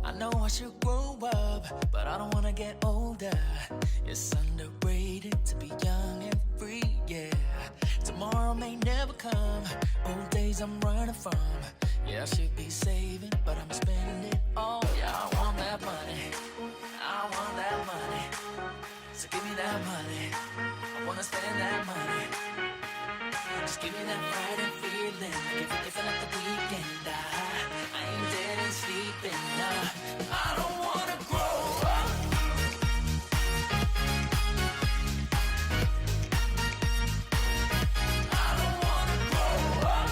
I know I should grow up, but I don't wanna get older. It's underrated to be young and free, yeah. Tomorrow may never come, old days I'm running from. Yeah, I should be saving, but I'm spending it all. Yeah, I want that money, I want that money. So give me that money, I wanna spend that money. Just give me that Friday feeling, like if I like the weekend. I ain't dead and sleeping, nah. I don't wanna grow up. I don't wanna grow up.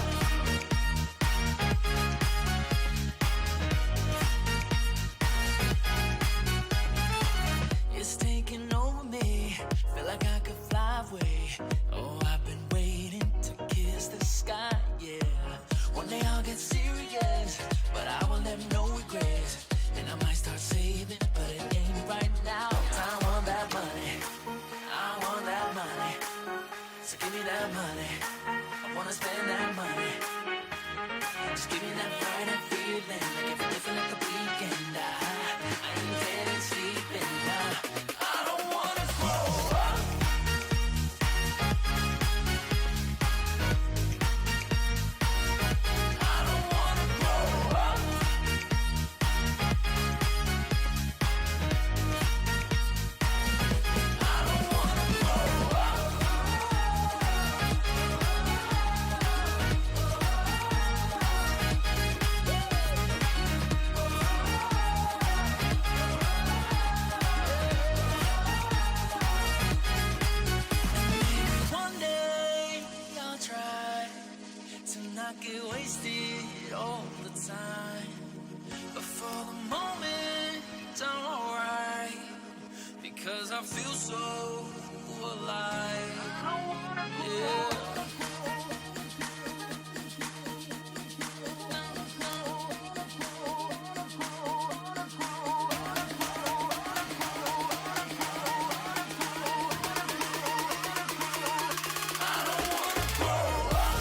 It's taking over me, feel like I could fly away. Oh, I've been waiting to kiss the sky, yeah. One day I'll get serious, but I will have no regrets. And I might start saving, but it ain't right now. I want that money, I want that money. So give me that money, I wanna spend that money. Just give me that Friday feeling, like if I like the weekend. I ain't dead and sleeping, nah. I don't wanna grow up. I don't wanna grow up. I don't wanna grow up. Maybe one day I'll try to not get wasted all the time. But for the moment, I'm alright, because I feel so alive. Yeah. I don't wanna grow up.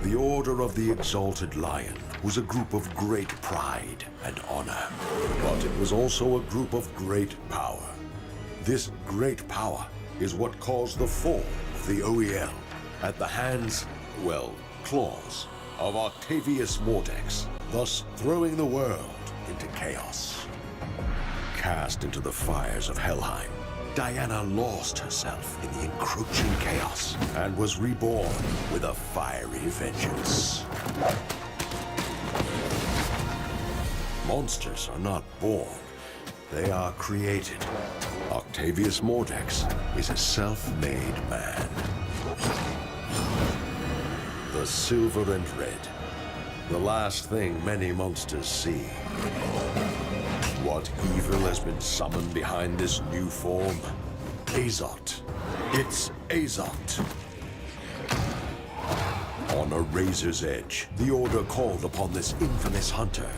The Order of the Exalted Lion was a group of great pride and honor, but it was also a group of great power. This great power is what caused the fall of the OEL at the hands, well, claws, of Octavius Mordex, thus throwing the world into chaos. Cast into the fires of Helheim, Diana lost herself in the encroaching chaos and was reborn with a fiery vengeance. Monsters are not born, they are created. Octavius Mordex is a self-made man. The silver and red, the last thing many monsters see. What evil has been summoned behind this new form? Azot. It's Azot. On a razor's edge, the Order called upon this infamous hunter.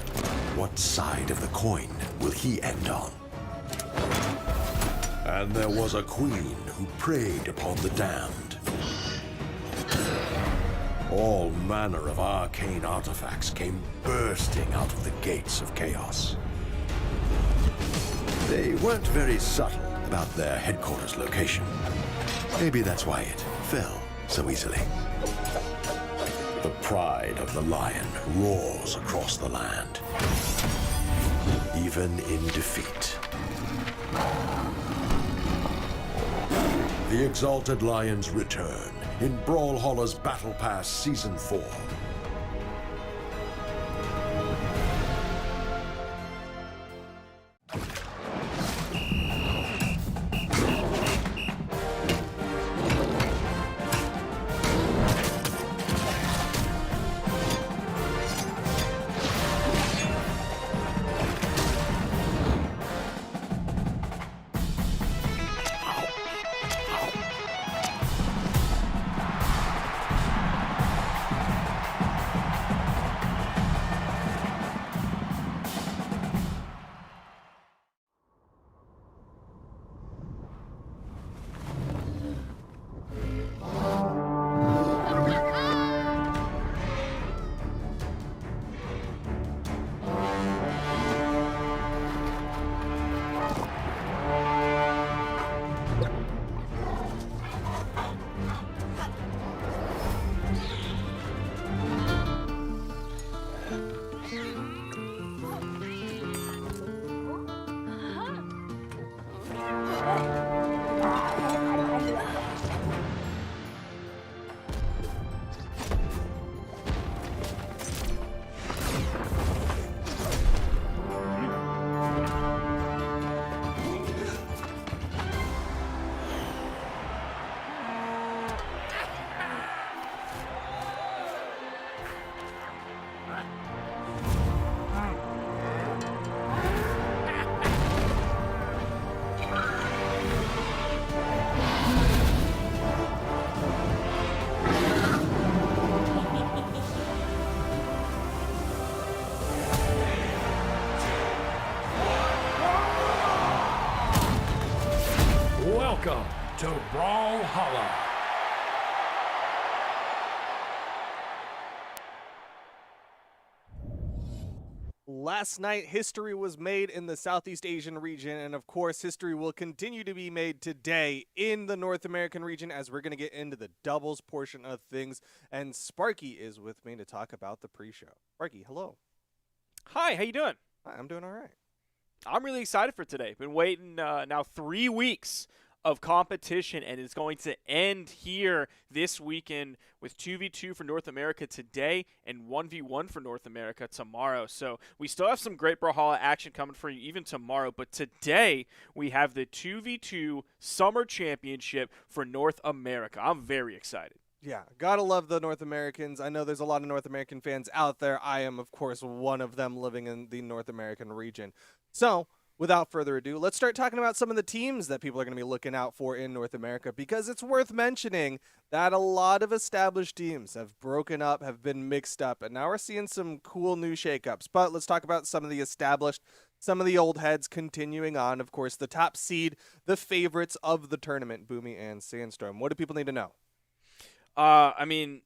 What side of the coin will he end on? And there was a queen who preyed upon the damned. All manner of arcane artifacts came bursting out of the gates of chaos. They weren't very subtle about their headquarters location. Maybe that's why it fell so easily. The pride of the lion roars across the land, even in defeat. The Exalted Lions return in Brawlhalla's Battle Pass Season 4. Welcome to Brawlhalla. Last night, history was made in the Southeast Asian region, and of course, history will continue to be made today in the North American region as we're going to get into the doubles portion of things, and Sparky is with me to talk about the pre-show. Sparky, hello. Hi, how you doing? Hi, I'm doing all right. I'm really excited for today. Been waiting now 3 weeks of competition, and it's going to end here this weekend with 2v2 for North America today and 1v1 for North America tomorrow. So we still have some great Brawlhalla action coming for you even tomorrow, but today we have the 2v2 Summer Championship for North America. I'm very excited. Yeah, gotta love the North Americans. I know there's a lot of North American fans out there. I am, of course, one of them living in the North American region. So, without further ado, let's start talking about some of the teams that people are going to be looking out for in North America, because it's worth mentioning that a lot of established teams have broken up, have been mixed up, and now we're seeing some cool new shakeups. But let's talk about some of the established, some of the old heads continuing on. Of course, the top seed, the favorites of the tournament, Boomi and Sandstorm. What do people need to know? I mean,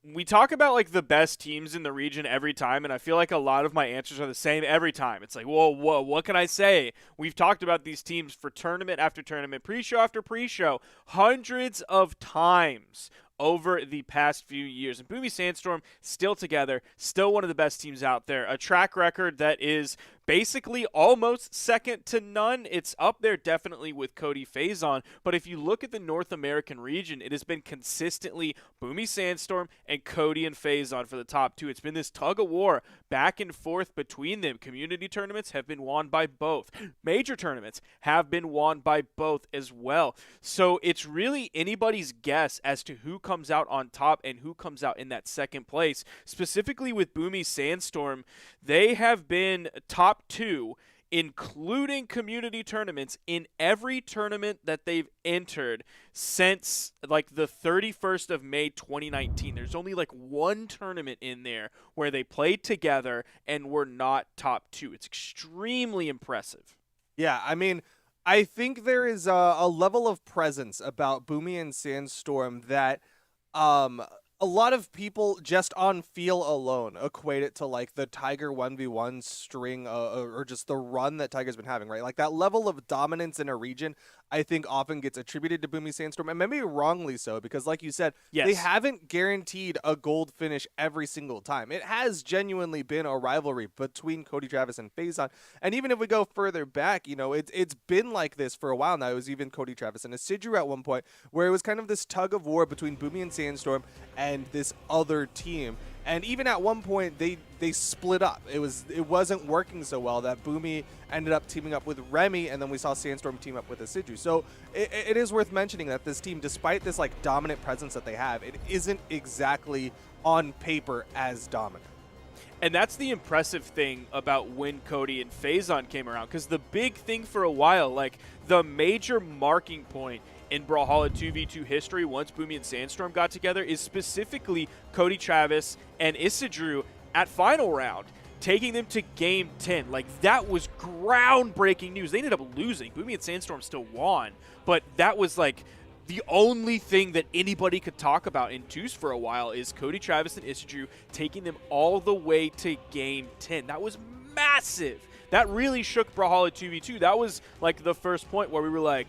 we talk about like the best teams in the region every time, and I feel like a lot of my answers are the same every time. It's like, whoa, what can I say? We've talked about these teams for tournament after tournament, pre-show after pre-show, hundreds of times over the past few years. And Boomi Sandstorm still together, still one of the best teams out there. A track record that is basically almost second to none. It's up there definitely with Cody Faison, but if you look at the North American region, it has been consistently Boomi Sandstorm and Cody and Faison for the top two. It's been this tug of war back and forth between them. Community tournaments have been won by both. Major tournaments have been won by both as well. So it's really anybody's guess as to who comes out on top and who comes out in that second place. Specifically with Boomi Sandstorm, they have been top two, including community tournaments, in every tournament that they've entered since like the 31st of May 2019. There's only like one tournament in there where they played together and were not top two. It's extremely impressive. Yeah, I mean, I think there is a level of presence about Boomi and Sandstorm that a lot of people just on feel alone equate it to like the Tiger 1v1 string or just the run that Tiger's been having, right? Like that level of dominance in a region, I think often gets attributed to Boomi Sandstorm, and maybe wrongly so, because like you said, yes, they haven't guaranteed a gold finish every single time. It has genuinely been a rivalry between Cody Travis and Faison, and even if we go further back, you know, it's been like this for a while now. It was even Cody Travis and Isidru at one point, where it was kind of this tug of war between Boomi and Sandstorm and this other team. And even at one point, they split up. It wasn't working so well that Boomi ended up teaming up with Remy, and then we saw Sandstorm team up with Isidru. So it is worth mentioning that this team, despite this like dominant presence that they have, it isn't exactly on paper as dominant. And that's the impressive thing about when Cody and Faison came around, because the big thing for a while, like the major marking point in Brawlhalla 2v2 history once Boomi and Sandstorm got together is specifically Cody Travis and Isidru at final round, taking them to game 10. Like, that was groundbreaking news. They ended up losing. Boomi and Sandstorm still won, but that was like the only thing that anybody could talk about in twos for a while is Cody Travis and Isidru taking them all the way to game 10. That was massive. That really shook Brawlhalla 2v2. That was like the first point where we were like,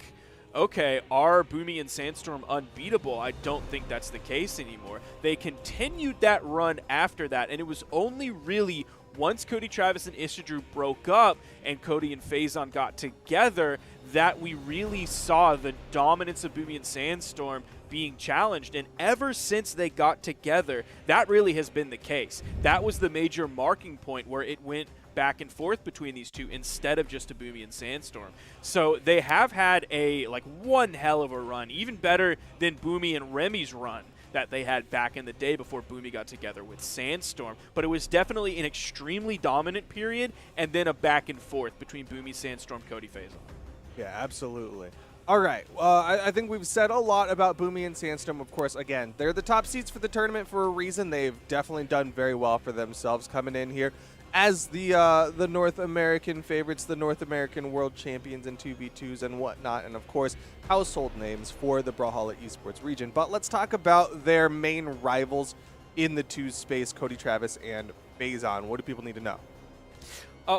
okay, are Boomi and Sandstorm unbeatable? I don't think that's the case anymore. They continued that run after that, and it was only really once Cody Travis and Isidru broke up and Cody and Faison got together that we really saw the dominance of Boomi and Sandstorm being challenged. And ever since they got together, that really has been the case. That was the major marking point where it went back and forth between these two instead of just a Boomi and Sandstorm. So they have had a one hell of a run, even better than Boomi and Remy's run that they had back in the day before Boomi got together with Sandstorm. But it was definitely an extremely dominant period and then a back and forth between Boomi, Sandstorm, Cody, Faison. Yeah, absolutely. All right, I think we've said a lot about Boomi and Sandstorm. Of course, again, they're the top seeds for the tournament for a reason. They've definitely done very well for themselves coming in here as the North American favorites, the North American world champions in 2v2s and whatnot, and of course, household names for the Brawlhalla esports region. But let's talk about their main rivals in the twos space, Cody Travis and Faison. What do people need to know?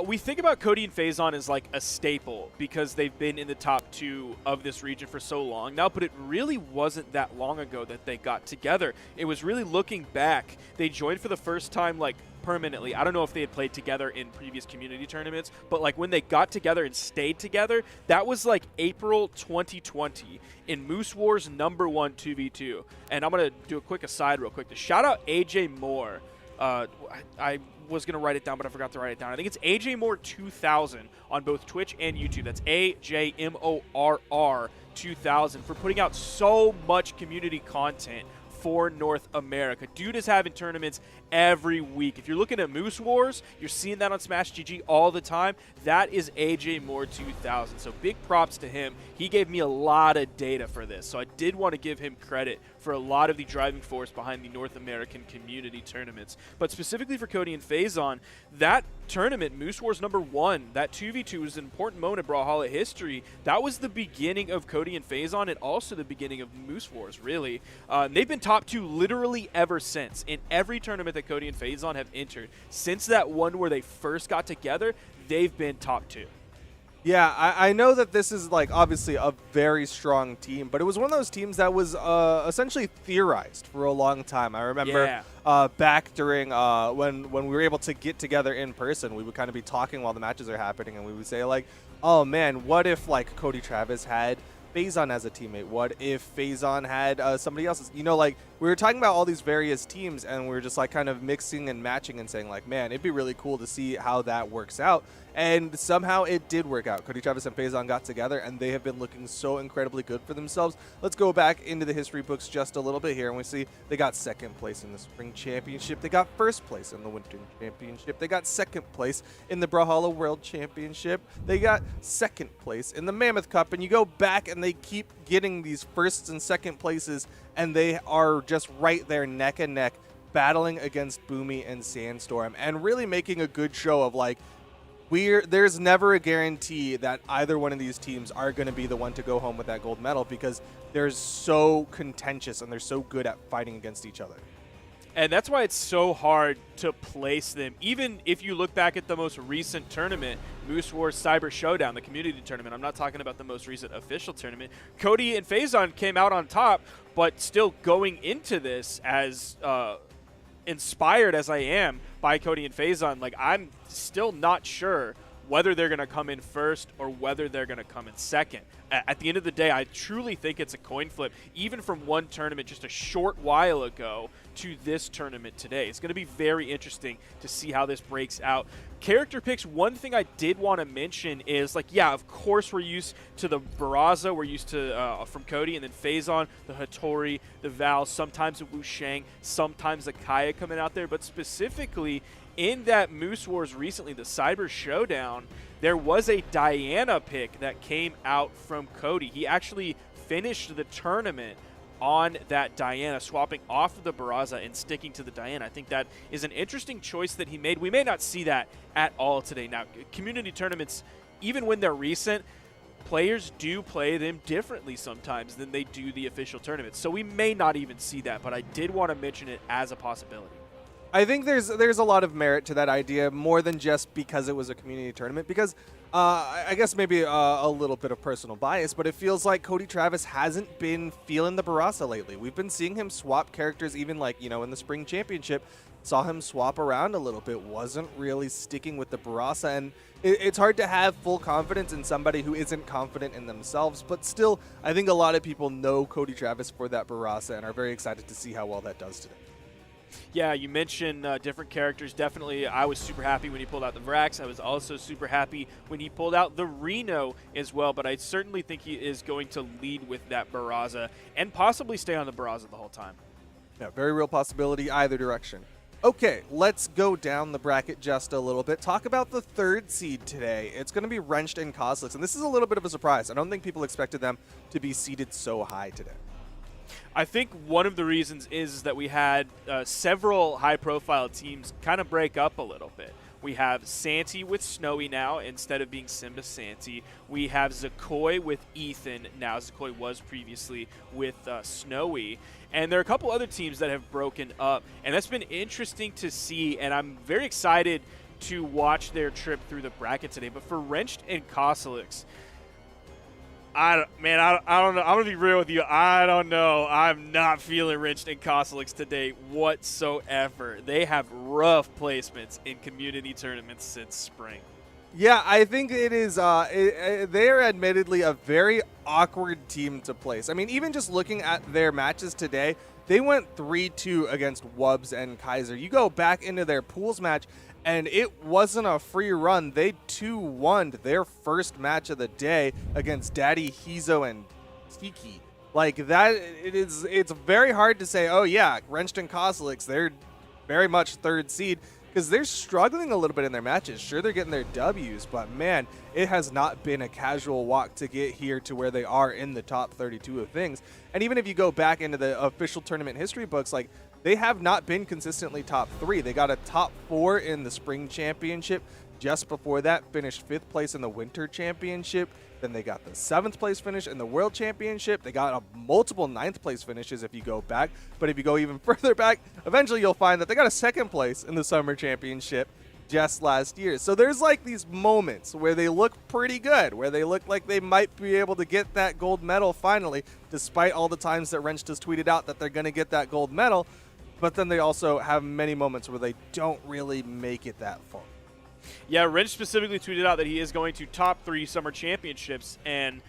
We think about Cody and Faison as like a staple because they've been in the top two of this region for so long now, but it really wasn't that long ago that they got together. It was really looking back. They joined for the first time like permanently. I don't know if they had played together in previous community tournaments, but like when they got together and stayed together, that was like April 2020 in Moose Wars #1 2v2. And I'm going to do a quick aside real quick to shout out AJ Moore. I was going to write it down, but I forgot to write it down. I think it's AJ Moore 2000 on both Twitch and YouTube. That's AJMORR 2000 for putting out so much community content for North America. Dude is having tournaments every week. If you're looking at Moose Wars, you're seeing that on Smash GG all the time. That is AJ Moore 2000. So big props to him. He gave me a lot of data for this. So I did want to give him credit for a lot of the driving force behind the North American community tournaments. But specifically for Cody and Faison, that tournament, Moose Wars #1, that 2v2 was an important moment in Brawlhalla history. That was the beginning of Cody and Phazon, and also the beginning of Moose Wars, really. They've been top 2 literally ever since. In every tournament that Cody and Phazon have entered, since that one where they first got together, they've been top 2. Yeah, I know that this is like obviously a very strong team, but it was one of those teams that was essentially theorized for a long time. I remember back during when we were able to get together in person, we would kind of be talking while the matches are happening, and we would say like, oh man, what if like Cody Travis had Phazon as a teammate? What if Phazon had somebody else's? You know, like we were talking about all these various teams, and we were just like kind of mixing and matching and saying like, man, it'd be really cool to see how that works out. And somehow it did work out. Cody Travis and Phazon got together, and they have been looking so incredibly good for themselves. Let's go back into the history books just a little bit here, and we see they got 2nd place in the Spring Championship. They got 1st place in the Winter Championship. They got 2nd place in the Brawlhalla World Championship. They got 2nd place in the Mammoth Cup, and you go back, and they keep getting these 1st and 2nd places, and they are just right there neck and neck, battling against Boomi and Sandstorm, and really making a good show of like, there's never a guarantee that either one of these teams are going to be the one to go home with that gold medal, because they're so contentious and they're so good at fighting against each other. And that's why it's so hard to place them. Even if you look back at the most recent tournament, Moose Wars Cyber Showdown, the community tournament, I'm not talking about the most recent official tournament, Cody and Phazon came out on top, but still going into this as inspired as I am by Cody and Phazon, like I'm still not sure whether they're going to come in first or whether they're going to come in second. At the end of the day, I truly think it's a coin flip, even from one tournament just a short while ago to this tournament today. It's going to be very interesting to see how this breaks out. Character picks, one thing I did want to mention is, like, yeah, of course we're used to the Barraza, we're used to from Cody, and then Phazon, the Hattori, the Val, sometimes the Wu Shang, sometimes the Kaya coming out there, but specifically in that Moose Wars recently, the Cyber Showdown, there was a Diana pick that came out from Cody. He actually finished the tournament on that Diana, swapping off of the Barraza and sticking to the Diana. I think that is an interesting choice that he made. We may not see that at all today. Now, community tournaments, even when they're recent, players do play them differently sometimes than they do the official tournaments. So we may not even see that, but I did want to mention it as a possibility. I think there's a lot of merit to that idea, more than just because it was a community tournament, because I guess maybe a little bit of personal bias, but it feels like Cody Travis hasn't been feeling the Barraza lately. We've been seeing him swap characters, even like, you know, in the Spring Championship, saw him swap around a little bit, wasn't really sticking with the Barraza, and it's hard to have full confidence in somebody who isn't confident in themselves, but still, I think a lot of people know Cody Travis for that Barraza and are very excited to see how well that does today. Yeah, you mentioned different characters. Definitely, I was super happy when he pulled out the Vrax. I was also super happy when he pulled out the Reno as well, but I certainly think he is going to lead with that Barraza and possibly stay on the Barraza the whole time. Yeah, very real possibility either direction. Okay, let's go down the bracket just a little bit. Talk about the 3rd seed today. It's going to be Wrenched and Cosolix, and this is a little bit of a surprise. I don't think people expected them to be seeded so high today. I think one of the reasons is that we had several high-profile teams kind of break up a little bit. We have Santi with Snowy now instead of being Simba Santi. We have Zakoi with Ethan now. Zakoi was previously with Snowy. And there are a couple other teams that have broken up. And that's been interesting to see, and I'm very excited to watch their trip through the bracket today. But for Wrenched and Cosolix, I don't know. I'm going to be real with you. I don't know. I'm not feeling Wrenched and Cosolix today whatsoever. They have rough placements in community tournaments since spring. Yeah, I think it is. They are admittedly a very awkward team to place. I mean, even just looking at their matches today, they went 3-2 against Wubs and Kaiser. You go back into their pools match, and it wasn't a free run. They 2-1'd their first match of the day against Daddy, Hizo, and Tiki. Like that, it's very hard to say, oh yeah, Wrenched and Cosolix, they're very much 3rd seed, because they're struggling a little bit in their matches. Sure, they're getting their W's, but man, it has not been a casual walk to get here to where they are in the top 32 of things. And even if you go back into the official tournament history books, like they have not been consistently top 3. They got a top 4 in the spring championship. Just before that, finished 5th place in the winter championship. Then they got the 7th place finish in the world championship. They got multiple 9th place finishes if you go back. But if you go even further back, eventually you'll find that they got a 2nd place in the summer championship just last year. So there's like these moments where they look pretty good, where they look like they might be able to get that gold medal finally, despite all the times that Wrench just tweeted out that they're going to get that gold medal. But then they also have many moments where they don't really make it that far. Yeah, Wrench specifically tweeted out that he is going to top 3 summer championships, and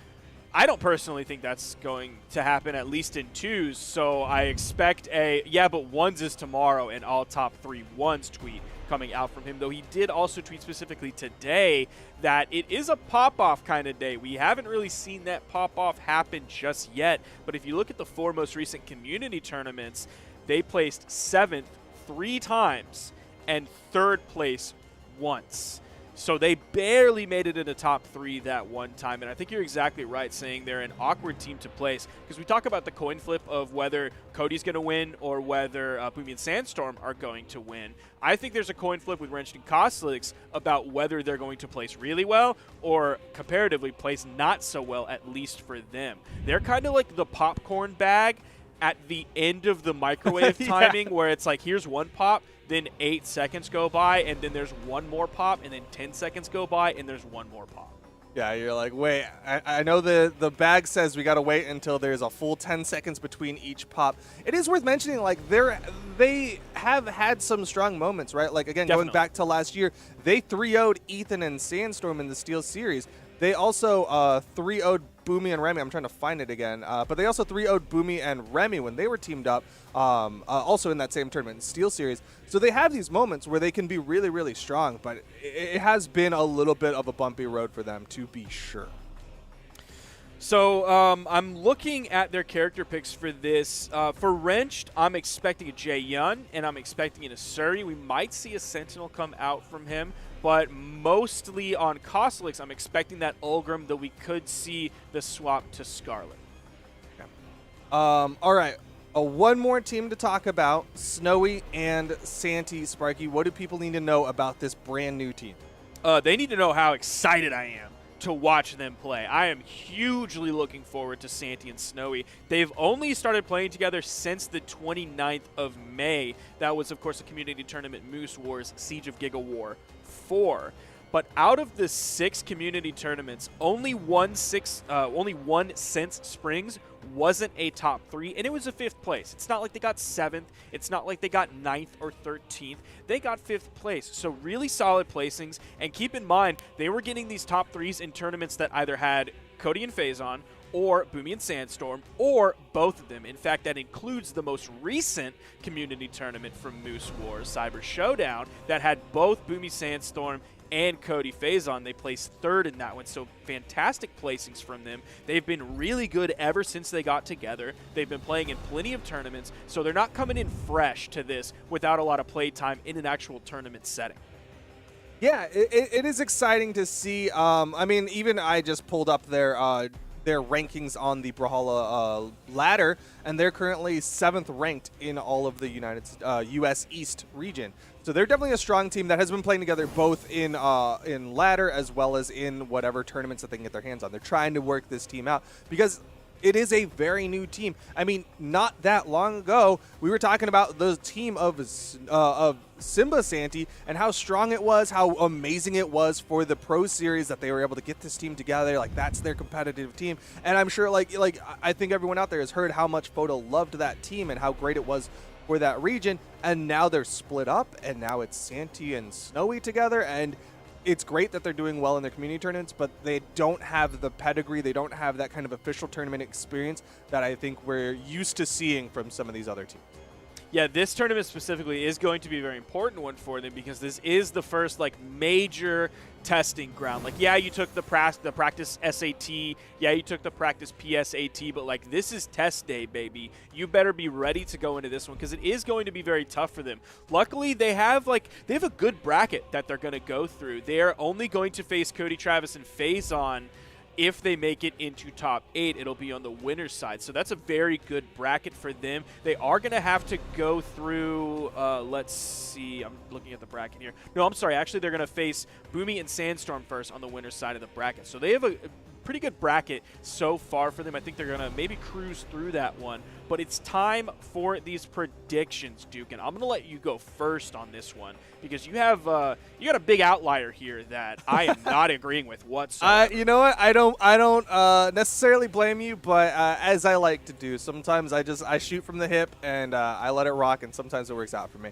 I don't personally think that's going to happen, at least in 2s, so I expect a, yeah, but 1s is tomorrow, and all top 3 1s tweet coming out from him, though he did also tweet specifically today that it is a pop-off kind of day. We haven't really seen that pop-off happen just yet, but if you look at the 4 most recent community tournaments, they placed 7th 3 times and 3rd place once. So they barely made it in the top 3 that one time, and I think you're exactly right saying they're an awkward team to place, because we talk about the coin flip of whether Cody's going to win or whether Boomi and Sandstorm are going to win. I think there's a coin flip with Wrench and Cosolix about whether they're going to place really well or comparatively place not so well, at least for them. They're kind of like the popcorn bag at the end of the microwave timing, where it's like, here's one pop, then 8 seconds go by, and then there's one more pop, and then 10 seconds go by, and there's one more pop. Yeah, you're like, wait, I know the bag says we got to wait until there's a full 10 seconds between each pop. It is worth mentioning, like, they have had some strong moments, right? Like, again, Definitely. going back to last year, they 3-0'd Ethan and Sandstorm in the Steel Series. They also 3-0'd Boomi and Remy. I'm trying to find it again. But they also 3-0'd Boomi and Remy when they were teamed up, also in that same tournament, Steel Series. So they have these moments where they can be really, really strong, but it has been a little bit of a bumpy road for them, to be sure. So I'm looking at their character picks for this. For Wrenched, I'm expecting a Jae Yun, and I'm expecting a Suri. We might see a Sentinel come out from him, but mostly on Cosolix, I'm expecting that Ulgrim, though we could see the swap to Scarlet. All right. One more team to talk about, Snowy and Santi. Sparky, what do people need to know about this brand new team? They need to know how excited I am to watch them play. I am hugely looking forward to Santi and Snowy. They've only started playing together since the 29th of May. That was, of course, a community tournament, Moose Wars, Siege of Giga War 4. But out of the 6 community tournaments, only one since Springs wasn't a top 3, and it was a 5th place. It's not like they got 7th. It's not like they got 9th or 13th. They got 5th place, so really solid placings. And keep in mind, they were getting these top 3s in tournaments that either had Cody and Phazon, or Boomi and Sandstorm, or both of them. In fact, that includes the most recent community tournament from Moose Wars, Cyber Showdown, that had both Boomi Sandstorm and Cody Phazon. They placed 3rd in that one, so fantastic placings from them. They've been really good ever since they got together. They've been playing in plenty of tournaments, so they're not coming in fresh to this without a lot of play time in an actual tournament setting. Yeah, it is exciting to see. I mean, even I just pulled up their rankings on the Brawlhalla ladder, and they're currently 7th ranked in all of the U.S. East region. So they're definitely a strong team that has been playing together both in ladder as well as in whatever tournaments that they can get their hands on. They're trying to work this team out because it is a very new team. I mean, not that long ago, we were talking about the team of Simba Santi and how strong it was, how amazing it was for the Pro Series that they were able to get this team together. Like, that's their competitive team. And I'm sure, like I think everyone out there has heard how much Photo loved that team and how great it was for that region. And now they're split up, and now it's Santi and Snowy together. And it's great that they're doing well in their community tournaments, but they don't have the pedigree. They don't have that kind of official tournament experience that I think we're used to seeing from some of these other teams. Yeah, this tournament specifically is going to be a very important one for them because this is the first major testing ground. Yeah, you took the practice SAT. Yeah, you took the practice PSAT, but this is test day, baby. You better be ready to go into this one because it is going to be very tough for them. Luckily, they have a good bracket that they're going to go through. They are only going to face Cody, Travis, and Phazon if they make it into top 8, it'll be on the winner's side. So that's a very good bracket for them. They are going to have to go through, let's see, I'm looking at the bracket here. No, I'm sorry. Actually, they're going to face Boomi and Sandstorm first on the winner's side of the bracket. So they have a pretty good bracket so far for them. I think they're going to maybe cruise through that one. But it's time for these predictions, Duke, and I'm going to let you go first on this one because you have you got a big outlier here that I am not agreeing with whatsoever. You know what? I don't necessarily blame you, but as I like to do, sometimes I shoot from the hip and I let it rock, and sometimes it works out for me.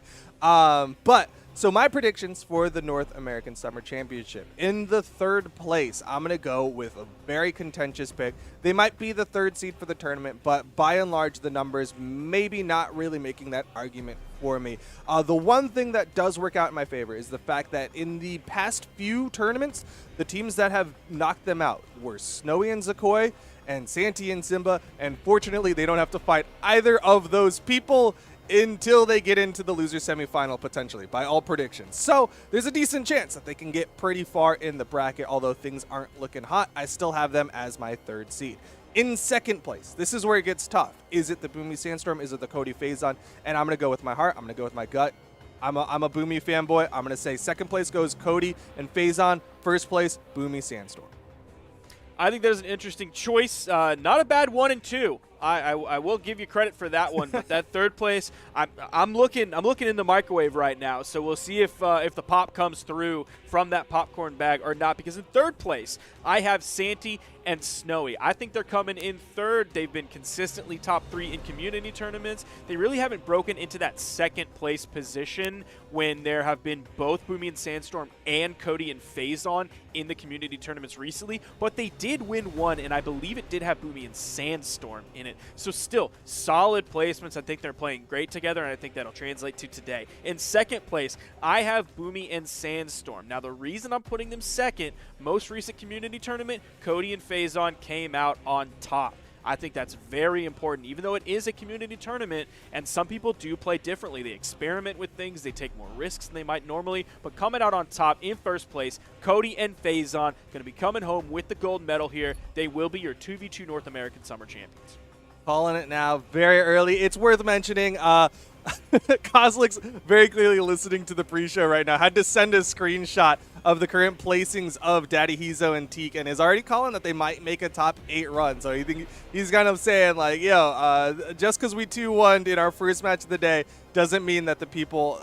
So my predictions for the North American Summer Championship. In the 3rd place, I'm going to go with a very contentious pick. They might be the 3rd seed for the tournament, but by and large, the numbers maybe not really making that argument for me. The one thing that does work out in my favor is the fact that in the past few tournaments, the teams that have knocked them out were Snowy and Zakoi and Santi and Simba, and fortunately, they don't have to fight either of those people until they get into the loser semifinal, potentially, by all predictions. So there's a decent chance that they can get pretty far in the bracket, although things aren't looking hot. I still have them as my 3rd seed. In 2nd place, this is where it gets tough. Is it the Boomi Sandstorm? Is it the Cody Phazon? And I'm going to go with my heart. I'm going to go with my gut. I'm a Boomi fanboy. I'm going to say 2nd place goes Cody and Phazon. 1st place, Boomi Sandstorm. I think there's an interesting choice. Not a bad 1 and 2. I will give you credit for that one, but that 3rd place, I'm looking in the microwave right now, so we'll see if the pop comes through from that popcorn bag or not. Because in 3rd place, I have Santi and Snowy. I think they're coming in 3rd. They've been consistently top 3 in community tournaments. They really haven't broken into that 2nd place position when there have been both Boomi and Sandstorm and Cody and Phazon in the community tournaments recently, but they did win one, and I believe it did have Boomi and Sandstorm in it. So still, solid placements. I think they're playing great together, and I think that'll translate to today. In 2nd place, I have Boomi and Sandstorm. Now, the reason I'm putting them 2nd, most recent community tournament, Cody and Phazon came out on top. I think that's very important, even though it is a community tournament, and some people do play differently. They experiment with things. They take more risks than they might normally, but coming out on top in 1st place, Cody and Phazon going to be coming home with the gold medal here. They will be your 2v2 North American Summer Champions. Calling it now, very early. It's worth mentioning, Cosolix very clearly listening to the pre-show right now. Had to send a screenshot of the current placings of Daddy Hizo and Teak, and is already calling that they might make a top 8 run. So he's kind of saying, like, just because we 2-1 in our first match of the day doesn't mean that the people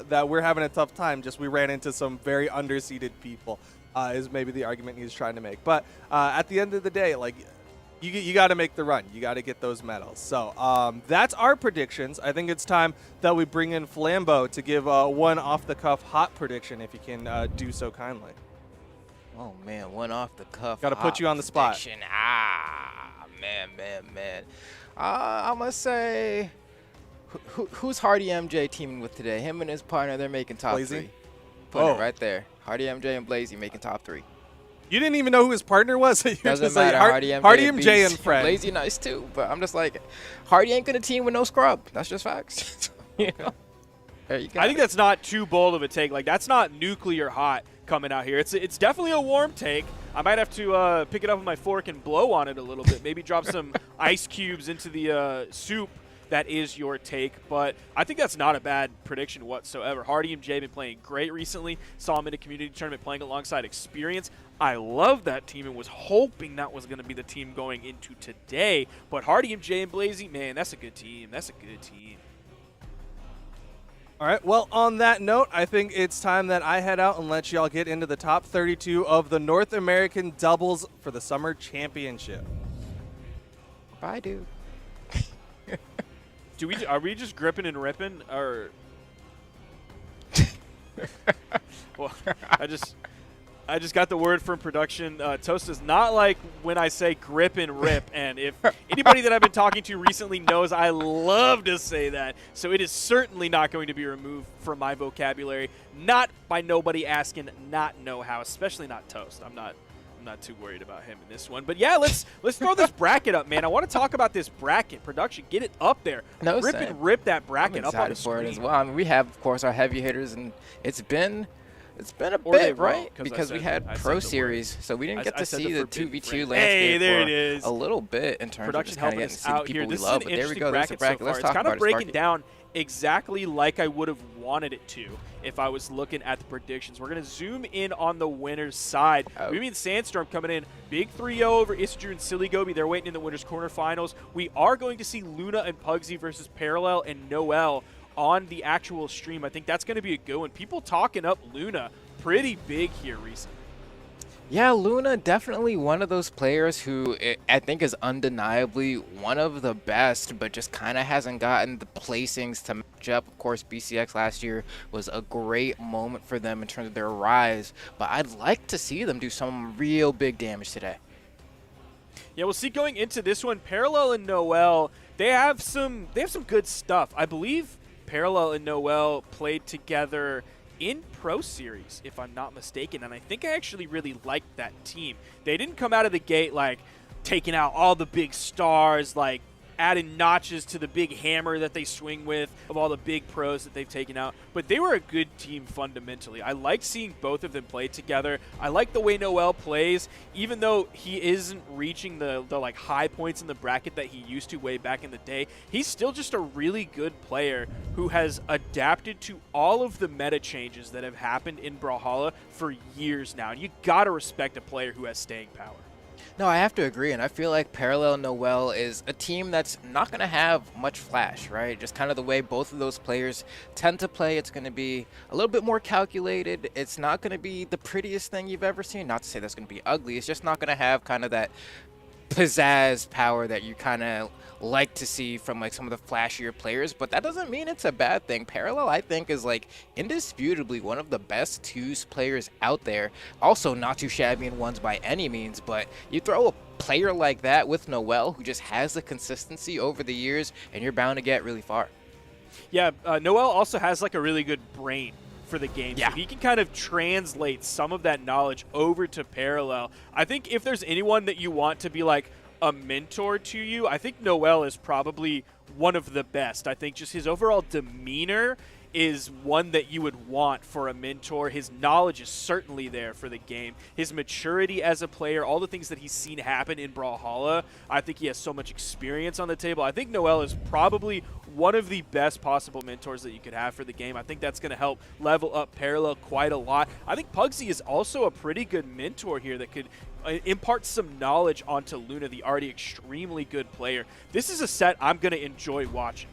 that we're having a tough time. Just we ran into some very underseeded people is maybe the argument he's trying to make. But at the end of the day, like, you got to make the run. You got to get those medals. So that's our predictions. I think it's time that we bring in Flambeau to give one off-the-cuff hot prediction, if you can do so kindly. Oh, man, one off-the-cuff. Got to put you on the spot. Prediction. Man. I'm going to say, who's Hardy MJ teaming with today? Him and his partner, they're making top Blazey? 3. Put it right there. Hardy MJ and Blazey making top 3. You didn't even know who his partner was? You're Doesn't just matter. like, Hardy MJ MJ and friend. Blazey nice too, but I'm just like, Hardy ain't gonna team with no scrub. That's just facts. You know? There you go. I think that's not too bold of a take. Like, that's not nuclear hot coming out here. It's definitely a warm take. I might have to pick it up with my fork and blow on it a little bit. Maybe drop some ice cubes into the soup. That is your take, but I think that's not a bad prediction whatsoever. Hardy and Jay have been playing great recently. Saw him in a community tournament playing alongside Experience. I love that team and was hoping that was going to be the team going into today. But Hardy and Jay and Blazey, man, that's a good team. That's a good team. All right, well, on that note, I think it's time that I head out and let y'all get into the top 32 of the North American doubles for the Summer Championship. Bye, dude. Are we just gripping and ripping, or? Well, I just got the word from production. Toast is not like when I say grip and rip, and if anybody that I've been talking to recently knows, I love to say that. So it is certainly not going to be removed from my vocabulary. Not by nobody asking, not know how, especially not Toast. I'm not too worried about him in this one. But yeah, let's throw this bracket up, man. I want to talk about this bracket. Production, get it up there. Rip and rip that bracket up on the for screen. it as well. I mean, we have, of course, our heavy hitters, and it's been It's been a Or are they bit, wrong? right? 'Cause Because we I had said Pro the Series, so we didn't get I to said see the forbidden 2v2 phrase. landscape Hey, there for it is. a little bit in terms Production of just kind helping of getting to us see the out people here. we This love. is But an there we interesting go. There's the bracket bracket. so Let's far. talk It's kind about of it, breaking Sparky. down exactly like I would have wanted it to if I was looking at the predictions. We're going to zoom in on the winner's side. Oh. Boomi and Sandstorm coming in. Big 3-0 over Issadrew and Silly Gobi. They're waiting in the winner's quarterfinals. We are going to see Luna and Pugsy versus Parallel and Noel on the actual stream. I think that's going to be a good one. People talking up Luna pretty big here recently. Yeah, Luna definitely one of those players who I think is undeniably one of the best, but just kind of hasn't gotten the placings to match up. Of course, BCX last year was a great moment for them in terms of their rise, but I'd like to see them do some real big damage today. Yeah, we'll see going into this one. Parallel and Noel, they have some good stuff. I believe Parallel and Noel played together in Pro Series, if I'm not mistaken, and I think I actually really liked that team. They didn't come out of the gate like taking out all the big stars, like adding notches to the big hammer that they swing with of all the big pros that they've taken out, but they were a good team fundamentally. I like seeing both of them play together. I like the way Noel plays, even though he isn't reaching the like high points in the bracket that he used to way back in the day. He's still just a really good player who has adapted to all of the meta changes that have happened in Brawlhalla for years now, and you gotta respect a player who has staying power. No, I have to agree, and I feel like Parallel Noel is a team that's not going to have much flash, right? Just kind of the way both of those players tend to play. It's going to be a little bit more calculated. It's not going to be the prettiest thing you've ever seen. Not to say that's going to be ugly. It's just not going to have kind of that pizzazz power that you kind of like to see from like some of the flashier players, but that doesn't mean it's a bad thing. Parallel, I think, is like indisputably one of the best twos players out there. Also not too shabby in ones by any means, but you throw a player like that with Noel who just has the consistency over the years and you're bound to get really far. Yeah, Noel also has like a really good brain for the game. Yeah. So he can kind of translate some of that knowledge over to Parallel. I think if there's anyone that you want to be like a mentor to you, I think Noel is probably one of the best. I think just his overall demeanor is one that you would want for a mentor. His knowledge is certainly there for the game. His maturity as a player, all the things that he's seen happen in Brawlhalla, I think he has so much experience on the table. I think Noel is probably one of the best possible mentors that you could have for the game. I think that's going to help level up Parallel quite a lot. I think Pugsy is also a pretty good mentor here that could impart some knowledge onto Luna, the already extremely good player. This is a set I'm going to enjoy watching.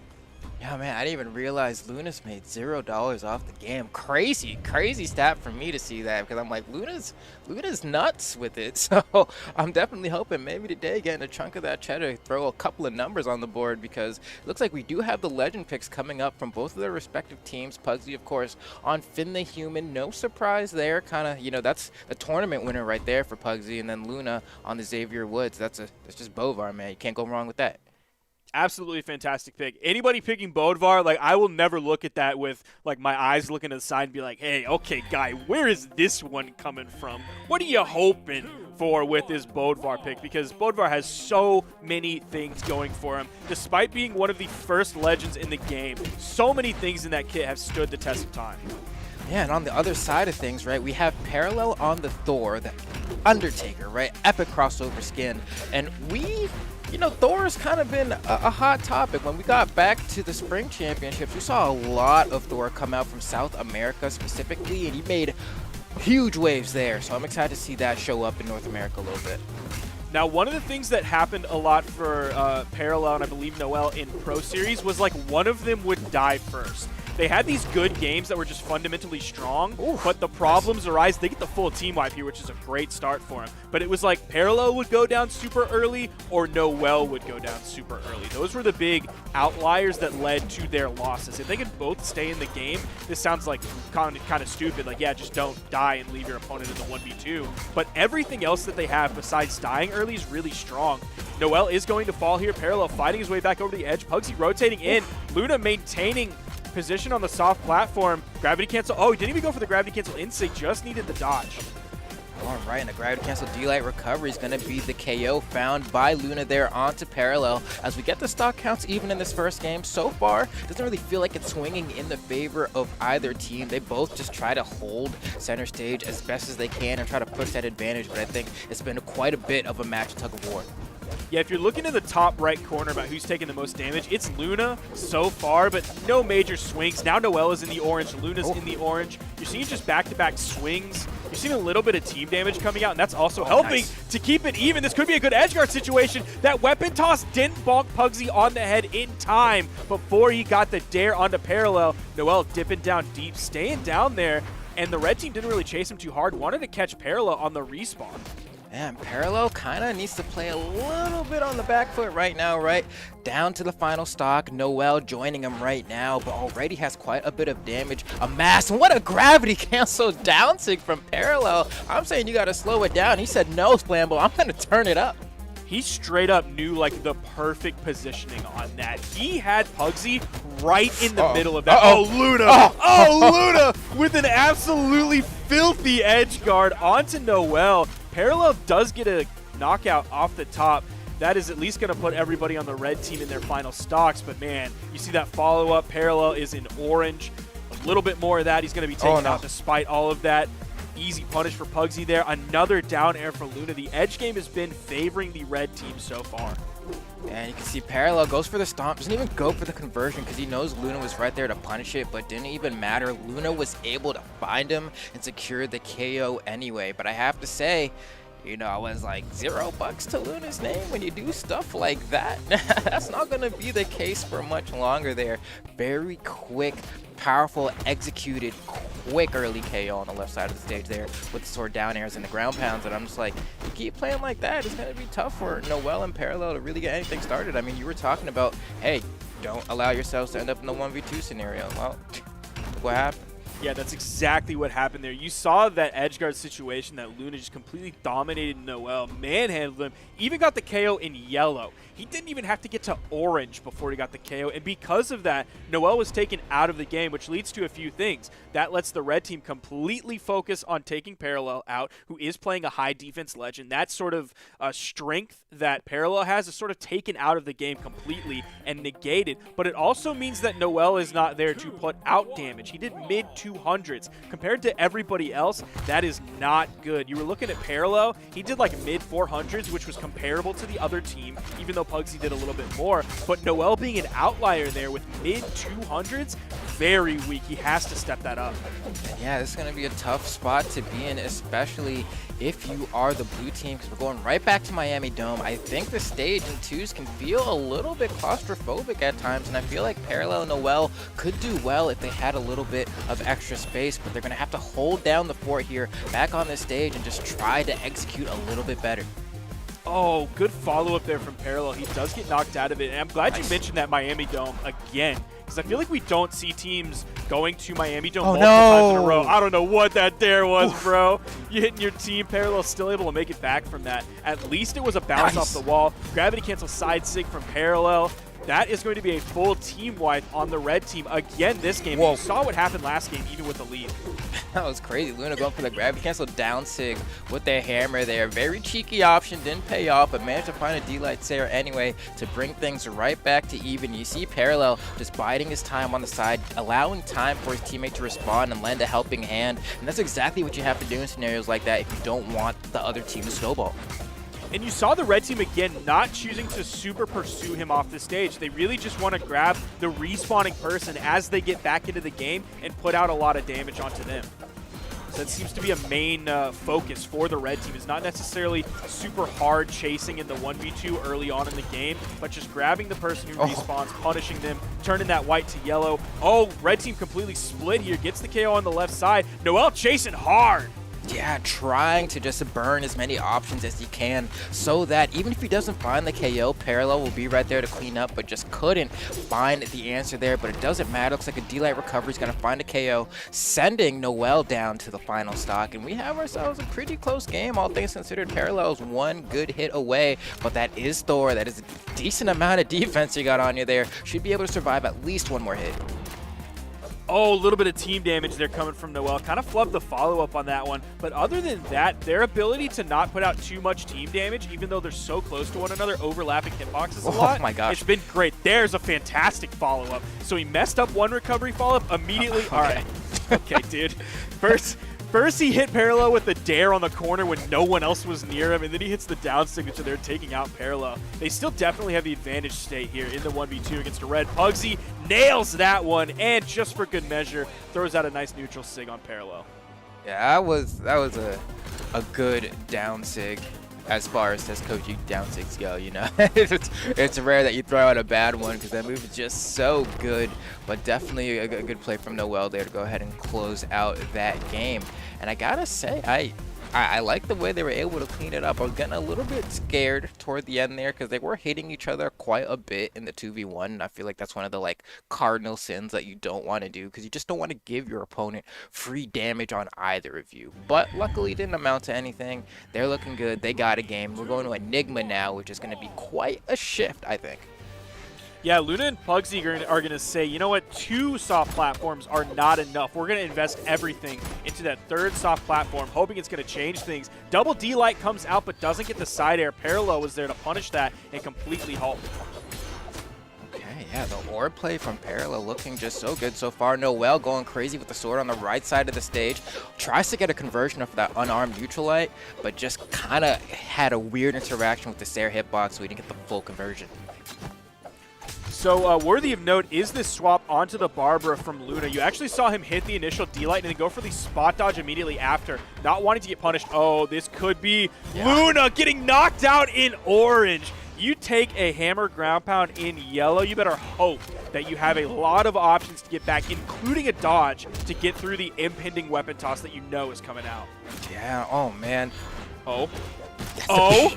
Yeah, man, I didn't even realize Luna's made $0 off the game. Crazy stat for me to see that, because I'm like, Luna's nuts with it. So I'm definitely hoping maybe today getting a chunk of that cheddar, throw a couple of numbers on the board, because it looks like we do have the legend picks coming up from both of their respective teams. Pugsy, of course, on Finn the Human. No surprise there. Kind of, you know, that's a tournament winner right there for Pugsy. And then Luna on the Xavier Woods. That's just Bovar, man. You can't go wrong with that. Absolutely fantastic pick. Anybody picking Bodvar, like, I will never look at that with like my eyes looking to the side and be like, hey, okay, guy, where is this one coming from? What are you hoping for with this Bodvar pick? Because Bodvar has so many things going for him. Despite being one of the first legends in the game, so many things in that kit have stood the test of time. Yeah, and on the other side of things, right, we have Parallel on the Thor, the Undertaker, right? Epic crossover skin. And you know, Thor's kind of been a hot topic. When we got back to the Spring Championships, we saw a lot of Thor come out from South America specifically, and he made huge waves there. So I'm excited to see that show up in North America a little bit. Now, one of the things that happened a lot for Parallel and I believe Noel in Pro Series was like one of them would die first. They had these good games that were just fundamentally strong, but the problems arise. They get the full team wipe here, which is a great start for them. But it was like Parallel would go down super early or Noel would go down super early. Those were the big outliers that led to their losses. If they could both stay in the game, this sounds like kind of stupid. Like, yeah, just don't die and leave your opponent in the 1v2. But everything else that they have besides dying early is really strong. Noel is going to fall here. Parallel fighting his way back over the edge. Pugsy rotating in. Luna maintaining position on the soft platform. Gravity cancel. Oh, he didn't even go for the gravity cancel. Insig just needed the dodge. All right, and the gravity cancel D-Light recovery is going to be the KO found by Luna there onto Parallel. As we get the stock counts even in this first game, so far, doesn't really feel like it's swinging in the favor of either team. They both just try to hold center stage as best as they can and try to push that advantage, but I think it's been quite a bit of a match tug of war. Yeah, if you're looking in the top right corner about who's taking the most damage, it's Luna so far, but no major swings. Now Noelle is in the orange, Luna's in the orange. You're seeing just back-to-back swings. You're seeing a little bit of team damage coming out, and that's also helping to keep it even. This could be a good edgeguard situation. That weapon toss didn't bonk Pugsy on the head in time before he got the dare onto Parallel. Noelle dipping down deep, staying down there, and the red team didn't really chase him too hard. Wanted to catch Parallel on the respawn. And Parallel kind of needs to play a little bit on the back foot right now, right? Down to the final stock. Noelle joining him right now, but already has quite a bit of damage amassed. And what a gravity cancel down sig from Parallel. I'm saying you got to slow it down. He said, no, Flambo, I'm going to turn it up. He straight up knew like the perfect positioning on that. He had Pugsy right in the middle of that. Luna! Luna with an absolutely filthy edge guard onto Noelle. Parallel does get a knockout off the top. That is at least going to put everybody on the red team in their final stocks. But man, you see that follow-up. Parallel is in orange. A little bit more of that. He's going to be taken out despite all of that. Easy punish for Pugsy there. Another down air for Luna. The edge game has been favoring the red team so far. And you can see Parallel goes for the stomp, doesn't even go for the conversion because he knows Luna was right there to punish it, but didn't even matter. Luna was able to find him and secure the KO anyway. But I have to say, you know, I was like $0 to Luna's name when you do stuff like that. That's not going to be the case for much longer there. Very quick, powerful, executed, quick early KO on the left side of the stage there with the sword down airs and the ground pounds. And I'm just like, you keep playing like that, it's going to be tough for Noelle and Parallel to really get anything started. I mean, you were talking about, hey, don't allow yourselves to end up in the 1v2 scenario. Well, what happened? Yeah, that's exactly what happened there. You saw that edgeguard situation that Luna just completely dominated Noelle, manhandled him, even got the KO in yellow. He didn't even have to get to orange before he got the KO, and because of that, Noelle was taken out of the game, which leads to a few things. That lets the red team completely focus on taking Parallel out, who is playing a high defense legend. That sort of strength that Parallel has is sort of taken out of the game completely and negated, but it also means that Noelle is not there to put out damage. He did mid-200s. Compared to everybody else, that is not good. You were looking at Parallel, he did like mid-400s, which was comparable to the other team, even though Pugsy did a little bit more, but Noelle being an outlier there with mid-200s, very weak. He has to step that up. Yeah, this is going to be a tough spot to be in, especially if you are the blue team, because we're going right back to Miami Dome. I think the stage in twos can feel a little bit claustrophobic at times, and I feel like Parallel and Noelle could do well if they had a little bit of extra space, but they're going to have to hold down the fort here back on this stage and just try to execute a little bit better. Oh, good follow-up there from Parallel. He does get knocked out of it, and I'm glad you mentioned that Miami Dome again, because I feel like we don't see teams going to Miami Dome multiple times in a row. I don't know what that dare was, bro. You hitting your team. Parallel still able to make it back from that. At least it was a bounce off the wall. Gravity cancel side sig from Parallel. That is going to be a full team wipe on the red team again this game. You saw what happened last game, even with the lead. That was crazy. Luna going for the gravity cancel down sig with their hammer there. Very cheeky option, didn't pay off, but managed to find a D-Light there anyway to bring things right back to even. You see Parallel just biding his time on the side, allowing time for his teammate to respond and lend a helping hand. And that's exactly what you have to do in scenarios like that if you don't want the other team to snowball. And you saw the red team again not choosing to super pursue him off the stage. They really just want to grab the respawning person as they get back into the game and put out a lot of damage onto them. So that seems to be a main focus for the red team. Is not necessarily super hard chasing in the 1v2 early on in the game, but just grabbing the person who respawns, punishing them, turning that white to yellow. Oh, red team completely split here. Gets the KO on the left side. Noelle chasing hard. Yeah, trying to just burn as many options as he can so that even if he doesn't find the KO, Parallel will be right there to clean up, but just couldn't find the answer there. But it doesn't matter. Looks like a D-Light recovery is going to find a KO, sending Noelle down to the final stock. And we have ourselves a pretty close game, all things considered. Parallel's one good hit away, but that is Thor. That is a decent amount of defense you got on you there. Should be able to survive at least one more hit. Oh, a little bit of team damage there coming from Noel. Kind of flubbed the follow-up on that one. But other than that, their ability to not put out too much team damage, even though they're so close to one another, overlapping hitboxes a lot. Oh my gosh. It's been great. There's a fantastic follow-up. So he messed up one recovery follow-up immediately. Okay. All right. Okay, dude. First he hit Parallel with the dare on the corner when no one else was near him, and then he hits the down signature there, taking out Parallel. They still definitely have the advantage state here in the 1v2 against a red. Pugsy nails that one, and just for good measure, throws out a nice neutral sig on Parallel. Yeah, that was a good down sig as far as Cody down sigs go, you know. it's rare that you throw out a bad one because that move is just so good, but definitely a good play from Noel there to go ahead and close out that game. And I gotta say, I like the way they were able to clean it up. I was getting a little bit scared toward the end there because they were hitting each other quite a bit in the 2v1, and I feel like that's one of the cardinal sins that you don't want to do because you just don't want to give your opponent free damage on either of you. But luckily it didn't amount to anything. They're looking good. They got a game. We're going to Enigma now, which is going to be quite a shift, I think. Yeah, Luna and Pugsy are going to say, you know what, 2 soft platforms are not enough. We're going to invest everything into that 3rd soft platform, hoping it's going to change things. Double D-Light comes out but doesn't get the side air. Parallel was there to punish that and completely halt. Okay, yeah, the orb play from Parallel looking just so good so far. Noel going crazy with the sword on the right side of the stage. Tries to get a conversion of that unarmed neutral light, but just kind of had a weird interaction with the Sair hitbox, so he didn't get the full conversion. So worthy of note is this swap onto the Barbara from Luna. You actually saw him hit the initial D-Light and then go for the spot dodge immediately after, not wanting to get punished. Oh, this could be Luna getting knocked out in orange. You take a hammer ground pound in yellow, you better hope that you have a lot of options to get back, including a dodge to get through the impending weapon toss that you know is coming out. Yeah, oh man. Oh.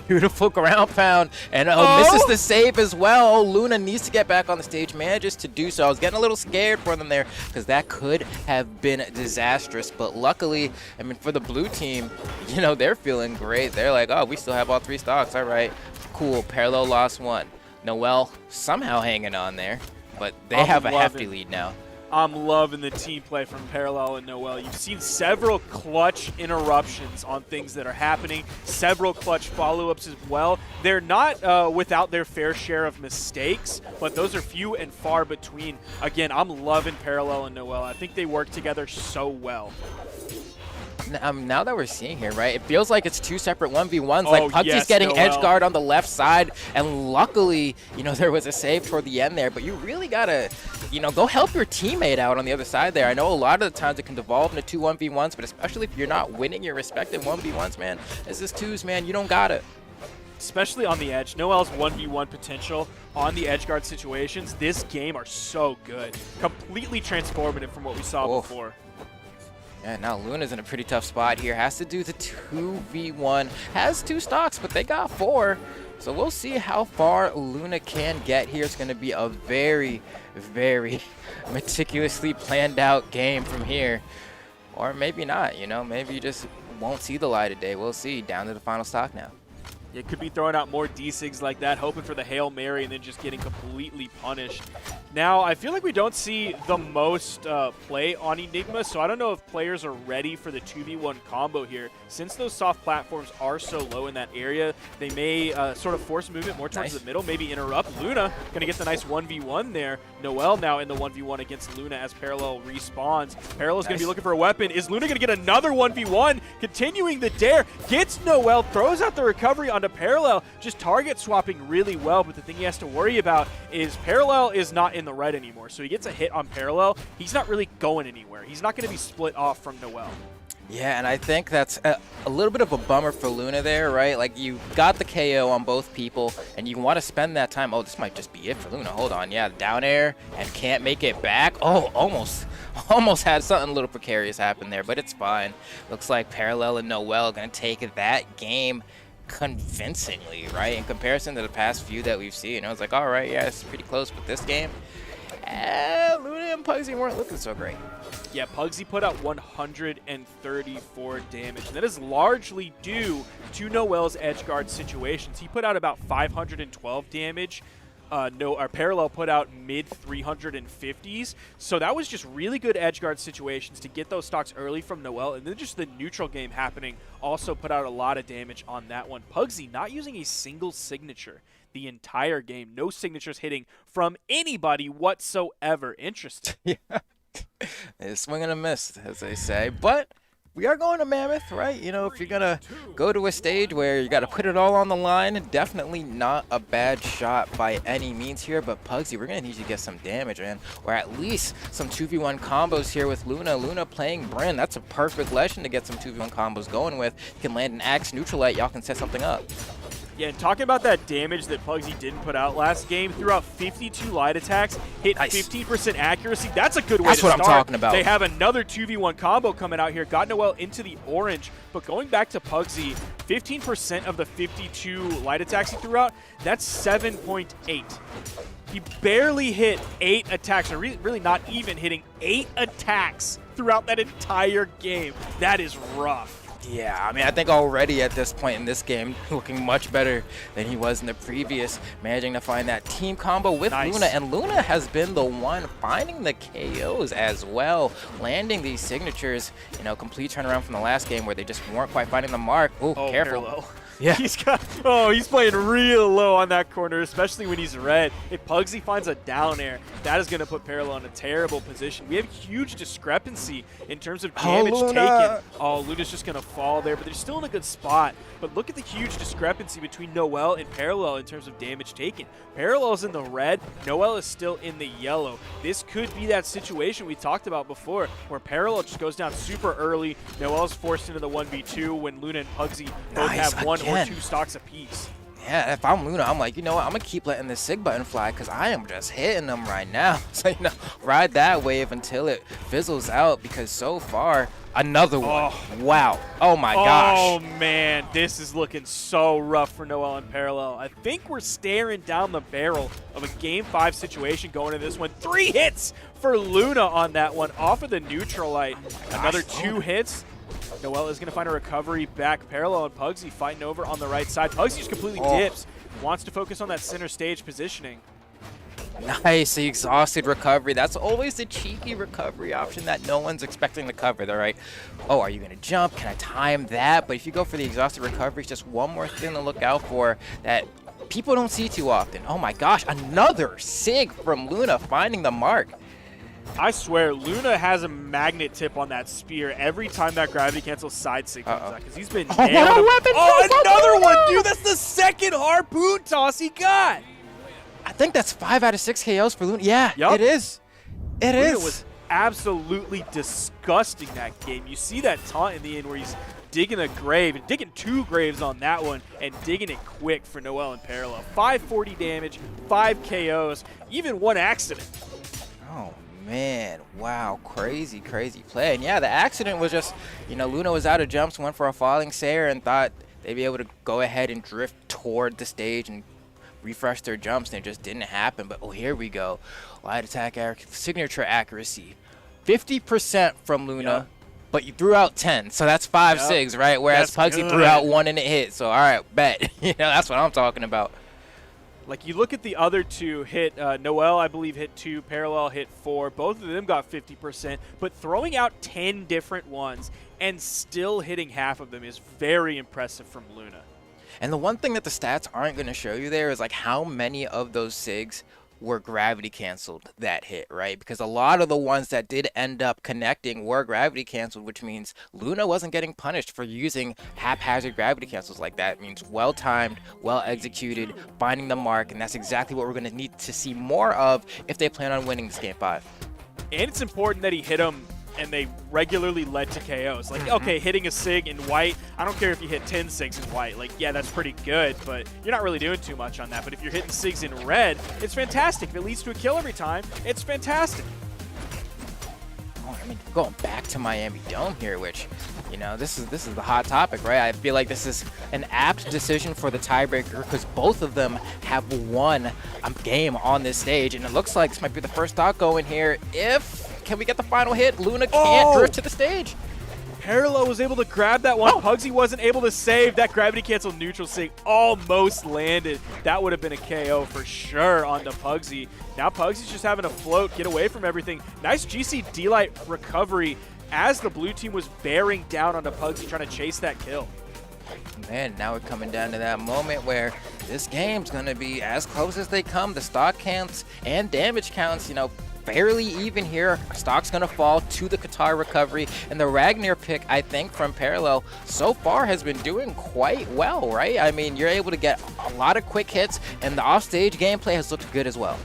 Beautiful ground pound, and misses the save as well. Luna needs to get back on the stage, manages to do so. I was getting a little scared for them there because that could have been disastrous, but luckily, I mean, for the blue team, you know, they're feeling great. They're like, oh, we still have all 3 stocks. All right, cool. Parallel lost 1. Noel somehow hanging on there, but they have a hefty lead now. I'm loving the team play from Parallel and Noel. You've seen several clutch interruptions on things that are happening, several clutch follow-ups as well. They're not without their fair share of mistakes, but those are few and far between. Again, I'm loving Parallel and Noel. I think they work together so well. Now that we're seeing here, right, it feels like it's 2 separate 1v1s. Oh, like, Pugsy's yes, getting Noel. edge guard on the left side, and luckily, you know, there was a save toward the end there, but you really gotta, you know, go help your teammate out on the other side there. I know a lot of the times it can devolve into 2 1v1s, but especially if you're not winning your respective 1v1s, man, as this 2s, man, you don't got it. Especially on the edge. Noel's 1v1 potential on the edge guard situations this game are so good. Completely transformative from what we saw before. Yeah, now Luna's in a pretty tough spot here. Has to do the 2v1. Has 2 stocks, but they got 4. So we'll see how far Luna can get here. It's going to be a very, very meticulously planned out game from here. Or maybe not, you know. Maybe you just won't see the light of day. We'll see. Down to the final stock now. It could be throwing out more D-Sigs like that, hoping for the Hail Mary and then just getting completely punished. Now, I feel like we don't see the most play on Enigma, so I don't know if players are ready for the 2v1 combo here. Since those soft platforms are so low in that area, they may sort of force movement more towards the middle, maybe interrupt. Luna going to get the nice 1v1 there. Noel now in the 1v1 against Luna as Parallel respawns. Parallel's going to be looking for a weapon. Is Luna going to get another 1v1? Continuing the dare. Gets Noel, throws out the recovery onto Parallel, just target swapping really well, but the thing he has to worry about is Parallel is not in the right anymore. So he gets a hit on Parallel. He's not really going anywhere. He's not going to be split off from Noel. Yeah, and I think that's a little bit of a bummer for Luna there, right? Like, you got the KO on both people, and you want to spend that time. Oh, this might just be it for Luna. Hold on. Yeah, down air and can't make it back. Oh, almost had something a little precarious happen there, but it's fine. Looks like Parallel and Noel are going to take that game convincingly, right? In comparison to the past few that we've seen, I was like, all right, yeah, it's pretty close, but this game, Luna and Pugsy weren't looking so great. Yeah, Pugsy put out 134 damage. And that is largely due to Noel's edge guard situations. He put out about 512 damage. Parallel put out mid 350s. So that was just really good edge guard situations to get those stocks early from Noel, and then just the neutral game happening also put out a lot of damage on that one. Pugsy not using a single signature the entire game. No signatures hitting from anybody whatsoever. Interesting. Yeah. It's swing and a miss, as they say. But we are going to Mammoth, right? You know, if you're going to go to a stage where you got to put it all on the line, definitely not a bad shot by any means here. But Pugsy, we're going to need you to get some damage, man. Or at least some 2v1 combos here with Luna. Luna playing Bryn. That's a perfect lesson to get some 2v1 combos going with. You can land an Axe, neutralite, y'all can set something up. Yeah, and talking about that damage that Pugsy didn't put out last game, threw out 52 light attacks, hit 15% accuracy. That's a good way to start. That's what I'm talking about. They have another 2v1 combo coming out here. Got Noel into the orange, but going back to Pugsy, 15% of the 52 light attacks he threw out, that's 7.8. He barely hit 8 attacks, or really not even hitting 8 attacks throughout that entire game. That is rough. Yeah, I mean, I think already at this point in this game, looking much better than he was in the previous, managing to find that team combo with Luna. And Luna has been the one finding the KOs as well, landing these signatures, you know, complete turnaround from the last game where they just weren't quite finding the mark. Ooh, careful. Parallel. Yeah. He's playing real low on that corner, especially when he's red. If Pugsy finds a down air, that is going to put Parallel in a terrible position. We have huge discrepancy in terms of damage taken. Oh, Luna's just going to fall there, but they're still in a good spot. But look at the huge discrepancy between Noel and Parallel in terms of damage taken. Parallel's in the red, Noel is still in the yellow. This could be that situation we talked about before, where Parallel just goes down super early. Noel's forced into the 1v2 when Luna and Pugsy both have one or two stocks apiece. Yeah, if I'm Luna, I'm like, you know what, I'm going to keep letting this SIG button fly because I am just hitting them right now. So, you know, ride that wave until it fizzles out because so far, another one. Wow. Oh, my gosh. Oh, man. This is looking so rough for Noel and Parallel. I think we're staring down the barrel of a Game 5 situation going into this one. 3 hits for Luna on that one off of the neutralite. Another 2 hits. Noel is going to find a recovery back. Parallel and Pugsy fighting over on the right side. Pugsy just completely dips. Wants to focus on that center stage positioning. Nice, the exhausted recovery. That's always the cheeky recovery option that no one's expecting to cover. They're like, oh, are you going to jump? Can I time that? But if you go for the exhausted recovery, it's just one more thing to look out for that people don't see too often. Oh my gosh, another SIG from Luna finding the mark. I swear, Luna has a magnet tip on that spear every time that gravity cancel side sig comes out because he's been nailing him. Another one, dude! That's the second harpoon toss he got. I think that's 5 out of 6 KOs for Luna. Yeah, it is. Luna was absolutely disgusting that game. You see that taunt in the end where he's digging a grave, and digging 2 graves on that one, and digging it quick for Noel and Parallel. 540 damage, 5 KOs, even 1 accident. Oh, man, wow, crazy play. And yeah, the accident was just, you know, Luna was out of jumps, went for a falling Sayer and thought they'd be able to go ahead and drift toward the stage and refresh their jumps, and it just didn't happen. But here we go. Light attack signature accuracy. 50% from Luna, but you threw out 10, so that's 5 SIGs, right? Whereas Pugsy threw out 1 and it hit. So all right, bet. You know, that's what I'm talking about. Like, you look at the other 2 hit, Noel, I believe, hit 2, Parallel hit 4. Both of them got 50%, but throwing out 10 different ones and still hitting half of them is very impressive from Luna. And the one thing that the stats aren't going to show you there is, like, how many of those SIGs were gravity canceled that hit, right? Because a lot of the ones that did end up connecting were gravity canceled, which means Luna wasn't getting punished for using haphazard gravity cancels like that. It means well-timed, well-executed, finding the mark, and that's exactly what we're going to need to see more of if they plan on winning this Game 5. And it's important that he hit them and they regularly led to KOs. Like, okay, hitting a SIG in white, I don't care if you hit 10 SIGs in white. Like, yeah, that's pretty good, but you're not really doing too much on that. But if you're hitting SIGs in red, it's fantastic. If it leads to a kill every time, it's fantastic. I mean, going back to Miami Dome here, which, you know, this is the hot topic, right? I feel like this is an apt decision for the tiebreaker because both of them have won a game on this stage, and it looks like this might be the first stock going here. Can we get the final hit? Luna can't drift to the stage. Parallel was able to grab that one. Pugsy wasn't able to save. That gravity cancel neutral sig almost landed. That would have been a KO for sure onto Pugsy. Now Pugsy's just having a float, get away from everything. Nice GC D-Light recovery as the blue team was bearing down onto Pugsy, trying to chase that kill. Man, now we're coming down to that moment where this game's going to be as close as they come. The stock counts and damage counts, you know, fairly even here. Stock's going to fall to the Qatar recovery. And the Ragnar pick, I think, from Parallel so far has been doing quite well, right? I mean, you're able to get a lot of quick hits, and the offstage gameplay has looked good as well.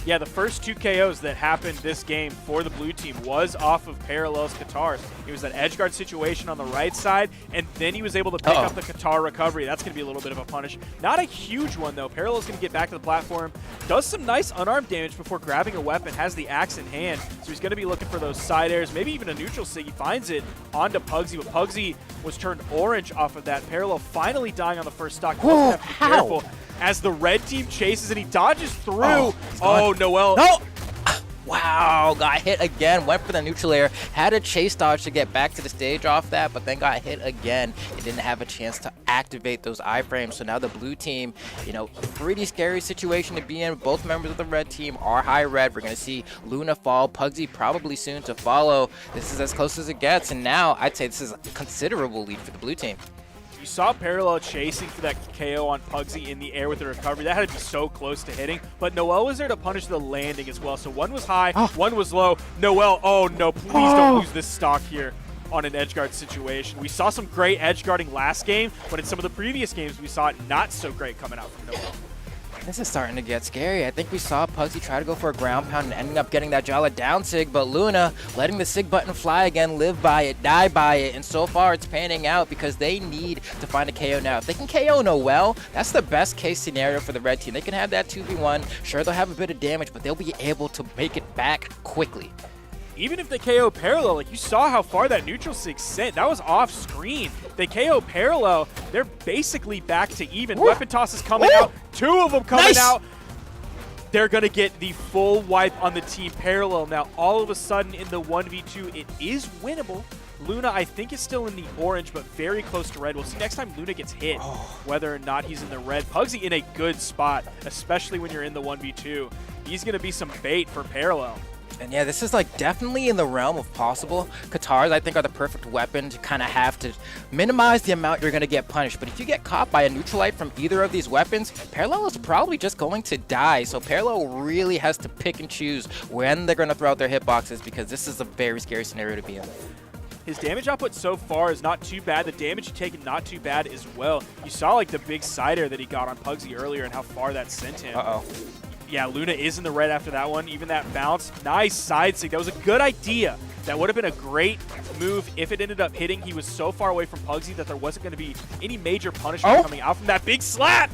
Yeah, the first 2 KOs that happened this game for the blue team was off of Parallel's Qatars. It was that edge guard situation on the right side, and then he was able to pick up the Qatar recovery. That's going to be a little bit of a punish. Not a huge one, though. Parallel's going to get back to the platform, does some nice unarmed damage before grabbing a weapon, has the axe in hand, so he's going to be looking for those side airs, maybe even a neutral sig. He finds it onto Pugsy, but Pugsy was turned orange off of that. Parallel finally dying on the first stock. Whoa, Have to be careful as the red team chases and he dodges through. Noel. No! Wow, got hit again, went for the neutral air, had a chase dodge to get back to the stage off that, but then got hit again. It didn't have a chance to activate those iframes, so now the blue team, you know, pretty scary situation to be in. Both members of the red team are high red. We're going to see Luna fall, Pugsy probably soon to follow. This is as close as it gets, and now I'd say this is a considerable lead for the blue team. You saw Parallel chasing for that KO on Pugsy in the air with the recovery. That had to be so close to hitting, but Noel was there to punish the landing as well. So one was high, one was low. Noel, oh no, please don't lose this stock here on an edgeguard situation. We saw some great edgeguarding last game, but in some of the previous games, we saw it not so great coming out from Noel. This is starting to get scary. I think we saw Pugsy try to go for a ground pound and ending up getting that Jala down sig, but Luna letting the sig button fly again, live by it, die by it, and so far it's panning out because they need to find a KO now. If they can KO Noel, that's the best case scenario for the red team. They can have that 2v1. Sure, they'll have a bit of damage, but they'll be able to make it back quickly. Even if they KO Parallel, like you saw how far that neutral sig sent. That was off screen. They KO Parallel, they're basically back to even. Weapon toss is coming out. 2 of them coming out. They're going to get the full wipe on the team Parallel. Now, all of a sudden in the 1v2, it is winnable. Luna, I think, is still in the orange, but very close to red. We'll see next time Luna gets hit, whether or not he's in the red. Pugsy in a good spot, especially when you're in the 1v2. He's going to be some bait for Parallel. And yeah, this is like definitely in the realm of possible. Qatars, I think, are the perfect weapon to kind of have to minimize the amount you're going to get punished. But if you get caught by a neutralite from either of these weapons, Parallel is probably just going to die. So Parallel really has to pick and choose when they're going to throw out their hitboxes, because this is a very scary scenario to be in. His damage output so far is not too bad. The damage taken not too bad as well. You saw like the big side air that he got on Pugsy earlier and how far that sent him. Yeah, Luna is in the red after that one. Even that bounce. Nice side sig. That was a good idea. That would have been a great move if it ended up hitting. He was so far away from Pugsy that there wasn't going to be any major punishment coming out from that big slap.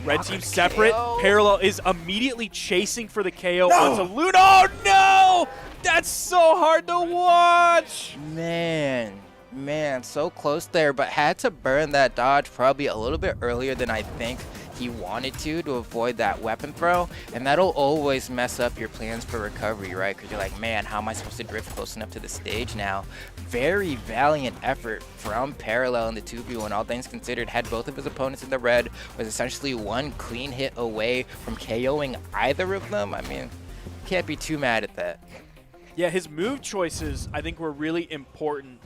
Red team separate. Parallel is immediately chasing for the KO onto Luna. Oh, no! That's so hard to watch. Man, so close there, but had to burn that dodge probably a little bit earlier than I think he wanted to avoid that weapon throw, and that'll always mess up your plans for recovery, right? Because you're like, man, how am I supposed to drift close enough to the stage now? Very valiant effort from Parallel in the 2v1, all things considered. Had both of his opponents in the red, was essentially one clean hit away from KOing either of them. I mean, can't be too mad at that. Yeah, his move choices, I think, were really important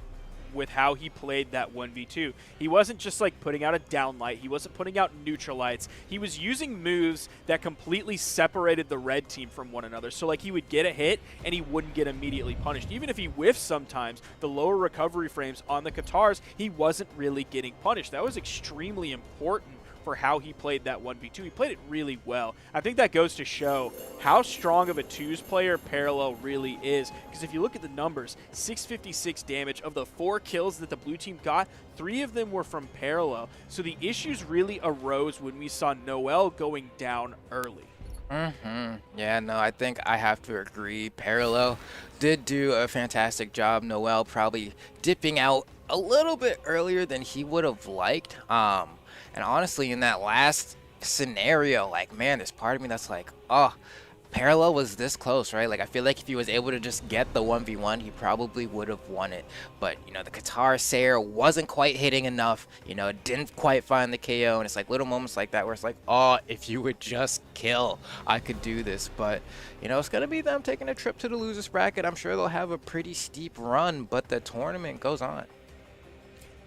with how he played that 1v2. He wasn't just like putting out a downlight. He wasn't putting out neutralites. He was using moves that completely separated the red team from one another. So like he would get a hit and he wouldn't get immediately punished. Even if he whiffed sometimes, the lower recovery frames on the Qatars, he wasn't really getting punished. That was extremely important for how he played that 1v2. He played it really well. I think that goes to show how strong of a twos player Parallel really is. Because if you look at the numbers, 656 damage. Of the 4 kills that the blue team got, 3 of them were from Parallel. So the issues really arose when we saw Noel going down early. Yeah, no, I think I have to agree. Parallel did do a fantastic job. Noel probably dipping out a little bit earlier than he would have liked. And honestly, in that last scenario, like, man, there's part of me that's like, oh, Parallel was this close, right? Like, I feel like if he was able to just get the 1v1, he probably would have won it. But, you know, the Qatar Sayer wasn't quite hitting enough. You know, didn't quite find the KO. And it's like little moments like that where it's like, oh, if you would just kill, I could do this. But, you know, it's going to be them taking a trip to the losers bracket. I'm sure they'll have a pretty steep run, but the tournament goes on.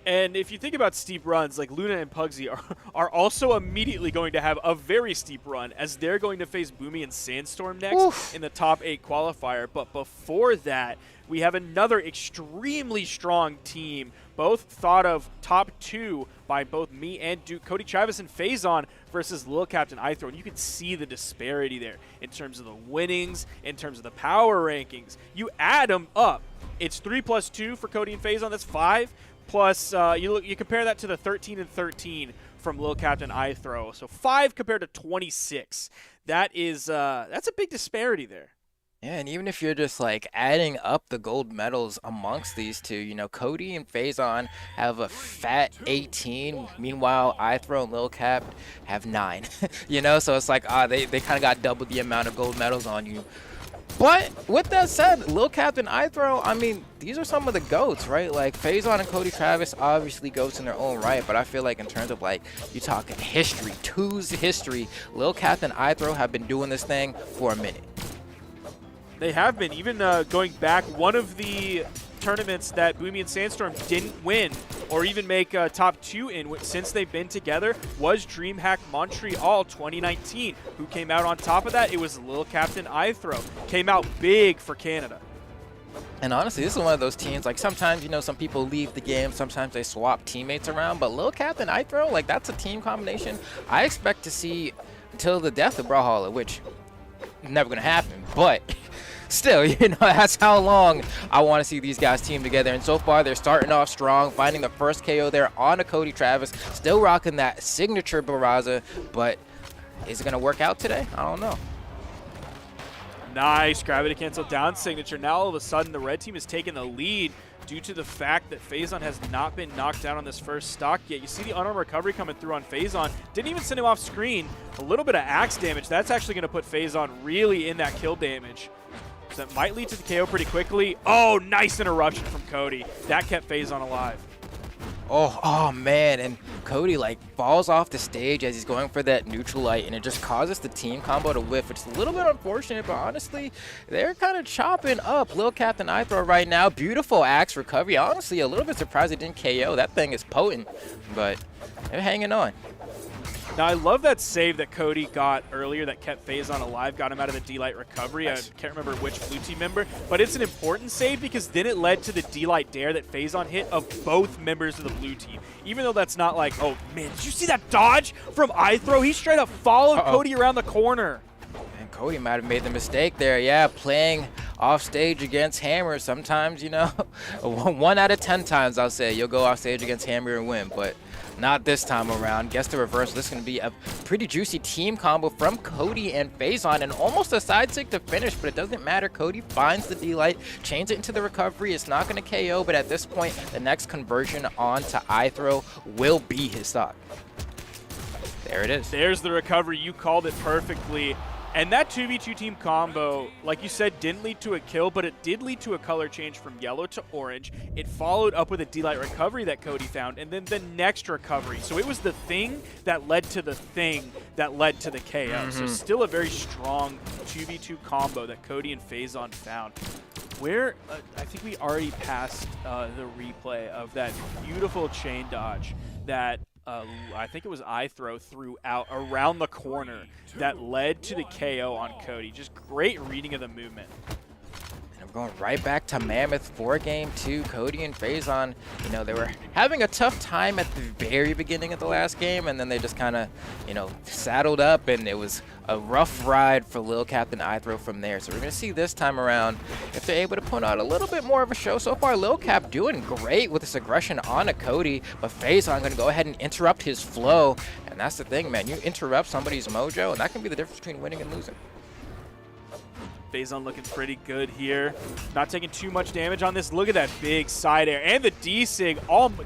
And if you think about steep runs, like Luna and Pugsy are also immediately going to have a very steep run as they're going to face Boomi and Sandstorm next in the top 8 qualifier. But before that, we have another extremely strong team, both thought of top 2 by both me and Duke, Cody Travis and Faison versus Lil Captain iThro. And you can see the disparity there in terms of the winnings, in terms of the power rankings. You add them up. It's 3 plus 2 for Cody and Faison. That's 5. Plus, you compare that to the 13 and 13 from Lil Captain iThro. So 5 compared to 26. That's a big disparity there. Yeah, and even if you're just like adding up the gold medals amongst these two, you know, Cody and Faison have a fat 18. Meanwhile, iThro and Lil Cap have 9. You know, so it's like they kind of got double the amount of gold medals on you. But with that said, Lil Captain iThro, I mean, these are some of the GOATs, right? Like, Faison and Cody Travis, obviously GOATs in their own right, but I feel like in terms of, like, you talking history, 2's history, Lil Captain iThro have been doing this thing for a minute. They have been, even going back, one of the tournaments that Boomi and Sandstorm didn't win or even make top 2 in since they've been together was DreamHack Montreal 2019. Who came out on top of that? It was Lil Captain iThro. Came out big for Canada. And honestly, this is one of those teams, like sometimes, you know, some people leave the game, sometimes they swap teammates around, but Lil Captain iThro, like that's a team combination I expect to see until the death of Brawlhalla, which is never going to happen, but still, you know, that's how long I want to see these guys team together. And so far, they're starting off strong, finding the first KO there on a Cody Travis, still rocking that signature Barraza, but is it going to work out today? I don't know. Nice gravity cancel down signature. Now all of a sudden, the red team is taking the lead due to the fact that Faison has not been knocked down on this first stock yet. You see the unarmed recovery coming through on Faison. Didn't even send him off screen. A little bit of axe damage. That's actually going to put Faison really in that kill damage. So that might lead to the KO pretty quickly. Oh, nice interruption from Cody. That kept Faison alive. Oh man, and Cody like falls off the stage as he's going for that neutral light, and it just causes the team combo to whiff, which is a little bit unfortunate, but honestly, they're kind of chopping up Lil Captain iThro right now. Beautiful axe recovery. Honestly, a little bit surprised it didn't KO. That thing is potent, but they're hanging on. Now, I love that save that Cody got earlier that kept Faison alive, got him out of the D-Light recovery. Nice. I can't remember which blue team member, but it's an important save because then it led to the D-Light dare that Faison hit of both members of the blue team. Even though that's not like, oh, man, did you see that dodge from iThro? He straight up followed Cody around the corner. And Cody might have made the mistake there. Yeah, playing off stage against Hammer. Sometimes, you know, 1 out of 10 times, I'll say, you'll go off stage against Hammer and win, but not this time around. Guess the reverse. This is going to be a pretty juicy team combo from Cody and Faison, and almost a side stick to finish, but it doesn't matter. Cody finds the D-Light, chains it into the recovery. It's not going to KO, but at this point, the next conversion onto iThro will be his stock. There it is. There's the recovery. You called it perfectly. And that 2v2 team combo, like you said, didn't lead to a kill, but it did lead to a color change from yellow to orange. It followed up with a D-Light recovery that Cody found, and then the next recovery. So it was the thing that led to the thing that led to the KO. So still a very strong 2v2 combo that Cody and Faison found. Where I think we already passed the replay of that beautiful chain dodge that I think it was iThro threw out around the corner that led to the KO on Cody. Just great reading of the movement. And I'm going right back to Mammoth for game 2. Cody and Faison, you know, they were having a tough time at the very beginning of the last game, and then they just kind of, you know, saddled up, and it was a rough ride for Lil Captain iThro from there. So we're going to see this time around if they're able to put out a little bit more of a show. So far, Lil Cap doing great with this aggression on a Cody, but Faison going to go ahead and interrupt his flow. And that's the thing, man. You interrupt somebody's mojo, and that can be the difference between winning and losing. Phazon looking pretty good here. Not taking too much damage on this. Look at that big side air. And the D-Sig,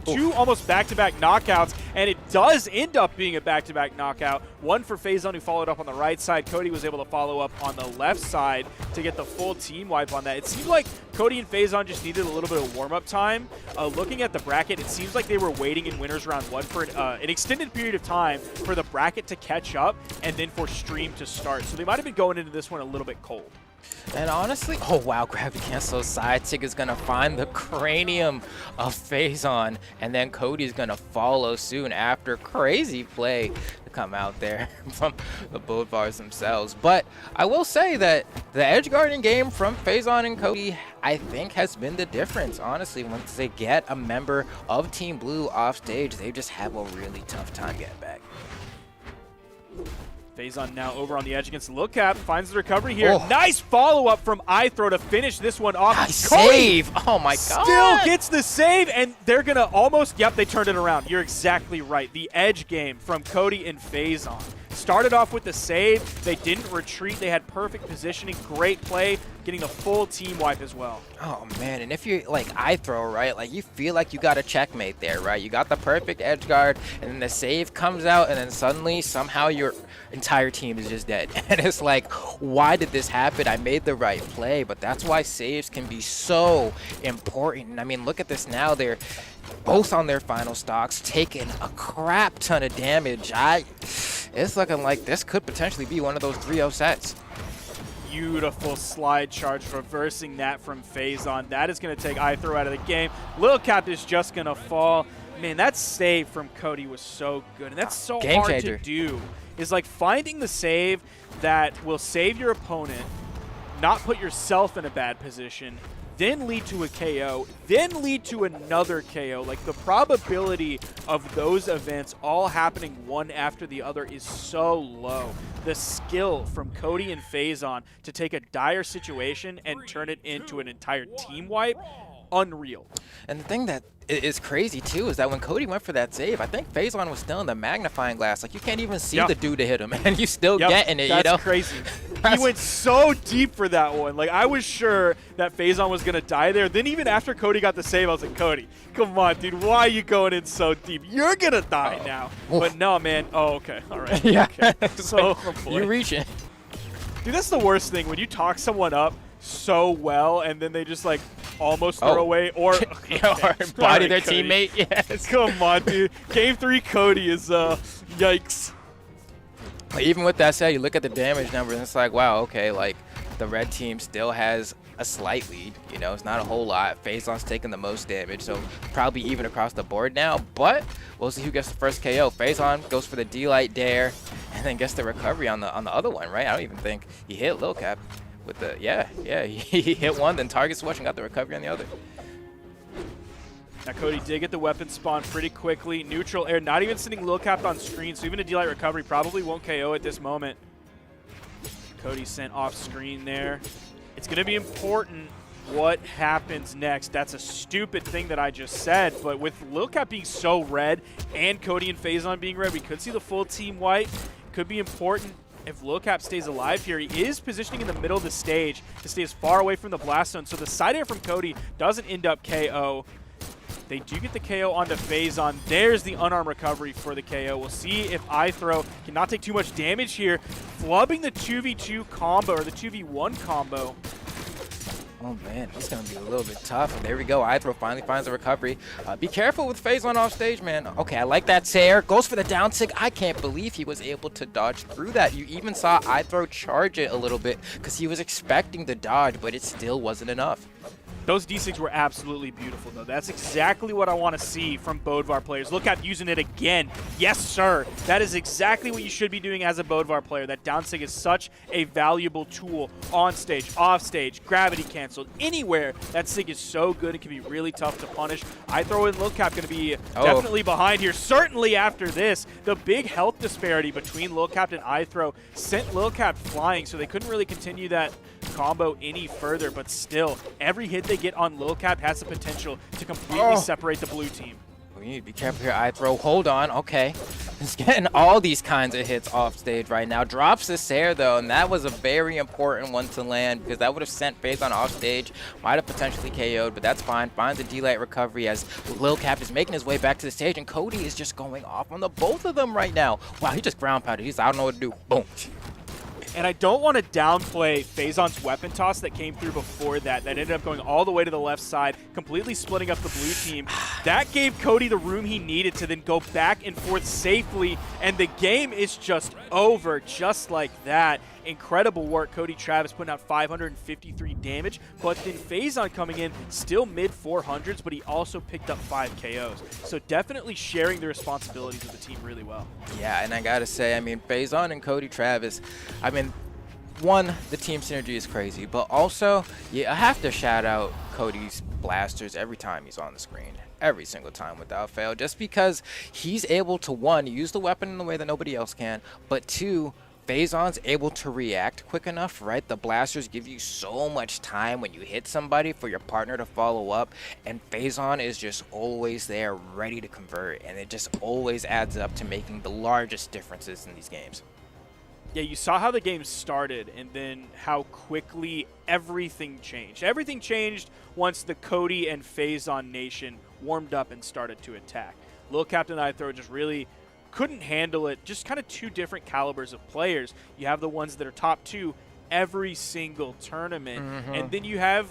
two almost back-to-back knockouts. And it does end up being a back-to-back knockout. One for Phazon, who followed up on the right side. Cody was able to follow up on the left side to get the full team wipe on that. It seemed like Cody and Phazon just needed a little bit of warm-up time. Looking at the bracket, it seems like they were waiting in winners round 1 for an extended period of time for the bracket to catch up and then for stream to start. So they might have been going into this one a little bit cold. And honestly, oh wow, gravity cancel. Side Sig is gonna find the cranium of Phazon, and then Cody's gonna follow soon after. Crazy play to come out there from the Bodvars themselves. But I will say that the edge guarding game from Phazon and Cody, I think, has been the difference. Honestly, once they get a member of Team Blue off stage, they just have a really tough time getting back. Phazon now over on the edge against Lookap, finds the recovery here. Oh. Nice follow-up from iThrow to finish this one off. Nice Cody save! Oh my god! Still gets the save, and they're gonna almost, yep, they turned it around. You're exactly right. The edge game from Cody and Phazon. Started off with the save, they didn't retreat, they had perfect positioning, great play, getting the full team wipe as well. Oh man, and if you're like iThrow, right, like you feel like you got a checkmate there, right? You got the perfect edge guard, and then the save comes out, and then suddenly, somehow your entire team is just dead. And it's like, why did this happen? I made the right play, but that's why saves can be so important. And I mean, look at this now, they're both on their final stocks, taking a crap ton of damage. It's looking like this could potentially be one of those 3-0 sets. Beautiful slide charge, reversing that from Phazon. That is going to take iThrow out of the game. Lil Cap is just going to fall. Man, that save from Cody was so good, and that's so Game hard changer. to do. Is like finding the save that will save your opponent, not put yourself in a bad position, then lead to a KO, then lead to another KO. Like, the probability of those events all happening one after the other is so low. The skill from Cody and Phazon to take a dire situation and turn it into an entire team wipe, unreal. And the thing that is crazy too is that when Cody went for that save, I think Phazon was still in the magnifying glass. Like, you can't even see the dude to hit him, and you still getting it. That's you know, crazy. He went so deep for that one. Like, I was sure that Phazon was gonna die there. Then even after Cody got the save, I was like, Cody, come on, dude, why are you going in so deep? You're gonna die now. Oof. But no, man. Oh, okay, all right. Yeah. Okay. So you reaching. Dude, that's the worst thing when you talk someone up so well and then they just like almost throw away or or body their Cody. teammate. Yes. Come on, dude. Game 3 Cody is yikes. Even with that said, you look at the damage numbers and it's like, wow, okay, like the red team still has a slight lead. You know, it's not a whole lot. Phazon's taking the most damage, so probably even across the board now. But we'll see who gets the first KO. Phazon goes for the D-Light Dare and then gets the recovery on the other one, right? I don't even think he hit Lil Cap with the, he hit one, then target switch and got the recovery on the other. Now Cody did get the weapon spawn pretty quickly. Neutral air, not even sending Lil Cap on screen, so even a D-Light recovery probably won't KO at this moment. Cody sent off screen there. It's going to be important what happens next. That's a stupid thing that I just said, but with Lil Cap being so red and Cody and Phazon being red, we could see the full team wipe. Could be important if Lil Cap stays alive here. He is positioning in the middle of the stage to stay as far away from the blast zone, so the side air from Cody doesn't end up KO. They do get the KO onto Phazon. There's the unarmed recovery for the KO. We'll see if iThrow cannot take too much damage here. Flubbing the 2v2 combo, or the 2v1 combo. Oh man, it's gonna be a little bit tough. And there we go, iThrow finally finds the recovery. Be careful with Phazon off stage, man. Okay, I like that Sair. Goes for the down sig. I can't believe he was able to dodge through that. You even saw iThrow charge it a little bit because he was expecting the dodge, but it still wasn't enough. Those D6 were absolutely beautiful, though. That's exactly what I want to see from Bodvar players. Look at using it again. Yes, sir. That is exactly what you should be doing as a Bodvar player. That down sig is such a valuable tool on stage, off stage, gravity canceled, anywhere. That sig is so good. It can be really tough to punish. iThrow and Lil Cap going to be definitely behind here. Certainly after this, the big health disparity between Lil Cap and iThrow sent Lil Cap flying, so they couldn't really continue that combo any further, but still, every hit they get on Lil Cap has the potential to completely separate the blue team. we need to be careful here. I throw. Hold on. Okay. He's getting all these kinds of hits off stage right now. Drops the Sair, though, and that was a very important one to land because that would have sent Phazon off stage. Might have potentially KO'd, but that's fine. Finds a D-Light recovery as Lil Cap is making his way back to the stage, and Cody is just going off on the both of them right now. Wow, he just ground pounded. He's I don't know what to do. Boom. And I don't want to downplay Phazon's weapon toss that came through before that ended up going all the way to the left side, completely splitting up the blue team. That gave Cody the room he needed to then go back and forth safely, and the game is just over just like that. Incredible work. Cody Travis putting out 553 damage, but then Phazon coming in still mid-400s, but he also picked up 5 KOs. So definitely sharing the responsibilities of the team really well. Yeah, and I gotta say, I mean, Phazon and Cody Travis, I mean, one, the team synergy is crazy, but also, yeah, I have to shout out Cody's blasters every time he's on the screen. Every single time without fail, just because he's able to, one, use the weapon in a way that nobody else can, but two, Phazon's able to react quick enough, right? The blasters give you so much time when you hit somebody for your partner to follow up, and Phazon is just always there ready to convert, and it just always adds up to making the largest differences in these games. Yeah, you saw how the game started and then how quickly everything changed. Everything changed once the Cody and Phazon Nation warmed up and started to attack. Lil Captain Ithro just really couldn't handle it. Just kind of two different calibers of players. You have the ones that are top 2 every single tournament, and then you have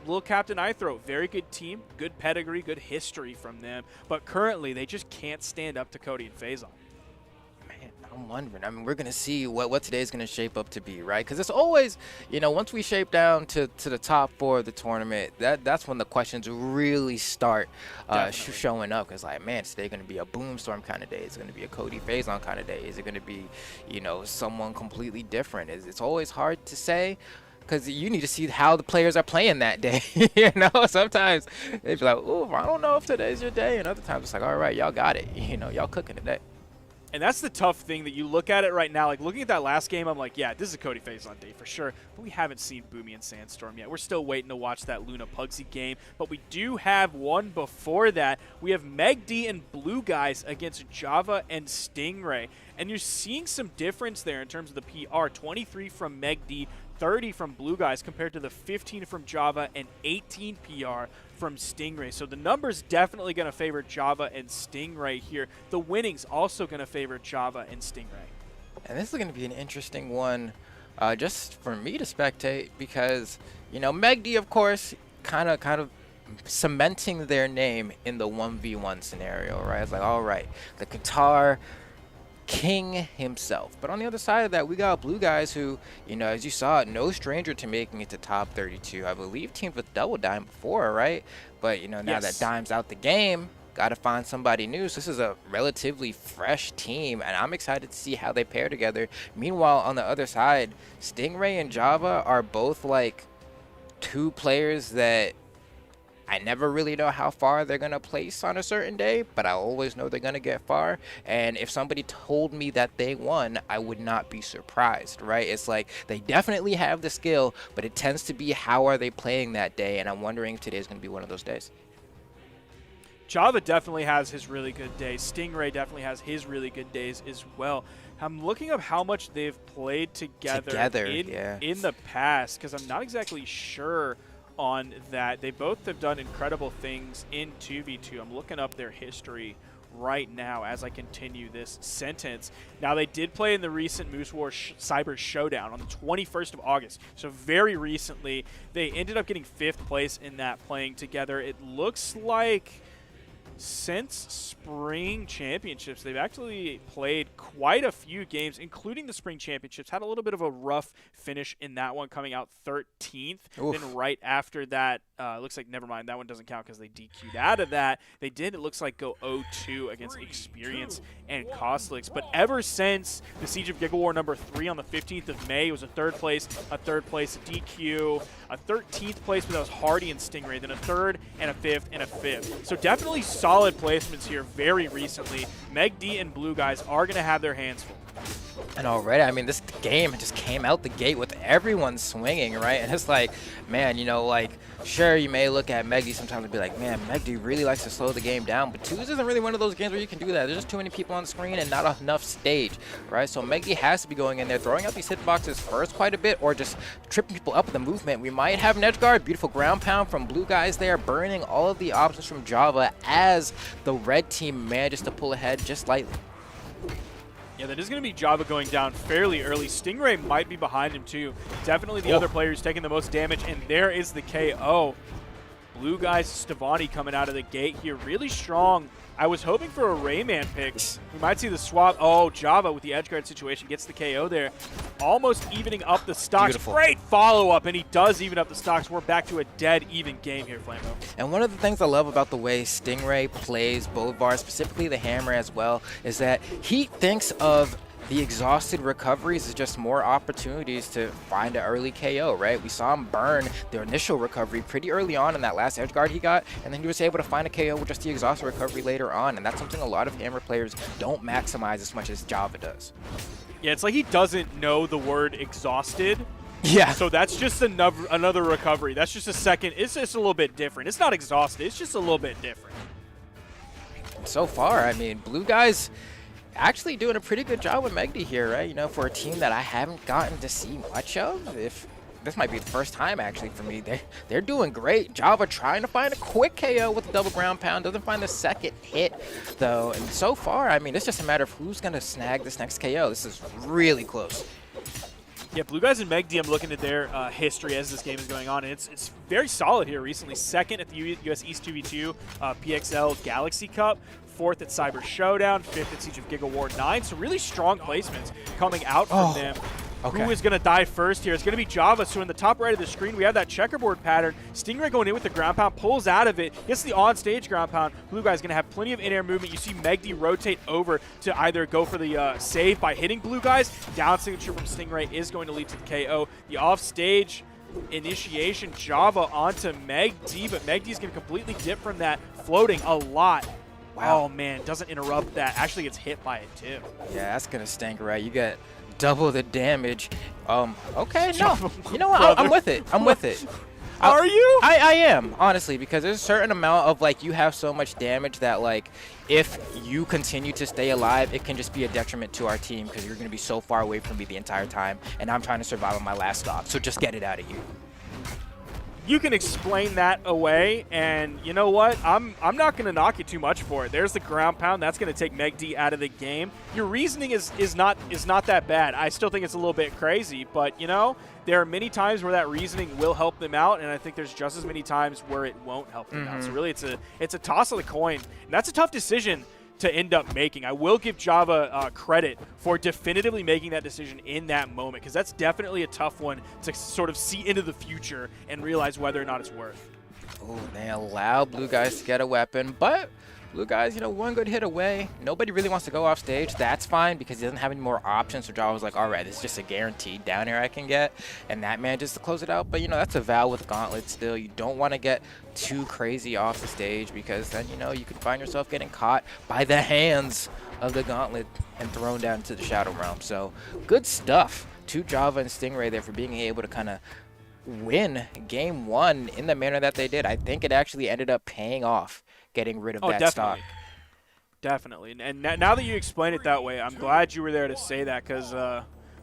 Lil Captain Ithro, very good team, good pedigree, good history from them, but currently they just can't stand up to Cody and Phazon. I'm wondering. I mean, we're going to see what today's going to shape up to be, right? Because it's always, you know, once we shape down to the top 4 of the tournament, that's when the questions really start showing up. Because, like, man, is today going to be a Boomstorm kind of day? Is it going to be a Cody Phazon kind of day? Is it going to be, you know, someone completely different? It's always hard to say, because you need to see how the players are playing that day. You know, sometimes they be like, ooh, I don't know if today's your day. And other times it's like, all right, y'all got it. You know, y'all cooking today. And that's the tough thing that you look at it right now. Like, looking at that last game, I'm like, yeah, this is a Cody Phazon day for sure. But we haven't seen Boomi and Sandstorm yet. We're still waiting to watch that Luna Pugsy game. But we do have one before that. We have Meg D and Blue Guys against Java and Stingray. And you're seeing some difference there in terms of the PR. 23 from Meg D, 30 from Blue Guys compared to the 15 from Java and 18 PR from Stingray. So the numbers definitely going to favor Java and Stingray here. The winnings also going to favor Java and Stingray. And this is going to be an interesting one just for me to spectate because, you know, Meg D, of course, kind of cementing their name in the 1v1 scenario, right? It's like, all right, the Qatar king himself. But on the other side of that, we got Blue Guys who, you know, as you saw, no stranger to making it to top 32. I believe teamed with Double Dime before, right? But, you know, now that Dime's out the game, got to find somebody new. So this is a relatively fresh team, and I'm excited to see how they pair together. Meanwhile, on the other side, Stingray and Java are both, like, 2 players that I never really know how far they're going to place on a certain day, but I always know they're going to get far. And if somebody told me that they won, I would not be surprised, right? It's like they definitely have the skill, but it tends to be how are they playing that day, and I'm wondering if today's going to be one of those days. Java definitely has his really good days. Stingray definitely has his really good days as well. I'm looking up how much they've played together in the past, because I'm not exactly sure on that. They both have done incredible things in 2v2. I'm looking up their history right now as I continue this sentence. Now, they did play in the recent Moose War Cyber Showdown on the 21st of August, so very recently. They ended up getting 5th place in that, playing together. It looks like since Spring Championships, they've actually played quite a few games, including the Spring Championships. Had a little bit of a rough finish in that one, coming out 13th. Oof. Then right after that, looks like, never mind, that one doesn't count because they DQ'd out of that. They did, it looks like, go 0-2 against Experience and Cosolix. But ever since the Siege of Giga War number 3 on the 15th of May, it was a 3rd place, a DQ, a 13th place, but that was Hardy and Stingray, then a 3rd and a 5th and a 5th. So definitely solid placements here very recently. Meg D and Blue Guys are going to have their hands full. And already, I mean, this game just came out the gate with everyone swinging, right? And it's like, man, you know, like, sure, you may look at Megdy sometimes and be like, man, Megdy really likes to slow the game down, but 2s isn't really one of those games where you can do that. There's just too many people on the screen and not enough stage, right? So Megdy has to be going in there, throwing out these hitboxes first quite a bit, or just tripping people up with the movement. We might have an edge guard, beautiful ground pound from Blue Guys there, burning all of the options from Java as the red team manages to pull ahead just slightly. Yeah, that is going to be Java going down fairly early. Stingray might be behind him too. Definitely the other player who's taking the most damage, and there is the KO. Blue Guys, Stevani coming out of the gate here, really strong. I was hoping for a Rayman pick. We might see the swap. Oh, Java with the edgeguard situation gets the KO there. Almost evening up the stocks. Beautiful. Great follow-up, and he does even up the stocks. We're back to a dead even game here, Flambo. And one of the things I love about the way Stingray plays Boulevard, specifically the hammer as well, is that he thinks of the exhausted recoveries as just more opportunities to find an early KO, right? We saw him burn the initial recovery pretty early on in that last edge guard he got, and then he was able to find a KO with just the exhausted recovery later on, and that's something a lot of hammer players don't maximize as much as Java does. Yeah, it's like he doesn't know the word exhausted. Yeah. So that's just another recovery. That's just a second. It's just a little bit different. It's not exhausted. It's just a little bit different. So far, I mean, Blue Guys actually doing a pretty good job with Megdy here, right? You know, for a team that I haven't gotten to see much of. If this might be the first time actually for me, they're doing great. Java trying to find a quick KO with the double ground pound, doesn't find the second hit though. And so far, I mean, it's just a matter of who's gonna snag this next KO. This is really close. Yeah, Blue Guys and Megdy, I'm looking at their history as this game is going on, and it's very solid here recently. Second at the US East 2v2 PXL Galaxy Cup, fourth at Cyber Showdown, fifth at Siege of Giga War 9. So really strong placements coming out from them. Okay. Who is going to die first here? It's going to be Java. So in the top right of the screen, we have that checkerboard pattern. Stingray going in with the ground pound, pulls out of it, gets the on-stage ground pound. Blue Guy's going to have plenty of in-air movement. You see Megdy rotate over to either go for the save by hitting Blue Guys. Down signature from Stingray is going to lead to the KO. The off-stage initiation, Java onto Megdy, but Megdy's going to completely dip from that, floating a lot. Wow. Oh, man, doesn't interrupt that. Actually gets hit by it, too. Yeah, that's going to stink, right? You get double the damage. Okay, no. You know what? I'm with it. I'm with it. Are you? I am, honestly, because there's a certain amount of, like, you have so much damage that, like, if you continue to stay alive, it can just be a detriment to our team because you're going to be so far away from me the entire time, and I'm trying to survive on my last stock. So just get it out of here. You can explain that away, and you know what? I'm not going to knock you too much for it. There's the ground pound. That's going to take Megdy out of the game. Your reasoning is not that bad. I still think it's a little bit crazy, but you know, there are many times where that reasoning will help them out, and I think there's just as many times where it won't help them out. So really, it's a toss of the coin, and that's a tough decision to end up making. I will give Java credit for definitively making that decision in that moment, because that's definitely a tough one to sort of see into the future and realize whether or not it's worth. Oh, they allow Blue Guys to get a weapon, but Blue Guys, you know, one good hit away. Nobody really wants to go off stage. That's fine because he doesn't have any more options. So Java was like, all right, this is just a guaranteed down air I can get. And that manages to close it out. But, you know, that's a Val with Gauntlet still. You don't want to get too crazy off the stage because then, you know, you could find yourself getting caught by the hands of the Gauntlet and thrown down into the Shadow Realm. So good stuff to Java and Stingray there for being able to kind of win game one in the manner that they did. I think it actually ended up paying off getting rid of that stock. Definitely. And now that you explain it that way, I'm glad you were there to say that, because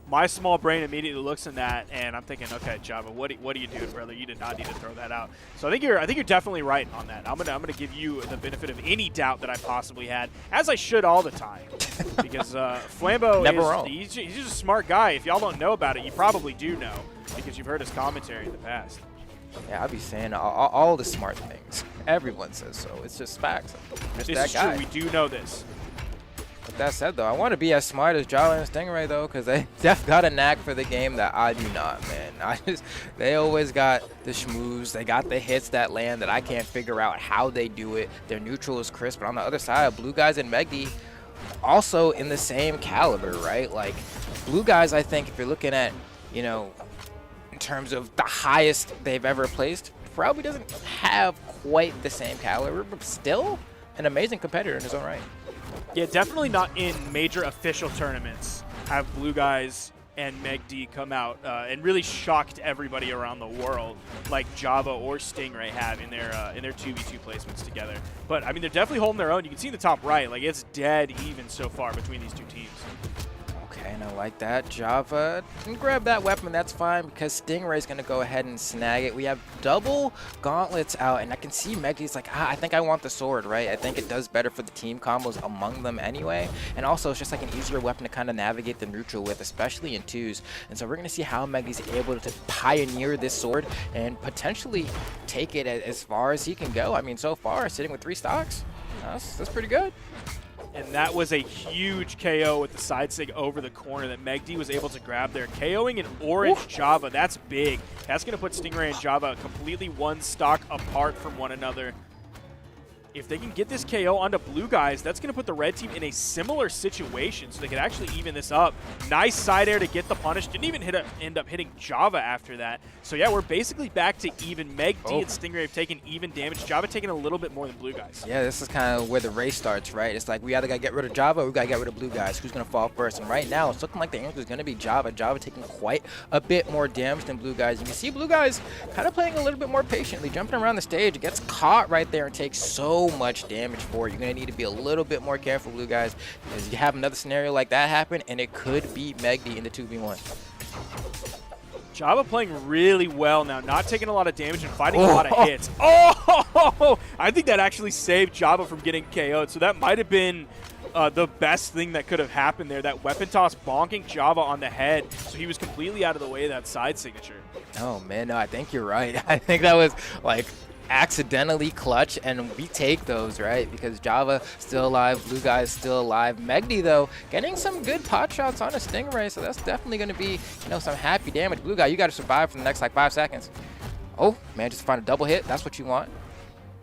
my small brain immediately looks in that, and I'm thinking, okay, Java, what are you doing, brother? You did not need to throw that out. So I think you're definitely right on that. I'm gonna give you the benefit of any doubt that I possibly had, as I should all the time, because Flambo he's just a smart guy. If y'all don't know about it, you probably do know, because you've heard his commentary in the past. Yeah, I'll be saying all the smart things. Everyone says so. It's just facts. Just this that is guy. true. We do know this. With that said, though, I want to be as smart as Java and Stingray, though, because they got a knack for the game that I do not, man. They always got the schmooze. They got the hits that land that I can't figure out how they do it. Their neutral is crisp. But on the other side, Blue Guys and Megdy also in the same caliber, right? Like, Blue Guys, I think, if you're looking at, you know, in terms of the highest they've ever placed, probably doesn't have quite the same caliber, but still an amazing competitor in his own right. Yeah, definitely not in major official tournaments. have Blue Guys and Meg D come out and really shocked everybody around the world, like Java or Stingray have in their 2v2 placements together. But I mean, they're definitely holding their own. You can see in the top right, like it's dead even so far between these two teams. Okay, and I like that. Java can grab that weapon, that's fine, because Stingray's going to go ahead and snag it. We have double gauntlets out, and I can see Megdy's like, I think I want the sword, right? I think it does better for the team combos among them anyway, and also it's just like an easier weapon to kind of navigate the neutral with, especially in twos. And so we're going to see how Megdy's able to pioneer this sword and potentially take it as far as he can go. I mean, so far, sitting with 3 stocks, that's pretty good. And that was a huge KO with the side sig over the corner that Meg D was able to grab there. KOing an orange Java, that's big. That's going to put Stingray and Java completely one stock apart from one another. If they can get this KO onto Blue Guys, that's going to put the red team in a similar situation, so they could actually even this up. Nice side air to get the punish. Didn't even end up hitting Java after that. So yeah, we're basically back to even. Meg D and Stingray have taken even damage. Java taking a little bit more than Blue Guys. Yeah, this is kind of where the race starts, right? It's like we either got to get rid of Java or we got to get rid of Blue Guys. Who's going to fall first? And right now, it's looking like the answer is going to be Java. Java taking quite a bit more damage than Blue Guys. You can see Blue Guys kind of playing a little bit more patiently, jumping around the stage. It gets caught right there and takes so much damage for it. You're going to need to be a little bit more careful, Blue Guys, because you have another scenario like that happen, and it could beat Meg D in the 2v1. Java playing really well now, not taking a lot of damage and fighting a lot of hits. Oh, I think that actually saved Java from getting KO'd, so that might have been the best thing that could have happened there. That weapon toss bonking Java on the head, so he was completely out of the way of that side signature. Oh, man, no, I think you're right. I think that was, like, accidentally clutch, and we take those, right? Because Java still alive, Blue Guys still alive. Meg D, though, getting some good pot shots on a Stingray, so that's definitely going to be, you know, some happy damage. Blue Guy, you got to survive for the next, like, 5 seconds. Oh, man, just find a double hit. That's what you want.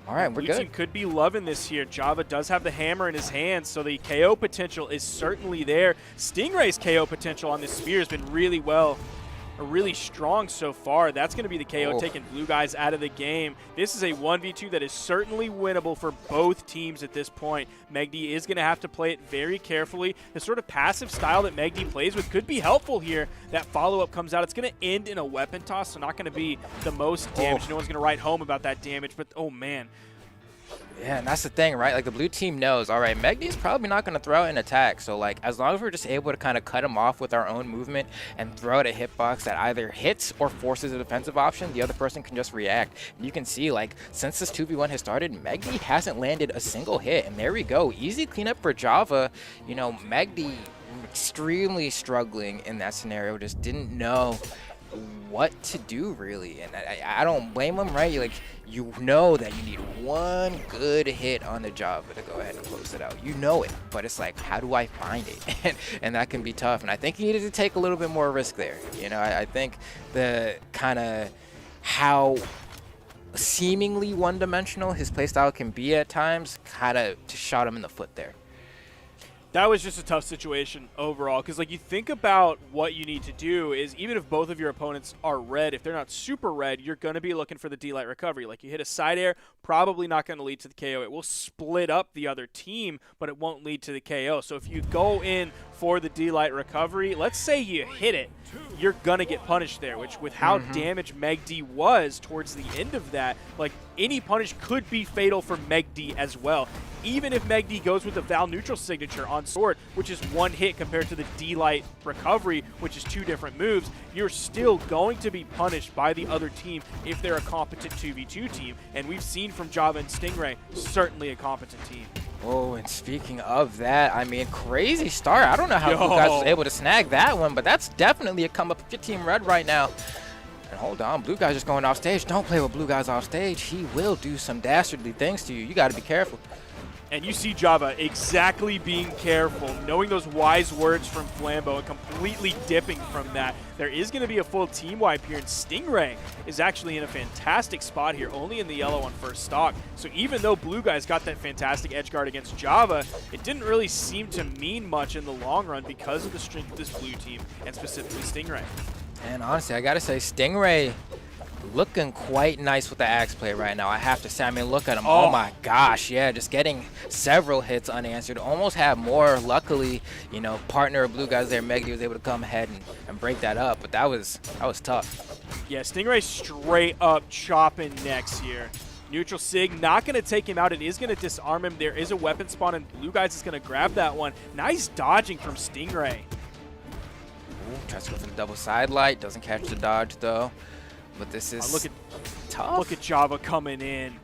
All right, we're good. Blue team could be loving this here. Java does have the hammer in his hands, so the KO potential is certainly there. Stingray's KO potential on this spear has been really strong so far. That's going to be the KO taking Blue Guys out of the game. This is a 1v2 that is certainly winnable for both teams at this point. Meg D is going to have to play it very carefully. The sort of passive style that Meg D plays with could be helpful here. That follow-up comes out. It's going to end in a weapon toss, so not going to be the most damage. No one's going to write home about that damage, but oh man. Yeah, and that's the thing, right? Like, the blue team knows, all right, Meg D's probably not going to throw out an attack. So, like, as long as we're just able to kind of cut him off with our own movement and throw out a hitbox that either hits or forces a defensive option, the other person can just react. And you can see, like, since this 2v1 has started, Meg D hasn't landed a single hit. And there we go. Easy cleanup for Java. You know, Meg D extremely struggling in that scenario. Just didn't know what to do, really. And I don't blame him, right? Like, you know that you need one good hit on the Java to go ahead and close it out. You know it, but it's like, how do I find it? And that can be tough. And I think he needed to take a little bit more risk there. You know, I think the kind of how seemingly one-dimensional his playstyle can be at times kind of shot him in the foot there. That was just a tough situation overall, because like you think about what you need to do is even if both of your opponents are red, if they're not super red, you're going to be looking for the D-Light recovery. Like you hit a side air, probably not going to lead to the KO. It will split up the other team, but it won't lead to the KO. So if you go in for the D-Light recovery, let's say you hit it, you're going to get punished there, which with how damaged Meg D was towards the end of that, like any punish could be fatal for Meg D as well. Even if Meg D goes with the Val neutral signature on sword, which is one hit compared to the D-Light recovery, which is 2 different moves, you're still going to be punished by the other team if they're a competent 2v2 team. And we've seen from Java and Stingray, certainly a competent team. Oh, and speaking of that, I mean, crazy start. I don't know how Blue Guys was able to snag that one, but that's definitely a come up for Team Red right now. And hold on, Blue Guys just going off stage. Don't play with Blue Guys off stage. He will do some dastardly things to you. You got to be careful. And you see Java exactly being careful, knowing those wise words from Flambeau and completely dipping from that. There is going to be a full team wipe here, and Stingray is actually in a fantastic spot here, only in the yellow on first stock. So even though Blue Guys got that fantastic edge guard against Java, it didn't really seem to mean much in the long run because of the strength of this blue team, and specifically Stingray. And honestly, I got to say, Stingray looking quite nice with the axe play right now, I have to say. I mean, look at him. Oh my gosh, yeah, just getting several hits unanswered. Almost had more. Luckily, you know, partner of Blue Guys there, Megdy, was able to come ahead and break that up, but that was tough. Yeah, Stingray straight up chopping necks here. Neutral Sig not going to take him out. It is going to disarm him. There is a weapon spawn, and Blue Guys is going to grab that one. Nice dodging from Stingray. Ooh, tries to go for the double side light. Doesn't catch the dodge, though. But this is tough. Look at Java coming in.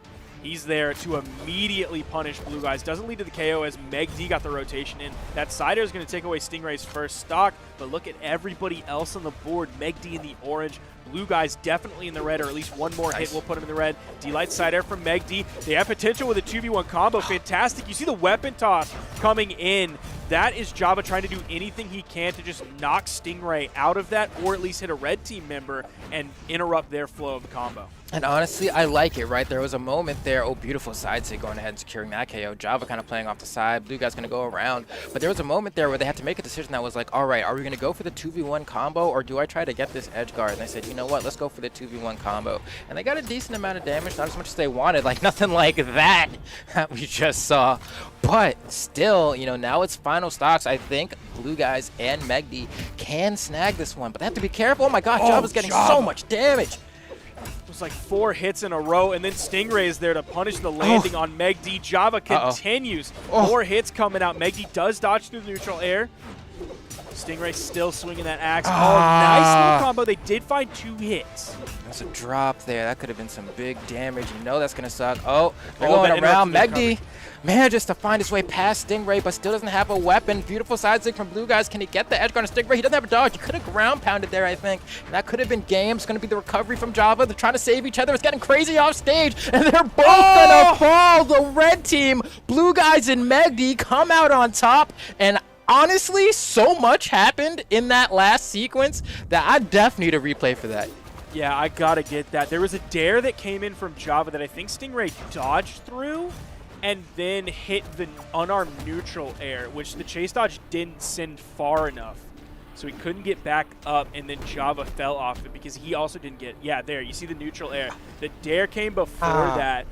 He's there to immediately punish Blue Guys. Doesn't lead to the KO as Megdy got the rotation in. That Cider is going to take away Stingray's first stock, but look at everybody else on the board. Megdy in the orange. Blue Guys definitely in the red, or at least one more hit will put him in the red. D-Light Cider from Megdy. They have potential with a 2v1 combo. Fantastic. You see the weapon toss coming in. That is Java trying to do anything he can to just knock Stingray out of that, or at least hit a red team member and interrupt their flow of the combo. And honestly, I like it, right? There was a moment there. Oh, beautiful side sig going ahead and securing that KO. Java kind of playing off the side. Blue Guy's going to go around. But there was a moment there where they had to make a decision that was like, all right, are we going to go for the 2v1 combo, or do I try to get this edge guard? And they said, you know what? Let's go for the 2v1 combo. And they got a decent amount of damage, not as much as they wanted. Like, nothing like that we just saw. But still, you know, now it's final stocks. I think Blue Guys and Megdy can snag this one. But they have to be careful. Oh, my gosh. Java's getting so much damage. It was like 4 hits in a row, and then Stingray is there to punish the landing on Megdy. Java continues. More hits coming out. Megdy does dodge through the neutral air. Stingray still swinging that axe. Oh, nice little combo. They did find 2 hits. That's a drop there. That could have been some big damage. You know that's going to suck. Oh, they're going around. Megdy manages to find his way past Stingray, but still doesn't have a weapon. Beautiful side stick from Blue Guys. Can he get the edge guard on Stingray? He doesn't have a dodge. He could have ground pounded there, I think. And that could have been game. It's going to be the recovery from Java. They're trying to save each other. It's getting crazy off stage, and they're both going to fall. The red team, Blue Guys and Megdy, come out on top. And honestly, so much happened in that last sequence that I definitely need a replay for that. Yeah, I gotta get that. There was a dare that came in from Java that I think Stingray dodged through and then hit the unarmed neutral air, which the chase dodge didn't send far enough. So he couldn't get back up, and then Java fell off it because he also didn't get, yeah, there, you see the neutral air. The dare came before that.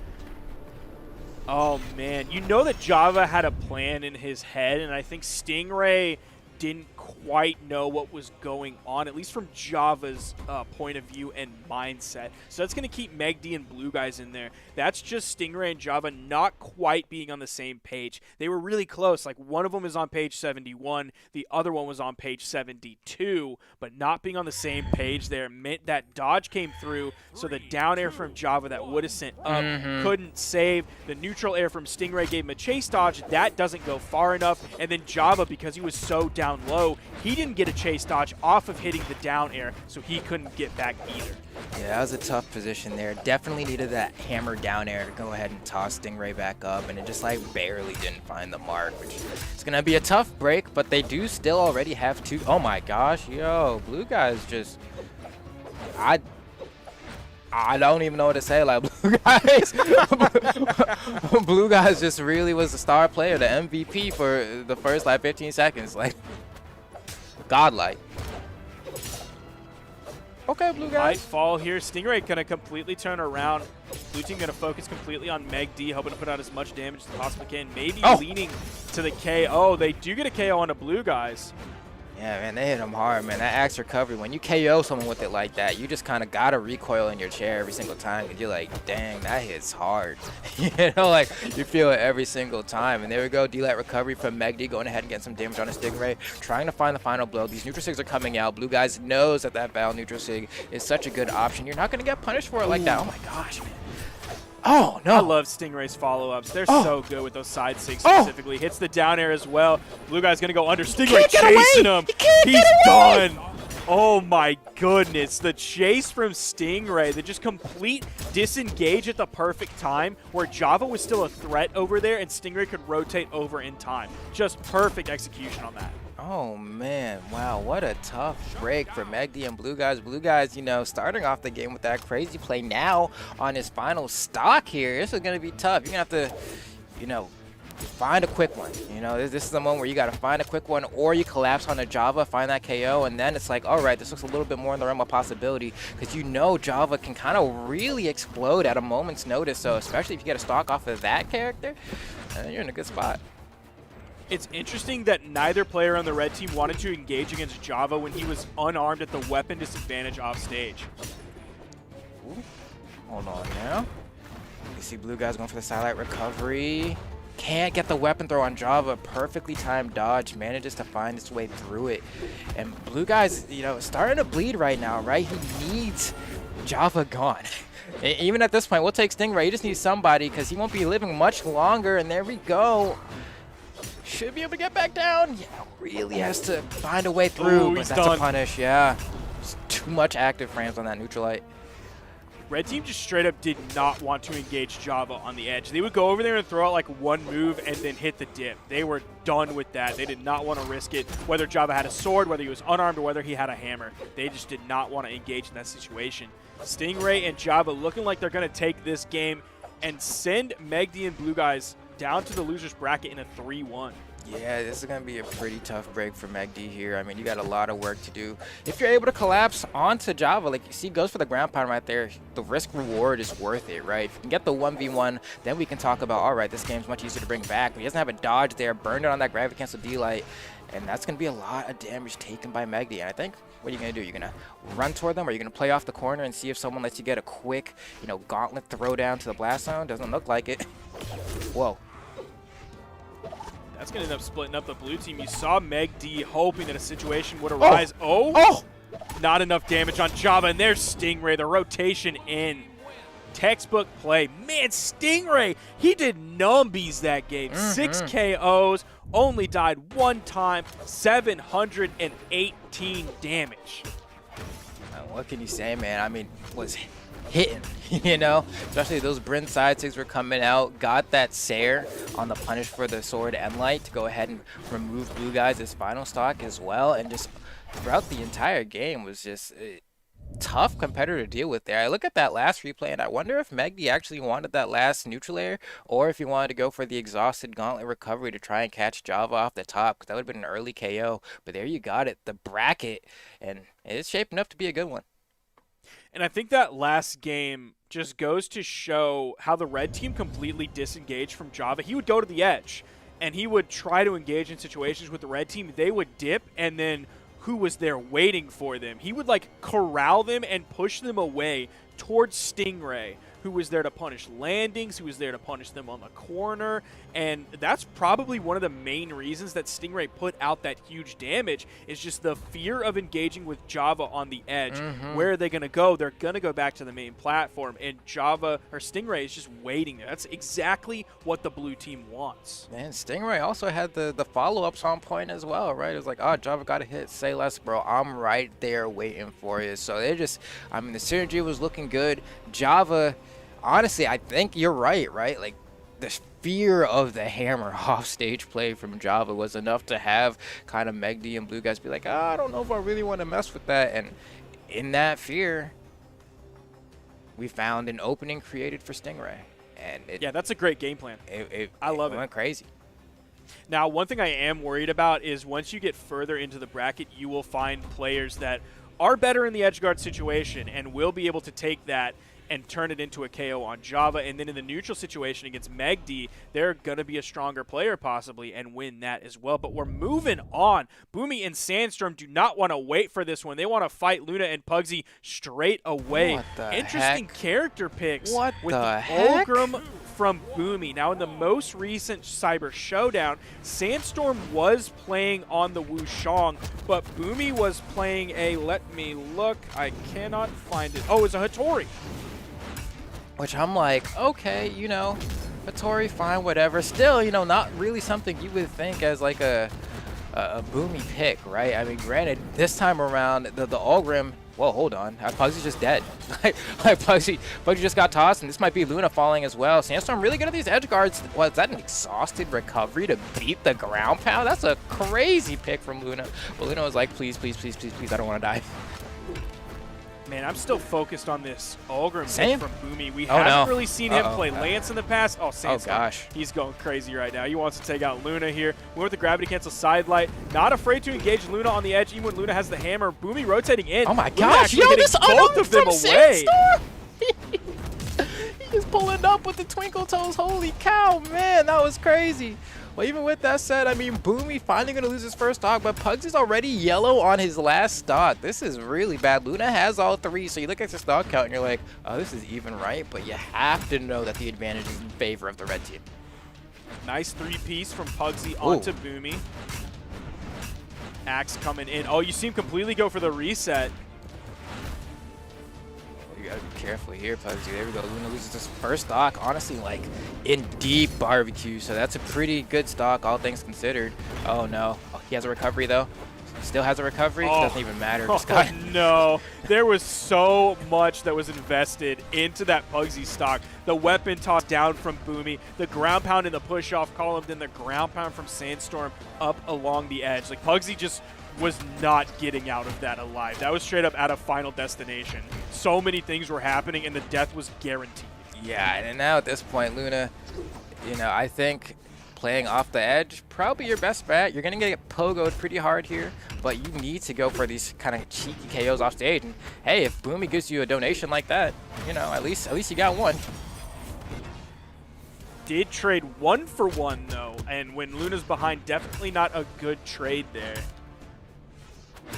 Oh, man. You know that Java had a plan in his head, and I think Stingray didn't quite know what was going on, at least from Java's point of view and mindset. So that's going to keep Megdy and Blue Guys in there. That's just Stingray and Java not quite being on the same page. They were really close. Like, one of them is on page 71, the other one was on page 72, but not being on the same page there meant that dodge came through, so the down air from Java that would have sent up couldn't save. The neutral air from Stingray gave him a chase dodge. That doesn't go far enough, and then Java, because he was so down low, he didn't get a chase dodge off of hitting the down air, so he couldn't get back either. Yeah, that was a tough position there. Definitely needed that hammer down air to go ahead and toss Stingray back up, and it just like barely didn't find the mark, which is going to be a tough break, but they do still already have 2. Oh my gosh, yo, Blue Guys just, I don't even know what to say. Like, Blue Guys, Blue Guys just really was the star player, the MVP for the first like 15 seconds. Like, godlike. Okay, Blue Guys. Might fall here. Stingray gonna completely turn around. Blue team gonna focus completely on Megdy, hoping to put out as much damage as they possibly can. Maybe leaning to the KO. They do get a KO on the Blue Guys. Yeah, man, they hit him hard, man. That axe recovery, when you KO someone with it like that, you just kind of got to recoil in your chair every single time because you're like, dang, that hits hard. You know, like, you feel it every single time. And there we go, D-Light recovery from Megdy, going ahead and getting some damage on his Stingray, trying to find the final blow. These neutral sigs are coming out. Blue Guys knows that that Val neutral sig is such a good option. You're not going to get punished for it like that. Oh, my gosh, man. Oh, no. I love Stingray's follow-ups. They're so good with those side sigs specifically. Hits the down air as well. Blue Guy's going to go under. Stingray chasing him. He's done. Oh, my goodness. The chase from Stingray, the just complete disengage at the perfect time where Java was still a threat over there and Stingray could rotate over in time. Just perfect execution on that. Oh, man. Wow, what a tough break for Megdy and Blue Guys. Blue Guys, you know, starting off the game with that crazy play now on his final stock here. This is going to be tough. You're going to have to, you know, find a quick one. You know, this is the moment where you got to find a quick one, or you collapse on a Java, find that KO, and then it's like, all right, this looks a little bit more in the realm of possibility, because you know Java can kind of really explode at a moment's notice. So especially if you get a stock off of that character, you're in a good spot. It's interesting that neither player on the red team wanted to engage against Java when he was unarmed at the weapon disadvantage off stage. Ooh. Hold on now. You see blue guys going for the satellite recovery. Can't get the weapon throw on Java. Perfectly timed dodge. Manages to find his way through it. And blue guys, you know, starting to bleed right now, right? He needs Java gone. Even at this point, we'll take Stingray. He just needs somebody because he won't be living much longer. And there we go. Should be able to get back down. Yeah, really has to find a way through. Ooh, but that's a punish, yeah. Just too much active frames on that neutralite. Red team just straight up did not want to engage Java on the edge. They would go over there and throw out like one move and then hit the dip. They were done with that. They did not want to risk it, whether Java had a sword, whether he was unarmed, or whether he had a hammer. They just did not want to engage in that situation. Stingray and Java looking like they're going to take this game and send Megdi and Blue Guys down to the loser's bracket in a 3-1. Yeah, this is going to be a pretty tough break for Megdi here. I mean, you got a lot of work to do. If you're able to collapse onto Java, like you see, goes for the ground pound right there, the risk reward is worth it, right? If you can get the 1v1, then we can talk about, all right, this game's much easier to bring back. But he doesn't have a dodge there, burned it on that gravity cancel D-Light, and that's going to be a lot of damage taken by Megdi. And I think, what are you going to do? You're going to run toward them, or you're going to play off the corner and see if someone lets you get a quick, you know, gauntlet throw down to the blast zone? Doesn't look like it. Whoa. That's going to end up splitting up the blue team. You saw Megdi hoping that a situation would arise. Oh! Not enough damage on Java, and there's Stingray, the rotation in. Textbook play. Man, Stingray, he did numbies that game. 6 KOs, only died one time, 718 damage. What can you say, man? I mean, was hitting, you know, especially those Bryn side six were coming out, got that Sair on the punish for the sword and light to go ahead and remove blue guys' final stock as well, and just throughout the entire game was just a tough competitor to deal with there. I look at that last replay and I wonder if Megdi actually wanted that last neutral layer, or if he wanted to go for the exhausted gauntlet recovery to try and catch Java off the top, because that would have been an early KO. But there you got it, the bracket, and it's shaping up to be a good one. And I think that last game just goes to show how the red team completely disengaged from Java. He would go to the edge, and he would try to engage in situations with the red team. They would dip, and then who was there waiting for them? He would, like, corral them and push them away towards Stingray, who was there to punish landings, who was there to punish them on the corner, and that's probably one of the main reasons that Stingray put out that huge damage, is just the fear of engaging with Java on the edge. Where are they going to go? They're going to go back to the main platform, and Java, or Stingray, is just waiting there. That's exactly what the blue team wants. Man, Stingray also had the follow-ups on point as well, right? It was like, oh, Java got a hit, say less, bro. I'm right there waiting for you. So they just, I mean, the synergy was looking good. Java, honestly, I think you're right? Like, the fear of the hammer off-stage play from Java was enough to have kind of Megdi and blue guys be like, oh, I don't know if I really want to mess with that. And in that fear, we found an opening created for Stingray. And yeah, that's a great game plan. I love it. It went crazy. Now, one thing I am worried about is once you get further into the bracket, you will find players that are better in the edge guard situation and will be able to take that and turn it into a KO on Java. And then in the neutral situation against Megdi, they're going to be a stronger player possibly and win that as well. But we're moving on. Boomi and Sandstorm do not want to wait for this one. They want to fight Luna and Pugsy straight away. What the Interesting heck? character picks What with the heck? Ulgrim from Boomi. Now, in the most recent Cyber Showdown, Sandstorm was playing on the Wushang, but Boomi was playing a, let me look, I cannot find it. Oh, it's a Hattori. Which I'm like, okay, you know, Hattori, fine, whatever. Still, you know, not really something you would think as like a Boomi pick, right? I mean, granted, this time around, the Ulgrim, well, hold on, Pugsy's just dead. like Pugsy just got tossed, and this might be Luna falling as well. Sandstorm really good at these edge guards. Was that an exhausted recovery to beat the ground pound? That's a crazy pick from Luna. But Luna was like, please, please, please, please, please, I don't want to die. Man, I'm still focused on this Ulgrim Same. from Boomi. We Oh, haven't no. really seen him play Lance in the past. Oh, Sandstorm. gosh. He's going crazy right now. He wants to take out Luna here. Went with the gravity cancel side light. Not afraid to engage Luna on the edge, even when Luna has the hammer. Boomi rotating in. Oh my Luna gosh, actually yo, getting this both unarmed of them from away. Sandstorm! He's pulling up with the twinkle toes. Holy cow, man, that was crazy. Well, even with that said, I mean, Boomi finally going to lose his first stock, but Pugs is already yellow on his last stock. This is really bad. Luna has all 3, so you look at the stock count and you're like, oh, this is even right, but you have to know that the advantage is in favor of the red team. Nice 3-piece from Pugsy onto Boomi. Axe coming in. Oh, you see him completely go for the reset. You gotta be careful here, Pugsy. There we go. Luna loses his first stock, honestly, like in deep barbecue. So that's a pretty good stock, all things considered. Oh no. Oh, he has a recovery though. Still has a recovery. Oh. Doesn't even matter. This Oh, guy. no. There was so much that was invested into that Pugsy stock. The weapon toss down from Boomi, the ground pound in the push-off column, then the ground pound from Sandstorm up along the edge. Like, Pugsy just was not getting out of that alive. That was straight up out of Final Destination. So many things were happening, and the death was guaranteed. Yeah, and now at this point, Luna, you know, I think playing off the edge, probably your best bet. You're going to get pogoed pretty hard here, but you need to go for these kind of cheeky KOs off stage. And hey, if Boomi gives you a donation like that, you know, at least you got one. Did trade 1-for-1, though, and when Luna's behind, definitely not a good trade there.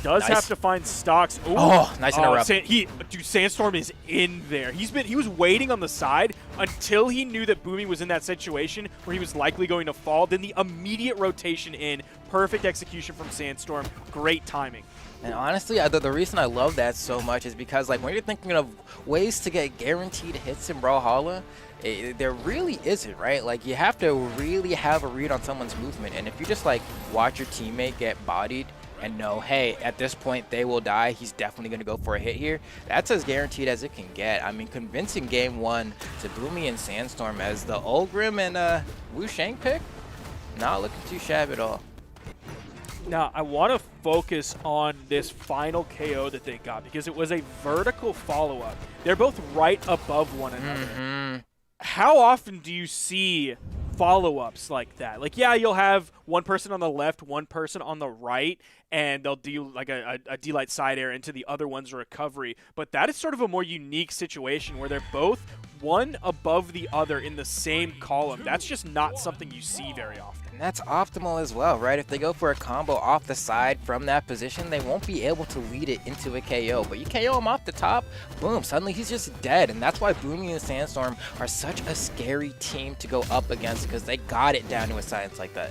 Does Nice. have to find stocks. Ooh. Oh, nice interrupt. Dude, Sandstorm is in there. He was waiting on the side until he knew that Boomi was in that situation where he was likely going to fall. Then the immediate rotation in. Perfect execution from Sandstorm. Great timing. And honestly, the reason I love that so much is because, like, when you're thinking of ways to get guaranteed hits in Brawlhalla, there really isn't, right? Like, you have to really have a read on someone's movement. And if you just, like, watch your teammate get bodied and know, hey, at this point they will die, he's definitely going to go for a hit here, that's as guaranteed as it can get. I mean, convincing game 1 to Boomi and Sandstorm as the Ulgrim and Wu Shang pick, not looking too shabby at all. Now, I want to focus on this final KO that they got because it was a vertical follow-up. They're both right above one another. How often do you see follow-ups like that? Like, yeah, you'll have one person on the left, one person on the right, and they'll do like a D-Light side air into the other one's recovery. But that is sort of a more unique situation where they're both one above the other in the same column. That's just not something you see very often. And that's optimal as well, right? If they go for a combo off the side from that position, they won't be able to lead it into a KO. But you KO him off the top, boom, suddenly he's just dead. And that's why Boomi and Sandstorm are such a scary team to go up against, because they got it down to a science like that.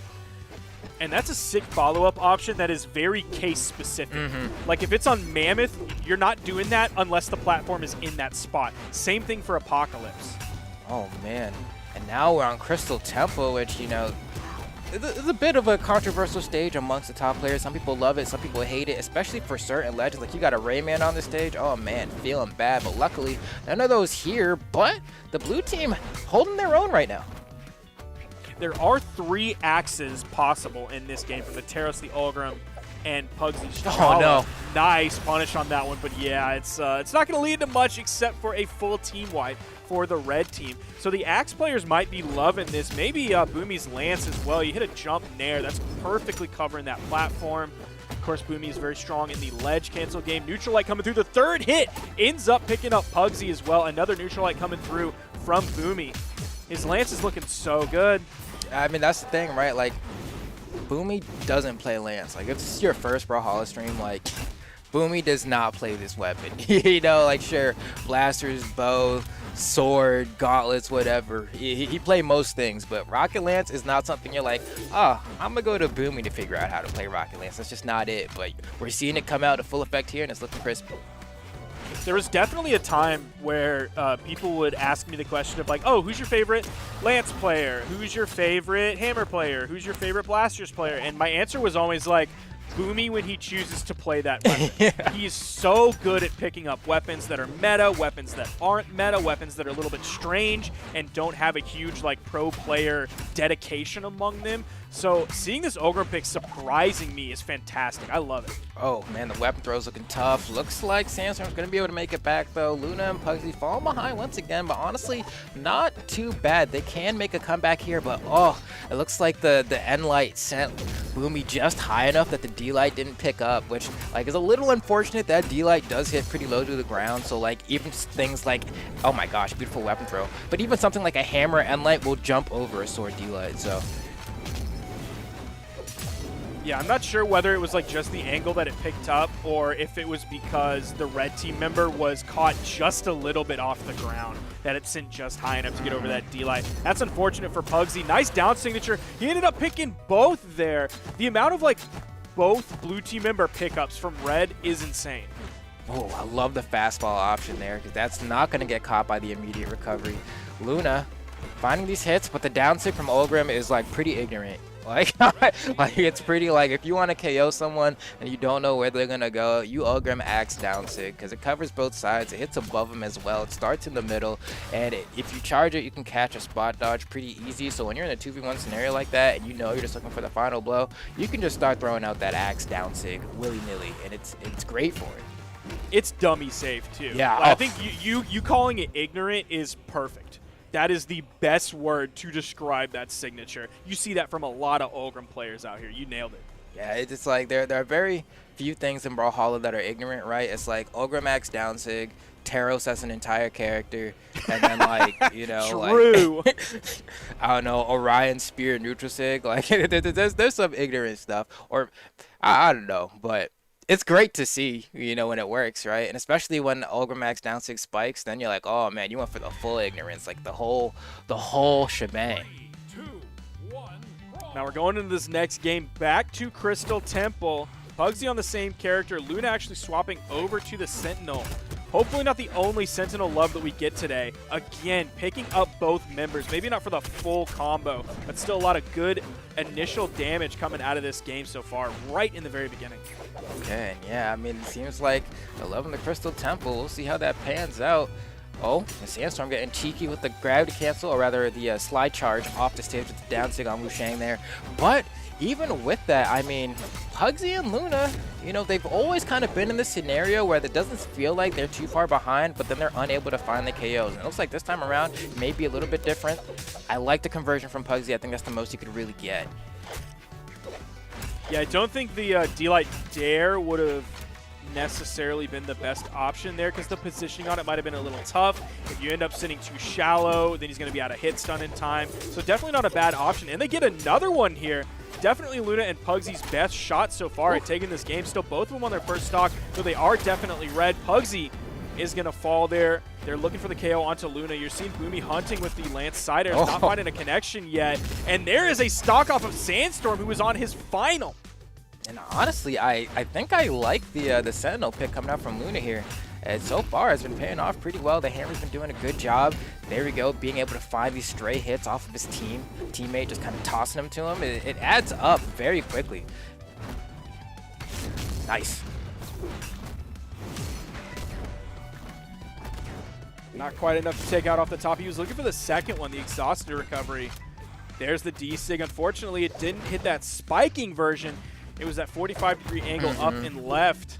And that's a sick follow-up option that is very case-specific. Like, if it's on Mammoth, you're not doing that unless the platform is in that spot. Same thing for Apocalypse. Oh, man. And now we're on Crystal Temple, which, you know, it's a bit of a controversial stage amongst the top players. Some people love it, some people hate it, especially for certain legends. Like, you got a Rayman on the stage. Oh, man, feeling bad. But luckily, none of those here. But the blue team holding their own right now. There are 3 axes possible in this game for the Taros, the Ulgrim, and Pugsy. Oh, no. Nice punish on that one. But yeah, it's not going to lead to much except for a full team wipe for the red team. So the axe players might be loving this. Maybe Boomi's Lance as well. You hit a jump nair. That's perfectly covering that platform. Of course, Boomi is very strong in the ledge cancel game. Neutral light coming through. The third hit ends up picking up Pugsy as well. Another neutral light coming through from Boomi. His Lance is looking so good. I mean, that's the thing, right? Like, Boomi doesn't play Lance. Like, if this is your first Brawlhalla stream, like, Boomi does not play this weapon. You know, like, sure, blasters, bow, sword, gauntlets, whatever. He play most things, but Rocket Lance is not something you're like, oh, I'm going to go to Boomi to figure out how to play Rocket Lance. That's just not it, but we're seeing it come out to full effect here, and it's looking crisp. There was definitely a time where people would ask me the question of like, oh, who's your favorite Lance player? Who's your favorite Hammer player? Who's your favorite Blasters player? And my answer was always like, Boomi when he chooses to play that weapon. Yeah. He's so good at picking up weapons that are meta, weapons that aren't meta, weapons that are a little bit strange and don't have a huge like pro player dedication among them. So seeing this Ogrim pick surprising me is fantastic. I love it. Oh man, the weapon throw's looking tough. Looks like Sandstorm's gonna be able to make it back though. Luna and Pugsy falling behind once again, but honestly, not too bad. They can make a comeback here, but oh, it looks like the N light sent Boomi just high enough that the D light didn't pick up, which like is a little unfortunate. That D light does hit pretty low to the ground, so like even things like, oh my gosh, beautiful weapon throw, but even something like a hammer N light will jump over a sword D light. So. Yeah, I'm not sure whether it was like just the angle that it picked up or if it was because the red team member was caught just a little bit off the ground that it sent just high enough to get over that D-light. That's unfortunate for Pugsy. Nice down signature. He ended up picking both there. The amount of like both blue team member pickups from red is insane. Oh, I love the fastball option there because that's not going to get caught by the immediate recovery. Luna finding these hits, but the down sig from Ogrim is like pretty ignorant. Like it's pretty like if you want to KO someone and you don't know where they're gonna go, you Ogrim axe down sig because it covers both sides. It hits above them as well. It starts in the middle, and if you charge it, you can catch a spot dodge pretty easy. So when you're in a 2v1 scenario like that, and you know you're just looking for the final blow, you can just start throwing out that axe down sig willy nilly, and it's great for it. It's dummy safe too. Yeah, like, I think you calling it ignorant is perfect. That is the best word to describe that signature. You see that from a lot of Ogrim players out here. You nailed it. Yeah, it's like there are very few things in Brawlhalla that are ignorant, right? It's like Ogrim Max down sig, Taros as an entire character, and then like, you know, True. like I don't know, Orion Spear neutral sig. Like there's some ignorant stuff, or I don't know, but it's great to see, you know, when it works, right? And especially when Ogrim Max down 6 spikes, then you're like, oh man, you went for the full ignorance, like the whole shebang. 3, 2, 1, brawl. Now we're going into this next game back to Crystal Temple. Pugsy on the same character, Luna actually swapping over to the Sentinel. Hopefully not the only Sentinel love that we get today. Again, picking up both members. Maybe not for the full combo, but still a lot of good initial damage coming out of this game so far, right in the very beginning. Okay, and yeah, I mean, it seems like they're loving the Crystal Temple. We'll see how that pans out. Oh, and Sandstorm getting cheeky with the gravity cancel, or rather the slide charge off the stage with the down sig on Wushang there. But even with that, I mean, Pugsy and Luna, you know, they've always kind of been in this scenario where it doesn't feel like they're too far behind, but then they're unable to find the KOs. And it looks like this time around may be a little bit different. I like the conversion from Pugsy. I think that's the most you could really get. Yeah, I don't think the D-Light Dare would have necessarily been the best option there because the positioning on it might have been a little tough. If you end up sitting too shallow, then he's going to be out of hit stun in time. So definitely not a bad option. And they get another one here. Definitely Luna and Pugsy's best shot so far at taking this game. Still both of them on their first stock, so they are definitely red. Pugsy is going to fall there. They're looking for the KO onto Luna. You're seeing Boomi hunting with the Lance Siders, not finding a connection yet. And there is a stock off of Sandstorm, who was on his final. And honestly, I think I like the Sentinel pick coming out from Luna here. And so far, it's been paying off pretty well. The Hammer's been doing a good job. There we go, being able to find these stray hits off of his teammate, just kind of tossing them to him. It adds up very quickly. Nice. Not quite enough to take out off the top. He was looking for the second one, the exhausted recovery. There's the D-Sig. Unfortunately, it didn't hit that spiking version. It was that 45-degree angle up and left.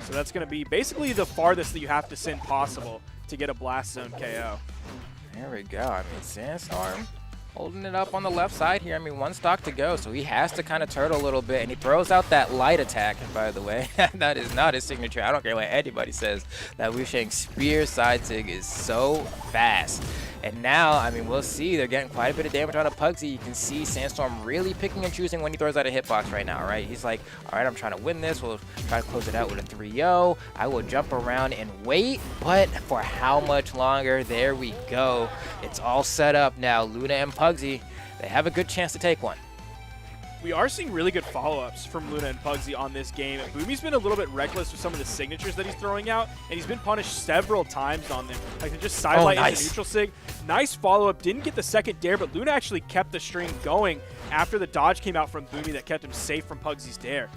So that's going to be basically the farthest that you have to send possible to get a Blast Zone KO. There we go. I mean, Sandstorm holding it up on the left side here. I mean, one stock to go, so he has to kind of turtle a little bit, and he throws out that light attack, by the way. That is not his signature. I don't care what anybody says. That Wushang Spear side sig is so fast. And now, I mean, we'll see. They're getting quite a bit of damage on a Pugsy. You can see Sandstorm really picking and choosing when he throws out a hitbox right now, right? He's like, all right, I'm trying to win this. We'll try to close it out with a 3-0. I will jump around and wait, but for how much longer? There we go. It's all set up now. Luna and Pugsy, they have a good chance to take one. We are seeing really good follow-ups from Luna and Pugsy on this game. Boomi's been a little bit reckless with some of the signatures that he's throwing out, and he's been punished several times on them. Like they just sidelight into neutral sig. Nice follow-up. Didn't get the second dare, but Luna actually kept the string going after the dodge came out from Boomi that kept him safe from Pugsy's dare.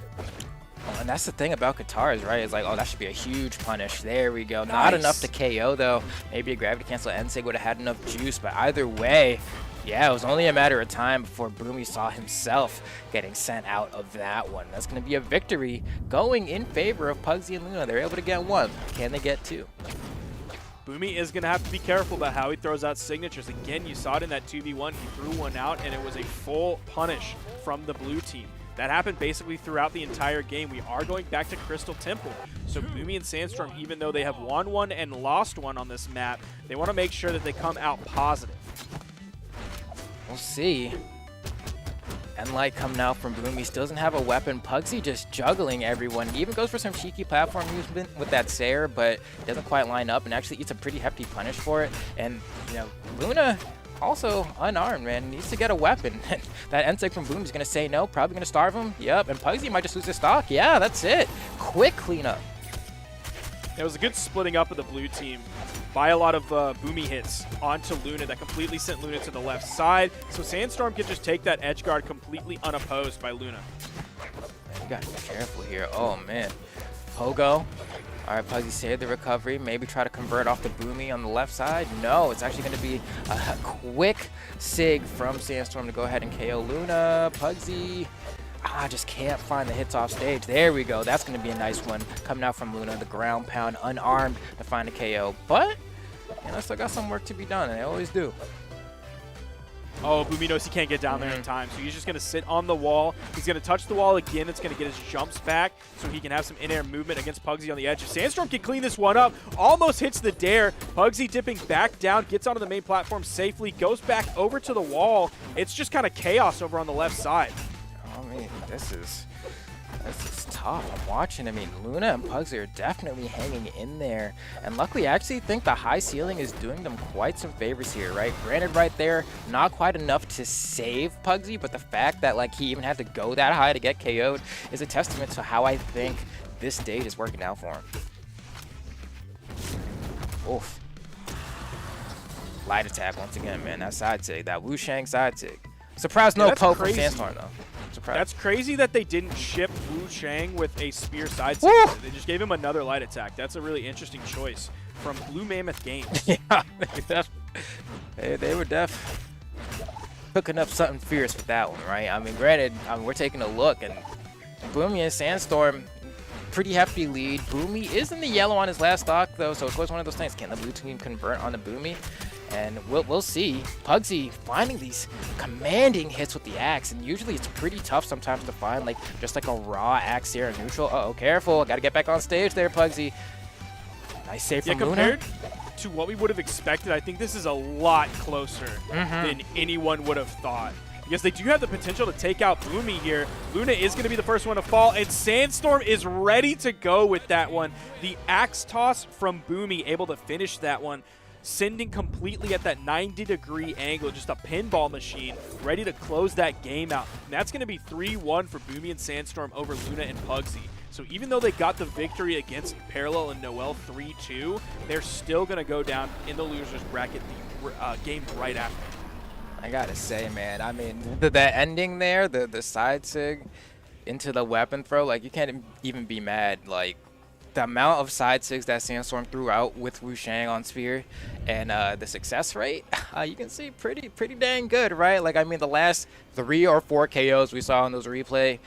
Oh, and that's the thing about Katars, right? It's like, oh, that should be a huge punish. There we go. Not enough to KO, though. Maybe a gravity cancel Ensig would have had enough juice, but either way, yeah, it was only a matter of time before Boomi saw himself getting sent out of that one. That's going to be a victory going in favor of Pugsy and Luna. They're able to get one. Can they get two? Boomi is going to have to be careful about how he throws out signatures. Again, you saw it in that 2v1. He threw one out, and it was a full punish from the blue team. That happened basically throughout the entire game. We are going back to Crystal Temple. So Boomi and Sandstorm, even though they have won one and lost one on this map, they want to make sure that they come out positive. We'll see. And Light coming out from Boomi, still doesn't have a weapon. Pugsy just juggling everyone. He even goes for some cheeky platform movement with that Sayer, but doesn't quite line up and actually eats a pretty hefty punish for it. And, you know, Luna also unarmed, man. Needs to get a weapon. That Ensig from Boom is going to say no, probably going to starve him. Yep, and Pugsy might just lose his stock. Yeah, that's it. Quick cleanup. It was a good splitting up of the blue team by a lot of Boomi hits onto Luna that completely sent Luna to the left side. So Sandstorm can just take that edge guard completely unopposed by Luna. You got to be careful here. Oh, man. Pogo. All right, Pugsy saved the recovery. Maybe try to convert off the Boomi on the left side. No, it's actually going to be a quick sig from Sandstorm to go ahead and KO Luna. Pugsy, just can't find the hits off stage. There we go. That's going to be a nice one coming out from Luna. The ground pound, unarmed to find a KO. But, you know, still got some work to be done, and they always do. Oh, Boomi knows he can't get down there in time, so he's just going to sit on the wall. He's going to touch the wall again. It's going to get his jumps back so he can have some in-air movement against Pugsy on the edge. If Sandstorm can clean this one up, almost hits the dare. Pugsy dipping back down, gets onto the main platform safely, goes back over to the wall. It's just kind of chaos over on the left side. I mean, this is tough. I'm watching. I mean, Luna and Pugsy are definitely hanging in there. And luckily, I actually think the high ceiling is doing them quite some favors here, right? Granted, right there, not quite enough to save Pugsy, but the fact that, like, he even had to go that high to get KO'd is a testament to how I think this stage is working out for him. Oof. Light attack once again, man. That side sig, that Wu Shang side sig. Surprise, no poke from Sandstorm, though. Surprise. That's crazy that they didn't ship Wu Shang with a spear side. They just gave him another light attack. That's a really interesting choice from Blue Mammoth Games. Yeah, they were cooking up something fierce with that one, right? I mean, granted, we're taking a look, and Boomi and Sandstorm, pretty hefty lead. Boomi is in the yellow on his last stock, though, so it's always one of those things. Can the blue team convert on the Boomi? And we'll see. Pugsy finding these commanding hits with the axe, and usually it's pretty tough sometimes to find like just like a raw axe here in neutral. Uh-oh, careful. Got to get back on stage there, Pugsy. Nice save from Luna. Compared to what we would have expected, I think this is a lot closer than anyone would have thought. Because they do have the potential to take out Boomi here. Luna is going to be the first one to fall, and Sandstorm is ready to go with that one. The axe toss from Boomi able to finish that one, sending completely at that 90-degree angle, just a pinball machine, ready to close that game out. And that's going to be 3-1 for Boomi and Sandstorm over Luna and Pugsy. So even though they got the victory against Parallel and Noel 3-2, they're still going to go down in the loser's bracket the game right after. I gotta say, man, I mean, the ending there, the side sig into the weapon throw, like, you can't even be mad. Like, the amount of side sigs that Sandstorm threw out with Wu Shang on Sphere and the success rate, you can see pretty dang good, right? Like, I mean, the last 3 or 4 KOs we saw in those replay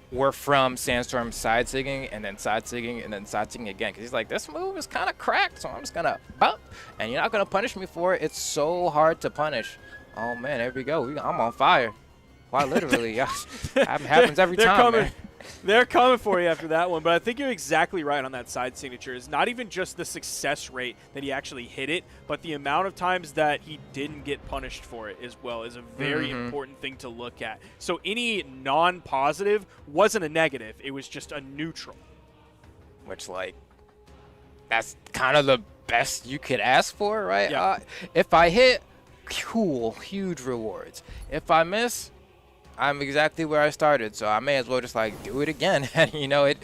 were from Sandstorm side sigging and then side sigging and then side sigging again. Because he's like, this move is kind of cracked, so I'm just going to bump. And you're not going to punish me for it. It's so hard to punish. Oh, man, there we go. I'm on fire. Quite literally. Happens every time, man. They're coming for you after that one, but I think you're exactly right on that side signature. It's not even just the success rate that he actually hit it, but the amount of times that he didn't get punished for it as well is a very important thing to look at. So any non-positive wasn't a negative. It was just a neutral. Which, like, that's kind of the best you could ask for, right? Yeah. If I hit, cool, huge rewards. If I miss, I'm exactly where I started, so I may as well just like do it again, and you know it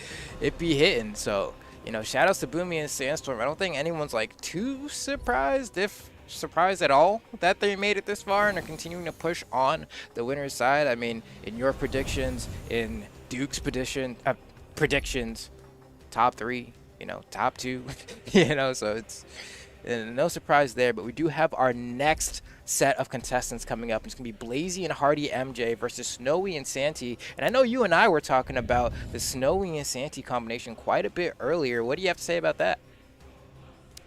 be hitting. So, you know, shout outs to Boomi and Sandstorm. I don't think anyone's like too surprised, if surprised at all, that they made it this far and are continuing to push on the winner's side. I mean, in your predictions, in Duke's prediction, predictions, top 3, top 2, so it's no surprise there. But we do have our next set of contestants coming up. It's going to be Blazey and Hardy MJ versus Snowy and Santi. And I know you and I were talking about the Snowy and Santi combination quite a bit earlier. What do you have to say about that?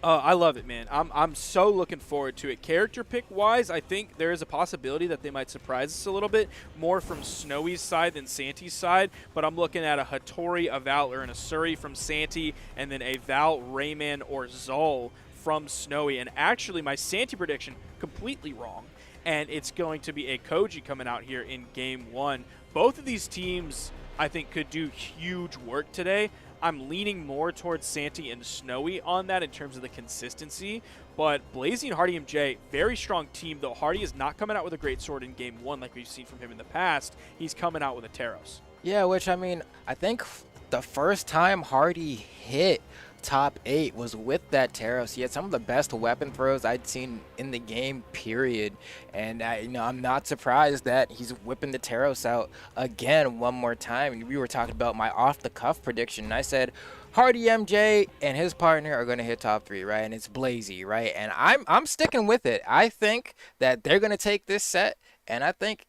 I love it, man. I'm so looking forward to it. Character pick wise, I think there is a possibility that they might surprise us a little bit more from Snowy's side than Santi's side. But I'm looking at a Hattori, a Valor, and a Suri from Santi, and then a Val, Rayman, or Zol from Snowy. And actually, my Santi prediction completely wrong, and it's going to be a Koji coming out here in Game 1. Both of these teams, I think, could do huge work today. I'm leaning more towards Santi and Snowy on that in terms of the consistency. But Blazey and Hardy MJ, very strong team, though Hardy is not coming out with a great sword in Game 1 like we've seen from him in the past. He's coming out with a Taros. Yeah, which, I mean, I think the first time Hardy hit top 8 was with that Taros. He had some of the best weapon throws I'd seen in the game, period. And I'm not surprised that he's whipping the Taros out again one more time. We were talking about my off-the-cuff prediction, and I said Hardy MJ and his partner are going to hit top 3, right? And it's Blazey, right? And I'm sticking with it. I think that they're going to take this set, and I think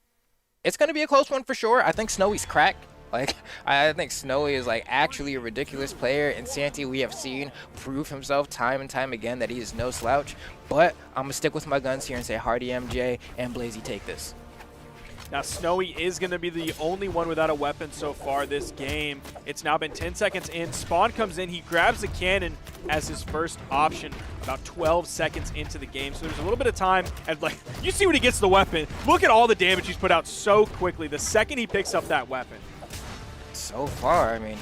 it's going to be a close one for sure. I think Snowy's cracked. I think Snowy is actually a ridiculous player, and Santi, we have seen prove himself time and time again that he is no slouch. But I'm gonna stick with my guns here and say Hardy MJ and Blazey take this. Now, Snowy is going to be the only one without a weapon so far this game. It's now been 10 seconds in. Spawn comes in. He grabs the cannon as his first option about 12 seconds into the game. So there's a little bit of time. And, you see when he gets the weapon. Look at all the damage he's put out so quickly the second he picks up that weapon. So far, I mean,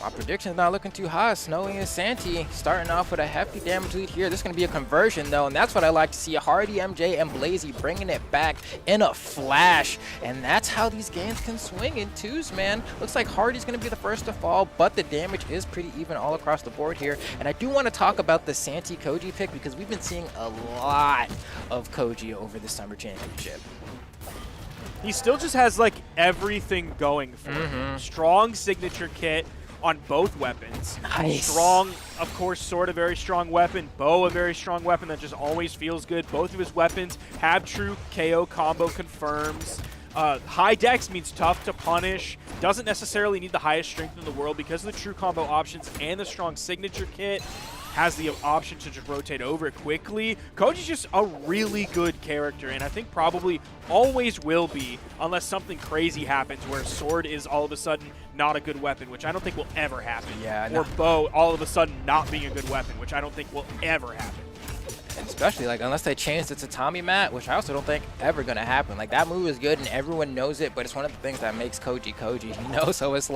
my prediction's not looking too high. Snowy and Santi starting off with a hefty damage lead here. This is going to be a conversion, though, and that's what I like to see. Hardy, MJ, and Blazey bringing it back in a flash, and that's how these games can swing in twos, man. Looks like Hardy's going to be the first to fall, but the damage is pretty even all across the board here. And I do want to talk about the Santi Koji pick because we've been seeing a lot of Koji over the Summer Championship. He still just has, everything going for him. Strong signature kit on both weapons. Nice. Strong, of course, sword, a very strong weapon. Bow, a very strong weapon that just always feels good. Both of his weapons have true KO combo confirms. High dex means tough to punish. Doesn't necessarily need the highest strength in the world because of the true combo options and the strong signature kit. Has the option to just rotate over it quickly. Koji's just a really good character, and I think probably always will be, unless something crazy happens where sword is all of a sudden not a good weapon, which I don't think will ever happen. Yeah, or bow all of a sudden not being a good weapon, which I don't think will ever happen. And especially, unless they change the tatami mat, which I also don't think ever going to happen. That move is good and everyone knows it, but it's one of the things that makes Koji Koji, So it's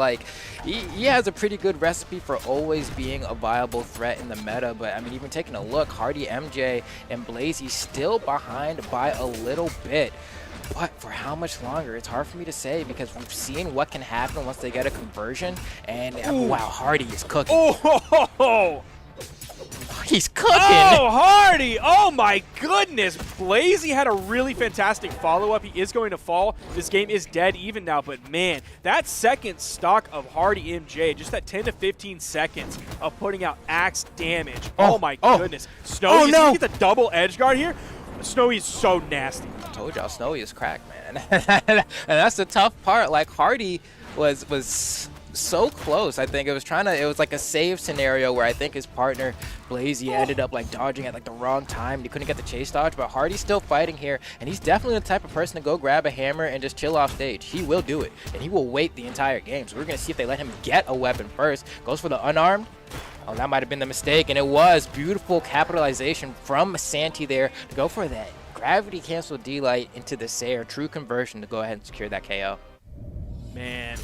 he has a pretty good recipe for always being a viable threat in the meta. But, I mean, even taking a look, Hardy, MJ, and Blazey still behind by a little bit. But for how much longer? It's hard for me to say because we've seen what can happen once they get a conversion. And, wow, Hardy is cooking. Oh! He's cooking. Oh, Hardy! Oh my goodness! Blazey had a really fantastic follow-up. He is going to fall. This game is dead even now, but man, that second stock of Hardy MJ, just that 10 to 15 seconds of putting out axe damage. Oh my goodness. Snowy, no. He gets a double edge guard here. Snowy is so nasty. I told y'all Snowy is cracked, man. And that's the tough part. Hardy was so close. I think it was like a save scenario where I think his partner Blazey ended up dodging at the wrong time. He couldn't get the chase dodge, but Hardy's still fighting here, and he's definitely the type of person to go grab a hammer and just chill off stage. He will do it, and he will wait the entire game. So we're gonna see if they let him get a weapon first. Goes for the unarmed. Oh, that might have been the mistake, and it was beautiful capitalization from Santi there to go for that gravity cancel D-Light into the Sayer. True conversion to go ahead and secure that KO. Man,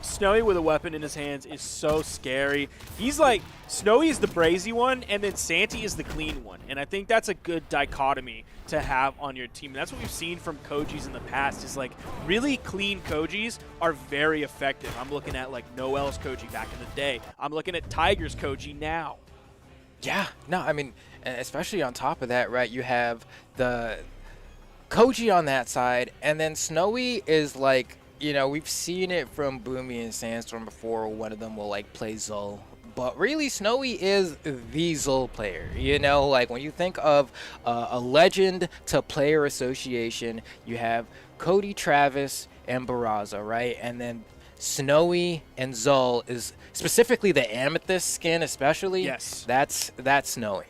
Snowy with a weapon in his hands is so scary. He's Snowy is the brazy one, and then Santi is the clean one. And I think that's a good dichotomy to have on your team. And that's what we've seen from Kojis in the past is really clean Kojis are very effective. I'm looking at Noel's Koji back in the day. I'm looking at Tiger's Koji now. Yeah, no, I mean, especially on top of that, right, you have the Koji on that side, and then Snowy is you know, we've seen it from Boomi and Sandstorm before. One of them will like play Zul. But really, Snowy is the Zul player. You know, like when you think of a legend to player association, you have Cody, Travis, and Barraza, right? And then Snowy and Zul is specifically the Amethyst skin, especially. Yes. That's Snowy.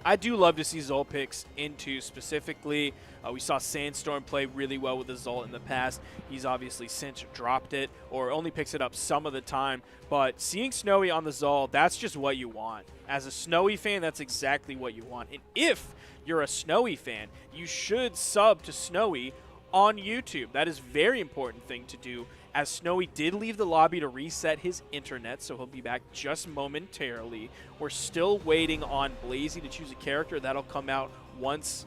I do love to see Zul picks into specifically. We saw Sandstorm play really well with the Zul in the past. He's obviously since dropped it or only picks it up some of the time. But seeing Snowy on the Zul, that's just what you want. As a Snowy fan, that's exactly what you want. And if you're a Snowy fan, you should sub to Snowy on YouTube. That is a very important thing to do, as Snowy did leave the lobby to reset his internet, so he'll be back just momentarily. We're still waiting on Blazey to choose a character. That'll come out once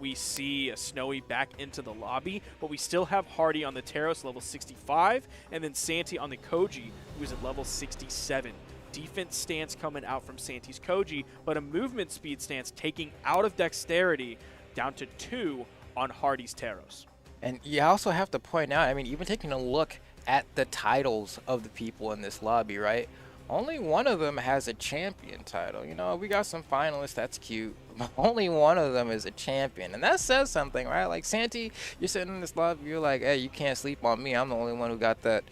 we see a Snowy back into the lobby, but we still have Hardy on the Teros, level 65, and then Santi on the Koji, who is at level 67. Defense stance coming out from Santi's Koji, but a movement speed stance taking out of dexterity down to 2 on Hardy's Teros. And you also have to point out, I mean, even taking a look at the titles of the people in this lobby, right? Only one of them has a champion title. You know, we got some finalists, that's cute. But only one of them is a champion. And that says something, right? Like, Santi, you're sitting in this lobby, you're like, hey, you can't sleep on me. I'm the only one who got that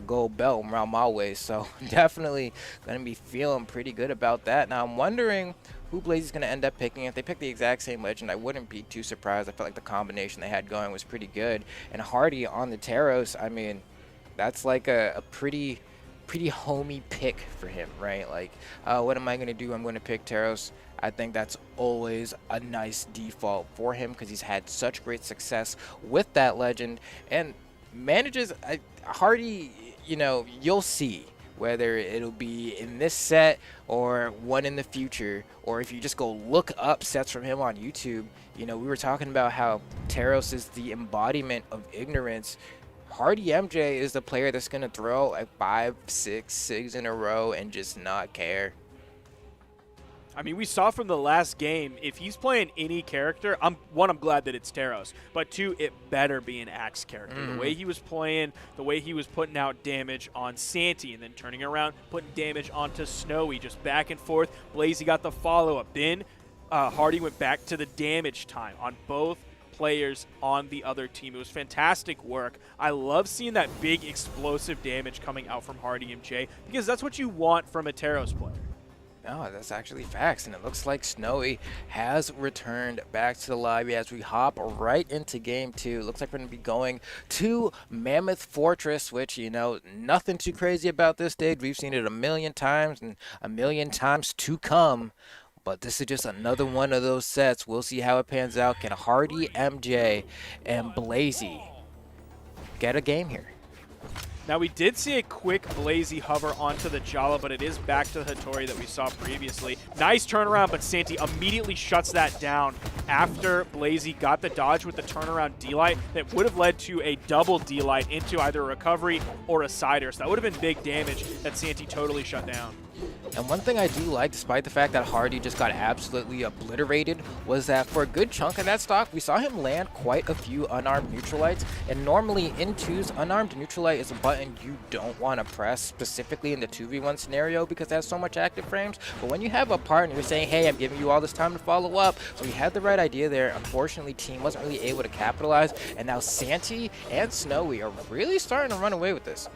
gold belt around my waist. So definitely going to be feeling pretty good about that. Now, I'm wondering who Blazey's going to end up picking. If they pick the exact same legend, I wouldn't be too surprised. I felt like the combination they had going was pretty good. And Hardy on the Teros, I mean, that's like a pretty homey pick for him, right? Like, what am I going to do? I'm going to pick Teros. I think that's always a nice default for him because he's had such great success with that legend and manages Hardy, you know, you'll see whether it'll be in this set or one in the future, or if you just go look up sets from him on YouTube. You know, we were talking about how Teros is the embodiment of ignorance. Hardy MJ is the player that's going to throw like 5, 6 SIGs in a row and just not care. I mean, we saw from the last game, if he's playing any character, I'm glad that it's Teros, but 2, it better be an Axe character. The way he was playing, the way he was putting out damage on Santi and then turning around, putting damage onto Snowy, just back and forth. Blazey got the follow-up. Then Hardy went back to the damage time on both players on the other team. It was fantastic work. I love seeing that big explosive damage coming out from Hardy MJ because that's what you want from a Teros player. No, that's actually facts, and it looks like Snowy has returned back to the lobby as we hop right into game 2. Looks like we're going to be going to Mammoth Fortress, which, you know, nothing too crazy about this stage. We've seen it a million times and a million times to come. But this is just another one of those sets. We'll see how it pans out. Can Hardy, MJ, and Blazey get a game here? Now, we did see a quick Blazey hover onto the Jala, but it is back to the Hattori that we saw previously. Nice turnaround, but Santi immediately shuts that down after Blazey got the dodge with the turnaround D-Light that would have led to a double D-Light into either a recovery or a sider. So that would have been big damage that Santi totally shut down. And one thing I do like, despite the fact that Hardy just got absolutely obliterated, was that for a good chunk of that stock, we saw him land quite a few unarmed neutralites. And normally in 2s, unarmed neutralite is a button you don't want to press, specifically in the 2v1 scenario because it has so much active frames. But when you have a partner, you're saying, hey, I'm giving you all this time to follow up. So he had the right idea there. Unfortunately, team wasn't really able to capitalize. And now Santi and Snowy are really starting to run away with this.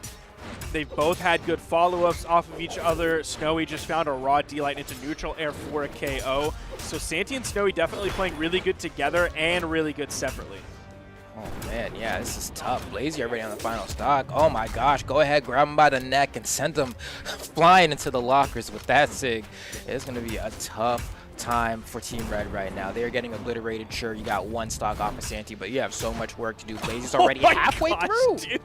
They've both had good follow-ups off of each other. Snowy just found a raw D-Light into neutral air for a KO. So Santi and Snowy definitely playing really good together and really good separately. Oh man, yeah, this is tough. Blazey already on the final stock. Oh my gosh, go ahead, grab him by the neck and send him flying into the lockers with that SIG. It's going to be a tough time for Team Red right now. They're getting obliterated. Sure, you got 1 stock off of Santi, but you have so much work to do. Blazey's already halfway through. Dude.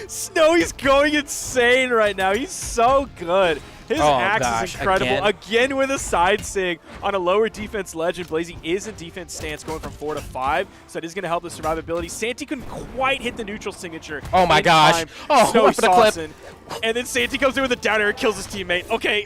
Snowy's going insane right now. He's so good. His axe is incredible. Again with a side SIG on a lower defense legend. Blazey is in defense stance going from 4 to 5, so it is going to help the survivability. Santi couldn't quite hit the neutral signature. Oh my gosh. Oh, Snowy what a clip. And then Santi comes in with a down air and kills his teammate. Okay.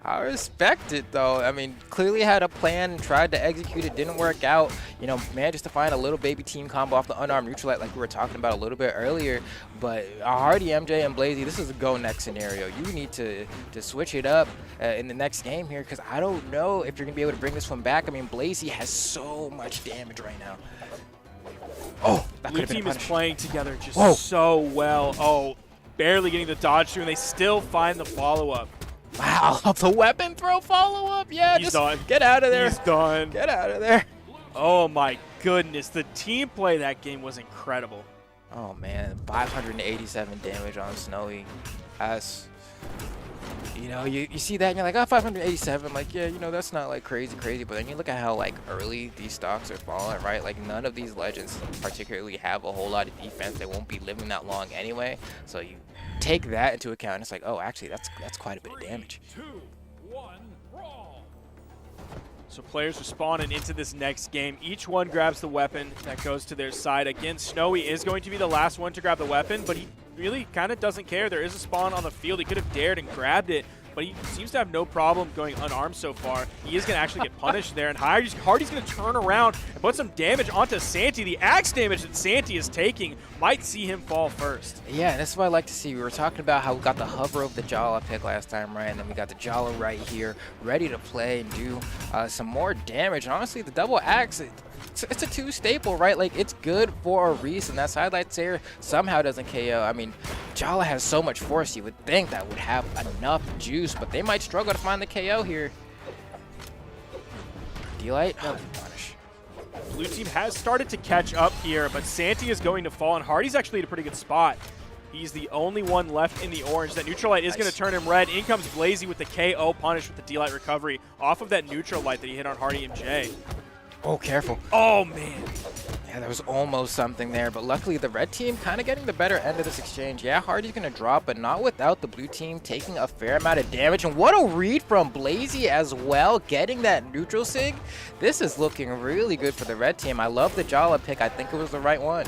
I respect it, though. I mean, clearly had a plan, tried to execute it, didn't work out. You know, managed to find a little baby team combo off the unarmed neutral light like we were talking about a little bit earlier. But Hardy, MJ, and Blazey, this is a go next scenario. You need to switch it up in the next game here, because I don't know if you're going to be able to bring this one back. I mean, Blazey has so much damage right now. Oh, that Blue could have been team a is punish. playing together just so well. Oh, barely getting the dodge through, and they still find the follow-up. Wow, the weapon throw follow-up. Yeah, He's just done. get out of there. He's done. Get out of there. Oh my goodness, the team play that game was incredible. Oh man, 587 damage on Snowy. That's, you know, you see that and you're like, oh, 587. Like, yeah, you know, that's not like crazy. But then you look at how like early these stocks are falling, right? Like none of these legends particularly have a whole lot of defense. They won't be living that long anyway. So you take that into account, and it's like, oh, actually, that's quite a bit of damage. 2, 1, brawl. So players are spawning into this next game. Each one grabs the weapon that goes to their side. Again, Snowy is going to be the last one to grab the weapon, but he really kind of doesn't care. There is a spawn on the field. He could have dared and grabbed it, but he seems to have no problem going unarmed so far. He is going to actually get punished there, and Hardy's going to turn around and put some damage onto Santi. The axe damage that Santi is taking might see him fall first. Yeah, that's what I like to see. We were talking about how we got the hover of the Jala pick last time, right? And then we got the Jala right here, ready to play and do some more damage. And honestly, the double axe, it's a 2 staple, right? Like, it's good for a reason. That sidelight Sayer somehow doesn't KO. I mean, Jala has so much force, you would think that would have enough juice, but they might struggle to find the KO here. D-Light? No, punish. Blue team has started to catch up here, but Santi is going to fall, and Hardy's actually in a pretty good spot. He's the only one left in the orange. That neutral light is going to turn him red. In comes Blazey with the KO punish with the D-Light recovery off of that neutral light that he hit on Hardy MJ. Oh, careful. Oh, man. Yeah, there was almost something there, but luckily the red team kind of getting the better end of this exchange. Yeah, Hardy's going to drop, but not without the blue team taking a fair amount of damage. And what a read from Blazey as well, getting that neutral sig. This is looking really good for the red team. I love the Jala pick. I think it was the right one.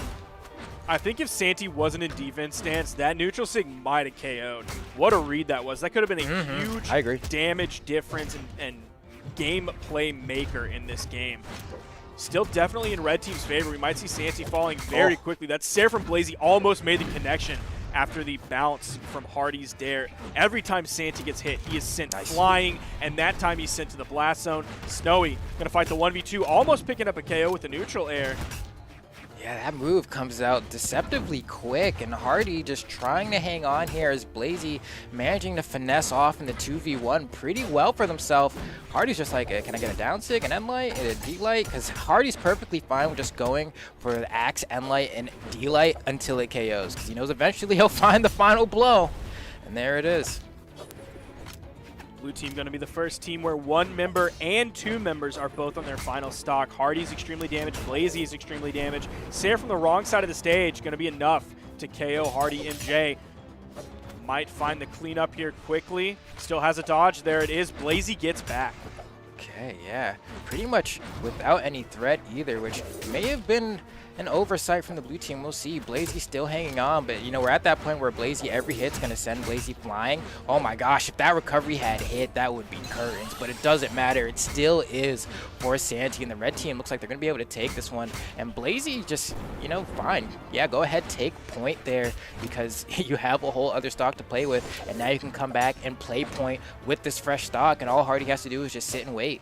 I think if Santi wasn't in defense stance, that neutral sig might have KO'd. What a read that was. That could have been a huge I agree. damage difference and game play maker in this game. Still definitely in red team's favor. We might see Santi falling very quickly. That Sayer from Blazey almost made the connection after the bounce from Hardy's dare. Every time Santi gets hit, he is sent flying, and that time he's sent to the blast zone. Snowy gonna fight the 1v2, almost picking up a KO with the neutral air. Yeah, that move comes out deceptively quick, and Hardy just trying to hang on here as Blazey managing to finesse off in the 2v1 pretty well for themselves. Hardy's just like, can I get a down sig, an N-Light, and a D-Light? Because Hardy's perfectly fine with just going for the Axe, N-Light, and D-Light until it KOs, because he knows eventually he'll find the final blow. And there it is. Blue team going to be the first team where 1 member and 2 members are both on their final stock. Hardy's extremely damaged. Blazey is extremely damaged. Sayer from the wrong side of the stage going to be enough to KO Hardy MJ. Might find the cleanup here quickly. Still has a dodge. There it is. Blazey gets back. Okay, yeah. Pretty much without any threat either, which may have been an oversight from the blue team. We'll see. Blazey still hanging on, but, you know, we're at that point where Blazey, every hit's going to send Blazey flying. Oh, my gosh. If that recovery had hit, that would be curtains, but it doesn't matter. It still is for Santi, and the red team looks like they're going to be able to take this one. And Blazey just, you know, fine. Yeah, go ahead, take point there, because you have a whole other stock to play with, and now you can come back and play point with this fresh stock, and all Hardy has to do is just sit and wait.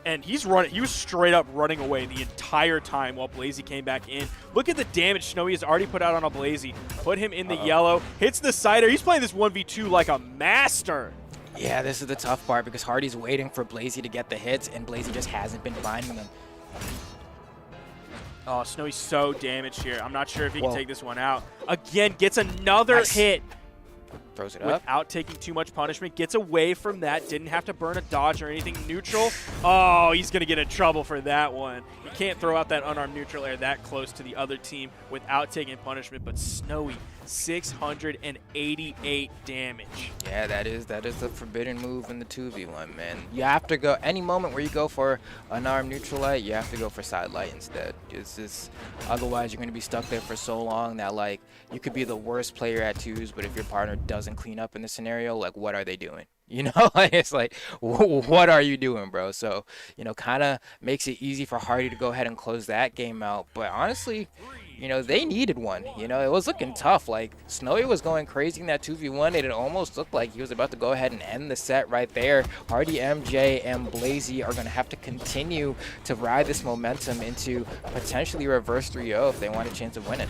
And he's running. He was straight up running away the entire time while Blazey came back in. Look at the damage Snowy has already put out on a Blazey. Put him in the yellow. Hits the cider. He's playing this 1v2 like a master. Yeah, this is the tough part because Hardy's waiting for Blazey to get the hits, and Blazey just hasn't been finding them. Oh, Snowy's so damaged here. I'm not sure if he can take this one out. Again, gets another hit. Throws it up. Without taking too much punishment. Gets away from that. Didn't have to burn a dodge or anything. Neutral. Oh, he's going to get in trouble for that one. You can't throw out that unarmed neutral air that close to the other team without taking punishment. But Snowy, 688 damage. Yeah, that is the forbidden move in the 2v1, man. You have to go, any moment where you go for unarmed neutral light, you have to go for side light instead. It's just, otherwise you're going to be stuck there for so long that, like, you could be the worst player at twos, but if your partner doesn't clean up in the scenario, like, what are they doing? You know, like, it's like, what are you doing, bro? So, you know, kind of makes it easy for Hardy to go ahead and close that game out. But honestly, you know, they needed one. You know, it was looking tough. Like, Snowy was going crazy in that 2v1, and it almost looked like he was about to go ahead and end the set right there. Hardy, MJ, and Blazey are going to have to continue to ride this momentum into potentially reverse 3-0 if they want a chance of winning.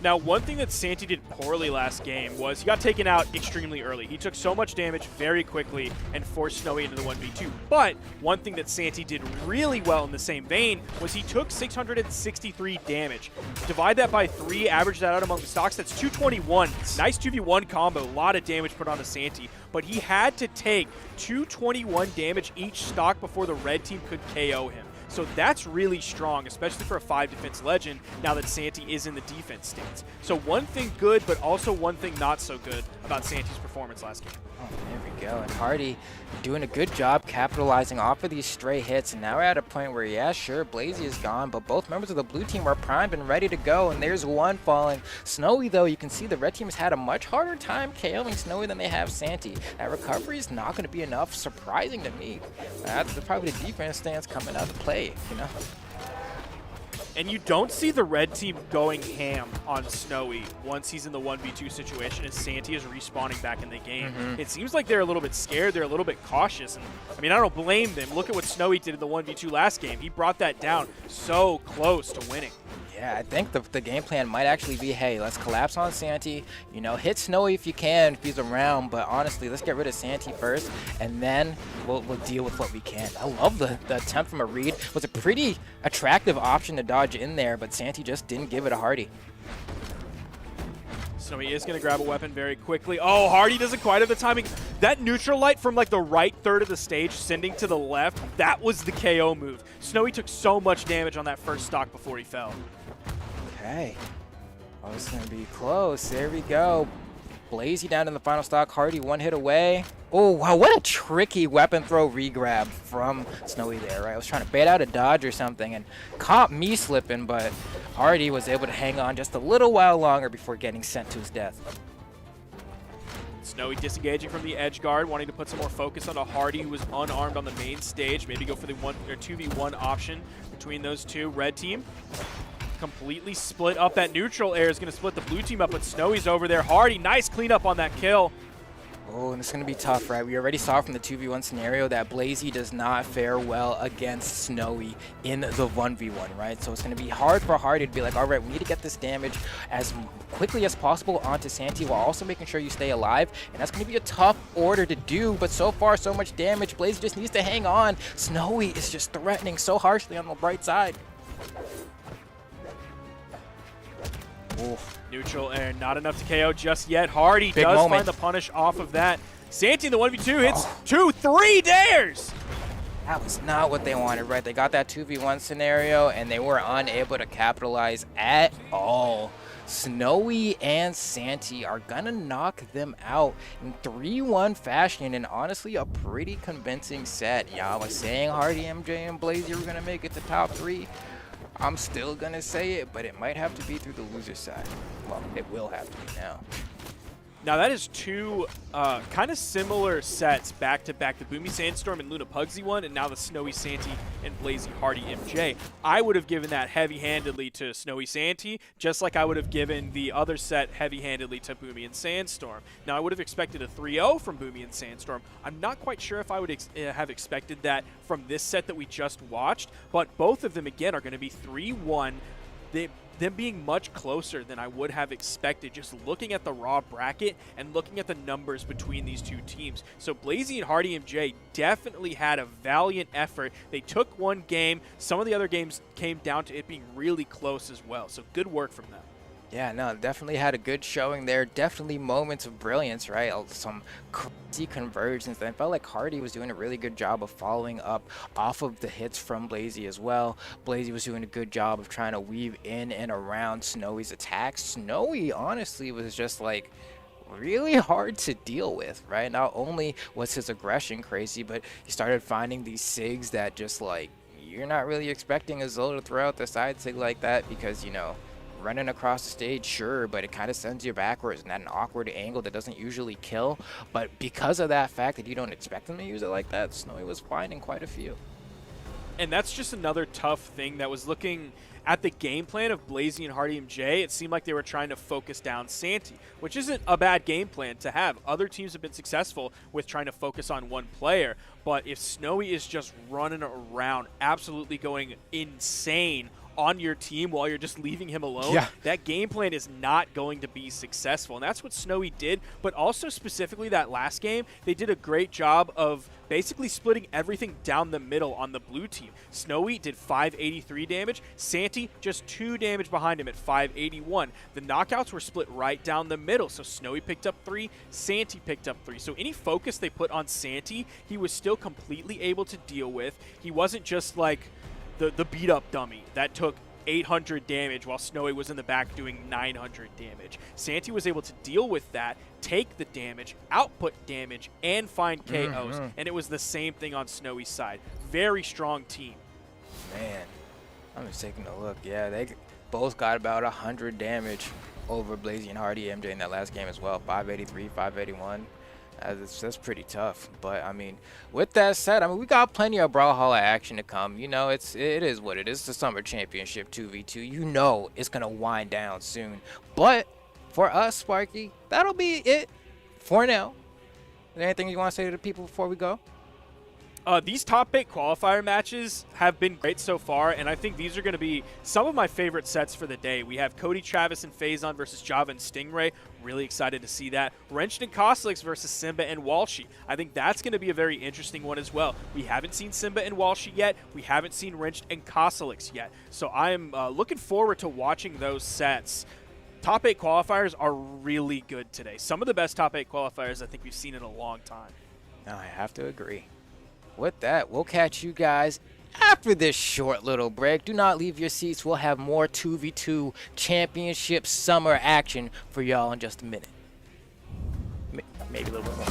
Now, one thing that Santi did poorly last game was he got taken out extremely early. He took so much damage very quickly and forced Snowy into the 1v2. But one thing that Santi did really well in the same vein was he took 663 damage. Divide that by 3, average that out among the stocks, that's 221. Nice 2v1 combo, a lot of damage put onto Santi. But he had to take 221 damage each stock before the red team could KO him. So that's really strong, especially for a 5 defense legend, now that Santi is in the defense stance. So one thing good, but also one thing not so good about Santi's performance last game. Oh, there we go. And Hardy doing a good job capitalizing off of these stray hits. And now we're at a point where, yeah, sure, Blazey is gone, but both members of the blue team are primed and ready to go. And there's one falling. Snowy, though, you can see the red team has had a much harder time KOing Snowy than they have Santi. That recovery is not going to be enough, surprising to me. That's probably the defense stance coming out to play, you know? And you don't see the red team going ham on Snowy once he's in the 1v2 situation as Santi is respawning back in the game. It seems like they're a little bit scared, they're a little bit cautious, and I mean, I don't blame them. Look at what Snowy did in the 1v2 last game. He brought that down so close to winning. Yeah, I think the game plan might actually be, hey, let's collapse on Santi, you know, hit Snowy if you can, if he's around, but honestly, let's get rid of Santi first, and then we'll deal with what we can. I love the attempt from a read. It was a pretty attractive option to dodge in there, but Santi just didn't give it a Hardy. Snowy is going to grab a weapon very quickly. Oh, Hardy doesn't quite have the timing. That neutral light from like the right third of the stage sending to the left, that was the KO move. Snowy took so much damage on that first stock before he fell. Okay. Oh, it's going to be close. There we go. Blazey down in the final stock. Hardy one hit away. Oh, wow. What a tricky weapon throw regrab from Snowy there, right? I was trying to bait out a dodge or something and caught me slipping, but Hardy was able to hang on just a little while longer before getting sent to his death. Snowy disengaging from the edge guard, wanting to put some more focus on a Hardy who was unarmed on the main stage. Maybe go for the 2v1 option between those two. Red team completely split up. That neutral air is going to split the blue team up, but Snowy's over there. Hardy, nice cleanup on that kill. Oh, and it's going to be tough, right? We already saw from the 2v1 scenario that Blazey does not fare well against Snowy in the 1v1, right? So it's going to be hard for Hardy to be like, all right, we need to get this damage as quickly as possible onto Santi while also making sure you stay alive. And that's going to be a tough order to do, but so far, so much damage. Blazey just needs to hang on. Snowy is just threatening so harshly on the bright side. Oof. Neutral air, not enough to KO just yet. Hardy Big does moment. find the punish off of that. Santi in the 1v2 hits 2-3 dares. That was not what they wanted, right? They got that 2v1 scenario, and they were unable to capitalize at all. Snowy and Santi are gonna knock them out in 3-1 fashion, and honestly, a pretty convincing set. Yeah, I was saying Hardy, MJ, and Blazey were gonna make it to top 3. I'm still gonna say it, but it might have to be through the loser side. Well, it will have to be now. Now that is two kind of similar sets back to back. The Boomi Sandstorm and Luna Pugsy one, and now the Snowy Santi and Blazey Hardy MJ. I would have given that heavy-handedly to Snowy Santi, just like I would have given the other set heavy-handedly to Boomi and Sandstorm. Now I would have expected a 3-0 from Boomi and Sandstorm. I'm not quite sure if I would have expected that from this set that we just watched, but both of them again are going to be 3-1. Them being much closer than I would have expected, just looking at the raw bracket and looking at the numbers between these two teams. So Blazey and Hardy MJ definitely had a valiant effort. They took one game. Some of the other games came down to it being really close as well. So good work from them. Yeah, no, definitely had a good showing there. Definitely moments of brilliance, right? Some crazy conversions. And I felt like Hardy was doing a really good job of following up off of the hits from Blazey as well. Blazey was doing a good job of trying to weave in and around Snowy's attacks. Snowy, honestly, was just like really hard to deal with, right? Not only was his aggression crazy, but he started finding these SIGs that just like, you're not really expecting a Zol to throw out the side SIG like that because, you know, running across the stage, sure, but it kind of sends you backwards and at an awkward angle that doesn't usually kill. But because of that fact that you don't expect them to use it like that, Snowy was finding quite a few. And that's just another tough thing that was looking at the game plan of Blazey and Hardy MJ. It seemed like they were trying to focus down Santi, which isn't a bad game plan to have. Other teams have been successful with trying to focus on one player. But if Snowy is just running around, absolutely going insane on your team while you're just leaving him alone, that game plan is not going to be successful. And that's what Snowy did, but also specifically that last game, they did a great job of basically splitting everything down the middle on the blue team. Snowy did 583 damage, Santi just 2 damage behind him at 581. The knockouts were split right down the middle, so Snowy picked up 3, Santi picked up 3. So any focus they put on Santi, he was still completely able to deal with. He wasn't just like the beat-up dummy that took 800 damage while Snowy was in the back doing 900 damage. Santi was able to deal with that, take the damage, output damage, and find KOs. And it was the same thing on Snowy's side. Very strong team. Man, I'm just taking a look. Yeah, they both got about 100 damage over Blazey and Hardy MJ in that last game as well. 583, 581. That's pretty tough. But I mean, with that said, I mean, we got plenty of Brawlhalla action to come. You know, it is what it is. It's the Summer Championship 2v2. You know it's gonna wind down soon. But for us, Sparky, that'll be it for now. Is there anything you want to say to the people before we go? These top 8 qualifier matches have been great so far, and I think these are going to be some of my favorite sets for the day. We have Cody, Travis, and Phazon versus Java and Stingray. Really excited to see that. Wrenched and Cosolix versus Simba and Walshy. I think that's going to be a very interesting one as well. We haven't seen Simba and Walshy yet. We haven't seen Wrenched and Cosolix yet. So I'm looking forward to watching those sets. Top 8 qualifiers are really good today. Some of the best top 8 qualifiers I think we've seen in a long time. No, I have to agree. With that, we'll catch you guys after this short little break. Do not leave your seats. We'll have more 2v2 championship summer action for y'all in just a minute. Maybe a little bit more.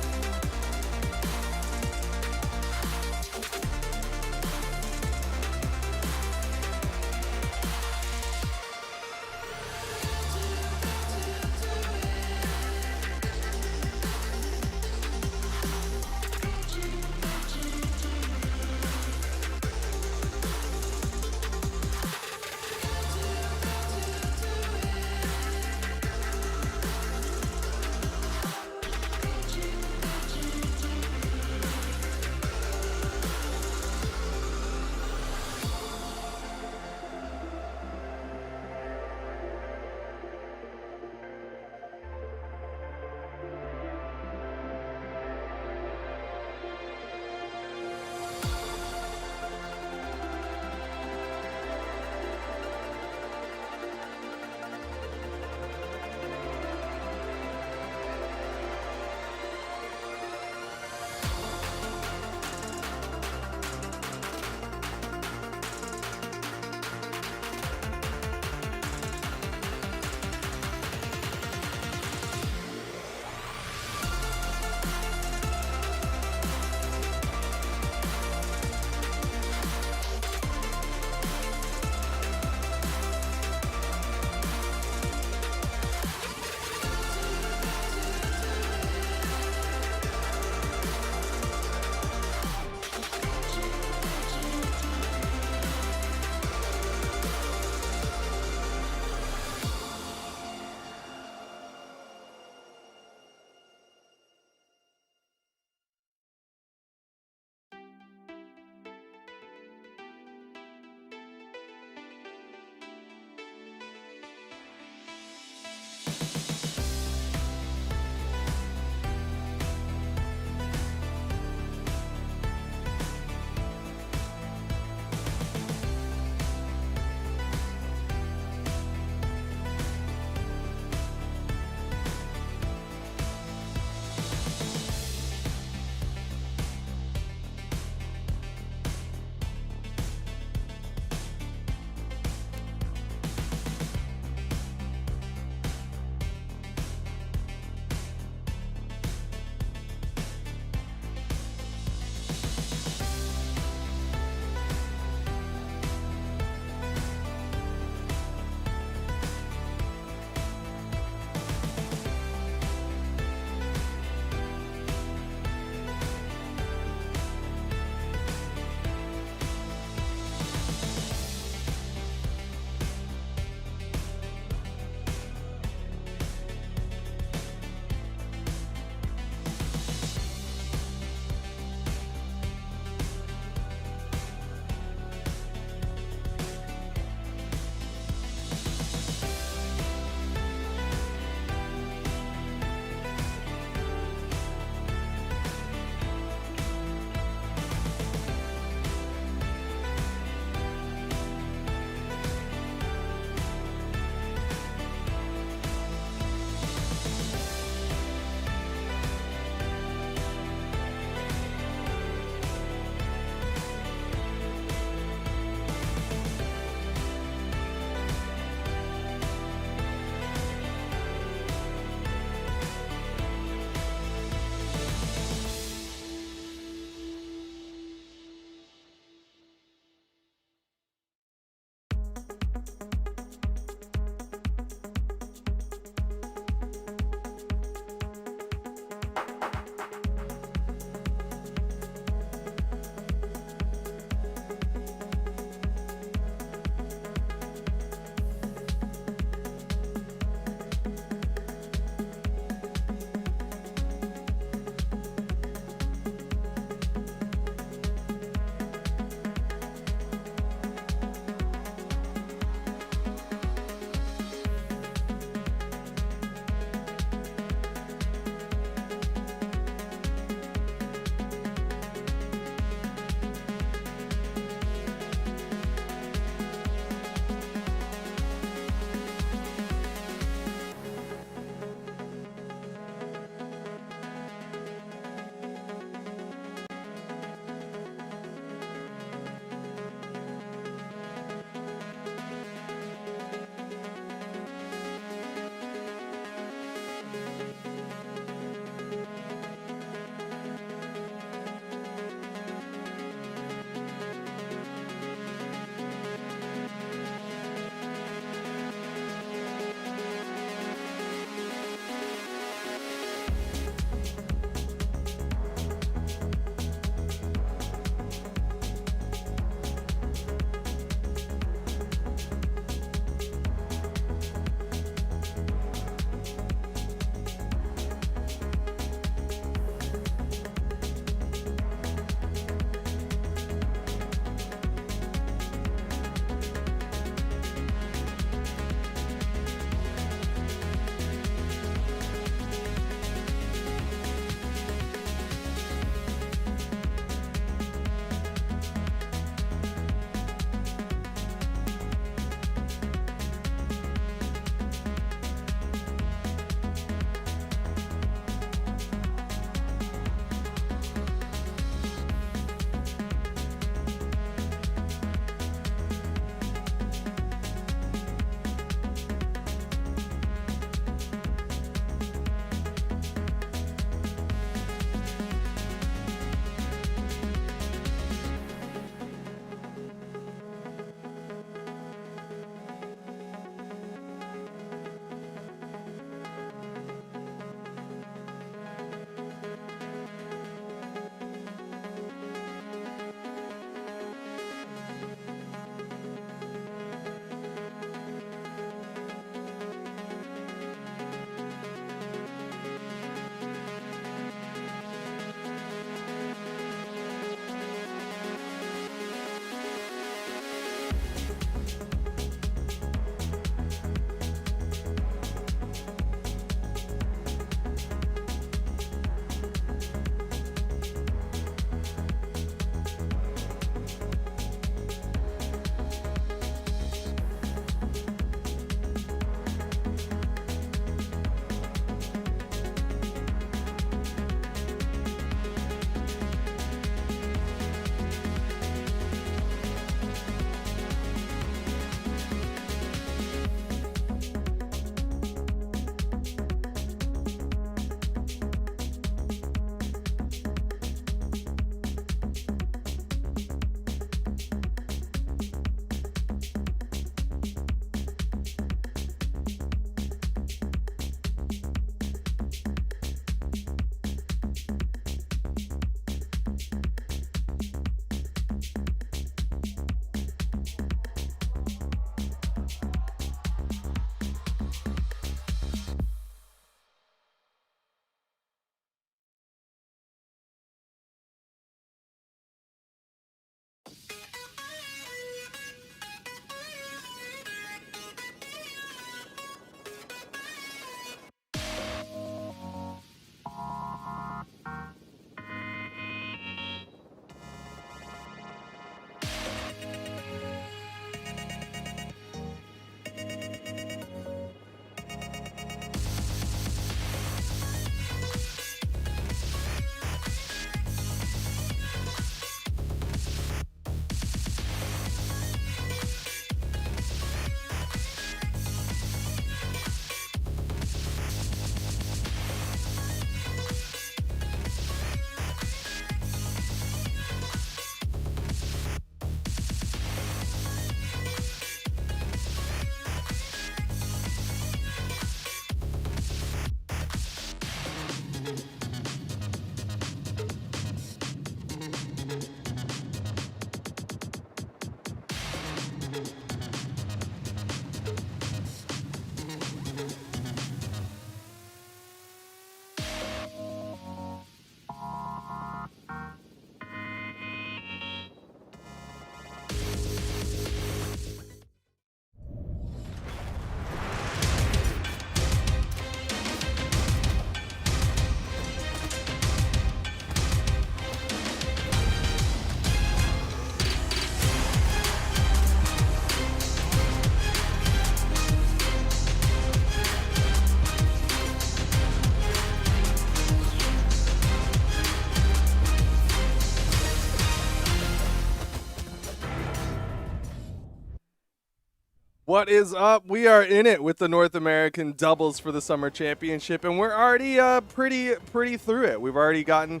What is up? We are in it with the North American doubles for the Summer Championship, and we're already pretty through it. We've already gotten,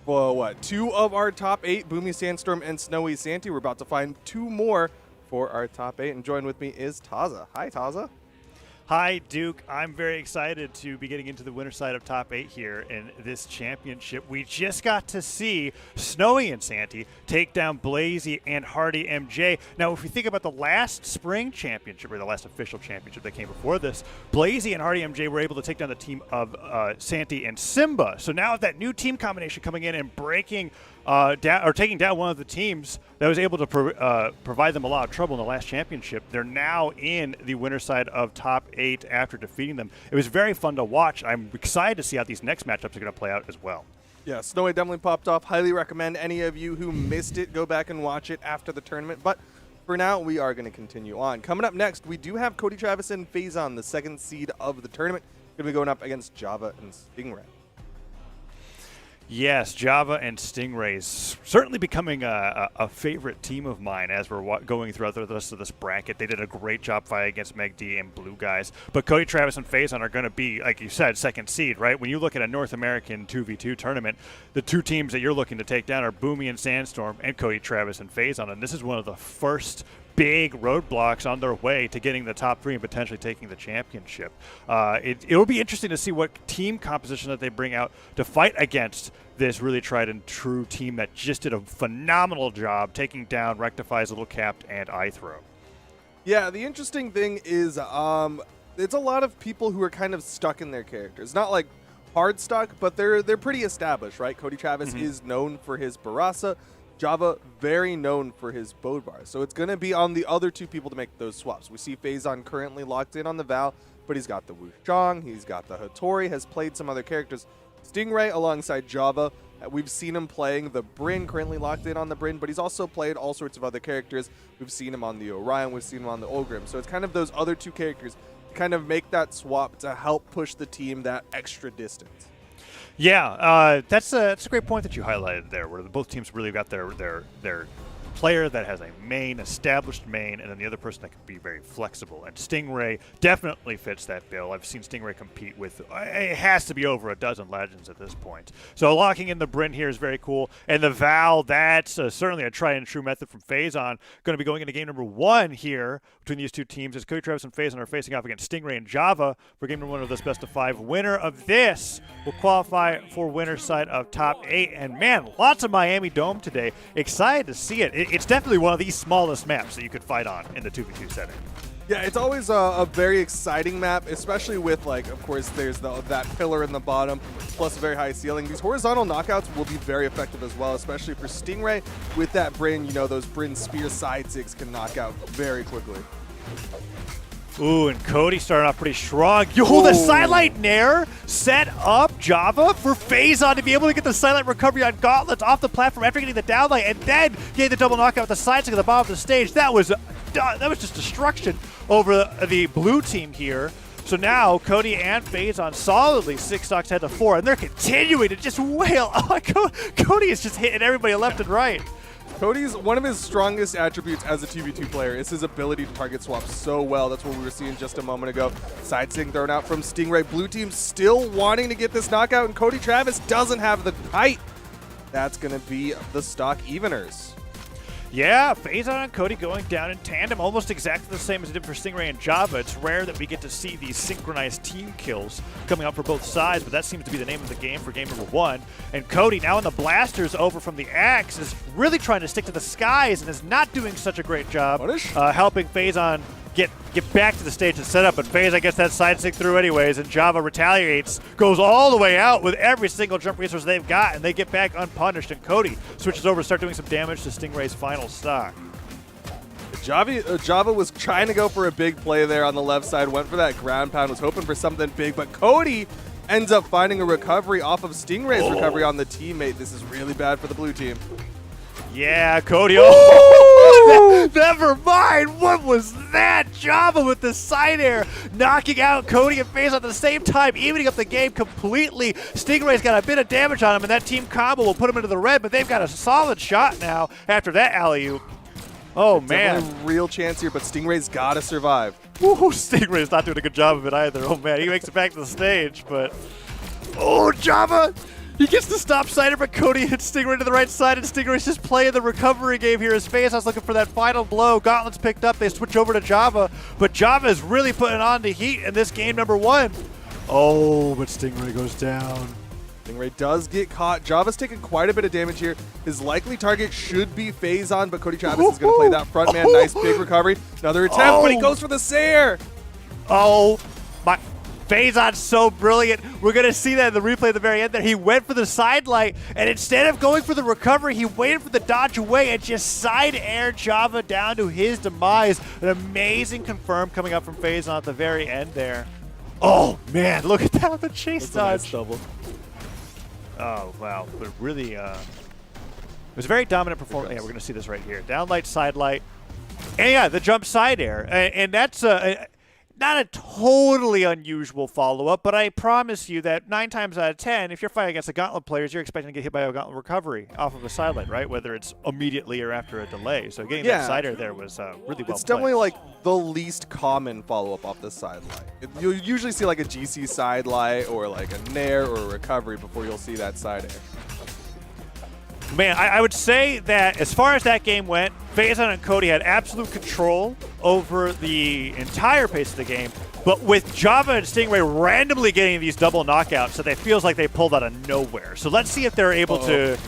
well, two of our top 8, Boomi Sandstorm and Snowy Santy. We're about to find 2 more for our top 8, and join with me is Taza. Hi, Taza. Hi, Duke. I'm very excited to be getting into the winner side of top 8 here in this championship. We just got to see Snowy and Santy take down Blazey and Hardy MJ. Now, if we think about the last spring championship, or the last official championship that came before this, Blazey and Hardy MJ were able to take down the team of Santy and Simba. So now with that new team combination coming in and breaking taking down one of the teams that was able to provide them a lot of trouble in the last championship, they're now in the winner side of top 8 after defeating them. It was very fun to watch. I'm excited to see how these next matchups are going to play out as well. Yeah, Snowy definitely popped off. Highly recommend any of you who missed it go back and watch it after the tournament. But for now, we are going to continue on. Coming up next, we do have Cody Travis and Faison, the 2nd seed of the tournament, going to be going up against Java and Stingray. Yes, Java and Stingrays certainly becoming a favorite team of mine as we're going throughout the rest of this bracket. They did a great job fighting against Meg D and Blue Guys. But Cody Travis and Faison are going to be, like you said, 2nd seed, right? When you look at a North American 2v2 tournament, the 2 teams that you're looking to take down are Boomi and Sandstorm and Cody Travis and Faison. And this is one of the first big roadblocks on their way to getting the top 3 and potentially taking the championship. It will be interesting to see what team composition that they bring out to fight against this really tried and true team that just did a phenomenal job taking down Rectify's Little Capped and iThrow. Yeah, the interesting thing is it's a lot of people who are kind of stuck in their characters. Not like hard stuck, but they're pretty established, right? Cody Travis is known for his Barasa. Java, very known for his Bodvar. So it's going to be on the other 2 people to make those swaps. We see Faison currently locked in on the Val, but he's got the Wushang, he's got the Hattori, has played some other characters. Stingray alongside Java, we've seen him playing the Bryn, currently locked in on the Bryn, but he's also played all sorts of other characters. We've seen him on the Orion, we've seen him on the Ogrim. So it's kind of those other 2 characters kind of make that swap to help push the team that extra distance. Yeah, that's a great point that you highlighted there, where both teams really got their player that has a established main, and then the other person that can be very flexible. And Stingray definitely fits that bill. I've seen Stingray compete with, it has to be over a dozen legends at this point. So locking in the Bryn here is very cool. And the Val, that's certainly a tried and true method from Faison. Going to be going into game number 1 here between these 2 teams as Cody Travis and Faison are facing off against Stingray and Java for game number 1 of this best of 5. Winner of this will qualify for winner side of top 8. And man, lots of Miami Dome today. Excited to see it. It's definitely one of the smallest maps that you could fight on in the 2v2 setting. Yeah, it's always a very exciting map, especially with, like, of course, there's that pillar in the bottom, plus a very high ceiling. These horizontal knockouts will be very effective as well, especially for Stingray. With that Bryn, you know, those Bryn spear side zigs can knock out very quickly. Ooh, and Cody started off pretty strong. Yo, the Silent Nair set up Java for Faison to be able to get the Silent Recovery on Gauntlets off the platform after getting the downlight, and then getting the double knockout with the side stick at the bottom of the stage. That was just destruction over the blue team here. So now Cody and Faison solidly 6 stocks head to 4, and they're continuing to just wail. Oh, Cody is just hitting everybody left and right. Cody's one of his strongest attributes as a 2v2 player is his ability to target swap so well. That's what we were seeing just a moment ago. Side sting thrown out from Stingray. Blue team still wanting to get this knockout, and Cody Travis doesn't have the height. That's going to be the stock eveners. Yeah, Faison and Cody going down in tandem, almost exactly the same as it did for Stingray and Java. It's rare that we get to see these synchronized team kills coming out for both sides, but that seems to be the name of the game for game number 1. And Cody, now in the blasters over from the Axe, is really trying to stick to the skies and is not doing such a great job helping Faison get back to the stage and set up, but Faison gets that side stick through anyways, and Java retaliates, goes all the way out with every single jump resource they've got, and they get back unpunished, and Cody switches over to start doing some damage to Stingray's final stock. Java was trying to go for a big play there on the left side, went for that ground pound, was hoping for something big, but Cody ends up finding a recovery off of Stingray's recovery on the teammate. This is really bad for the blue team. Yeah, Cody. Oh, never mind. What was that? Java with the side air, knocking out Cody and Faison at the same time, evening up the game completely. Stingray's got a bit of damage on him, and that team combo will put him into the red, but they've got a solid shot now after that alley-oop. Oh, man. Definitely a real chance here, but Stingray's got to survive. Woo, Stingray's not doing a good job of it either. Oh, man, he makes it back to the stage, but... Oh, Java! He gets the stop sider, but Cody hits Stingray to the right side, and Stingray's just playing the recovery game here. His face, I was looking for that final blow. Gauntlet's picked up. They switch over to Java, but Java is really putting on the heat in this game number 1. Oh, but Stingray goes down. Stingray does get caught. Java's taking quite a bit of damage here. His likely target should be Phazon, but Cody Travis is going to play that front man. Nice big recovery. Another attempt, but he goes for the Sayer. Oh, my... Phazon's so brilliant. We're going to see that in the replay at the very end there. He went for the side light, and instead of going for the recovery, he waited for the dodge away and just side air Java down to his demise. An amazing confirm coming up from Phazon at the very end there. Oh, man, look at that, the chase dodge. Double. Oh, wow. But really, it was a very dominant performance. Yeah, we're going to see this right here. Down light, side light. And yeah, the jump side air. And that's not a totally unusual follow-up, but I promise you that 9 times out of 10, if you're fighting against the Gauntlet players, you're expecting to get hit by a Gauntlet recovery off of a sideline, right? Whether it's immediately or after a delay. So getting that side air there was really well played. It's definitely like the least common follow-up off the side light. You'll usually see like a GC side light or like a nair or a recovery before you'll see that side air. Man, I would say that as far as that game went, Phazon and Cody had absolute control over the entire pace of the game, but with Java and Stingray randomly getting these double knockouts, that it feels like they pulled out of nowhere. So let's see if they're able to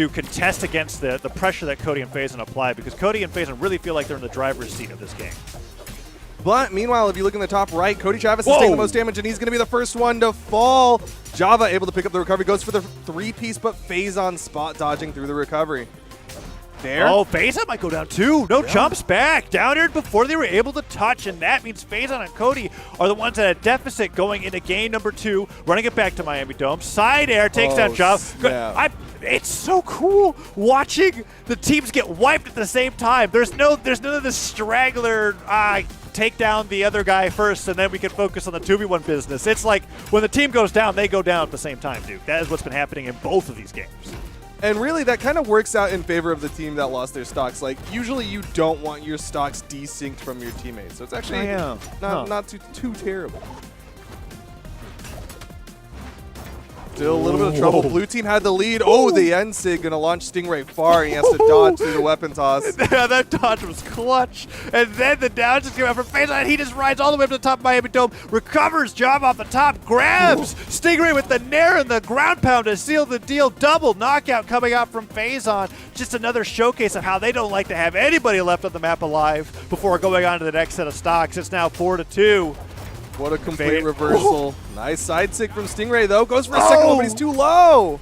contest against the pressure that Cody and Phazon apply, because Cody and Phazon really feel like they're in the driver's seat of this game. But meanwhile, if you look in the top right, Cody Travis is taking the most damage, and he's going to be the first one to fall. Java able to pick up the recovery, goes for the 3-piece, but Phazon spot dodging through the recovery. There. Oh, Phazon might go down too. No, jumps back. Down air before they were able to touch, and that means Phazon and Cody are the ones at a deficit going into game number 2, running it back to Miami Dome. Side air takes down Java. It's so cool watching the teams get wiped at the same time. There's none of this straggler take down the other guy first and then we can focus on the 2v1 business. It's like when the team goes down, they go down at the same time, dude. That is what's been happening in both of these games. And really, that kind of works out in favor of the team that lost their stocks. Like, usually you don't want your stocks desynced from your teammates. So it's actually not too terrible. Still a little bit of trouble. Blue team had the lead. Oh, the N-Sig going to launch Stingray far. He has to dodge through the weapon toss. Yeah, that dodge was clutch. And then the down just came out from Phazon, and he just rides all the way up to the top of Miami Dome, recovers Java off the top, grabs Stingray with the nair and the ground pound to seal the deal. Double knockout coming out from Phazon. Just another showcase of how they don't like to have anybody left on the map alive before going on to the next set of stocks. It's now 4-2. What a complete reversal. Nice side sig from Stingray, though. Goes for a second one, but he's too low.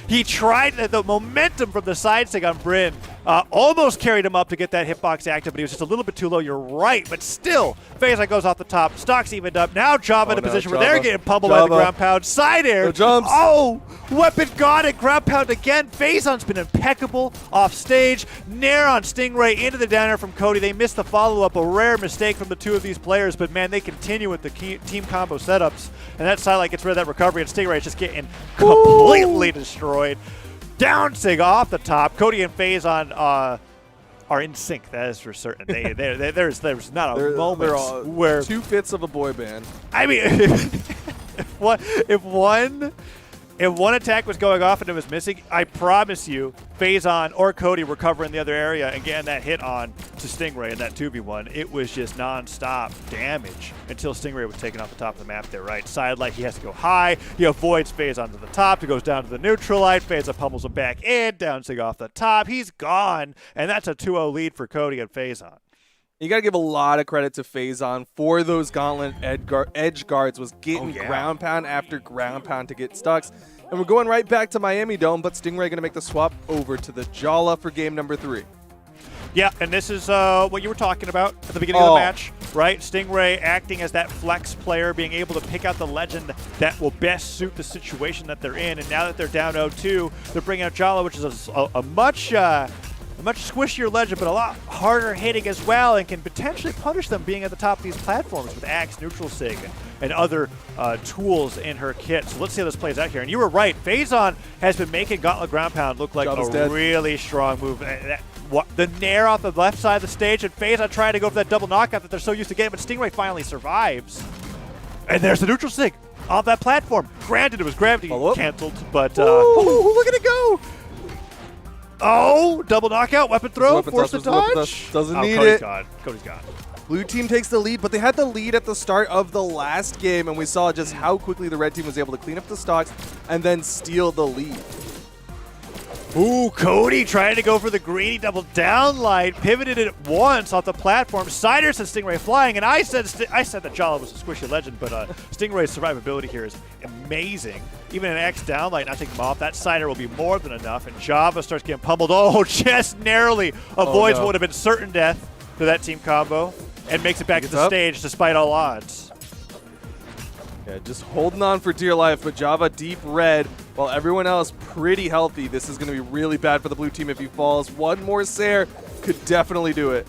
He tried the momentum from the side sig on Bryn. Almost carried him up to get that hitbox active, but he was just a little bit too low. You're right, but still, Phazon goes off the top. Stocks evened up. Now Java in a position where they're getting pummeled by the ground pound. Side air. No jumps. Oh, weapon got it. Ground pound again. Phazon's been impeccable off stage. Nair on Stingray into the down air from Cody. They missed the follow-up. A rare mistake from the two of these players, but man, they continue with the team combo setups. And that side light gets rid of that recovery, and Stingray is just getting completely destroyed. Down sig off the top. Cody and Phazon are in sync. That is for certain. There's not a moment where 2 fifths of a boy band. I mean, if one attack was going off and it was missing, I promise you, Phazon or Cody were covering the other area and getting that hit on to Stingray in that 2v1. It was just non-stop damage until Stingray was taken off the top of the map there, right? Side light, he has to go high. He avoids Phazon to the top. He goes down to the neutral light. Phazon pummels him back in. Down sig off the top. He's gone. And that's a 2-0 lead for Cody and Phazon. You got to give a lot of credit to Phazon for those gauntlet edge guards, was getting ground pound after ground pound to get stocks. And we're going right back to Miami Dome, but Stingray going to make the swap over to the Jala for game number 3. Yeah, and this is what you were talking about at the beginning of the match, right? Stingray acting as that flex player, being able to pick out the legend that will best suit the situation that they're in. And now that they're down 0-2, they're bringing out Jala, which is a much squishier legend, but a lot harder hitting as well, and can potentially punish them being at the top of these platforms with Axe, Neutral Sig, and other tools in her kit. So let's see how this plays out here. And you were right, Phazon has been making Gauntlet Ground Pound look like really strong move. the nair off the left side of the stage, and FaZe trying to go for that double knockout that they're so used to getting, but Stingray finally survives. And there's the neutral sig off that platform. Granted, it was gravity canceled, but look at it go! Oh, double knockout, weapon throw, force the dodge. Doesn't need Cody's it. gone. Cody's gone. Blue team takes the lead, but they had the lead at the start of the last game, and we saw just how quickly the red team was able to clean up the stocks and then steal the lead. Ooh, Cody trying to go for the greedy double down light, pivoted it once off the platform. Cider said Stingray flying, and I said that Jala was a squishy legend, but Stingray's survivability here is amazing. Even an X down light, not taking him off, that Cider will be more than enough, and Java starts getting pummeled. Oh, just narrowly avoids what would have been certain death to that team combo, and makes it back to the stage despite all odds. Yeah, just holding on for dear life, but Java deep red, while everyone else pretty healthy. This is going to be really bad for the blue team if he falls. One more Sair could definitely do it.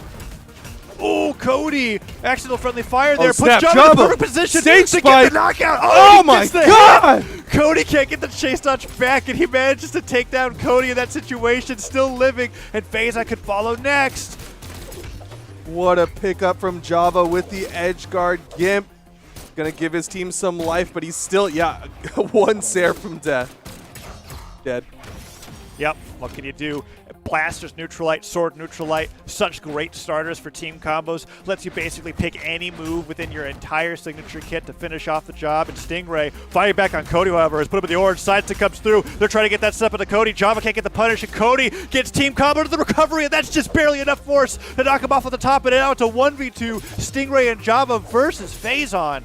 Oh, Cody! Accidental friendly fire there. Snap, Puts Java in the perfect position Stage to spike. get the knockout. Oh he my gets the God! hit. Cody can't get the chase dodge back, and he manages to take down Cody in that situation, still living, and FaZe could follow next. What a pickup from Java with the edge guard Gimp. Gonna give his team some life, but he's still, one Sair from death. Dead. Yep, what can you do? Blasters, Neutralite, Sword, Neutralite, such great starters for team combos. Lets you basically pick any move within your entire signature kit to finish off the job. And Stingray fighting back on Cody, however, has put him in the orange. Sidestick comes through. They're trying to get that step into Cody. Java can't get the punish, and Cody gets team combo to the recovery, and that's just barely enough force to knock him off at the top. And now it's a 1v2, Stingray and Java versus Phazon.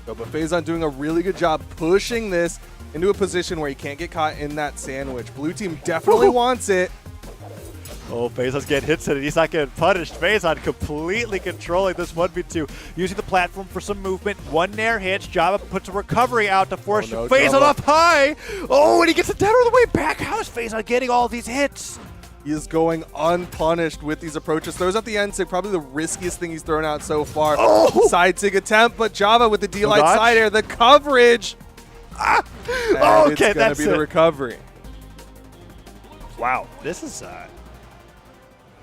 But Phazon doing a really good job pushing this into a position where he can't get caught in that sandwich. Blue team definitely wants it. Oh, Phazon's getting hits in it. He's not getting punished. Phazon completely controlling this 1v2, using the platform for some movement. One nair hits. Java puts a recovery out to force Phazon up high. Oh, and he gets it down all the way back. How is Phazon getting all these hits? He is going unpunished with these approaches. Throws out the end sig, probably the riskiest thing he's thrown out so far. Oh! Side sig attempt, but Java with the D-Light side air, the coverage. Okay, it's gonna be the recovery. Wow, this is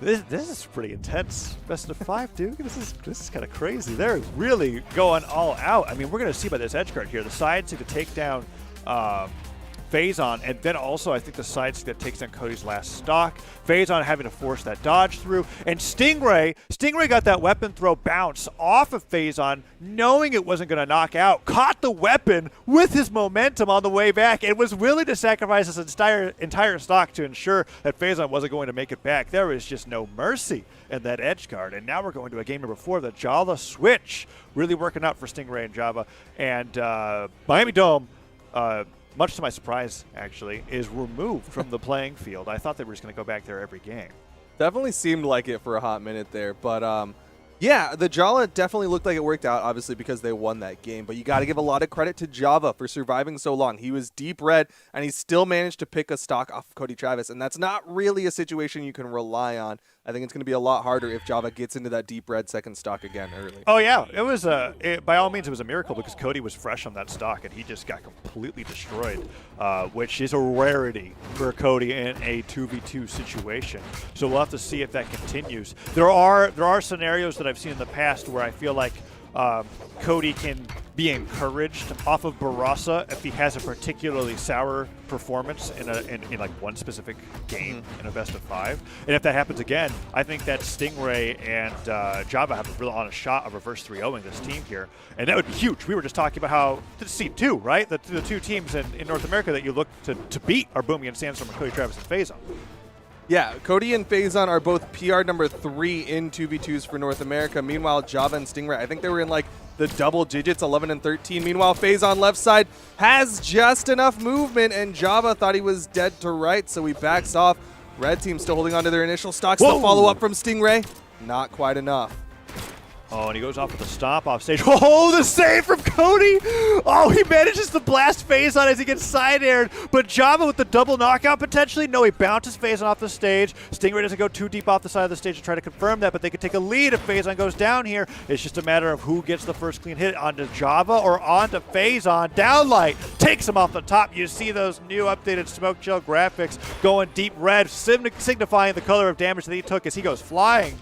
this is pretty intense. Best of 5, dude. This is kind of crazy. They're really going all out. I mean, we're gonna see by this edge guard here, the side to take down Phazon, and then also I think the side that takes down Cody's last stock. Phazon having to force that dodge through, and Stingray got that weapon throw bounce off of Phazon, knowing it wasn't going to knock out, caught the weapon with his momentum on the way back, and was willing to sacrifice his entire stock to ensure that Phazon wasn't going to make it back. There was just no mercy in that edge guard, and now we're going to a game number 4, the Jala switch, really working out for Stingray and Java, and Miami Dome, much to my surprise, actually, is removed from the playing field. I thought they were just going to go back there every game. Definitely seemed like it for a hot minute there, but yeah, the Jala definitely looked like it worked out, obviously, because they won that game. But you got to give a lot of credit to Java for surviving so long. He was deep red, and he still managed to pick a stock off of Cody Travis, and that's not really a situation you can rely on. I think it's going to be a lot harder if Java gets into that deep red second stock again early. Oh, yeah. It was, by all means, it was a miracle because Cody was fresh on that stock, and he just got completely destroyed, which is a rarity for Cody in a 2v2 situation. So we'll have to see if that continues. There are scenarios that I've seen in the past where I feel like Cody can be encouraged off of Barasa if he has a particularly sour performance in like one specific game in a best of 5. And if that happens again, I think that Stingray and Java have a real honest shot of reverse 3-0ing this team here. And that would be huge. We were just talking about how the seed 2, right? The two teams in North America that you look to beat are Boomi and Sandstorm, and Cody Travis and Phazon. Yeah, Cody and Phazon are both PR number 3 in 2v2s for North America. Meanwhile, Java and Stingray, I think they were in like the double digits, 11 and 13. Meanwhile, Phazon left side has just enough movement, and Java thought he was dead to right, so he backs off. Red team still holding on to their initial stocks. The follow-up from Stingray, not quite enough. Oh, and he goes off with a stomp off stage. Oh, the save from Cody! Oh, he manages to blast Phazon as he gets side aired, but Java with the double knockout potentially? No, he bounces Phazon off the stage. Stingray doesn't go too deep off the side of the stage to try to confirm that, but they could take a lead if Phazon goes down here. It's just a matter of who gets the first clean hit onto Java or onto Phazon. Downlight takes him off the top. You see those new updated smoke gel graphics going deep red, signifying the color of damage that he took as he goes flying.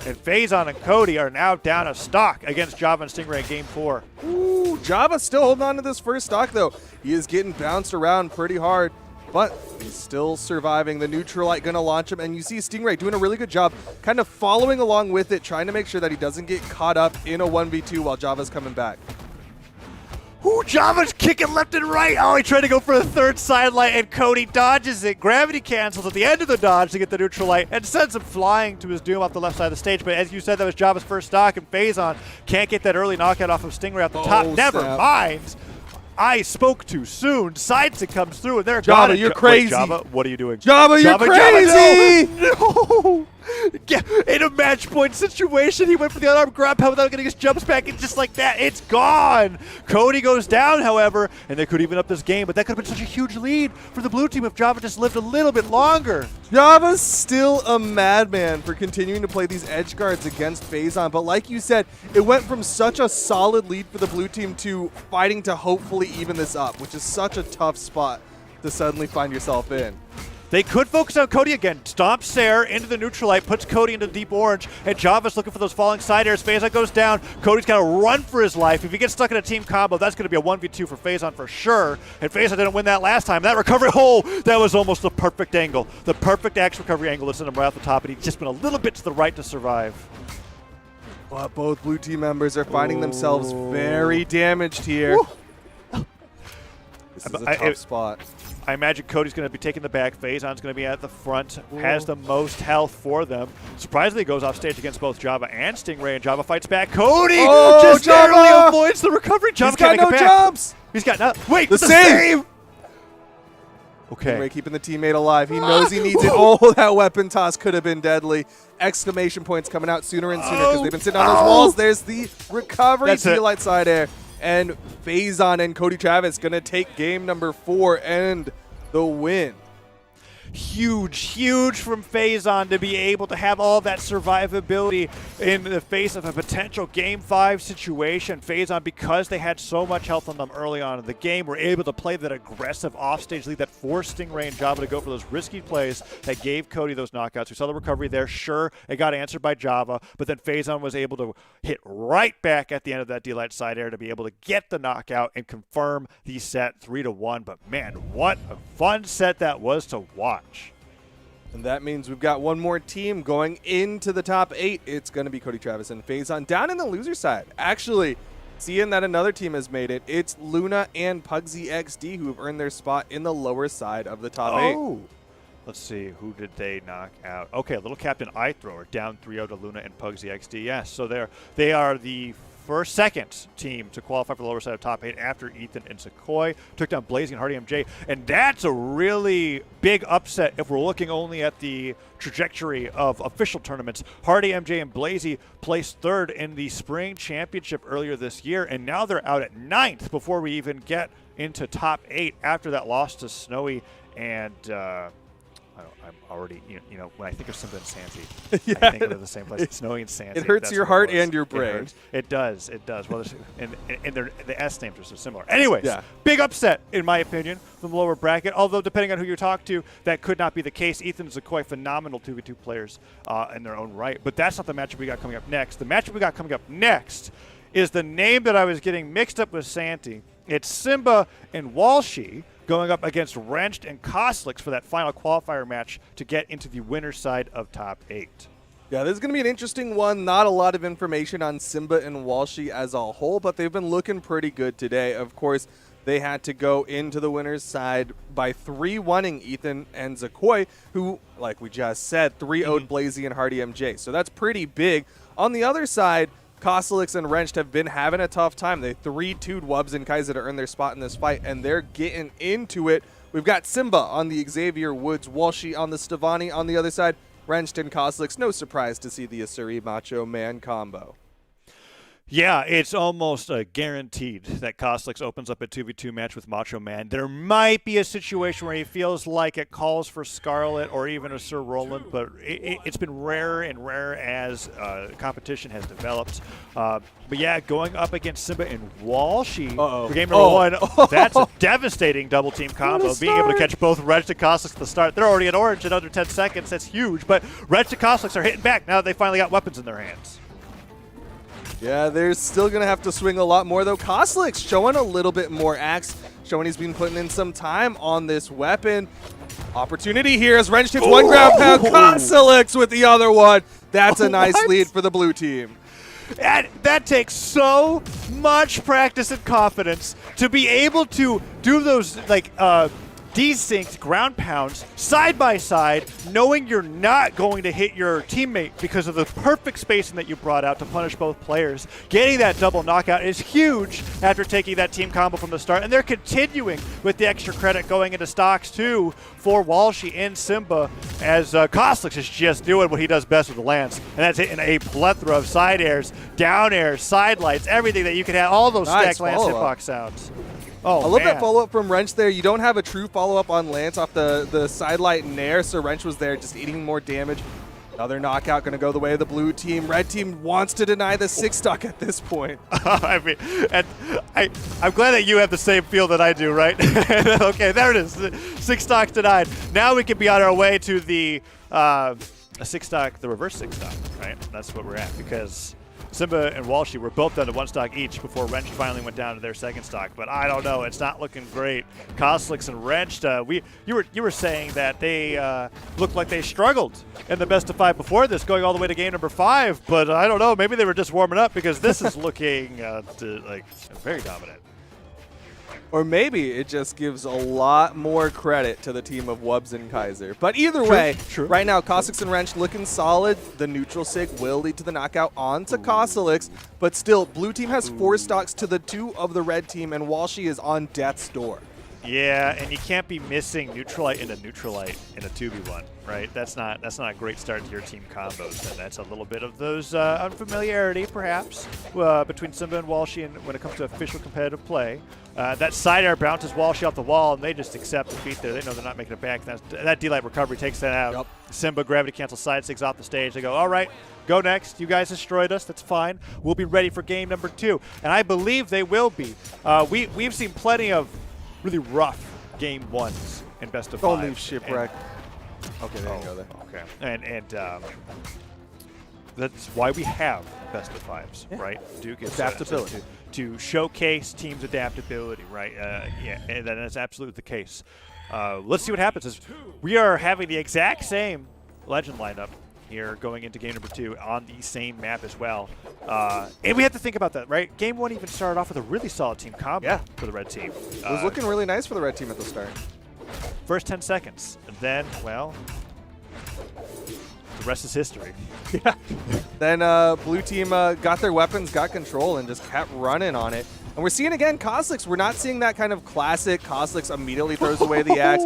And Phazon and Cody are now down a stock against Java and Stingray in Game 4. Ooh, Java still holding on to this first stock, though. He is getting bounced around pretty hard, but he's still surviving. The Neutralite going to launch him, and you see Stingray doing a really good job kind of following along with it, trying to make sure that he doesn't get caught up in a 1v2 while Java's coming back. Ooh, Java's kicking left and right. Oh, he tried to go for a third sidelight, and Cody dodges it. Gravity cancels at the end of the dodge to get the neutral light and sends him flying to his doom off the left side of the stage. But as you said, that was Java's first stock, and Phazon can't get that early knockout off of Stingray off the top. Never mind. I spoke too soon. Sidestick comes through, and they're gone. Java, you're crazy. Wait, Java, what are you doing? Java, you're crazy! Java, no! In a match point situation, he went for the unarmed grab pound without getting his jumps back, and just like that, it's gone. Cody goes down, however, and they could even up this game, but that could have been such a huge lead for the blue team if Java just lived a little bit longer. Java's still a madman for continuing to play these edge guards against Phazon, but like you said, it went from such a solid lead for the blue team to fighting to hopefully even this up, which is such a tough spot to suddenly find yourself in. They could focus on Cody again. Stomps Sarah into the Neutralite, puts Cody into deep orange, and Java's looking for those falling side airs. Phazon goes down. Cody's got to run for his life. If he gets stuck in a team combo, that's going to be a 1v2 for Phazon for sure. And Phazon didn't win that last time. That recovery hole, that was almost the perfect angle. The perfect axe recovery angle to send him right off the top, and he's just been a little bit to the right to survive. But both blue team members are finding themselves very damaged here. This is a tough spot. I imagine Cody's going to be taking the back. Phazon's going to be at the front, has the most health for them. Surprisingly, goes off stage against both Java and Stingray, and Java fights back. Cody just narrowly avoids the recovery. Java can't make it back. Jumps. He's got no. Wait, the save. Okay. Stingray keeping the teammate alive. He knows he needs it. Oh, that weapon toss could have been deadly. Exclamation points coming out sooner and sooner because they've been sitting on those walls. There's the recovery to the light side air. And Phazon and Cody Travis going to take game number 4 and the win. Huge from Phazon to be able to have all that survivability in the face of a potential Game 5 situation. Phazon, because they had so much health on them early on in the game, were able to play that aggressive offstage lead that forced Stingray and Java to go for those risky plays that gave Cody those knockouts. We saw the recovery there. Sure, it got answered by Java, but then Phazon was able to hit right back at the end of that D-Light side air to be able to get the knockout and confirm the set 3-1. But man, what a fun set that was to watch. And that means we've got one more team going into the top 8. It's going to be Cody Travis and Phazon down in the loser side. Actually, seeing that another team has made it, it's Luna and Pugsy XD who have earned their spot in the lower side of the top 8. Let's see, who did they knock out? Okay, Little Captain Eye Thrower down 3-0 to Luna and Pugsy XD. Yes, so they are the second team to qualify for the lower side of top 8 after Ethan and Sequoia. Took down Blazey and Hardy MJ, and that's a really big upset if we're looking only at the trajectory of official tournaments. Hardy MJ and Blazey placed 3rd in the spring championship earlier this year, and now they're out at 9th before we even get into top 8 after that loss to Snowy and I'm already, you know, when I think of Simba and Sansi, yeah. I think of the same place. Snowy and Sansi. It hurts your heart and your brain. It does. Well, and the S names are so similar. Anyways, big upset, in my opinion, from the lower bracket. Although, depending on who you talk to, that could not be the case. Ethan and Sequoia, phenomenal 2v2 players in their own right. But that's not the matchup we got coming up next. The matchup we got coming up next is the name that I was getting mixed up with Santi. It's Simba and Walshy going up against Wrenched and Cosolix for that final qualifier match to get into the winner's side of top 8. Yeah, this is going to be an interesting one. Not a lot of information on Simba and Walshy as a whole, but they've been looking pretty good today. Of course, they had to go into the winner's side by 3-1ing Ethan and Zakoi, who, like we just said, 3-0'd Blazey and Hardy MJ. So that's pretty big. On the other side, Cosolix and Wrenched have been having a tough time. They 3-2'd Wubs and Kaiser to earn their spot in this fight, and they're getting into it. We've got Simba on the Xavier Woods, Walshy on the Stevani on the other side, Wrenched and Cosolix. No surprise to see the Asuri Macho Man combo. Yeah, it's almost guaranteed that Cosolix opens up a 2v2 match with Macho Man. There might be a situation where he feels like it calls for Scarlet or even a Sir Roland, but it's been rarer and rarer as competition has developed. But yeah, going up against Simba and Walshy for game number one, that's a devastating double team combo. Being able to catch both Reg and Cosolix at the start. They're already at orange in under 10 seconds. That's huge, but Reg and Cosolix are hitting back now that they finally got weapons in their hands. Yeah, they're still going to have to swing a lot more, though. Cosolix showing a little bit more axe, showing he's been putting in some time on this weapon. Opportunity here as Wrench hits one ground pound. Cosolix with the other one. That's a nice lead for the blue team. And that takes so much practice and confidence to be able to do those, like, desynced ground pounds side by side, knowing you're not going to hit your teammate because of the perfect spacing that you brought out to punish both players. Getting that double knockout is huge after taking that team combo from the start, and they're continuing with the extra credit going into stocks too for Walshy and Simba, as Cosolix is just doing what he does best with the lance, and that's hitting a plethora of side airs, down airs, side lights, everything that you can have, all those stacked lance hitbox sounds. Oh, I love that follow-up from Wrench there. You don't have a true follow-up on Lance off the side light nair, so Wrench was there just eating more damage. Another knockout going to go the way of the blue team. Red team wants to deny the 6-stock at this point. I mean, and I'm glad that you have the same feel that I do, right? Okay, there it is. 6-stock denied. Now we can be on our way to the a 6-stock, the reverse 6-stock, right? That's what we're at, because Simba and Walshy were both down to 1 stock each before Wrench finally went down to their 2nd stock. But I don't know, it's not looking great. Cosolix and Wrench, you were saying that they looked like they struggled in the best of 5 before this, going all the way to game number 5. But I don't know, maybe they were just warming up, because this is looking like very dominant. Or maybe it just gives a lot more credit to the team of Wubbs and Kaiser. But either way, right now, Cosolix and Wrench looking solid. The neutral sig will lead to the knockout onto Cosolix. But still, blue team has 4 stocks to the 2 of the red team, and Walshy is on death's door. Yeah, and you can't be missing Neutralite into Neutralite in a 2v1, right? That's not a great start to your team combos, and that's a little bit of those unfamiliarity, perhaps, between Simba and Walshy and when it comes to official competitive play. That side air bounces Walshy off the wall, and they just accept defeat there. They know they're not making it back. That D-Light recovery takes that out. Yep. Simba gravity cancel side six off the stage. They go, all right, go next. You guys destroyed us. That's fine. We'll be ready for game number 2. And I believe they will be. We've seen plenty of really rough game 1s in best of 5. Don't leave Shipwreck. Okay, there you go there. Okay. And that's why we have best of 5s, right? Duke is adaptability. To showcase teams' adaptability, right? Yeah, and that is absolutely the case. Let's see what happens. As we are having the exact same Legend lineup here going into game number 2 on the same map as well. And we have to think about that, right? Game 1 even started off with a really solid team combo for the red team. It was looking really nice for the red team at the start. First 10 seconds. And then, well, the rest is history. Then blue team got their weapons, got control, and just kept running on it. And we're seeing again Cosolix. We're not seeing that kind of classic Cosolix immediately throws away the axe.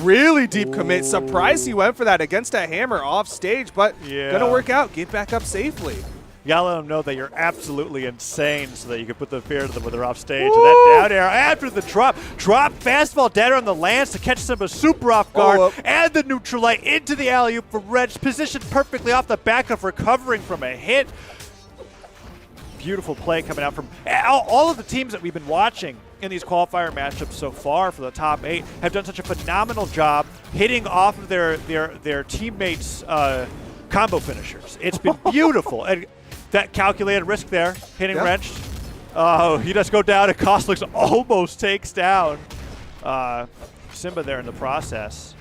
Really deep commit. Surprised he went for that against a hammer off stage, but gonna work out. Get back up safely. You gotta let them know that you're absolutely insane so that you can put the fear to them when they're off stage. And that down air after the drop fastball down on the lance to catch Simba super off guard, and the Neutralite into the alley-oop for Reg, positioned perfectly off the back of recovering from a hit. Beautiful play coming out from all of the teams that we've been watching in these qualifier matchups so far for the top 8 have done such a phenomenal job hitting off of their teammates' combo finishers. It's been beautiful. And that calculated risk there, hitting Wrench. Oh, he does go down, and Cosolix almost takes down Simba there in the process.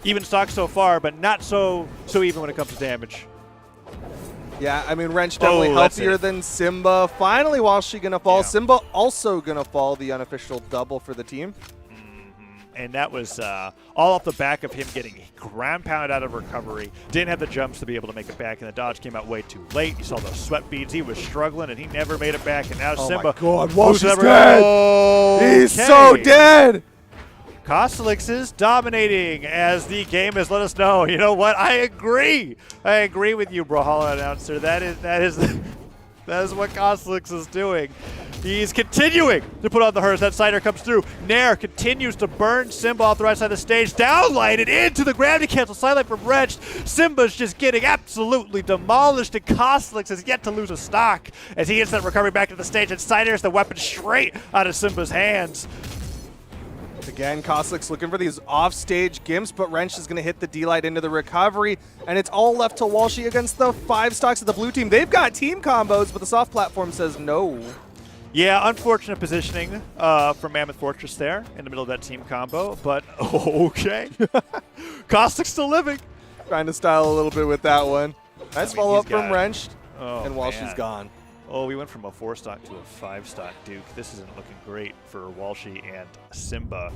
Even stock so far, but not so even when it comes to damage. Yeah, I mean, Wrench definitely healthier than Simba. Finally, Walshy gonna fall. Yeah. Simba also gonna fall, the unofficial double for the team. And that was all off the back of him getting ground pounded out of recovery. Didn't have the jumps to be able to make it back, and the dodge came out way too late. You saw those sweat beads. He was struggling, and he never made it back. And now Simba. Oh, my God. Walshy's dead. He's so dead. Cosolix is dominating as the game has let us know. You know what? I agree. I agree with you, Brawlhalla announcer. That is That is what Cosolix is doing. He's continuing to put on the hers. That Cider comes through. Nair continues to burn Simba off the right side of the stage. Downlighted into the gravity cancel. Sidelight from Wrenched. Simba's just getting absolutely demolished, and Cosolix has yet to lose a stock as he hits that recovery back to the stage, and Cider's the weapon straight out of Simba's hands. Again, Cosolix looking for these off-stage gimps, but Wrench is going to hit the D-Light into the recovery, and it's all left to Walshy against the 5 stocks of the blue team. They've got team combos, but the soft platform says no. Yeah, unfortunate positioning from Mammoth Fortress there in the middle of that team combo, but okay. Cosolix still living. Trying to style a little bit with that one. Nice follow-up from Wrench, and Walshy's man. gone. Oh, we went from a 4-stock to a 5-stock, Duke. This isn't looking great for Walshy and Simba.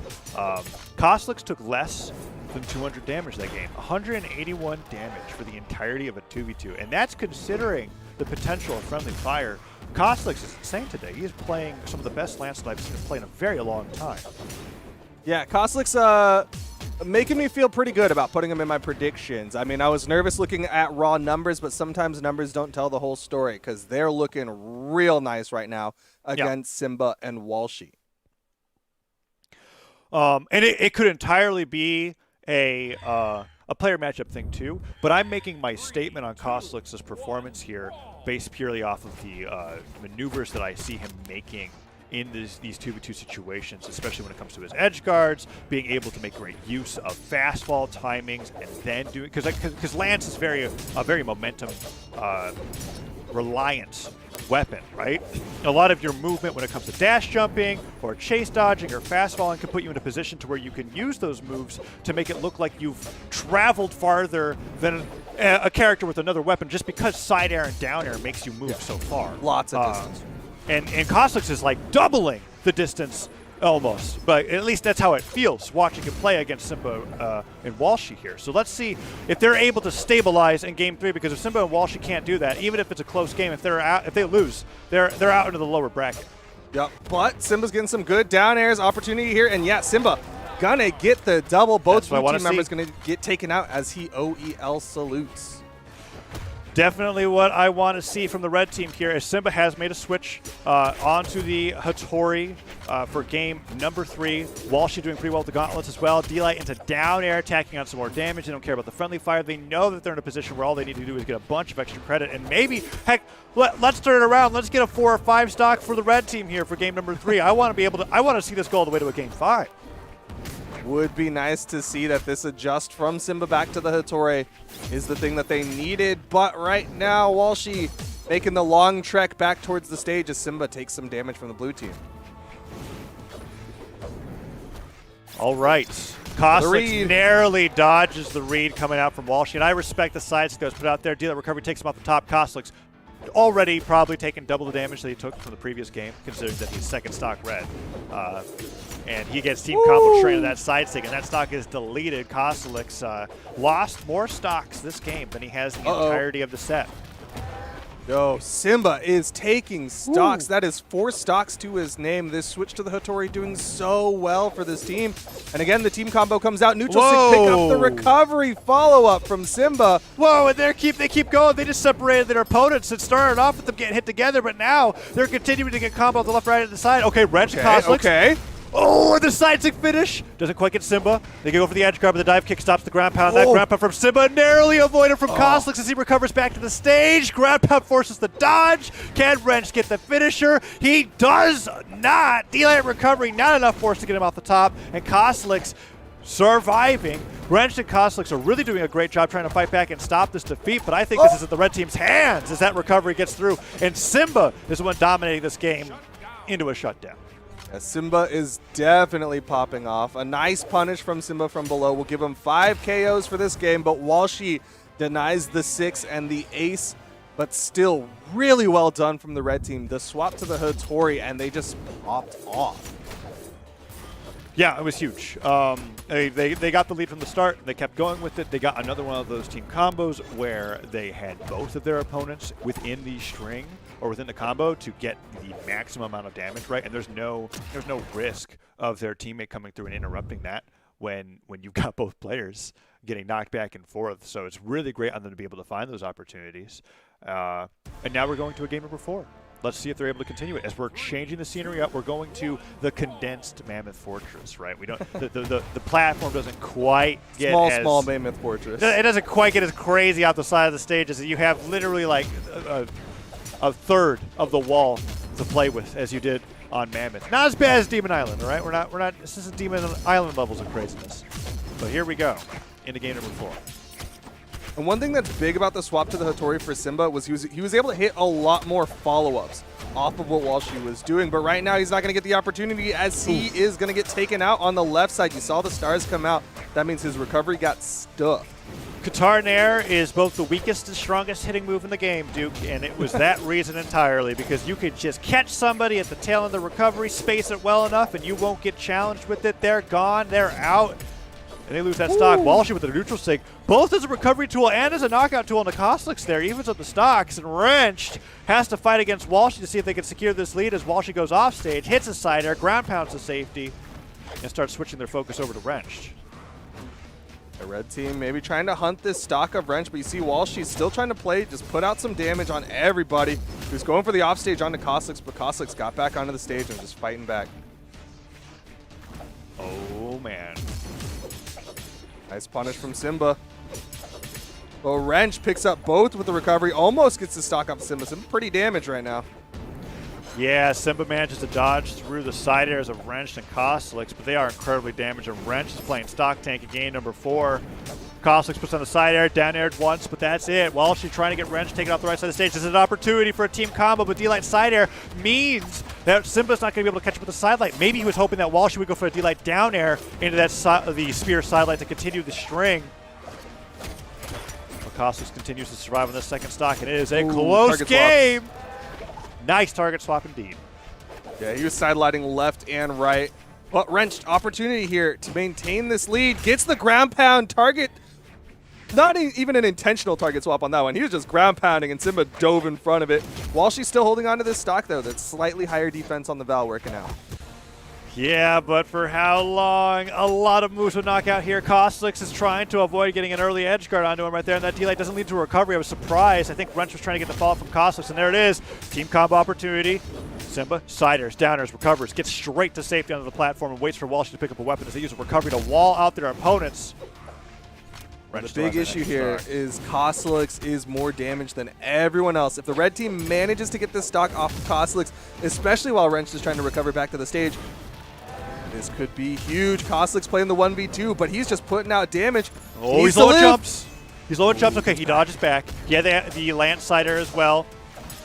Cosolix took less than 200 damage that game. 181 damage for the entirety of a 2v2, and that's considering the potential of friendly fire. Cosolix is insane today. He is playing some of the best Lance that I've seen him play in a very long time. Yeah, Cosolix making me feel pretty good about putting him in my predictions. I mean, I was nervous looking at raw numbers, but sometimes numbers don't tell the whole story because they're looking real nice right now against Simba and Walshy. And it could entirely be a player matchup thing too, but I'm making my statement on Cosolix's performance here based purely off of the maneuvers that I see him making in these 2v2 situations, especially when it comes to his edge guards, being able to make great use of fastball timings, and then doing because Lance is a very momentum reliant weapon, right? A lot of your movement when it comes to dash jumping or chase dodging or fastballing can put you in a position to where you can use those moves to make it look like you've traveled farther than a character with another weapon, just because side air and down air makes you move so far. Lots of distance. And Cosolix is like doubling the distance almost, but at least that's how it feels watching him play against Simba and Walshy here. So let's see if they're able to stabilize in Game 3, because if Simba and Walshy can't do that, even if it's a close game, if they lose, they're out into the lower bracket. Yep, but Simba's getting some good down airs opportunity here, and yeah, Simba gonna get the double. Both blue team members gonna get taken out as he OEL salutes. Definitely what I want to see from the red team here is Simba has made a switch onto the Hattori for game number 3. Walshy doing pretty well with the gauntlets as well. D-Light into down air, attacking on some more damage. They don't care about the friendly fire. They know that they're in a position where all they need to do is get a bunch of extra credit. And maybe, heck, let's turn it around. Let's get a 4 or 5 stock for the red team here for game number 3. I want to see this go all the way to a game 5. Would be nice to see that this adjust from Simba back to the Hattori is the thing that they needed. But right now, Walshy making the long trek back towards the stage as Simba takes some damage from the blue team. All right. Cosolix narrowly dodges the read coming out from Walshy, and I respect the side that was put out there. Dealer recovery takes him off the top. Cosolix already probably taken double the damage that he took from the previous game, considering that he's second stock red. And he gets team combo straight to that side stick, and that stock is deleted. Cosolix lost more stocks this game than he has the entirety of the set. Yo, Simba is taking stocks. That is 4 stocks to his name. This switch to the Hattori doing so well for this team. And again, the team combo comes out. Neutral stick pick up the recovery follow-up from Simba. Whoa, and they keep going. They just separated their opponents. It started off with them getting hit together, but now they're continuing to get combo on the left, right, and the side. Okay, Wrench, Cosolix. Okay. Oh, and the side stick finish. Doesn't quite get Simba. They go for the edge guard, but the dive kick stops the ground pound. That ground pound from Simba narrowly avoided from Cosolix as he recovers back to the stage. Ground pound forces the dodge. Can Wrench get the finisher? He does not. D-Light recovery, not enough force to get him off the top. And Cosolix surviving. Wrench and Cosolix are really doing a great job trying to fight back and stop this defeat, but I think this is at the red team's hands as that recovery gets through. And Simba is the one dominating this game into a shutdown. Simba is definitely popping off. A nice punish from Simba from below will give him 5 KOs for this game, but Walshy denies the 6 and the ace, but still really well done from the red team. The swap to the Hattori, and they just popped off. Yeah, it was huge. They got the lead from the start. They kept going with it. They got another one of those team combos where they had both of their opponents within the string or within the combo to get the maximum amount of damage, right? And there's no risk of their teammate coming through and interrupting that when you've got both players getting knocked back and forth. So it's really great on them to be able to find those opportunities. And now we're going to a game number 4. Let's see if they're able to continue it. As we're changing the scenery up, we're going to the condensed Mammoth Fortress, right? We don't the platform doesn't quite get small Mammoth Fortress. It doesn't quite get as crazy off the side of the stage as you have literally like a third of the wall to play with as you did on Mammoth. Not as bad as Demon Island, all right? We're not. This isn't Demon Island levels of craziness. But here we go into game number 4. And one thing that's big about the swap to the Hattori for Simba was he was able to hit a lot more follow-ups off of what Walshy was doing. But right now he's not going to get the opportunity as he is going to get taken out on the left side. You saw the stars come out. That means his recovery got stuffed. Qatar Nair is both the weakest and strongest hitting move in the game, Duke, and it was that reason entirely, because you could just catch somebody at the tail end of the recovery, space it well enough, and you won't get challenged with it. They're gone. They're out. And they lose that stock. Walshy with the neutral sig, both as a recovery tool and as a knockout tool on the Cosolix there, evens up the stocks, and Wrenched has to fight against Walshy to see if they can secure this lead as Walshy goes off stage, hits a side air, ground pounds to safety, and starts switching their focus over to Wrenched. The red team maybe trying to hunt this stock of Wrench, but you see Walshy still trying to play, just put out some damage on everybody. He was going for the offstage onto Cosolix, but Cosolix got back onto the stage and just fighting back. Oh, man. Nice punish from Simba. But Wrench picks up both with the recovery, almost gets the stock off Simba. Simba pretty damaged right now. Yeah, Simba manages to dodge through the side airs of Wrench and Cosolix, but they are incredibly damaged, and Wrench is playing stock tank in game number 4. Cosolix puts on the side air, down aired once, but that's it. Walshy trying to get Wrench taken off the right side of the stage. This is an opportunity for a team combo, but D-Light side air means that Simba's not going to be able to catch up with the side light. Maybe he was hoping that Walshy would go for a D-Light down air into that the spear side light to continue the string. But Cosolix continues to survive on this second stock, and it is a close game. Nice target swap indeed. Yeah, he was sidelighting left and right. But Wrenched, opportunity here to maintain this lead. Gets the ground pound target. Not even an intentional target swap on that one. He was just ground pounding, and Simba dove in front of it. Walshy's still holding on to this stock, though. That's slightly higher defense on the Val working out. Yeah, but for how long? A lot of moves would knock out here. Cosolix is trying to avoid getting an early edge guard onto him right there, and that D-Light doesn't lead to a recovery. I was surprised. I think Wrench was trying to get the follow from Cosolix, and there it is. Team combo opportunity. Simba, siders, downers, recovers, gets straight to safety onto the platform and waits for Walshy to pick up a weapon as they use a recovery to wall out their opponents. The big issue here is Cosolix is more damaged than everyone else. If the red team manages to get this stock off of Cosolix, especially while Wrench is trying to recover back to the stage, this could be huge. Cosolix playing the 1v2, but he's just putting out damage. Oh, he's low at jumps. He's low at jumps. Okay, he dodges back. Yeah, the Lance Sider as well.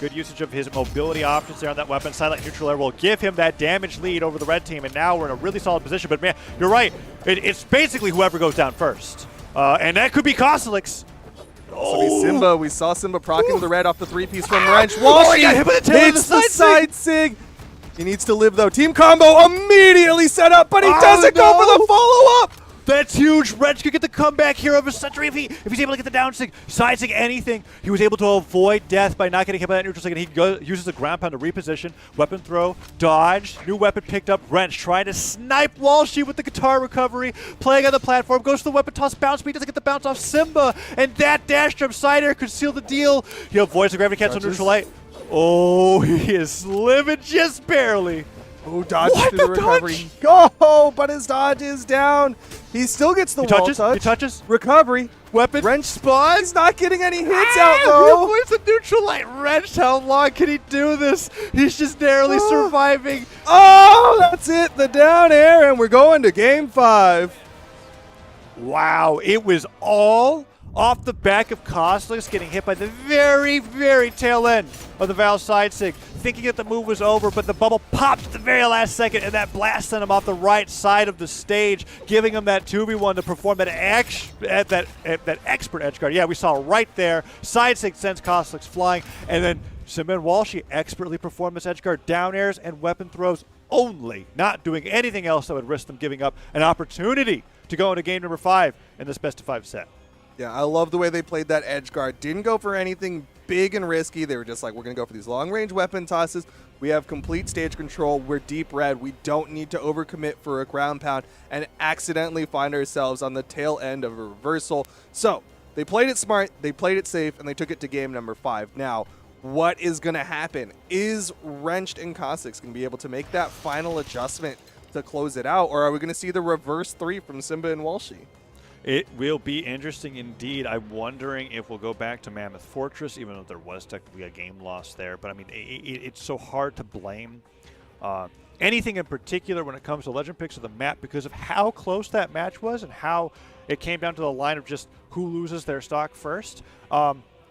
Good usage of his mobility options there on that weapon. Silent neutral air will give him that damage lead over the red team, and now we're in a really solid position. But man, you're right. It's basically whoever goes down first. And that could be Cosolix. So Simba, we saw Simba proccing with the red off the 3-piece from Wrench. Walshy hits the side sig. He needs to live, though. Team combo immediately set up, but he doesn't go for the follow-up. That's huge. Wrench could get the comeback here of a century if he's able to get the down sig, side sig, anything. He was able to avoid death by not getting hit by that neutral sig, and he uses the ground pound to reposition. Weapon throw, dodge, new weapon picked up. Wrench trying to snipe Walshy with the guitar recovery, playing on the platform, goes to the weapon toss, bounce speed, doesn't get the bounce off Simba, and that dash jump side air could seal the deal. He avoids the gravity cancel neutral light. Oh, he is living just barely. Oh, dodge through the recovery. Go, but his dodge is down. He still gets the wall touch. He touches. Recovery. Weapon. Wrench spot. He's not getting any hits out, though. He avoids the neutral light. Wrench, how long can he do this? He's just narrowly surviving. Oh, that's it. The down air, and we're going to game 5. Wow, it was all off the back of Cosolix getting hit by the very, very tail end of the Val side sig, thinking that the move was over, but the bubble popped at the very last second, and that blast sent him off the right side of the stage, giving him that 2v1 to perform that expert edge guard. Yeah, we saw right there. Side sig sends Cosolix flying, and then Simba and Walshy expertly perform this edge guard, down airs and weapon throws only, not doing anything else that would risk them giving up an opportunity to go into game number 5 in this best-of-5 set. Yeah, I love the way they played that edge guard. Didn't go for anything big and risky. They were just like, we're going to go for these long-range weapon tosses. We have complete stage control. We're deep red. We don't need to overcommit for a ground pound and accidentally find ourselves on the tail end of a reversal. So They played it smart, they played it safe, and they took it to game number 5. Now, what is going to happen? Is Wrenched and Cosolix going to be able to make that final adjustment to close it out, or are we going to see the reverse 3 from Simba and Walshy? It will be interesting indeed. I'm wondering if we'll go back to Mammoth Fortress, even though there was technically a game loss there. But I mean, it's so hard to blame anything in particular when it comes to legend picks of the map because of how close that match was and how it came down to the line of just who loses their stock first.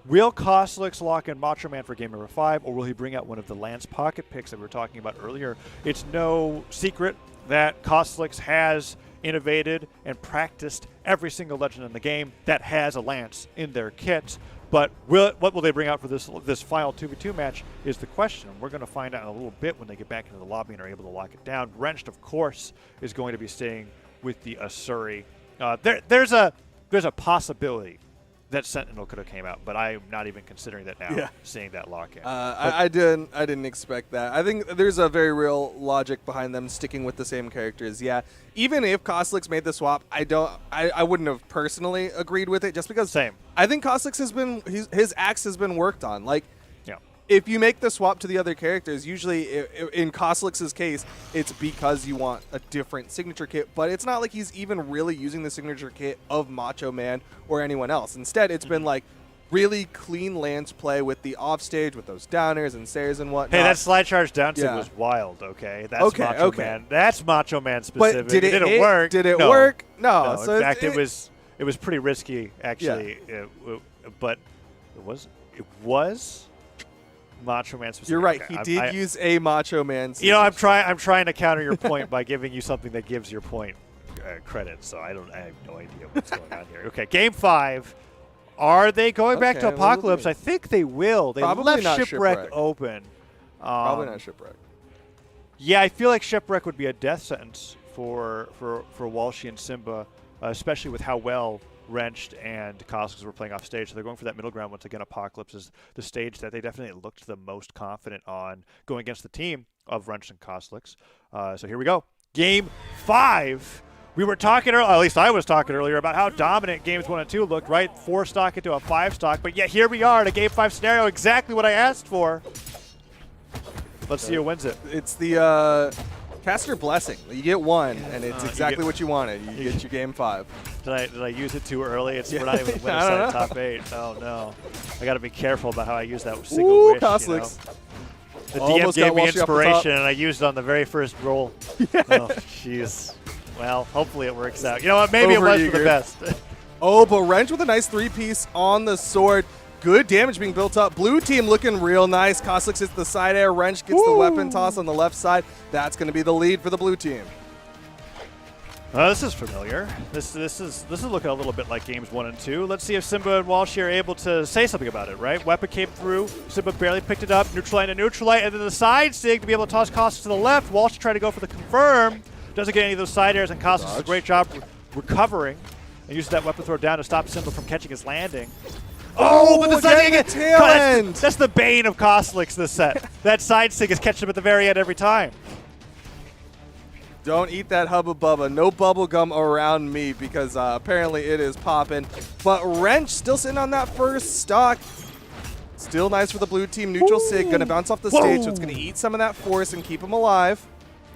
Will Cosolix lock in Macho Man for game number 5, or will he bring out one of the Lance Pocket picks that we were talking about earlier? It's no secret that Cosolix has innovated and practiced every single legend in the game that has a Lance in their kit. But what will they bring out for this final 2v2 match is the question. We're going to find out in a little bit when they get back into the lobby and are able to lock it down. Wrenched, of course, is going to be staying with the Asuri. There's a possibility that Sentinel could have came out, but I'm not even considering that now, seeing that lock-in. I didn't expect that. I think there's a very real logic behind them sticking with the same characters. Yeah, even if Cosolix made the swap, I wouldn't have personally agreed with it just because Same. I think Cosolix has been his axe has been worked on. Like, Yeah. if you make the swap to the other characters, usually in Cosolix's case, it's because you want a different signature kit, but it's not like he's even really using the signature kit of Macho Man or anyone else. Instead, it's been like really clean Lance play with the offstage, with those downers and sayers and whatnot. Hey, that slide charge down Yeah. was wild, okay? That's Macho Man. That's Macho Man specific. But did it hit? work? Did it No. work? No. No, So in fact, it was pretty risky, actually. But it was Macho Man specific. You're right. Okay, He did use a Macho Man. You know, I'm trying to counter your point by giving you something that gives your point credit. So I have no idea what's going on here. Okay, game 5. Are they going back to Okay, Apocalypse? we'll I think they will. They Probably left not Shipwreck Shipwreck. open. Probably not Shipwreck. Yeah, I feel like Shipwreck would be a death sentence for Walshy and Simba, especially with how well Wrenched and Cosolix were playing off stage. So they're going for that middle ground once again. Apocalypse is the stage that they definitely looked the most confident on going against the team of Wrenched and Cosolix. So here we go. Game 5. We were talking, at least I was talking earlier, about how dominant games 1 and 2 looked, right? 4 stock into a 5 stock, but yet here we are in a game 5 scenario, exactly what I asked for. Let's see who wins it. It's the Caster Blessing. You get 1, and it's exactly get- what you wanted. You get your game 5. Did I use it too early? We're not even winning I don't side top 8. Oh no! I got to be careful about how I use that single wish. Cosolix. The DM Almost gave got me Walshy off the top. inspiration, and I used it on the very first roll. Oh, jeez. Well, hopefully it works out. You know what? Maybe it was for the Overeager. best. Oh, but Wrench with a nice 3-piece on the sword. Good damage being built up. Blue team looking real nice. Cosolix hits the side air. Wrench gets the weapon toss on the left side. That's going to be the lead for the blue team. This is familiar. This is looking a little bit like games 1 and 2. Let's see if Simba and Walshy are able to say something about it, right? Weapon came through. Simba barely picked it up. Neutralite to neutralite, and then the side sig to be able to toss Cosolix to the left. Walshy tried to go for the confirm. Doesn't get any of those side airs, and Cosolix does a great job recovering and uses that weapon throw down to stop Simba from catching his landing. Oh, but the side sig tail end. that's the bane of Cosolix this set. That side sig is catching him at the very end every time. Don't eat that Hubba Bubba. No bubble gum around me because apparently it is popping. But Wrench still sitting on that first stock. Still nice for the blue team. Neutral sig going to bounce off the stage, so it's going to eat some of that force and keep him alive.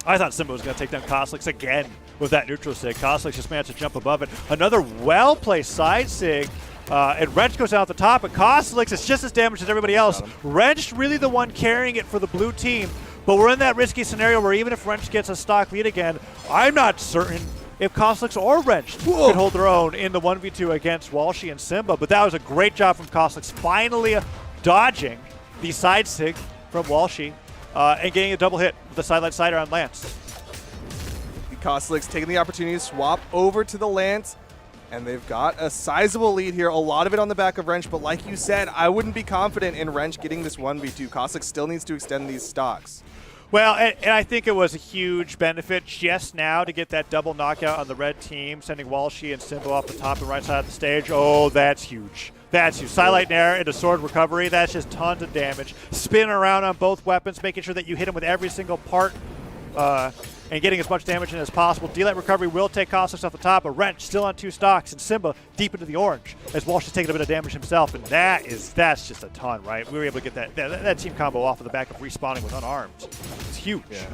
I thought Simba was going to take down Cosolix again with that neutral sig. Cosolix just managed to jump above it. Another well-placed side sig. And Wrench goes out the top, but Cosolix is just as damaged as everybody else. Wrench really the one carrying it for the blue team. But we're in that risky scenario where even if Wrench gets a stock lead again, I'm not certain if Cosolix or Wrench can hold their own in the 1v2 against Walshy and Simba. But that was a great job from Cosolix, finally dodging the side sig from Walshy and getting a double hit with the sideline sider on Lance. Cosolix taking the opportunity to swap over to the Lance. And they've got a sizable lead here. A lot of it on the back of Wrench. But like you said, I wouldn't be confident in Wrench getting this 1v2. Cosolix still needs to extend these stocks. Well, and I think it was a huge benefit just now to get that double knockout on the red team, sending Walshy and Simba off the top and right side of the stage. Oh, that's huge. That's huge. Silent Nair into sword recovery. That's just tons of damage. Spin around on both weapons, making sure that you hit them with every single part and getting as much damage in as possible. D-Light Recovery will take Cosolix off the top. A Wrench still on 2 stocks, and Simba deep into the orange as Walsh is taking a bit of damage himself, and that's just a ton, right? We were able to get that team combo off of the back of respawning with unarmed. It's huge. Yeah.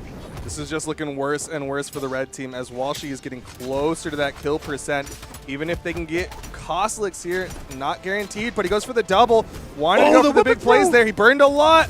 This is just looking worse and worse for the red team as Walshy is getting closer to that kill percent. Even if they can get Cosolix here, not guaranteed, but he goes for the double. Wanted to go for the big plays there. He burned a lot,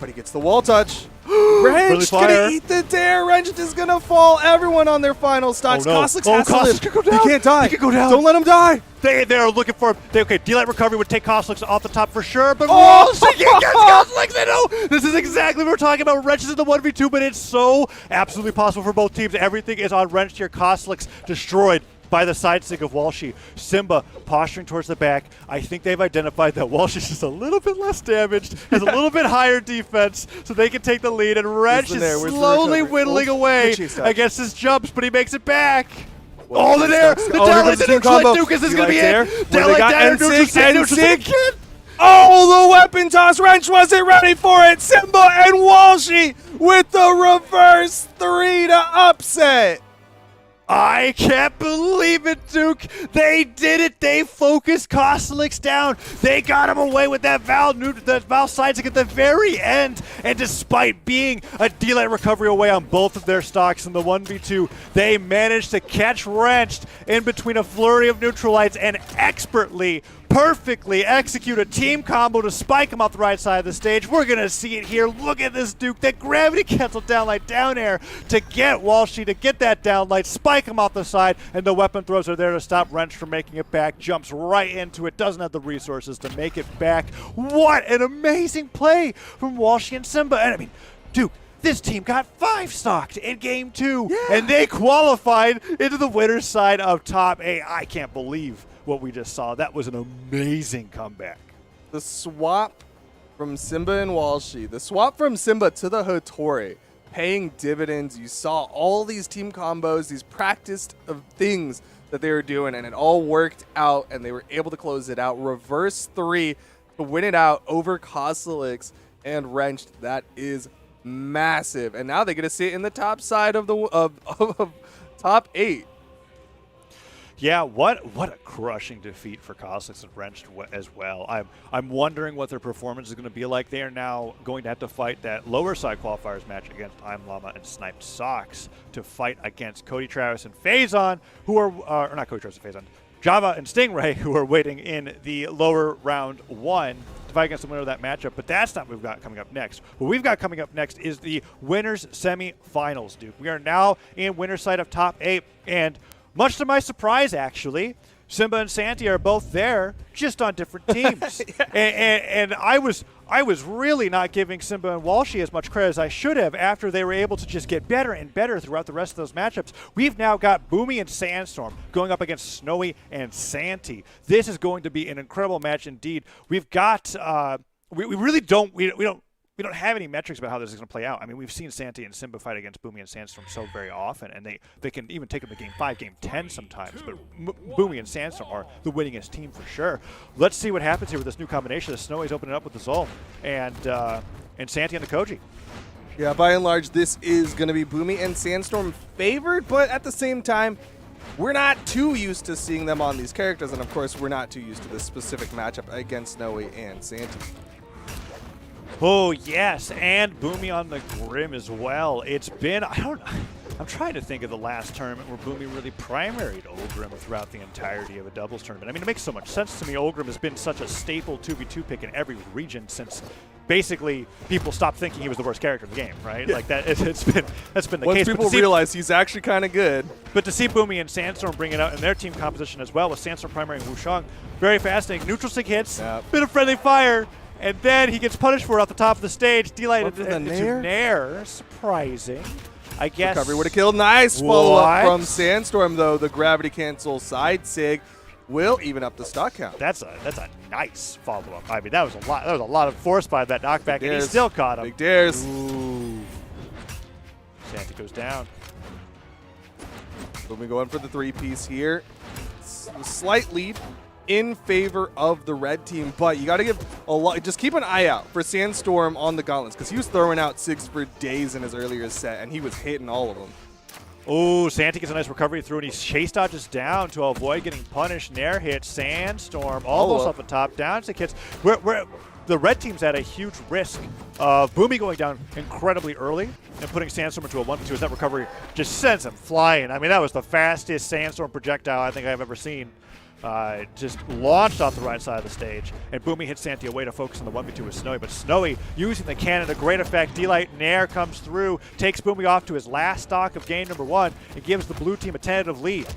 but he gets the wall touch. Wrench gonna eat the dare. Wrench is gonna fall. Everyone on their final stocks. Oh, no. Cosolix has to live. Could go down. He can't die. He could go down. Don't let him die. They're looking for okay. D-Light Recovery would take Cosolix off the top for sure, but Oh! Walsh against Cosolix. I know this is exactly what we're talking about. Wrench is in the 1v2, but it's so absolutely possible for both teams. Everything is on Wrench here. Cosolix destroyed by the side stick of Walshy. Simba posturing towards the back. I think they've identified that Walsh is just a little bit less damaged, has a little bit higher defense, so they can take the lead. And Wrench is slowly whittling away against his jumps, but he makes it back. Oh, the dare! The downlight, the neutral Duke, is this going to be it? Downlight down, neutral sig. Oh, the weapon toss. Wrench wasn't ready for it. Simba and Walshy with the reverse 3 to upset. I can't believe it, Duke. They did it. They focused Cosolix down. They got him away with that Val side stick at the very end. And despite being a D-Light Recovery away on both of their stocks in the 1v2, they managed to catch Wrenched in between a flurry of neutralites and expertly, perfectly execute a team combo to spike him off the right side of the stage. We're going to see it here. Look at this, Duke. That gravity cancel downlight down air to get Walshy to get that downlight, spike him off the side, and the weapon throws are there to stop Wrench from making it back. Jumps right into it. Doesn't have the resources to make it back. What an amazing play from Walshy and Simba. And I mean, Duke, this team got 5 stocked in Game 2, and they qualified into the winner's side of top 8. I can't believe what we just saw. That was an amazing comeback. The swap from Simba and Walshy, the swap from Simba to the Hattori, paying dividends. You saw all these team combos, these practiced of things that they were doing, and it all worked out, and they were able to close it out. Reverse 3 to win it out over Cosolix and Wrenched. That is massive. And now they get to sit in the top side of the of top 8. Yeah, what a crushing defeat for Cosolix and Wrenched as well. I'm wondering what their performance is going to be like. They are now going to have to fight that lower side qualifiers match against I'm Llama and Sniped Socks to fight against Cody Travis and Phazon, who are or not Cody Travis and Phazon, Java and Stingray, who are waiting in the lower round 1 to fight against the winner of that matchup. But that's not what we've got coming up next. What we've got coming up next is the winners semifinals, Duke. We are now in winner's side of top 8, and much to my surprise, actually, Simba and Santi are both there, just on different teams. and I was really not giving Simba and Walshy as much credit as I should have after they were able to just get better and better throughout the rest of those matchups. We've now got Boomi and Sandstorm going up against Snowy and Santi. This is going to be an incredible match indeed. We've got we really don't have any metrics about how this is going to play out. I mean, we've seen Santi and Simba fight against Boomi and Sandstorm so very often, and they can even take them to Game 5, Game 10 sometimes, but Boomi and Sandstorm are the winningest team for sure. Let's see what happens here with this new combination. The Snowy's opening up with the Zol, and Santi and the Koji. Yeah, by and large, this is going to be Boomi and Sandstorm favored, but at the same time, we're not too used to seeing them on these characters, and of course, we're not too used to this specific matchup against Snowy and Santi. Oh, yes, and Boomi on the Grim as well. It's been, I'm trying to think of the last tournament where Boomi really primaried Olgrim throughout the entirety of a doubles tournament. I mean, it makes so much sense to me. Olgrim has been such a staple 2v2 pick in every region since basically people stopped thinking he was the worst character in the game, right? Yeah. Like that's been the Once case. Once people realize he's actually kind of good. But to see Boomi and Sandstorm bring it out in their team composition as well, with Sandstorm primarying Wushang, very fascinating. Neutral stick hits, bit of friendly fire, and then he gets punished for it off the top of the stage. D-Light into Nair. Surprising. I guess. Recovery would have killed. Nice follow-up from Sandstorm, though. The gravity cancel side sig will even up the stock count. That's a nice follow-up. I mean, that was a lot. That was a lot of force by that knockback, and he still caught him. Big dares. Ooh. Santi goes down. Boomi going for the 3-piece here. Slight lead in favor of the red team, but you got to give a lot. Just keep an eye out for Sandstorm on the gauntlets because he was throwing out 6 for days in his earlier set, and he was hitting all of them. Oh, Santi gets a nice recovery through, and he chase dodges down to avoid getting punished. Nair hit, Sandstorm, almost up the top, down 6 hits. The red team's at a huge risk of Boomi going down incredibly early and putting Sandstorm into a 1v2 as that recovery just sends him flying. I mean, that was the fastest Sandstorm projectile I think I've ever seen. Just launched off the right side of the stage, and Boomi hits Santi away to focus on the 1v2 with Snowy, but Snowy using the cannon to great effect. D-Light Nair comes through, takes Boomi off to his last stock of game number 1, and gives the blue team a tentative lead.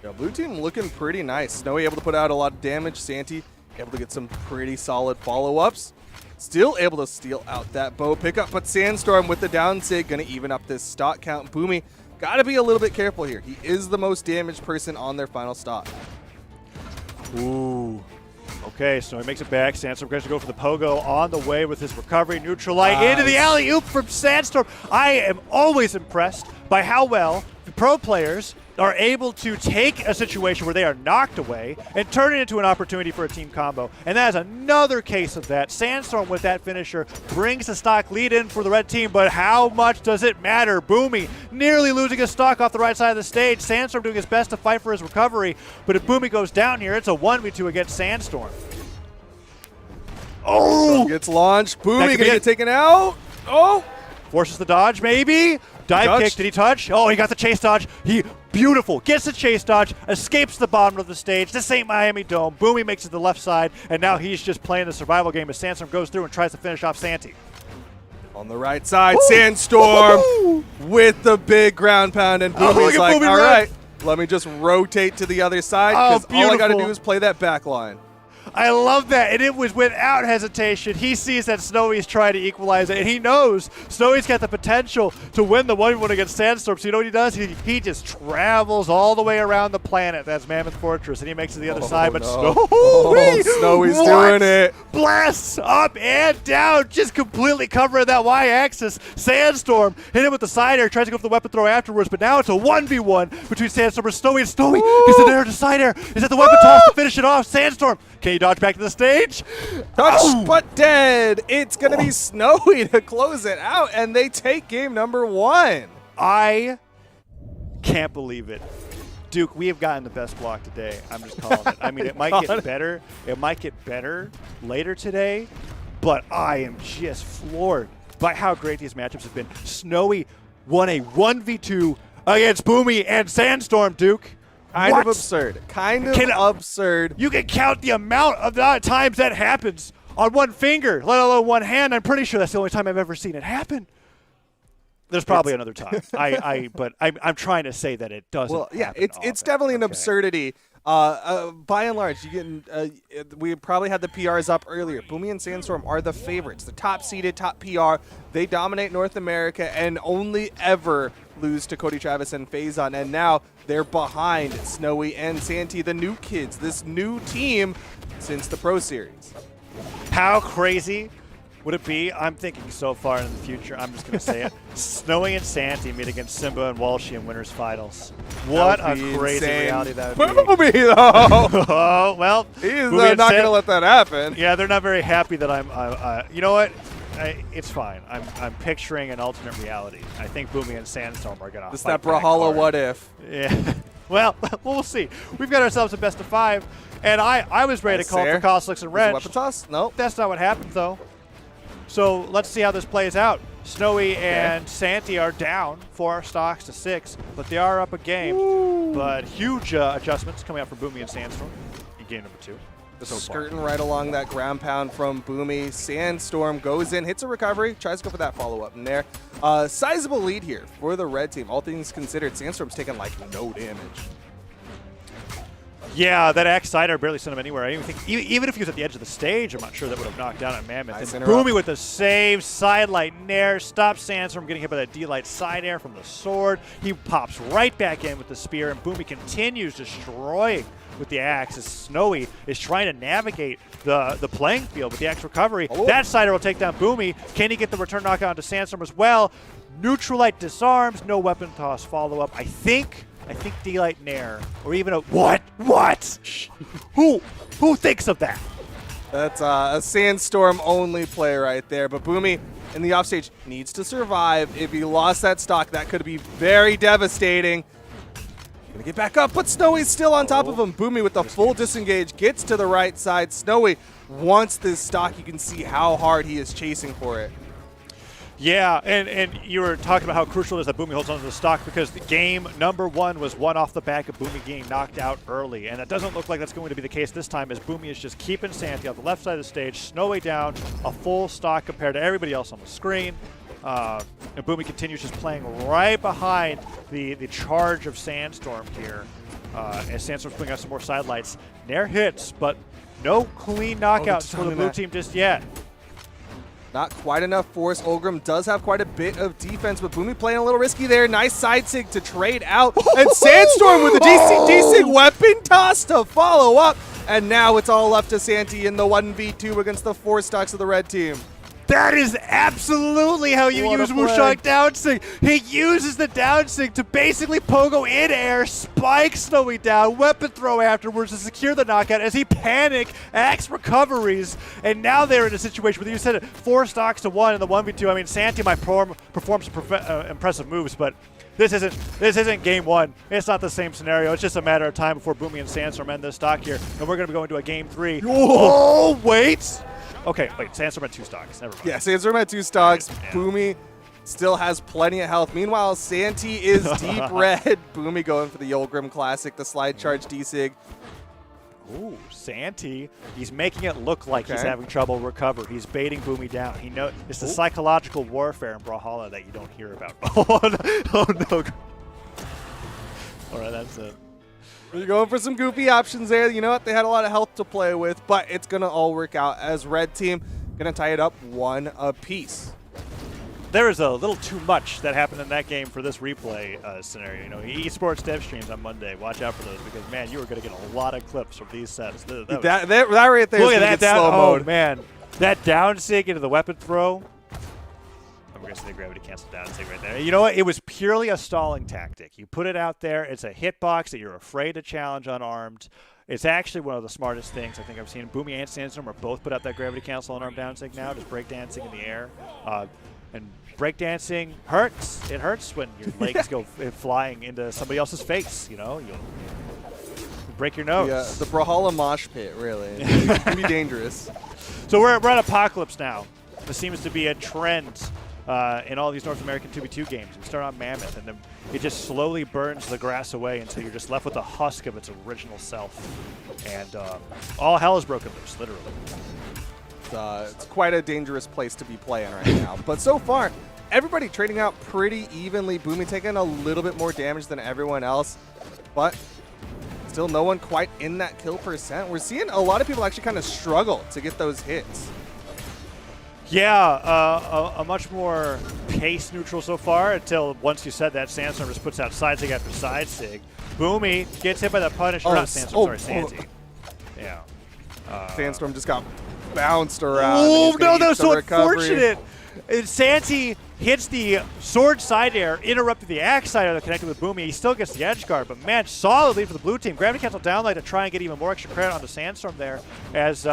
Yeah, blue team looking pretty nice. Snowy able to put out a lot of damage. Santi able to get some pretty solid follow-ups. Still able to steal out that bow pickup, but Sandstorm with the down sig gonna even up this stock count. Boomi got to be a little bit careful here. He is the most damaged person on their final stock. Ooh. Okay, so he makes it back. Sandstorm tries to go for the pogo on the way with his recovery. Neutral light into the alley-oop from Sandstorm. I am always impressed by how well the pro players are able to take a situation where they are knocked away and turn it into an opportunity for a team combo. And that is another case of that. Sandstorm with that finisher brings the stock lead in for the red team, but how much does it matter? Boomi nearly losing his stock off the right side of the stage. Sandstorm doing his best to fight for his recovery, but if Boomi goes down here, it's a 1v2 against Sandstorm. Oh! Gets launched. Boomi gonna get taken out. Oh! Forces the dodge, maybe? Dive kick, did he touch? Oh, he got the chase dodge. Beautiful, gets the chase dodge, escapes the bottom of the stage. This ain't Miami Dome. Boomi makes it to the left side, and now he's just playing the survival game as Sandstorm goes through and tries to finish off Santi. On the right side, Sandstorm with the big ground pound, and Boomi's like, all right, let me just rotate to the other side, because all I got to do is play that back line. I love that, and it was without hesitation. He sees that Snowy's trying to equalize it, and he knows Snowy's got the potential to win the 1v1 against Sandstorm. So you know what he does? He just travels all the way around the planet. That's Mammoth Fortress, and he makes it to the other side. But Snowy's doing it. Blasts up and down, just completely covering that y-axis. Sandstorm hit him with the side air, tries to go for the weapon throw afterwards, but now it's a 1v1 between Sandstorm and Snowy. And Snowy gets the air to side air. Is that the weapon toss to finish it off? Sandstorm, can you dodge back to the stage? Touch but dead. It's going to be Snowy to close it out, and they take game number 1. I can't believe it. Duke, we have gotten the best block today. I'm just calling it. I mean, it might get better. It might get better later today, but I am just floored by how great these matchups have been. Snowy won a 1v2 against Boomi and Sandstorm, Duke. Kind of absurd. Kind of absurd. You can count the amount of times that happens on one finger, let alone one hand. I'm pretty sure that's the only time I've ever seen it happen. There's probably another time. But I'm trying to say that it doesn't. Well, yeah, happen it's often. definitely an absurdity. By and large, we probably had the PRs up earlier. Boomi and Sandstorm are the favorites, the top seeded, top PR. They dominate North America and only ever lose to Cody Travis and Faison, and now they're behind Snowy and Santi, the new kids, this new team since the Pro Series. How crazy would it be? I'm thinking so far in the future, I'm just going to say it. Snowy and Santi meet against Simba and Walshy in winners finals. What a crazy reality that would be. Boomi, though. Oh, well. He's not going to let that happen. Yeah, they're not very happy that I'm you know what? It's fine. I'm picturing an alternate reality. I think Boomi and Sandstorm are going to This that Brawlhalla what if. Yeah. Well, we'll see. We've got ourselves a best of 5, and I was ready to call for Cosolix and Wrench. Weapon toss? No. That's not what happened, though. So let's see how this plays out. Snowy and Santi are down 4 stocks to 6, but they are up a game. Ooh. But huge adjustments coming out from Boomi and Sandstorm in game number 2. Skirting right along that ground pound from Boomi. Sandstorm goes in, hits a recovery, tries to go for that follow-up in there. Sizable lead here for the red team. All things considered, Sandstorm's taking like no damage. Yeah, that axe sider barely sent him anywhere. I even think, even if he was at the edge of the stage, I'm not sure that would have knocked down on Mammoth. Nice and Boomi with the save, side light nair, stops Sandstorm getting hit by that D-light side air from the sword. He pops right back in with the spear, and Boomi continues destroying with the axe as Snowy is trying to navigate the playing field with the axe recovery. Oh. That sider will take down Boomi. Can he get the return knockout onto Sandstorm as well? Neutral light disarms, no weapon toss follow-up. I think I think D-Light Nair, or even a what? Who thinks of that? That's a Sandstorm only play right there. But Boomi in the offstage needs to survive. If he lost that stock, that could be very devastating. Gonna get back up, but Snowy's still on top of him. Boomi with the full disengage gets to the right side. Snowy wants this stock. You can see how hard he is chasing for it. Yeah, and you were talking about how crucial it is that Boomi holds onto the stock, because the game number 1 was won off the back of Boomi getting knocked out early, and it doesn't look like that's going to be the case this time, as Boomi is just keeping Santi on the left side of the stage, Snowy down, a full stock compared to everybody else on the screen. And Boomi continues just playing right behind the charge of Sandstorm here, as Sandstorm's putting out some more sidelights. Nair hits, but no clean knockouts for the blue team just yet. Not quite enough force. Olgrim does have quite a bit of defense, but Boomi playing a little risky there. Nice side sig to trade out. And Sandstorm with a DC weapon toss to follow up. And now it's all left to Santi in the 1v2 against the 4 stocks of the red team. That is absolutely how you use Wushang down sig. He uses the down sig to basically pogo in air, spike Snowy down, weapon throw afterwards to secure the knockout as he panic, axe recoveries, and now they're in a situation where you said it, 4 stocks to 1 in the 1v2. I mean, Santi might perform some impressive moves, but this isn't game 1. It's not the same scenario. It's just a matter of time before Boomi and Sandstorm end this stock here, and we're going to be going to a game 3. Oh, wait! Okay, wait, Sandstorm had 2 stocks. Never mind. Yeah, Sandstorm had 2 stocks. Yeah. Boomi still has plenty of health. Meanwhile, Santi is deep red. Boomi going for the Olgrim Classic, the slide charge D-Sig. Ooh, Santi, he's making it look like he's having trouble recover. He's baiting Boomi down. He know it's the psychological warfare in Brawlhalla that you don't hear about. Oh, no. All right, that's it. You're going for some goofy options there. You know what? They had a lot of health to play with, but it's going to all work out as red team going to tie it up 1 apiece. There is a little too much that happened in that game for this replay scenario. You know, esports dev streams on Monday. Watch out for those, because, man, you are going to get a lot of clips from these sets. That right there is going to get slow mode. Oh, man. That down sig into the weapon throw. I'm going to say the gravity cancel down sig right there. You know what? It was purely a stalling tactic. You put it out there. It's a hitbox that you're afraid to challenge unarmed. It's actually one of the smartest things I think I've seen. Boomi and Sandstorm are both put out that gravity cancel unarmed down sig now, just breakdancing in the air. And breakdancing hurts. It hurts when your legs go flying into somebody else's face. You know, you'll break your nose. Yeah, the Brawlhalla mosh pit, really. It can be dangerous. So we're at Apocalypse now. This seems to be a trend in all these North American 2v2 games. We start on Mammoth, and then it just slowly burns the grass away until you're just left with the husk of its original self. And all hell is broken loose, literally. It's quite a dangerous place to be playing right now. But so far, everybody trading out pretty evenly. Boomi taking a little bit more damage than everyone else, but still no one quite in that kill percent. We're seeing a lot of people actually kind of struggle to get those hits. Yeah, a much more pace neutral so far, until once you said that, Sandstorm just puts out side sig after side sig. Boomi gets hit by the punish. Not Sandstorm, sorry, Santi. Yeah. Sandstorm just got bounced around. Oh, no, that was so unfortunate. Santi hits the sword side air, interrupted the axe side air that connected with Boomi. He still gets the edge guard, but man, solid lead for the blue team. Gravity cancel down light to try and get even more extra credit on the Sandstorm there, as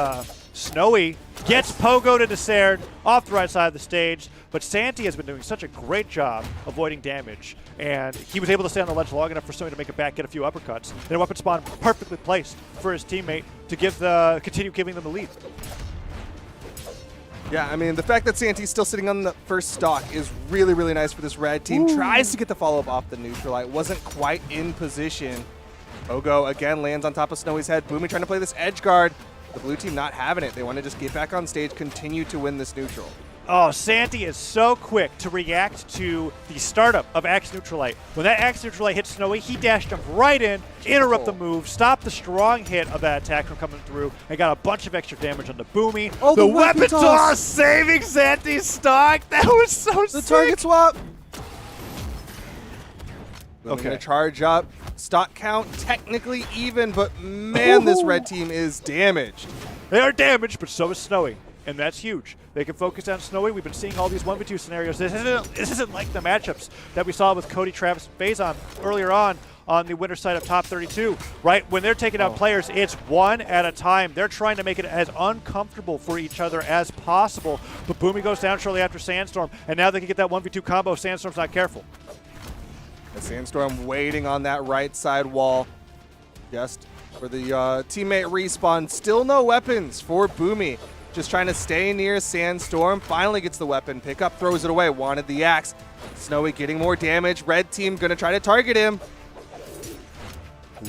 Snowy gets pogoed into Serd off the right side of the stage, but Santi has been doing such a great job avoiding damage, and he was able to stay on the ledge long enough for Snowy to make it back, get a few uppercuts, and a weapon spawn perfectly placed for his teammate to continue giving them the lead. Yeah, I mean, the fact that Santi's still sitting on the first stock is really, really nice for this red team. Ooh. Tries to get the follow-up off the neutralite. Wasn't quite in position. Pogo again lands on top of Snowy's head. Boomi trying to play this edge guard. The blue team not having it. They want to just get back on stage, continue to win this neutral. Oh, Santi is so quick to react to the startup of Axe Neutralite. When that Axe Neutralite hit Snowy, he dashed him right in, interrupt the move, stop the strong hit of that attack from coming through, and got a bunch of extra damage on the Boomi. Oh, the weapon toss saving Santi's stock. That was so sick. The target swap. Okay. Gonna charge up. Stock count technically even, but man, this red team is damaged. They are damaged, but so is Snowy, and that's huge. They can focus on Snowy. We've been seeing all these 1v2 scenarios. This isn't like the matchups that we saw with Cody, Travis, and Phazon earlier on on the winner side of top 32, right? When they're taking out players, it's one at a time. They're trying to make it as uncomfortable for each other as possible. But Boomi goes down shortly after Sandstorm, and now they can get that 1v2 combo. Sandstorm's not careful. The Sandstorm waiting on that right side wall just for the teammate respawn. Still no weapons for Boomi. Just trying to stay near Sandstorm. Finally gets the weapon. Pickup throws it away. Wanted the axe. Snowy getting more damage. Red team going to try to target him.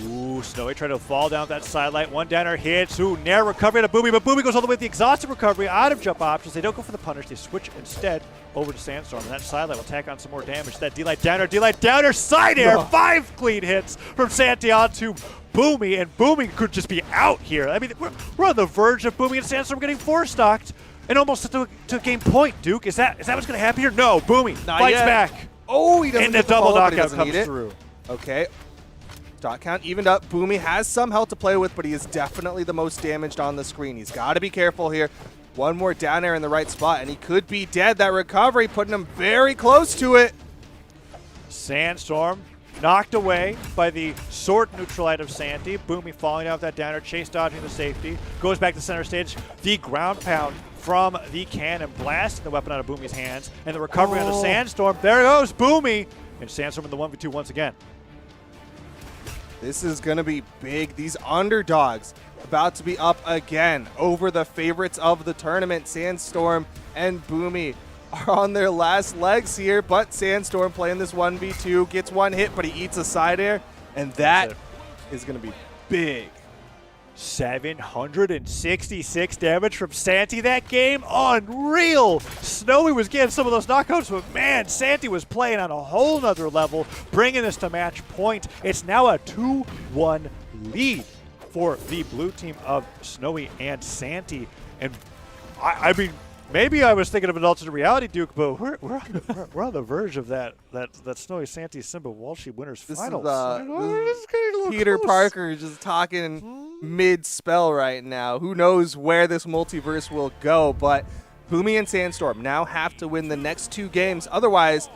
Ooh, Snowy trying to fall down that sidelight. One downer hits. Ooh, nair recovery to Boomi, but Boomi goes all the way to the exhausted recovery out of jump options. They don't go for the punish. They switch instead over to Sandstorm, and that sidelight will tack on some more damage. That D-light downer, side air. 5 clean hits from Santi onto Boomi, and Boomi could just be out here. I mean, we're on the verge of Boomi and Sandstorm getting 4-stocked and almost to game point, Duke. Is that what's going to happen here? No, Boomi fights back. Oh, he doesn't and the get double follow, but he knockout doesn't comes need it. through. Okay. Stock count evened up. Boomi has some health to play with, but he is definitely the most damaged on the screen. He's got to be careful here. One more down air in the right spot, and he could be dead. That recovery putting him very close to it. Sandstorm knocked away by the sword neutralite of Santi. Boomi falling out of that downer, chase dodging the safety. Goes back to center stage. The ground pound from the cannon, blasting the weapon out of Boomi's hands. And the recovery onto Sandstorm. There goes Boomi. And Sandstorm in the 1v2 once again. This is going to be big. These underdogs about to be up again over the favorites of the tournament. Sandstorm and Boomi are on their last legs here, but Sandstorm playing this 1v2, gets one hit, but he eats a side air, and that is going to be big. 766 damage from Santi that game. Unreal. Snowy was getting some of those knockouts, but man, Santi was playing on a whole nother level, bringing this to match point. It's now a 2-1 lead for the blue team of Snowy and Santi. And I mean, maybe I was thinking of an alternate reality, Duke, but we're on the verge of that Snowy Santi Simba Walshy winners finals. This is Peter close. Parker just talking mid-spell right now. Who knows where this multiverse will go, but Boomi and Sandstorm now have to win the next 2 games. Otherwise,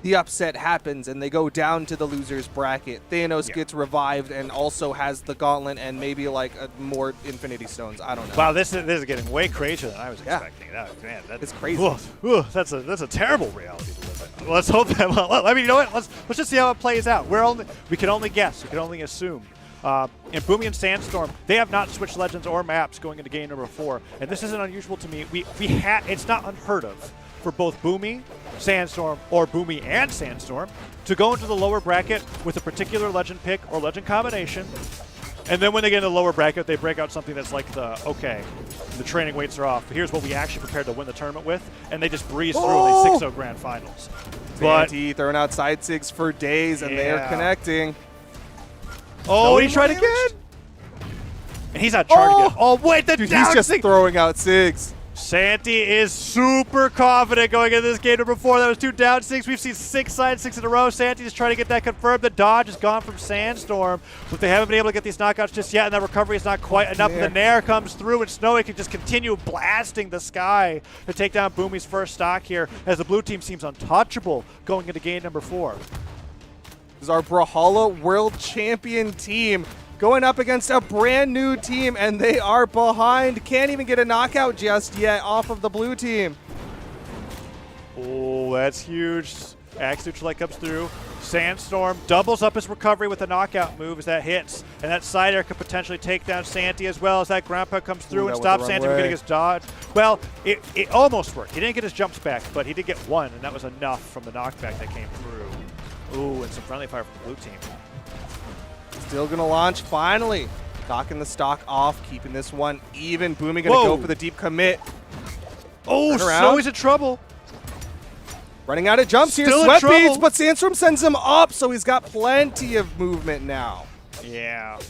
the upset happens and they go down to the loser's bracket. Thanos gets revived and also has the gauntlet and maybe like more Infinity Stones. I don't know. Wow, this is getting way crazier than I was expecting. Man, it's crazy. That's a terrible reality to live in. Let's hope that. I mean, you know what? Let's just see how it plays out. We can only guess. We can only assume. And Boomi and Sandstorm, they have not switched legends or maps going into game number 4, and this isn't unusual to me. It's not unheard of for both Boomi, Sandstorm, or Boomi and Sandstorm to go into the lower bracket with a particular legend pick or legend combination, and then when they get in the lower bracket, they break out something that's like the training weights are off. Here's what we actually prepared to win the tournament with, and they just breeze through the 6-0 grand finals. Santi throwing out side sigs for days, and they are connecting. Oh, he tried again. And he's not charged again. Oh, wait, Dude, he's just throwing out sigs. Santi is super confident going into this game number 4. That was 2 down 6. We've seen 6 side 6 in a row. Santi is trying to get that confirmed. The dodge is gone from Sandstorm, but they haven't been able to get these knockouts just yet, and that recovery is not quite enough. The nair comes through, and Snowy can just continue blasting the sky to take down Boomi's first stock here, as the blue team seems untouchable going into game number 4. This is our Brawlhalla World Champion team going up against a brand new team, and they are behind. Can't even get a knockout just yet off of the blue team. Oh, that's huge. Axe Neutralite comes through. Sandstorm doubles up his recovery with a knockout move as that hits. And that side air could potentially take down Santi as well as that ground pound comes through and stops Santi from getting his dodge. Well, it almost worked. He didn't get his jumps back, but he did get one, and that was enough from the knockback that came through. Ooh, and some friendly fire from the blue team. Still going to launch, finally. Knocking the stock off, keeping this one even. Boomi going to go for the deep commit. Oh, Snowy's in trouble. Running out of jumps here. Sweat beads, but Sandstorm sends him up, so he's got plenty of movement now. Yeah.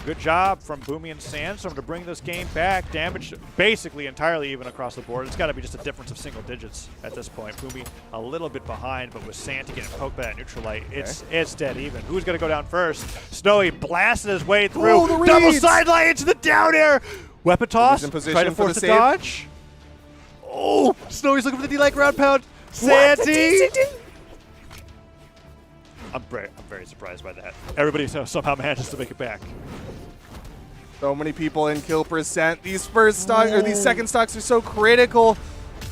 Good job from Boomi and Sandstorm to bring this game back. Damage basically entirely even across the board. It's got to be just a difference of single digits at this point. Boomi a little bit behind, but with Santi getting poked by that neutralite, it's dead even. Who's going to go down first? Snowy blasted his way through. Double sideline into the down air. Weapon toss. Try to force the dodge. Oh, Snowy's looking for the D-like ground pound. Santi. I'm very surprised by that. Everybody somehow manages to make it back. So many people in kill percent. These first stocks or these second stocks are so critical.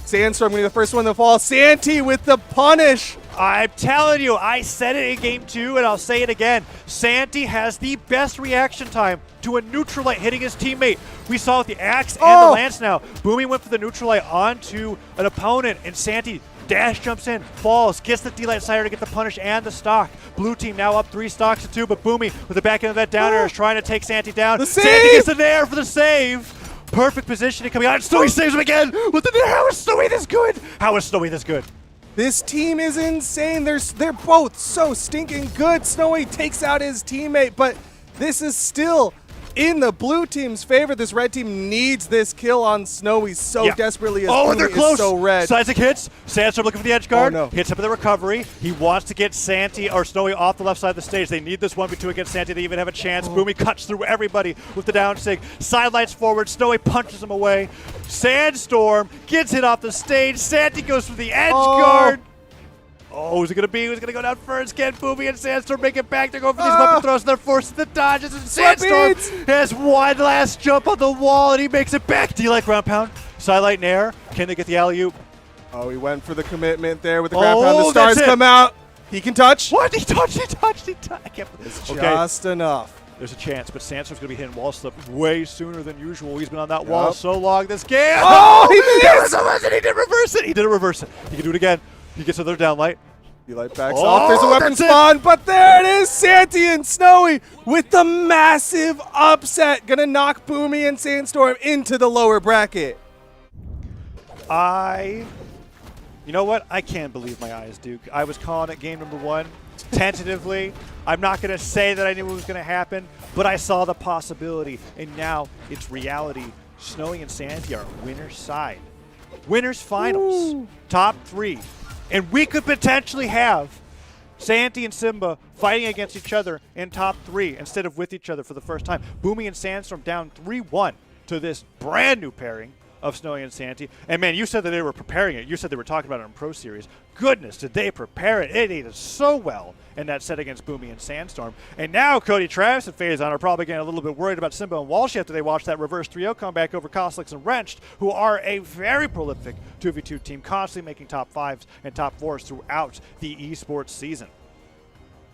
Sandstorm being the first one to fall. Santi with the punish. I'm telling you, I said it in game 2, and I'll say it again. Santi has the best reaction time to a neutral light hitting his teammate. We saw with the axe and the lance now. Boomi went for the neutral light onto an opponent, and Santi dash jumps in, falls, gets the D-Light Cider to get the punish and the stock. Blue team now up 3 stocks to 2, but Boomi with the back end of that down air is trying to take Santi down. The save! Santi gets the nair for the save. Perfect positioning coming out. Snowy saves him again with the nair. How is Snowy this good? How is Snowy this good? This team is insane. They're both so stinking good. Snowy takes out his teammate, but this is still in the blue team's favor. This red team needs this kill on Snowy so desperately as they're Boomi close. is so red. Seismic hits. Sandstorm looking for the edge guard. Oh, no. Hits up in the recovery. He wants to get Santi or Snowy off the left side of the stage. They need this 1v2 against Santi. They even have a chance. Boomi cuts through everybody with the down sig. Sidelights forward. Snowy punches him away. Sandstorm gets hit off the stage. Santi goes for the edge guard. Oh, who's it going to be? Who's going to go down first? Can Boomi and Sandstorm make it back? They're going for these weapon throws, and they're forcing the dodges. And Sandstorm has one last jump on the wall, and he makes it back. D-like ground pound. Sidelight in air. Can they get the alley-oop? Oh, he went for the commitment there with the ground pound. The stars come out. He can touch. What? He touched. I can't believe It's just enough. There's a chance, but Sandstorm's going to be hitting wall slip way sooner than usual. He's been on that wall so long this game. Oh, he missed! He did reverse it. He did reverse it. He can do it again. He gets another down light. D-Light backs off. There's a weapon spawn, but there it is. Santi and Snowy with the massive upset. Gonna knock Boomi and Sandstorm into the lower bracket. You know what? I can't believe my eyes, Duke. I was calling it game number 1 tentatively. I'm not going to say that I knew what was going to happen, but I saw the possibility, and now it's reality. Snowy and Santi are winner's side. Winners finals. Ooh. Top 3. And we could potentially have Santi and Simba fighting against each other in top 3 instead of with each other for the first time. Boomi and Sandstorm down 3-1 to this brand new pairing of Snowy and Santi. And man, you said that they were preparing it. You said they were talking about it in Pro Series. Goodness, did they prepare it? It ate so well in that set against Boomi and Sandstorm. And now Cody, Travis, and Phazon are probably getting a little bit worried about Simba and Walsh after they watch that reverse 3-0 comeback over Cosolix and Wrenched, who are a very prolific 2v2 team, constantly making top 5s and top 4s throughout the esports season.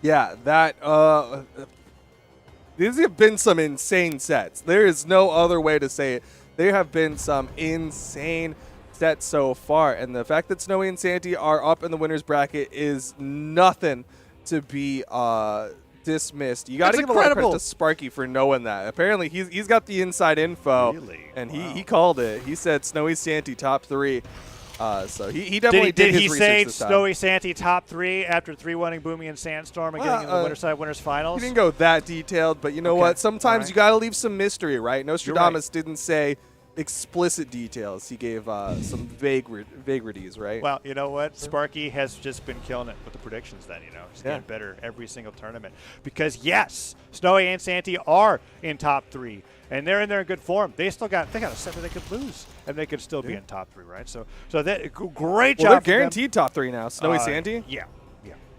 Yeah, these have been some insane sets. There is no other way to say it. There have been some insane sets so far, and the fact that Snowy and Santi are up in the winner's bracket is nothing to be dismissed. You got to give a lot of credit to Sparky for knowing that. Apparently, he's got the inside info, and he called it. He said Snowy Santi top 3. So he definitely did his research this time. Did he say Snowy Santi top 3 after 3-1ing Boomi and Sandstorm and getting into the winner's side winners finals? He didn't go that detailed, but you know what? Sometimes you got to leave some mystery, right? Nostradamus didn't say explicit details. He gave some vagaries, right? Well, you know what? Sparky has just been killing it with the predictions then, you know. He's getting better every single tournament. Because, yes, Snowy and Santi are in top 3, and they're in there in good form. They got a set that they could lose, and they could still be in top 3, right? So that great job. They're guaranteed top 3 now. Snowy Santi? Yeah.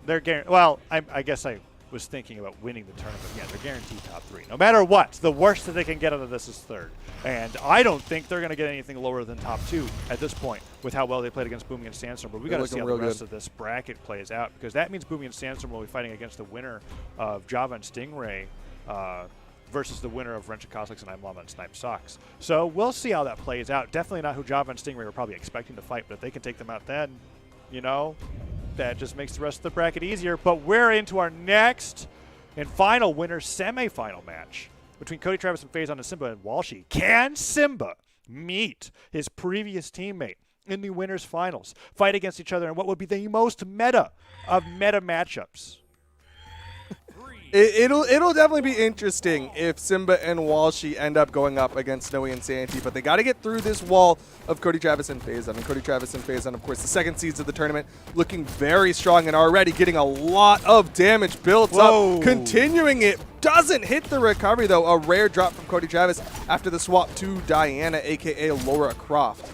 They're guaranteed. Well, I guess I was thinking about winning the tournament. Yeah, they're guaranteed top 3. No matter what, the worst that they can get out of this is 3rd. And I don't think they're going to get anything lower than top 2 at this point with how well they played against Boomi and Sandstorm. But we got to see how the rest of this bracket plays out, because that means Boomi and Sandstorm will be fighting against the winner of Java and Stingray versus the winner of Wrench and Cosolix and I'm Llama and Snipe Socks. So we'll see how that plays out. Definitely not who Java and Stingray were probably expecting to fight, but if they can take them out then, you know, that just makes the rest of the bracket easier. But we're into our next and final winner semifinal match between Cody, Travis, and Phazon and Simba and Walshy. Can Simba meet his previous teammate in the winners finals, fight against each other in what would be the most meta of meta matchups? It'll definitely be interesting if Simba and Walshy end up going up against Snowy and Santi, but they got to get through this wall of Cody, Travis, and Phazon. And Cody, Travis, and Phazon, of course, the second seeds of the tournament, looking very strong and already getting a lot of damage built up. Continuing it. Doesn't hit the recovery, though. A rare drop from Cody Travis after the swap to Diana, a.k.a. Laura Croft.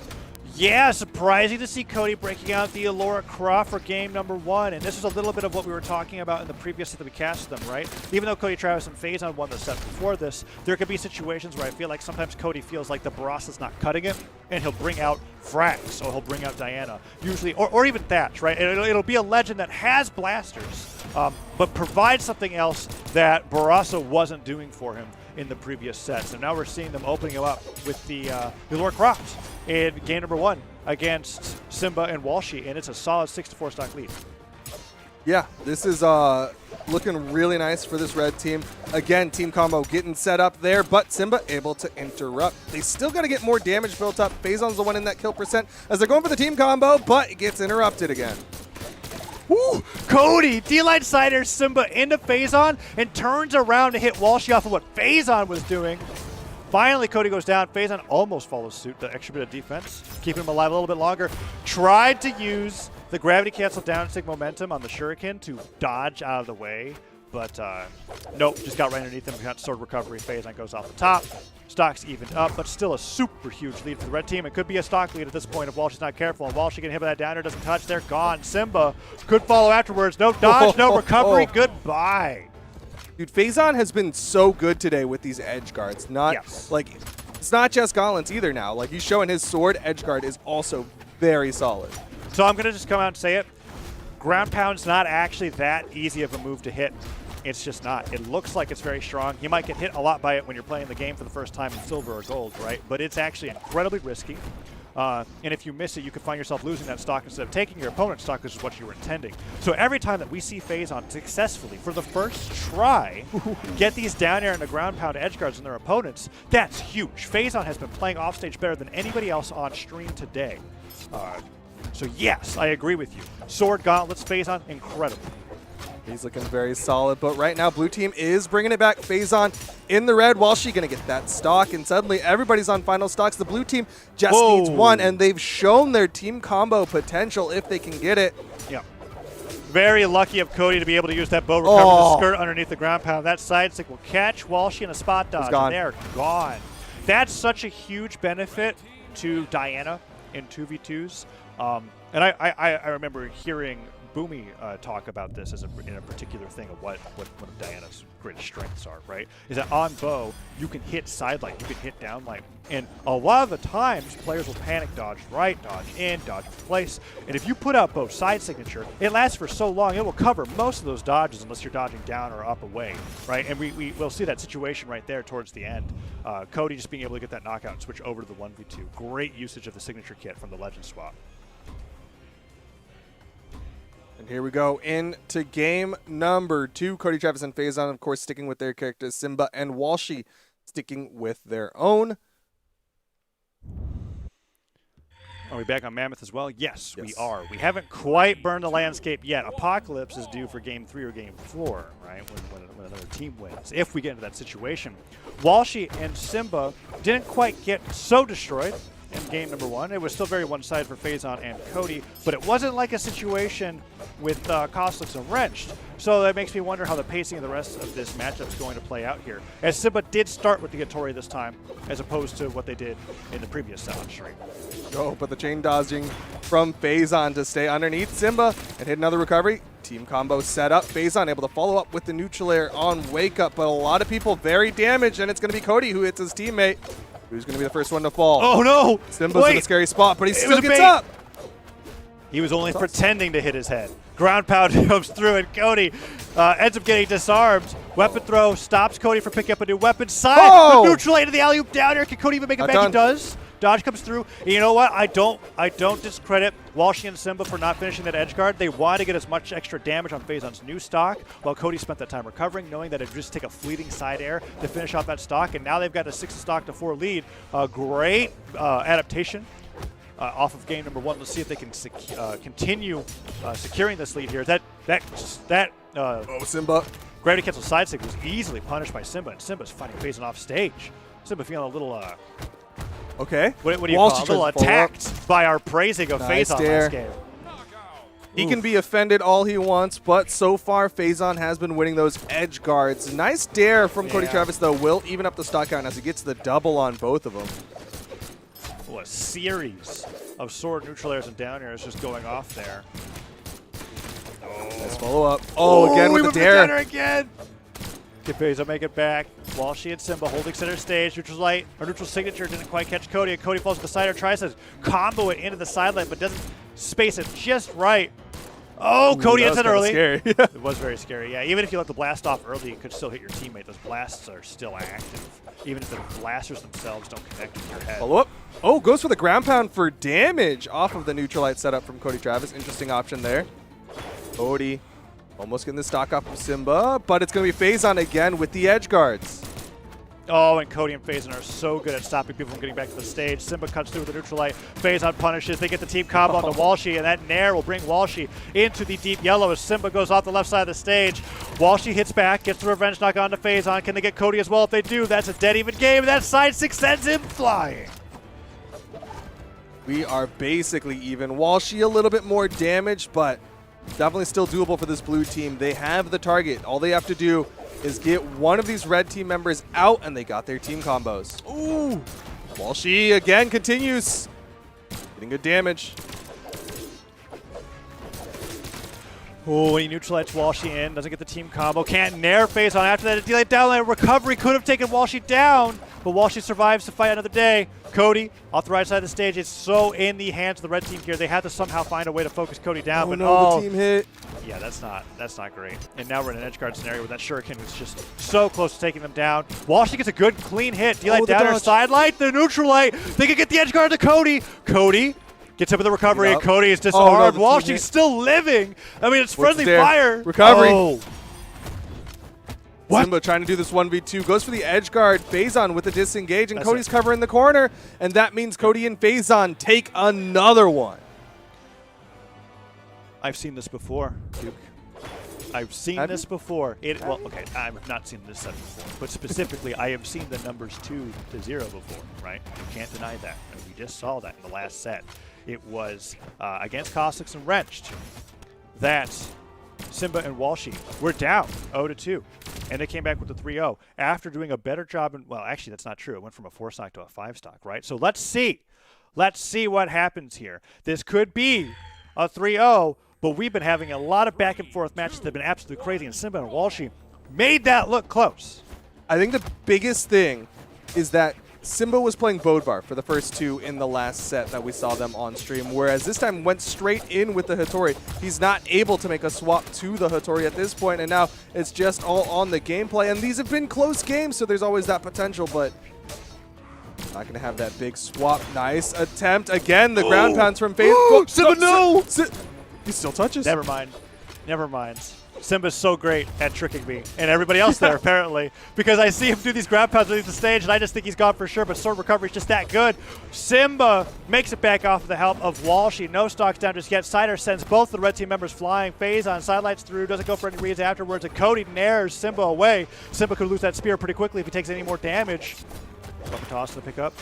Yeah, surprising to see Cody breaking out the Allura Croft for game number 1, and this is a little bit of what we were talking about in the previous set that we cast them, right? Even though Cody Travis and Phazon won the set before this, there could be situations where I feel like sometimes Cody feels like the Barrasa's not cutting it, and he'll bring out Frax, or he'll bring out Diana, usually, or even Thatch, right? It'll be a legend that has blasters, but provides something else that Barrasa wasn't doing for him in the previous sets. And now we're seeing them opening him up with the Allura Croft in game number 1 against Simba and Walshy, and it's a solid 6-4 stock lead. Yeah, this is looking really nice for this red team. Again, team combo getting set up there, but Simba able to interrupt. They still got to get more damage built up. Phazon's the one in that kill percent as they're going for the team combo, but it gets interrupted again. Woo! Cody D-line sider Simba into Phazon and turns around to hit Walshy off of what Phazon was doing. Finally, Cody goes down. Phazon almost follows suit, the extra bit of defense, keeping him alive a little bit longer. Tried to use the gravity cancel down stick momentum on the Shuriken to dodge out of the way, but nope, just got right underneath him. Got sword recovery. Phazon goes off the top. Stock's evened up, but still a super huge lead for the red team. It could be a stock lead at this point if Walshy's not careful. And Walshy getting hit by that downer, doesn't touch. They're gone. Simba could follow afterwards. No dodge, no recovery. Goodbye. Dude, Phazon has been so good today with these edge guards. Like, it's not just gauntlets either now. Like, he's showing his sword edge guard is also very solid. So I'm going to just come out and say it. Ground pound's not actually that easy of a move to hit. It's just not. It looks like it's very strong. You might get hit a lot by it when you're playing the game for the first time in silver or gold, right? But it's actually incredibly risky. And if you miss it, you can find yourself losing that stock instead of taking your opponent's stock, which is what you were intending. So every time that we see Phazon successfully, for the first try, get these down air and the ground pound edge guards on their opponents, that's huge. Phazon has been playing offstage better than anybody else on stream today. So yes, I agree with you. Sword gauntlets, Phazon, incredible. He's looking very solid, but right now blue team is bringing it back. Phazon in the red. Walshy going to get that stock, and suddenly everybody's on final stocks. The blue team just needs one, and they've shown their team combo potential if they can get it. Yeah. Very lucky of Cody to be able to use that bow recovery to skirt underneath the ground pound. That side stick will catch Walshy in a spot dodge, and they're gone. That's such a huge benefit to Diana in 2v2s. And I remember hearing Boomi talk about this as in a particular thing of what one of Diana's greatest strengths are, right? Is that on bow, you can hit side light, you can hit down light. And a lot of the times, players will panic dodge right, dodge in, dodge place. And if you put out bow side signature, it lasts for so long, it will cover most of those dodges unless you're dodging down or up away, right? And we'll see that situation right there towards the end. Cody just being able to get that knockout and switch over to the 1v2. Great usage of the signature kit from the Legend swap. And here we go into game number 2. Cody Travis and Phazon, of course, sticking with their characters. Simba and Walshy sticking with their own. Are we back on Mammoth as well? Yes, we are. We haven't quite burned the landscape yet. Apocalypse is due for game 3 or game 4, right? When another team wins, if we get into that situation. Walshy and Simba didn't quite get so destroyed in game number 1. It was still very one-sided for Phazon and Cody, but it wasn't like a situation with Cosolix and Wrenched. So that makes me wonder how the pacing of the rest of this matchup is going to play out here. As Simba did start with the Gattori this time, as opposed to what they did in the previous set on stream. Oh, but the chain dodging from Phazon to stay underneath Simba and hit another recovery. Team combo set up. Phazon able to follow up with the neutral air on Wake Up, but a lot of people very damaged, and it's going to be Cody who hits his teammate. Who's going to be the first one to fall? Oh, no! Simba's in a scary spot, but he still gets up. He was only pretending to hit his head. Ground pound comes through, and Cody ends up getting disarmed. Weapon throw stops Cody from picking up a new weapon. Side, the neutral into the alley-oop down here. Can Cody even make it back? He does. Dodge comes through. And you know what? I don't discredit Walshy and Simba for not finishing that edge guard. They wanted to get as much extra damage on Phazon's new stock, while Cody spent that time recovering, knowing that it would just take a fleeting side air to finish off that stock. And now they've got a 6 stock to 4 lead. Great adaptation off of game number 1. Let's see if they can continue securing this lead here. Simba. Gravity cancel side stick was easily punished by Simba, and Simba's fighting Phazon off stage. Simba feeling a little okay. What do you call it? A little attacked by our praising of Phazon last game. He can be offended all he wants, but so far Phazon has been winning those edge guards. Nice dare from Cody Travis, though. Will even up the stock count as he gets the double on both of them. a series of sword neutral airs and down airs just going off there. Nice follow up. Oh, again with the dare. Again. Capeza make it back. Walshy and Simba holding center stage. Neutral light or neutral signature didn't quite catch Cody, and Cody falls to the side or tries to combo it into the sideline, but doesn't space it just right. Oh, Cody hits it early. Scary. It was very scary. Yeah, even if you let the blast off early, you could still hit your teammate. Those blasts are still active, even if the blasters themselves don't connect with your head. Follow up. Oh, goes for the ground pound for damage off of the neutral light setup from Cody Travis. Interesting option there. Cody almost getting the stock off of Simba, but it's going to be Phazon again with the edge guards. Oh, and Cody and Phazon are so good at stopping people from getting back to the stage. Simba cuts through with the neutral light. Phazon punishes. They get the team combo onto Walshy, and that Nair will bring Walshy into the deep yellow as Simba goes off the left side of the stage. Walshy hits back, gets the revenge knock onto Phazon. Can they get Cody as well? If they do, that's a dead even game. That side six sends him flying. We are basically even. Walshy a little bit more damage, but definitely still doable for this blue team. They have the target. All they have to do is get one of these red team members out, and they got their team combos. Ooh! Walshy again continues. Getting good damage. Oh, when he neutralizes Walshy in, doesn't get the team combo. Can't Nair Phazon after that. A delayed downline recovery could have taken Walshy down, but Walshy survives to fight another day. Cody, off the right side of the stage, it's so in the hands of the red team here. They have to somehow find a way to focus Cody down. Oh but no, the team hit. Yeah, that's not great. And now we're in an edge guard scenario where that Shuriken was just so close to taking them down. Walshy gets a good, clean hit. Delayed down or side light, the neutral light. They can get the edge guard to Cody. Cody gets up with the recovery, and Cody is disarmed. Oh, no, Walshy's still living. I mean, it's friendly there? fire. Recovery. Oh. What? Simba trying to do this 1v2. Goes for the edge guard. Phazon with the disengage, and That's Cody's covering the corner. And that means Cody and Phazon take another one. I've seen this before, Duke. I've seen this before. Well, okay, I've not seen this set before, but specifically, I have seen the numbers 2-0 before, right? You can't deny that. And we just saw that in the last set. It was against Cosolix and Wrenched that Simba and Walshy were down 0-2, and they came back with the 3-0 after doing a better job. Well, actually, that's not true. It went from a 4-stock to a 5-stock, right? So let's see. Let's see what happens here. This could be a 3-0, but we've been having a lot of back and forth matches that have been absolutely crazy, and Simba and Walshy made that look close. I think the biggest thing is that Simba was playing Bodvar for the first two in the last set that we saw them on stream, whereas this time went straight in with the Hattori. He's not able to make a swap to the Hattori at this point, and now it's just all on the gameplay. And these have been close games, so there's always that potential, but not going to have that big swap. Nice attempt. Again, the ground pounds from Faith. Simba, no! He still touches. Never mind. Never mind. Simba's so great at tricking me, and everybody else there apparently, because I see him do these ground pounds underneath the stage, and I just think he's gone for sure, but sword recovery is just that good. Simba makes it back off of the help of Walshy. No stocks down just yet. Cider sends both the red team members flying. Phazon sidelights through, doesn't go for any reads afterwards, and Cody nairs Simba away. Simba could lose that spear pretty quickly if he takes any more damage. Bumper toss to pick up.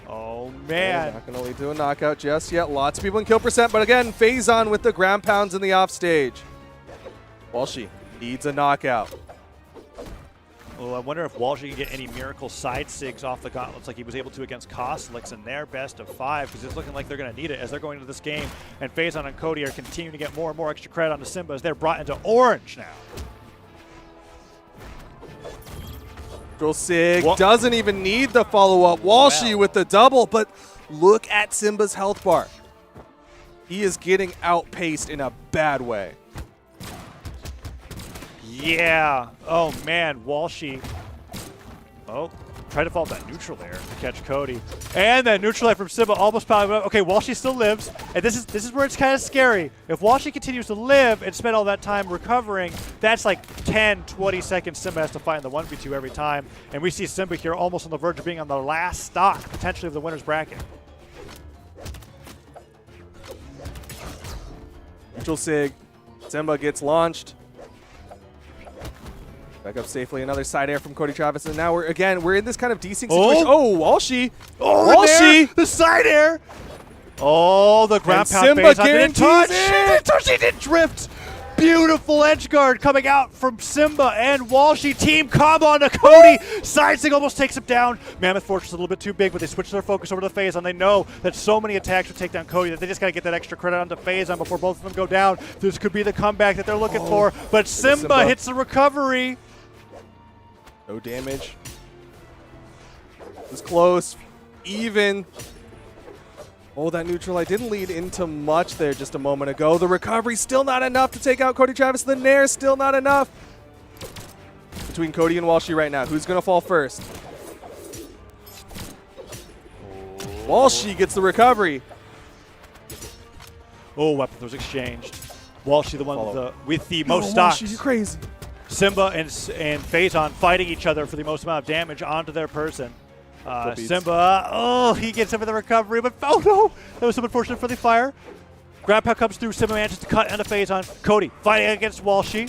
Oh, man. Not going to lead to a knockout just yet. Lots of people in kill percent, but again, Phazon with the ground pounds in the off stage. Walshy needs a knockout. Oh, I wonder if Walshy can get any miracle side sigs off the gauntlets like he was able to against Cosolix in their best of 5, because it's looking like they're going to need it as they're going into this game. And Phazon and Cody are continuing to get more and more extra credit onto Simba as they're brought into orange now. Sig doesn't even need the follow-up. Walshy with the double, but look at Simba's health bar. He is getting outpaced in a bad way. Yeah. Oh, man. Walshy. Oh, tried to fall that neutral there to catch Cody. And that neutral light from Simba almost powered up. Okay, Walshy still lives. And this is where it's kind of scary. If Walshy continues to live and spend all that time recovering, that's like 10, 20 seconds Simba has to fight in the 1v2 every time. And we see Simba here almost on the verge of being on the last stock, potentially, of the winner's bracket. Neutral Sig. Simba gets launched. Back up safely. Another side air from Cody Travis. And now we're in this kind of desync situation. Oh, Walshy. Oh, Walshy. The side air. Oh, the ground pound Simba phase. Didn't touch. guarantees it. He didn't drift. Beautiful edge guard coming out from Simba and Walshy. Team combo onto Cody. Sidesing almost takes him down. Mammoth Fortress is a little bit too big, but they switch their focus over to the Phazon. They know that so many attacks would take down Cody that they just got to get that extra credit onto Phazon before both of them go down. This could be the comeback that they're looking for, but Simba hits the recovery. No damage. It was close. Even. Oh, that neutral I didn't lead into much there just a moment ago. The recovery still not enough to take out Cody Travis. The Nair still not enough. Between Cody and Walshy right now. Who's going to fall first? Walshy gets the recovery. Oh, weapon was exchanged. Walshy the one with the most Walshy, stocks. you crazy. Simba and Phazon fighting each other for the most amount of damage onto their person. Simba, he gets him with the recovery, but oh no! That was so unfortunate for the fire. Grab pack comes through, Simba manages to cut into Phazon. Cody fighting against Walshy.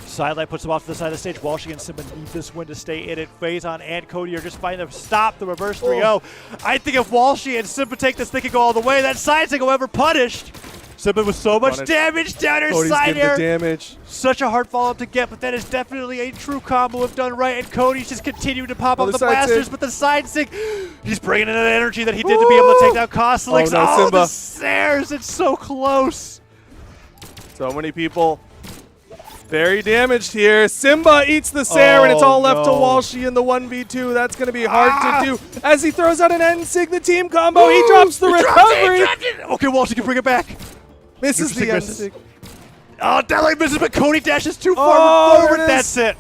Sidelight puts him off to the side of the stage. Walshy and Simba need this win to stay in it. Phazon and Cody are just fighting to stop the reverse 3-0. I think if Walshy and Simba take this, they can go all the way. That sidesing, however, punished. Simba with so much damage down her Cody's side air. the damage. Such a hard follow-up to get, but that is definitely a true combo if done right. And Cody's just continuing to pop up the blasters, but the side sig, he's bringing in that energy that he did to be able to take down Cosolix. Oh, no, Simba. The snares, it's so close. So many people very damaged here. Simba eats the Sair, and it's all left to Walshy in the 1v2. That's going to be hard to do. As he throws out an N-Sig, the team combo, he drops the recovery. Okay, Walshy can bring it back. Misses the misses. N-Sig. Oh, Deadlight misses, but Cody dashes too far forward. That's it.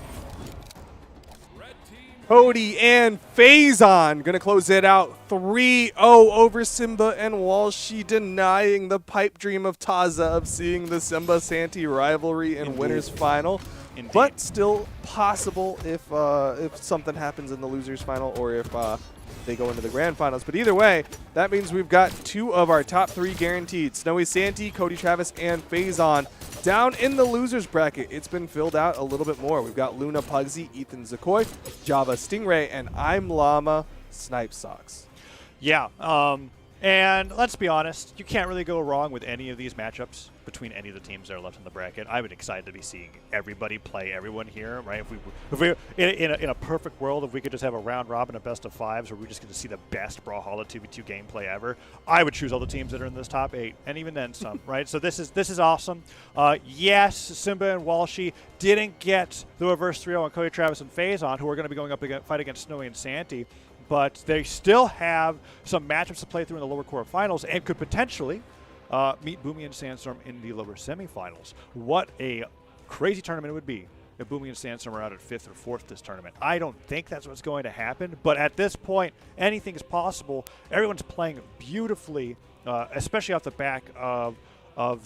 Cody and Phazon going to close it out 3-0 over Simba and Walshy, denying the pipe dream of Taza of seeing the Simba-Santi rivalry in winners final. Indeed. But still possible if something happens in the losers final or if they go into the grand finals. But either way, that means we've got 2 of our top 3 guaranteed. Snowy Santi, Cody Travis, and Phazon. Down in the losers bracket, it's been filled out a little bit more. We've got Luna Pugsy, Ethan Zakoy, Java Stingray, and I'm Llama Snipe Socks. Yeah, and let's be honest, you can't really go wrong with any of these matchups between any of the teams that are left in the bracket. I'm excited to be seeing everybody play everyone here, right? If we in a perfect world, if we could just have a round robin of best of 5s where we just get to see the best Brawlhalla 2v2 gameplay ever, I would choose all the teams that are in this top 8, and even then some, right? So this is awesome. Yes, Simba and Walshy didn't get the reverse 3-0 on Cody Travis and Phazon, who are going to be going up fight against Snowy and Santi. But they still have some matchups to play through in the lower quarterfinals and could potentially meet Boomi and Sandstorm in the lower semifinals. What a crazy tournament it would be if Boomi and Sandstorm are out at 5th or 4th this tournament. I don't think that's what's going to happen, but at this point, anything is possible. Everyone's playing beautifully, especially off the back of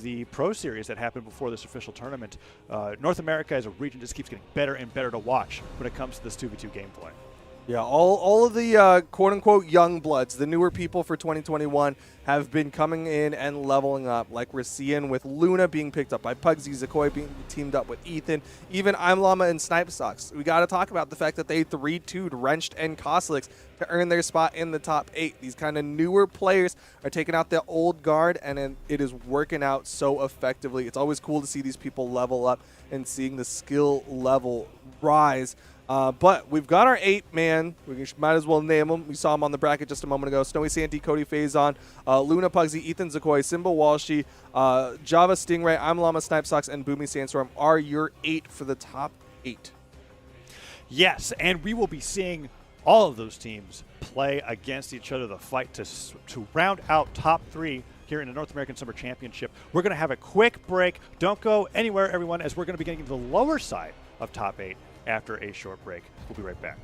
the Pro Series that happened before this official tournament. North America as a region just keeps getting better and better to watch when it comes to this 2v2 gameplay. Yeah, all of the quote-unquote young bloods, the newer people for 2021, have been coming in and leveling up, like we're seeing with Luna being picked up by Pugsy, Zakoy being teamed up with Ethan, even I'm Llama and Snipe Socks. We got to talk about the fact that they 3-2'd Wrenched and Cosolix to earn their spot in the top 8. These kind of newer players are taking out the old guard, and it is working out so effectively. It's always cool to see these people level up and seeing the skill level rise. But we've got our 8-man. We might as well name them. We saw them on the bracket just a moment ago. Snowy Santi, Cody Phazon, Luna Pugsy, Ethan Zakoy, Simba Walshy, Java Stingray, I'm Llama Snipe Socks, and Boomi Sandstorm are your 8 for the top 8. Yes, and we will be seeing all of those teams play against each other, the fight to round out top 3 here in the North American Summer Championship. We're going to have a quick break. Don't go anywhere, everyone, as we're going to be getting into the lower side of top 8 after a short break. We'll be right back.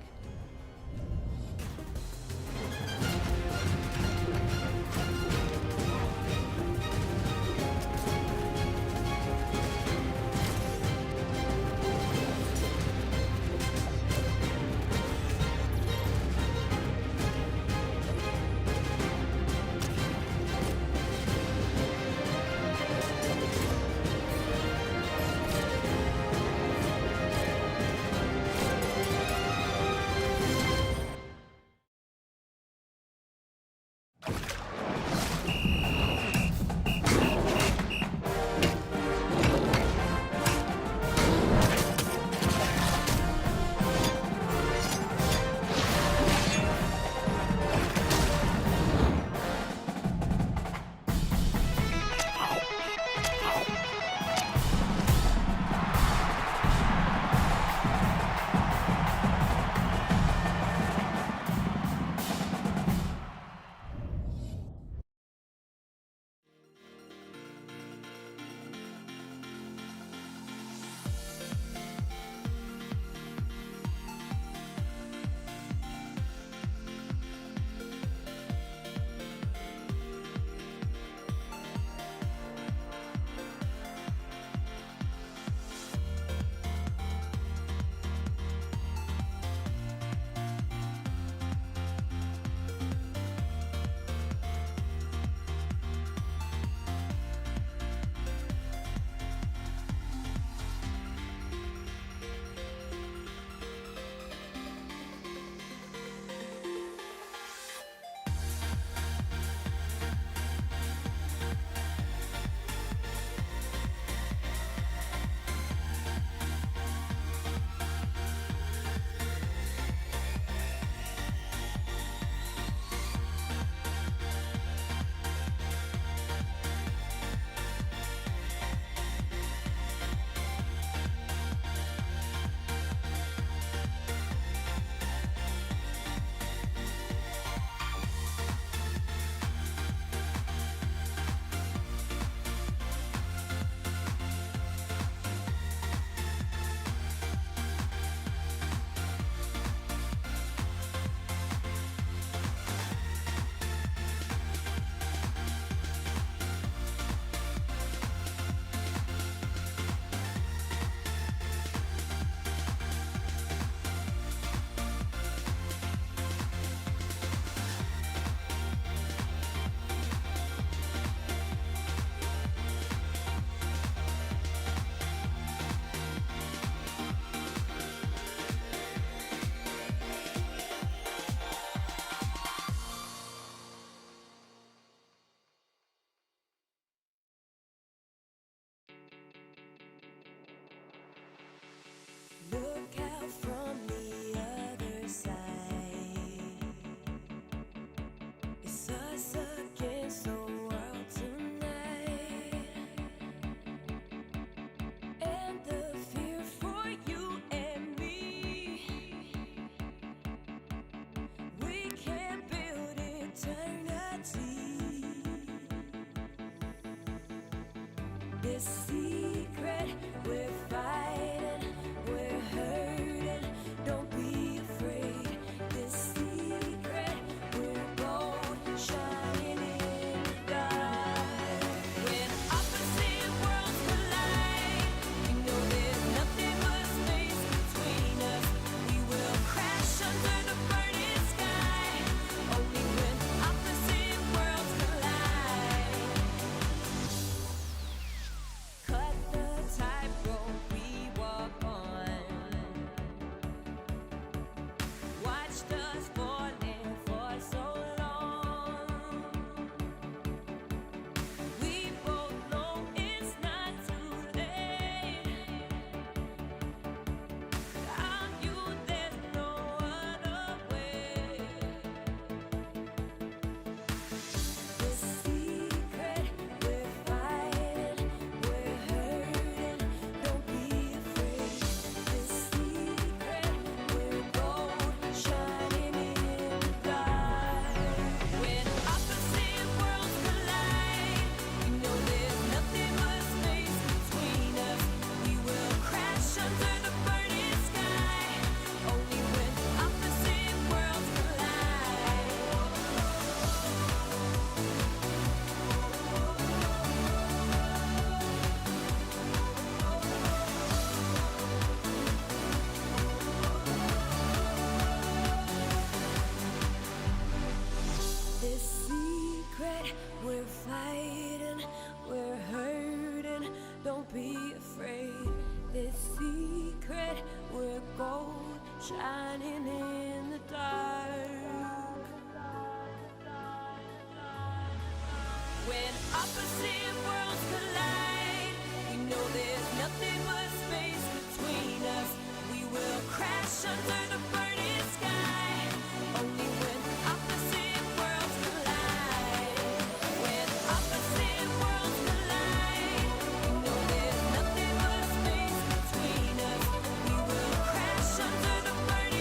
Look out from the other side. It's us against the world tonight. And the fear for you and me. We can build eternity. This secret we're fighting, we're hurting. Don't be afraid. This secret we're bold, shining in the dark. When opposite worlds collide, we know there's nothing but space between us. We will crash under the burning sky. Only when opposite worlds collide. Cut the tightrope we walk on. Watched us falling for so long. We both know it's not too late. Without you, there's no other way. The secret we're fighting, we're hurting. Don't be afraid. The secret we're gold, shining in the dark. When opposite worlds collide, we know there's nothing but space between us. We will crash under the burning sky. Only when opposite worlds collide. This secret we're fighting, we're hurting. Don't be afraid. This secret we're gold, shining in the dark. When opposite worlds collide, we know there's nothing but space between us. We will crash under the burning sky. Only when opposite worlds collide. When opposite worlds collide, we know there's nothing but space between us. We will crash under the burning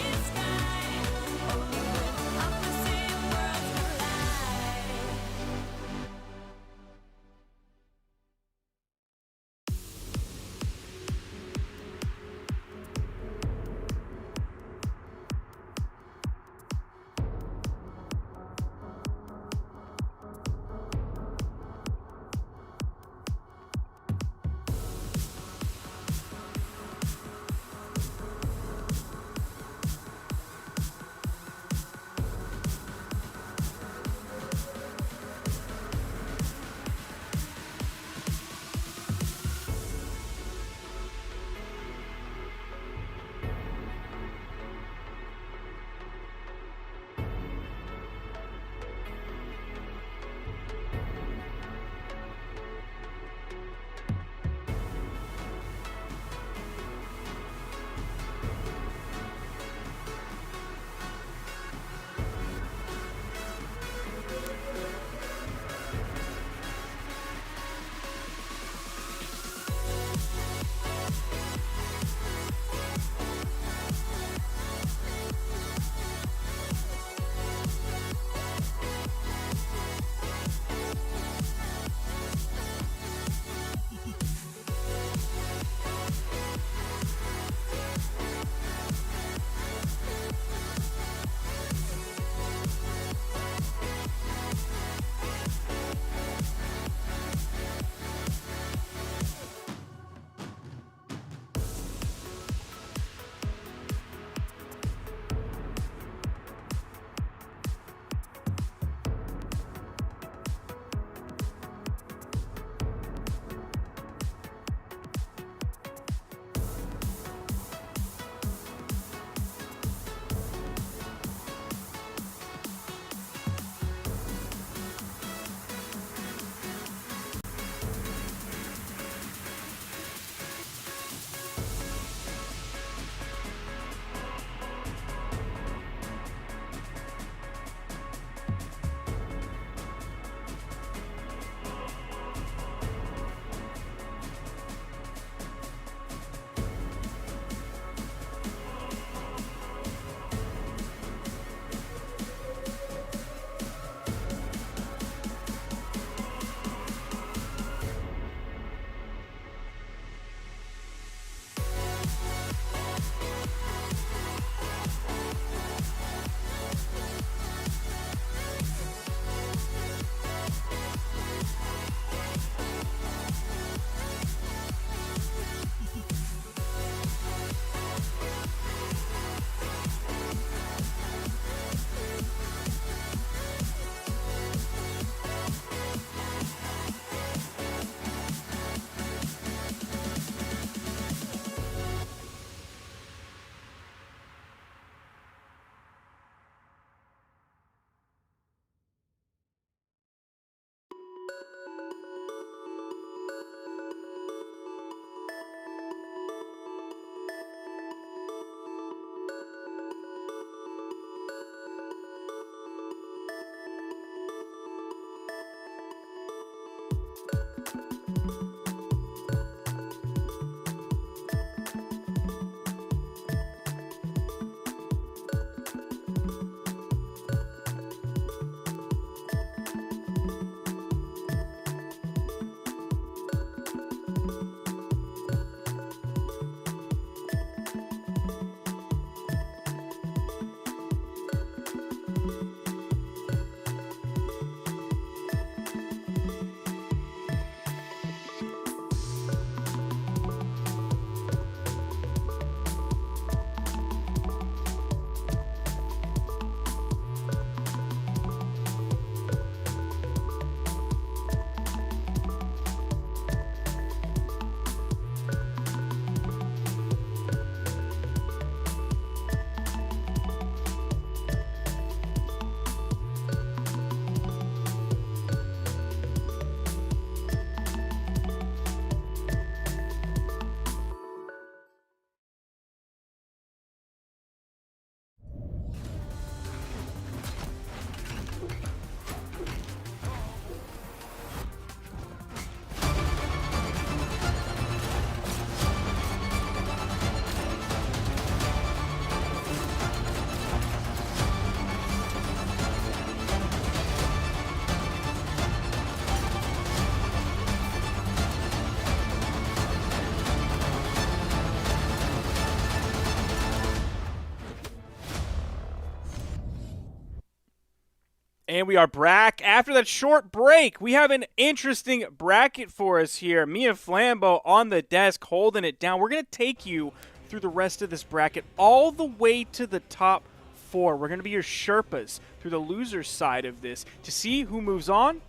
And we are back after that short break. We have an interesting bracket for us here. Me and Flambeau on the desk holding it down. We're going to take you through the rest of this bracket all the way to the top 4. We're going to be your Sherpas through the loser side of this to see who moves on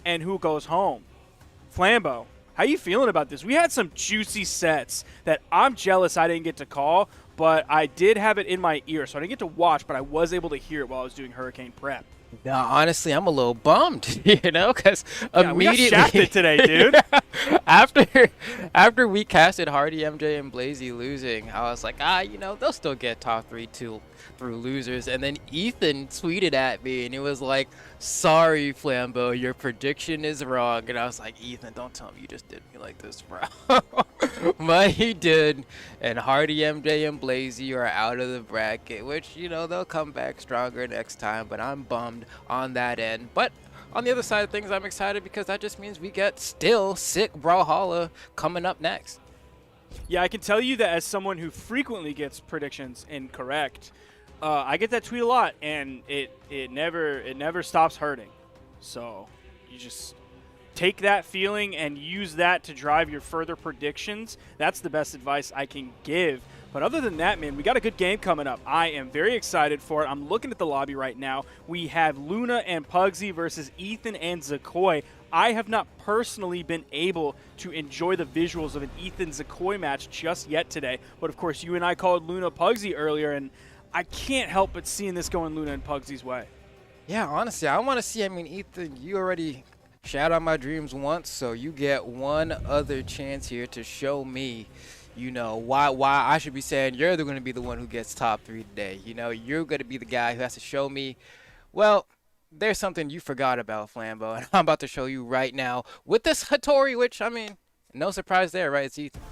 and who goes home. Flambeau, how you feeling about this? We had some juicy sets that I'm jealous I didn't get to call, but I did have it in my ear, so I didn't get to watch, but I was able to hear it while I was doing Hurricane Prep. Now, honestly, I'm a little bummed, because We got immediately shafted today, dude. after we casted Hardy, MJ, and Blazey losing, I was like, they'll still get top 3 through losers. And then Ethan tweeted at me, and he was like, "Sorry, Flambeau, your prediction is wrong." And I was like, "Ethan, don't tell me you just did me like this, bro." But he did, and Hardy, MJ, and Blazey are out of the bracket, which, they'll come back stronger next time, but I'm bummed on that end. But on the other side of things, I'm excited because that just means we get still sick Brawlhalla coming up next. Yeah, I can tell you that as someone who frequently gets predictions incorrect, I get that tweet a lot, and it never stops hurting. So you just take that feeling and use that to drive your further predictions. That's the best advice I can give. But other than that, man, we got a good game coming up. I am very excited for it. I'm looking at the lobby right now. We have Luna and Pugsy versus Ethan and Zakoi. I have not personally been able to enjoy the visuals of an Ethan-Zakoi match just yet today. But, of course, you and I called Luna Pugsy earlier, and I can't help but seeing this going Luna and Pugsy's way. Yeah, honestly, I want to see. Ethan, you already shat on my dreams once, so you get one other chance here to show me, why I should be saying you're going to be the one who gets top 3 today. You're going to be the guy who has to show me, well, there's something you forgot about, Flambeau, and I'm about to show you right now with this Hattori, which, no surprise there, right? It's Ethan.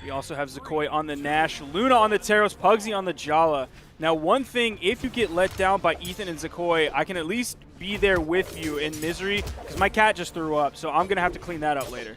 We also have Zakoi on the Nash, Luna on the Taros, Pugsy on the Jala. Now, one thing, if you get let down by Ethan and Zakoi, I can at least be there with you in misery because my cat just threw up, so I'm going to have to clean that up later.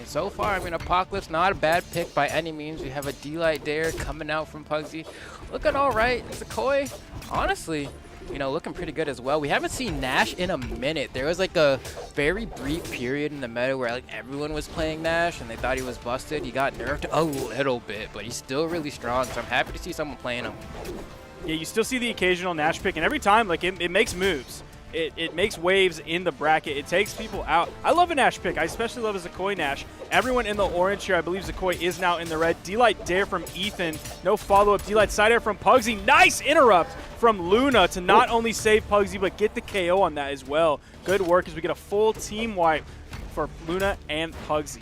So far, Apocalypse, not a bad pick by any means. We have a D-Light Dare coming out from Pugsy. Looking all right. Zakoi, honestly, looking pretty good as well. We haven't seen Nash in a minute. There was a very brief period in the meta where everyone was playing Nash and they thought he was busted. He got nerfed a little bit, but he's still really strong, so I'm happy to see someone playing him. Yeah, you still see the occasional Nash pick, and every time, it makes moves. It makes waves in the bracket. It takes people out. I love a Nash pick. I especially love a Zakoi Nash. Everyone in the orange here, I believe Zakoi is now in the red. D-Light Dare from Ethan. No follow-up. D-Light side air from Pugsy. Nice interrupt from Luna to not only save Pugsy, but get the KO on that as well. Good work as we get a full team wipe for Luna and Pugsy.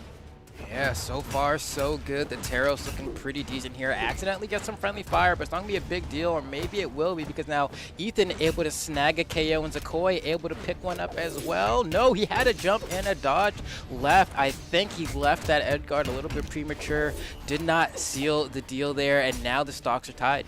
Yeah, so far so good. The Taros looking pretty decent here. Accidentally gets some friendly fire, but it's not going to be a big deal, or maybe it will be because now Ethan able to snag a KO and Zakoi able to pick one up as well. No, he had a jump and a dodge left. I think he left that edge guard a little bit premature. Did not seal the deal there, and now the stocks are tied.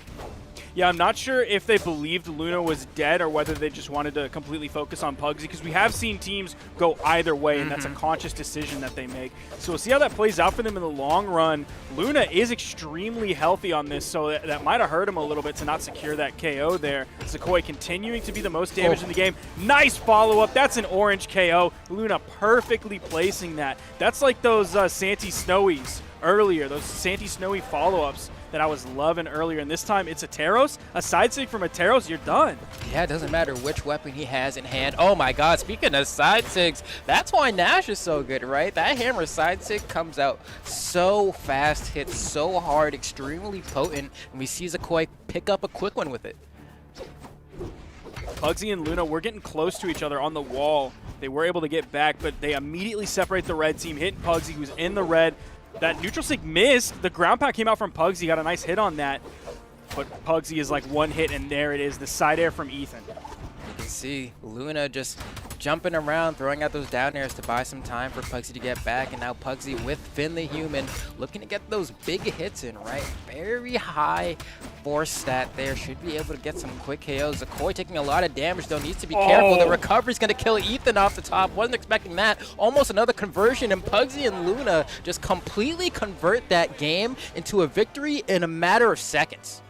Yeah, I'm not sure if they believed Luna was dead or whether they just wanted to completely focus on Pugsy, because we have seen teams go either way, and that's a conscious decision that they make. So we'll see how that plays out for them in the long run. Luna is extremely healthy on this, so that might have hurt him a little bit to not secure that KO there. Zakoi continuing to be the most damaged in the game. Nice follow-up. That's an orange KO. Luna perfectly placing that. That's like those Santi Snowies earlier, those Santi Snowy follow-ups that I was loving earlier, and this time it's a Taros, a side sig from a Taros, you're done. Yeah, it doesn't matter which weapon he has in hand. Oh my god, speaking of side sigs, that's why Nash is so good, right? That hammer side sig comes out so fast, hits so hard, extremely potent, and we see Zakoi pick up a quick one with it. Pugsy and Luna, we're getting close to each other on the wall. They were able to get back, but they immediately separate the red team, hitting Pugsy, who's in the red. That neutral sig missed. The ground pound came out from Pugsy, got a nice hit on that. But Pugsy is like one hit, and there it is, the side air from Ethan. You can see Luna just jumping around, throwing out those down airs to buy some time for Pugsy to get back. And now Pugsy with Finn the Human looking to get those big hits in, right? Very high force stat there. Should be able to get some quick KOs. Zakoi taking a lot of damage, though. Needs to be careful. The recovery's going to kill Ethan off the top. Wasn't expecting that. Almost another conversion. And Pugsy and Luna just completely convert that game into a victory in a matter of seconds.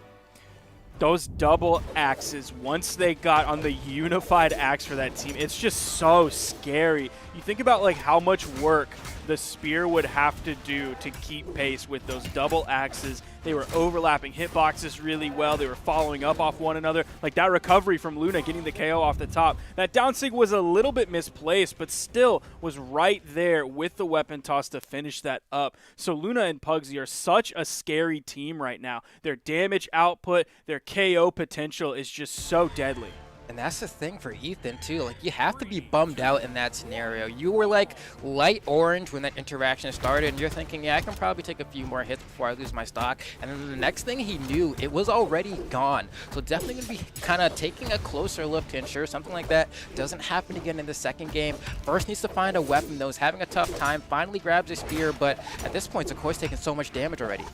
Those double axes, once they got on the unified axe for that team, it's just so scary. You think about like how much work the spear would have to do to keep pace with those double axes. They were overlapping hitboxes really well. They were following up off one another. Like that recovery from Luna getting the KO off the top. That down sig was a little bit misplaced, but still was right there with the weapon toss to finish that up. So Luna and Pugsy are such a scary team right now. Their damage output, their KO potential is just so deadly. And that's the thing for Ethan, too. Like, you have to be bummed out in that scenario. You were, like, light orange when that interaction started, and you're thinking, yeah, I can probably take a few more hits before I lose my stock. And then the next thing he knew, it was already gone. So definitely going to be kind of taking a closer look to ensure something like that doesn't happen again in the second game. First needs to find a weapon, though. He's having a tough time. Finally grabs a spear, but at this point, Zakoi's taking so much damage already.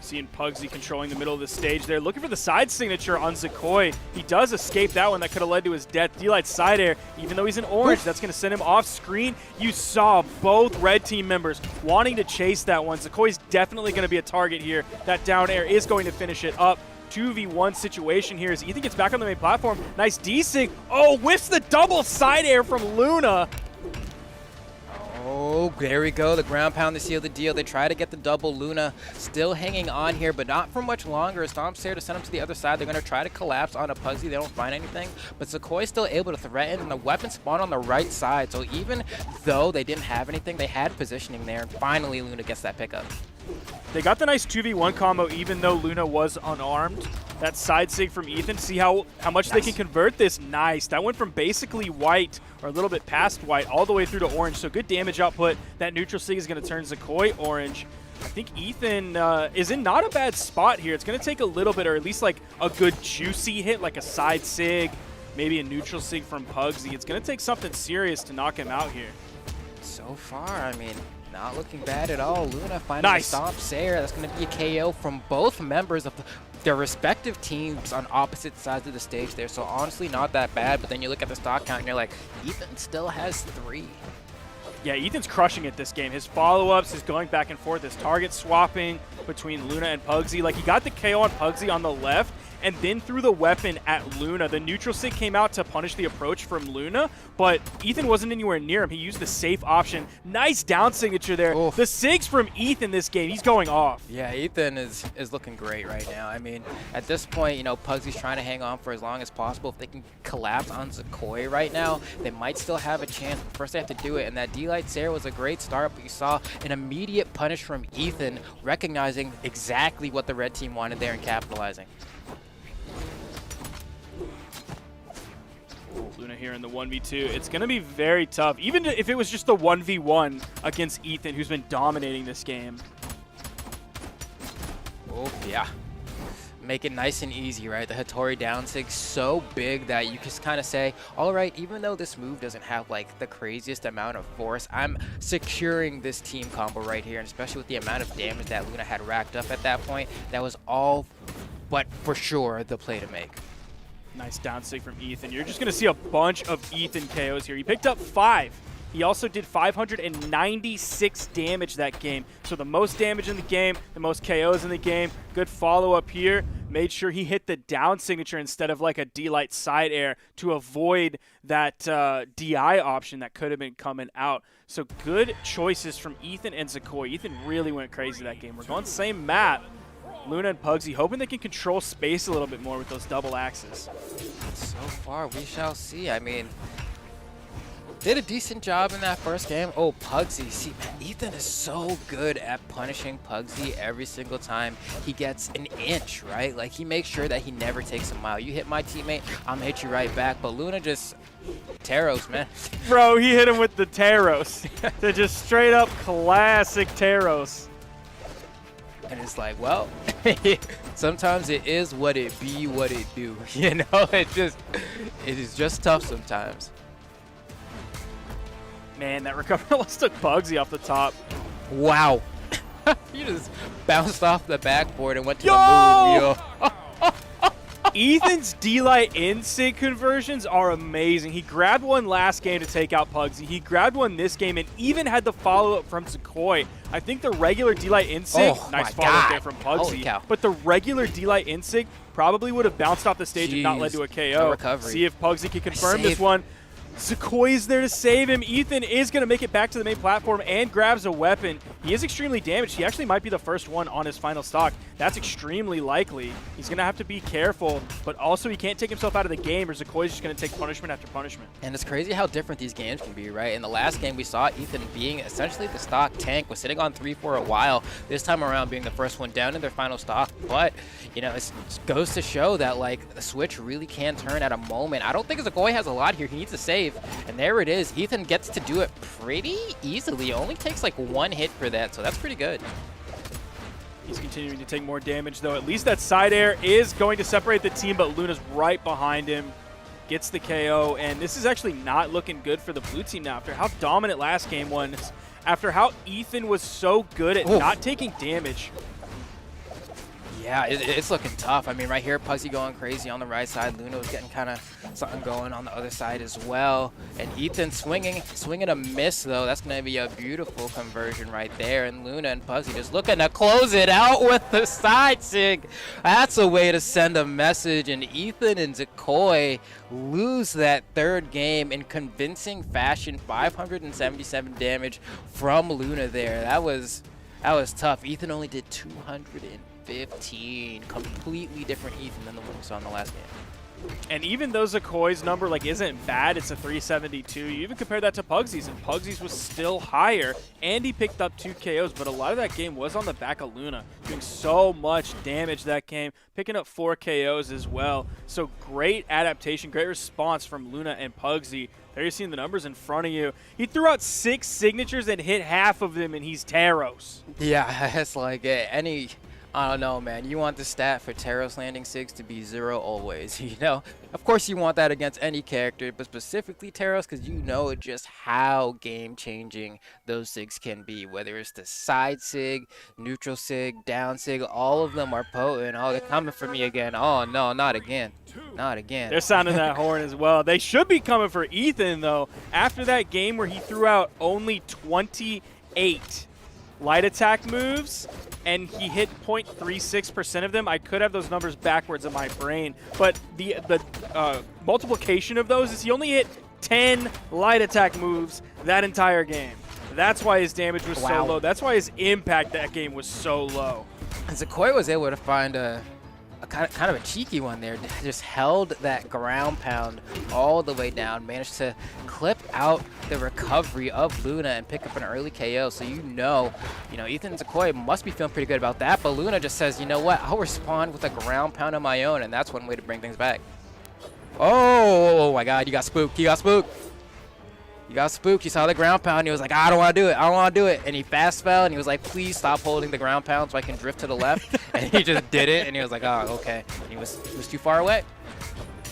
Seeing Pugsy controlling the middle of the stage there, looking for the side signature on Zakoi. He does escape that one. That could have led to his death. D-Light side air, even though he's in orange, that's going to send him off screen. You saw both red team members wanting to chase that one. Zakoi's definitely going to be a target here. That down air is going to finish it up. 2v1 situation here as Ethan gets back on the main platform. Nice D-Sig. Oh, whiffs the double side air from Luna. Oh, there we go. The ground pound to seal the deal. They try to get the double. Luna still hanging on here, but not for much longer. Stomp's there to send him to the other side. They're going to try to collapse on a Pugsy. They don't find anything, but Zakoi's still able to threaten, and the weapon spawned on the right side. So even though they didn't have anything, they had positioning there, and finally Luna gets that pickup. They got the nice 2v1 combo even though Luna was unarmed. That side sig from Ethan. See how much they can convert this. Nice. That went from basically white, or a little bit past white, all the way through to orange. So good damage output. That neutral sig is going to turn Zakoi orange. I think Ethan is in not a bad spot here. It's going to take a little bit, or at least like a good juicy hit, like a side sig, maybe a neutral sig from Pugsy. It's going to take something serious to knock him out here. So far, I mean, not looking bad at all. Luna finding a stomp Sayer. That's going to be a KO from both members of their respective teams on opposite sides of the stage there. So honestly, not that bad. But then you look at the stock count and you're like, Ethan still has 3. Yeah, Ethan's crushing it this game. His follow-ups, his going back and forth, his target swapping between Luna and Pugsy. Like, he got the KO on Pugsy on the left, and then threw the weapon at Luna. The neutral sig came out to punish the approach from Luna, but Ethan wasn't anywhere near him. He used the safe option. Nice down signature there. Oof. The sigs from Ethan this game, he's going off. Yeah, Ethan is looking great right now. I mean, at this point, you know, Pugsy's trying to hang on for as long as possible. If they can collapse on Zakoi right now, they might still have a chance, but first they have to do it. And that D-Light Sayer was a great start, but you saw an immediate punish from Ethan, recognizing exactly what the red team wanted there and capitalizing. Luna here in the 1v2. It's going to be very tough, even if it was just the 1v1 against Ethan, who's been dominating this game. Oh, yeah. Make it nice and easy, right? The Hattori down sig so big that you just kind of say, all right, even though this move doesn't have like the craziest amount of force, I'm securing this team combo right here, and especially with the amount of damage that Luna had racked up at that point, that was all but for sure the play to make. Nice down sig from Ethan. You're just going to see a bunch of Ethan KOs here. He picked up 5. He also did 596 damage that game. So the most damage in the game, the most KOs in the game. Good follow-up here. Made sure he hit the down signature instead of like a D-Light side air to avoid that DI option that could have been coming out. So good choices from Ethan and Zakoi. Ethan really went crazy that game. We're going same map. Luna and Pugsy hoping they can control space a little bit more with those double axes. So far, we shall see. I mean, did a decent job in that first game. Oh, Pugsy. See, man, Ethan is so good at punishing Pugsy every single time he gets an inch, right? Like, he makes sure that he never takes a mile. You hit my teammate, I'm gonna hit you right back. But Luna just Taros, man. Bro, he hit him with the Taros. They're just straight up classic Taros. And it's like, well, sometimes it is what it be, what it do. You know, it is just tough sometimes. Man, that recovery almost took Pugsy off the top. Wow. You just bounced off the backboard and went to the move, yo. Ethan's D-Light in-sig conversions are amazing. He grabbed one last game to take out Pugsy. He grabbed one this game and even had the follow-up from Zakoi. I think the regular D-Light in-sig, nice follow-up there from Pugsy, but the regular D-Light in-sig probably would have bounced off the stage and not led to a KO. See if Pugsy can confirm this one. Zakoi is there to save him. Ethan is going to make it back to the main platform and grabs a weapon. He is extremely damaged. He actually might be the first one on his final stock. That's extremely likely. He's going to have to be careful, but also he can't take himself out of the game or Zakoi is just going to take punishment after punishment. And it's crazy how different these games can be, right? In the last game, we saw Ethan being essentially the stock tank, was sitting on 3 for a while. This time around being the first one down in their final stock. But, you know, it goes to show that, like, the switch really can turn at a moment. I don't think Zakoi has a lot here. He needs to save. And there it is. Ethan gets to do it pretty easily. Only takes like 1 hit for that, so that's pretty good. He's continuing to take more damage, though. At least that side air is going to separate the team, but Luna's right behind him. Gets the KO, and this is actually not looking good for the blue team now. After how dominant last game was, after how Ethan was so good at not taking damage. Yeah, it's looking tough. I mean, right here, Pugsy going crazy on the right side. Luna was getting kind of something going on the other side as well. And Ethan swinging a miss, though. That's going to be a beautiful conversion right there. And Luna and Pugsy just looking to close it out with the side sig. That's a way to send a message. And Ethan and Zakoi lose that third game in convincing fashion. 577 damage from Luna there. That was tough. Ethan only did 215. Completely different Ethan than the one we saw in the last game. And even though Zakoi's number like isn't bad, it's a 372. You even compare that to Pugsy's, and Pugsy's was still higher, and he picked up 2 KOs, but a lot of that game was on the back of Luna, doing so much damage that game, picking up 4 KOs as well. So great adaptation, great response from Luna and Pugsy. There you're seeing the numbers in front of you. He threw out 6 signatures and hit half of them, and he's Taros. Yeah, it's like any... I don't know, man. You want the stat for Taros landing 6 to be 0 always, you know? Of course you want that against any character, but specifically Taros, because you know just how game-changing those sigs can be. Whether it's the side sig, neutral sig, down sig, all of them are potent. Oh, they're coming for me again. Oh, no, not again. Not again. They're sounding that horn as well. They should be coming for Ethan, though. After that game where he threw out only 28 light attack moves, and he hit 0.36% of them. I could have those numbers backwards in my brain, but the multiplication of those is he only hit 10 light attack moves that entire game. That's why his damage was so low. That's why his impact that game was so low. And Zakoi was able to find a kind of a cheeky one there. Just held that ground pound all the way down, managed to clip out the recovery of Luna and pick up an early KO. So you know, Ethan Zakoi must be feeling pretty good about that. But Luna just says, you know what, I'll respond with a ground pound of my own, and that's one way to bring things back. Oh my God, you got spooked. You got spooked. You got spooked. You saw the ground pound. And he was like, I don't want to do it. I don't want to do it. And he fast fell, and he was like, please stop holding the ground pound so I can drift to the left. And he just did it, and he was like, oh, okay. And he was too far away.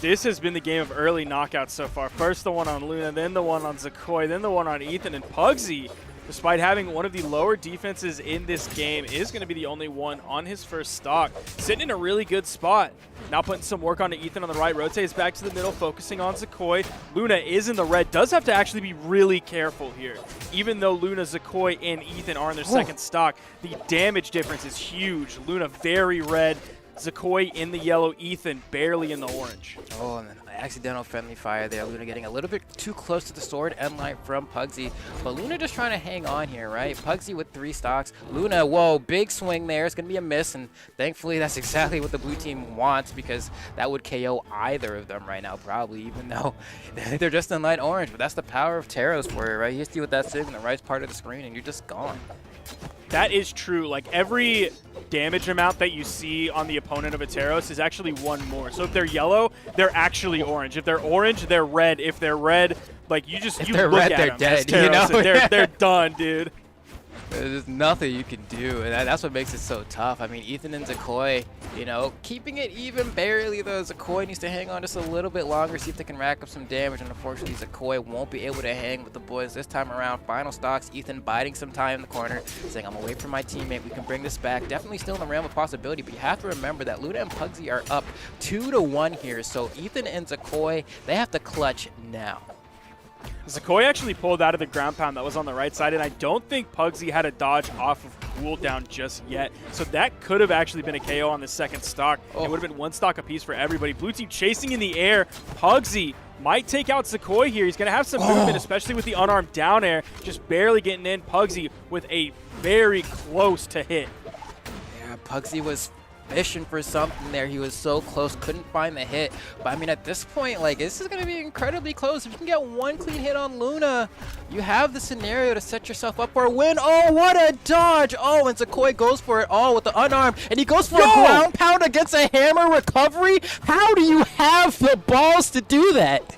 This has been the game of early knockouts so far. First the one on Luna, then the one on Zakoi, then the one on Ethan. And Pugsy, despite having one of the lower defenses in this game, is going to be the only one on his first stock. Sitting in a really good spot. Now putting some work onto Ethan on the right. Rotates back to the middle, focusing on Zakoi. Luna is in the red. Does have to actually be really careful here. Even though Luna, Zakoi, and Ethan are in their second stock, the damage difference is huge. Luna very red. Zakoi in the yellow, Ethan barely in the orange. Oh, and then accidental friendly fire there. Luna getting a little bit too close to the sword end light from Pugsy. But Luna just trying to hang on here, right? Pugsy with 3 stocks. Luna, whoa, big swing there. It's going to be a miss, and thankfully that's exactly what the blue team wants, because that would KO either of them right now, probably, even though they're just in light orange. But that's the power of Taros for you, right? You hit you with that sig in the right part of the screen, and you're just gone. That is true. Like, every damage amount that you see on the opponent of a Taros is actually 1 more. So if they're yellow, they're actually orange. If they're orange, they're red. If they're red, like, you look red, at they're them dead, as Taros, you know? and they're done, dude. There's nothing you can do, and that's what makes it so tough. I mean, Ethan and Zakoi, you know, keeping it even barely, though. Zakoi needs to hang on just a little bit longer, see if they can rack up some damage, and unfortunately, Zakoi won't be able to hang with the boys this time around. Final stocks, Ethan biding some time in the corner, saying, I'm away from my teammate, we can bring this back. Definitely still in the realm of possibility, but you have to remember that Luna and Pugsy are up 2-1 here, so Ethan and Zakoi, they have to clutch now. Zakoi actually pulled out of the ground pound that was on the right side, and I don't think Pugsy had a dodge off of cooldown just yet. So that could have actually been a KO on the second stock. It would have been one stock apiece for everybody. Blue team chasing in the air. Pugsy might take out Zakoi here. He's going to have some movement, especially with the unarmed down air. Just barely getting in. Pugsy with a very close to hit. Yeah, Pugsy was fishing for something there. He was so close, couldn't find the hit. But I mean, at this point, like, this is going to be incredibly close. If you can get one clean hit on Luna, you have the scenario to set yourself up for a win. Oh, what a dodge. Oh, and Zakoi goes for it all with the unarmed, and he goes for a ground pound against a hammer recovery. How do you have the balls to do that?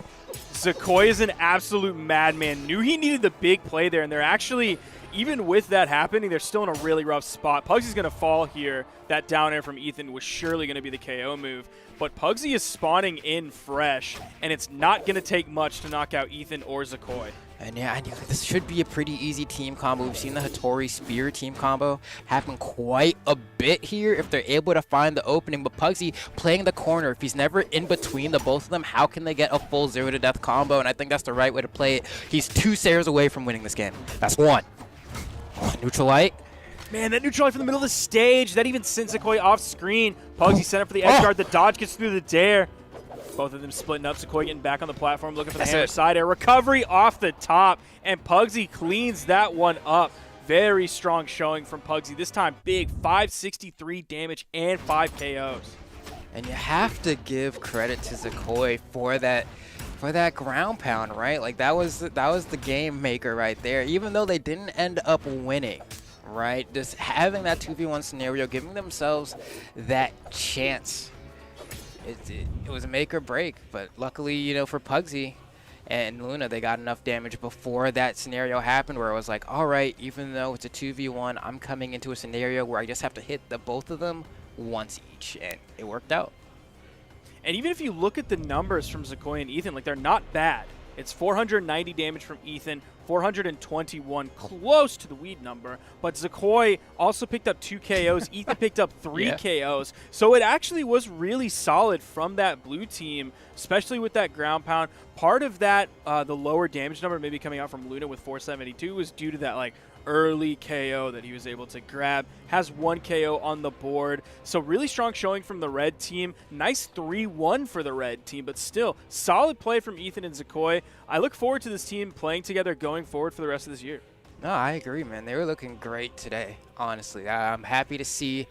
Zakoi is an absolute madman. Knew he needed the big play there, and they're actually, even with that happening, they're still in a really rough spot. Pugsy's going to fall here. That down air from Ethan was surely going to be the KO move. But Pugsy is spawning in fresh, and it's not going to take much to knock out Ethan or Zakoi. And yeah, this should be a pretty easy team combo. We've seen the Hattori Spear team combo happen quite a bit here if they're able to find the opening. But Pugsy playing the corner, if he's never in between the both of them, how can they get a full 0-to-death combo? And I think that's the right way to play it. He's 2 Sares away from winning this game. That's 1. Neutral light. Man, that neutral light from the middle of the stage, that even sent Zakoi off screen. Pugsy sent up for the edge guard. The dodge gets through the dare. Both of them splitting up. Zakoi getting back on the platform, looking for the hammer side air. Recovery off the top, and Pugsy cleans that one up. Very strong showing from Pugsy. This time, big 563 damage and 5 KOs. And you have to give credit to Zakoi for that ground pound, right? Like that was the game maker right there. Even though they didn't end up winning, right? Just having that 2v1 scenario, giving themselves that chance. It was a make or break, but luckily, you know, for Pugsy and Luna, they got enough damage before that scenario happened where it was like, all right, even though it's a 2v1, I'm coming into a scenario where I just have to hit the both of them once each, and it worked out. And even if you look at the numbers from Zakoi and Ethan, like, they're not bad. It's 490 damage from Ethan, 421, close to the weed number. But Zakoi also picked up 2 KOs. Ethan picked up 3 KOs. So it actually was really solid from that blue team, especially with that ground pound. Part of that, the lower damage number maybe coming out from Luna with 472 was due to that, like, early KO that he was able to grab. Has 1 KO on the board. So really strong showing from the red team. Nice 3-1 for the red team, but still solid play from Ethan and Zakoi. I look forward to this team playing together going forward for the rest of this year. No, I agree, man. They were looking great today, honestly. I'm happy to see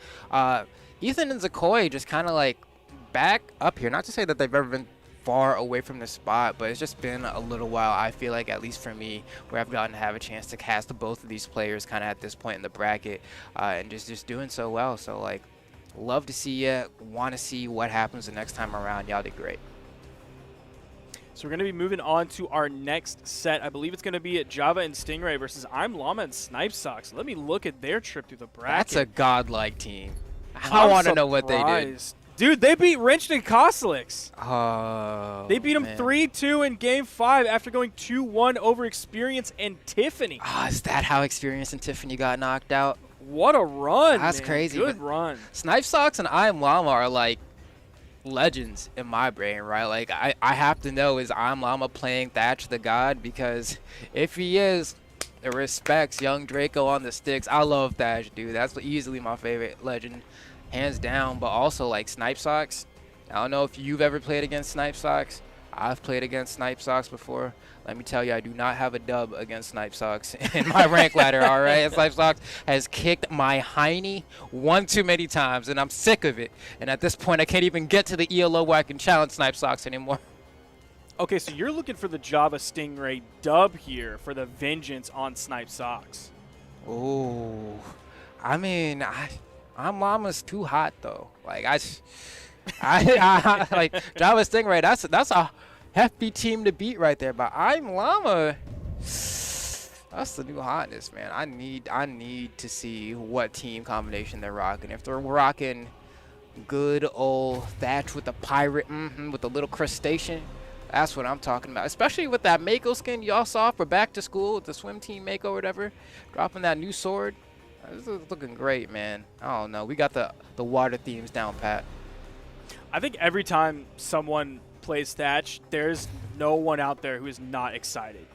Ethan and Zakoi just kind of like back up here. Not to say that they've ever been far away from the spot, but it's just been a little while, I feel like, at least for me, where I've gotten to have a chance to cast both of these players kind of at this point in the bracket, and just doing so well. So, like, love to see you. Want to see what happens the next time around. Y'all did great. So we're going to be moving on to our next set. I believe it's going to be at Java and Stingray versus I'm Llama and Snipe Socks. Let me look at their trip through the bracket. That's a godlike team. I want to know what they did. Dude, they beat Wrenched and Cosolix. Oh, they beat them 3-2 in Game 5 after going 2-1 over Experience and Tiffany. Oh, is that how Experience and Tiffany got knocked out? What a run, That's man. crazy. Good run. Snipe Socks and I Am Llama are like legends in my brain, right? Like, I have to know, is I Am Llama playing Thatch the God? Because if he is, it respects young Draco on the sticks. I love Thatch, dude. That's easily my favorite legend, hands down. But also, like, Snipe Socks, I don't know if you've ever played against Snipe Socks. I've played against Snipe Socks before. Let me tell you, I do not have a dub against Snipe Socks in my rank ladder, all right? Snipe Socks has kicked my hiney one too many times, and I'm sick of it. And at this point, I can't even get to the ELO where I can challenge Snipe Socks anymore. Okay, so you're looking for the Java Stingray dub here for the vengeance on Snipe Socks. Oh, I mean, I'm Llama's too hot, though. Like, I like Java Stingray, that's a hefty team to beat right there. But I'm Llama, That's the new hotness, man. I need to see what team combination they're rocking. If they're rocking good old Thatch with the pirate, with a little crustacean, that's what I'm talking about. Especially with that Mako skin y'all saw for back to school with the swim team Mako or whatever, dropping that new sword. This is looking great, man. I don't know. We got the water themes down pat. I think every time someone plays Thatch, there's no one out there who is not excited.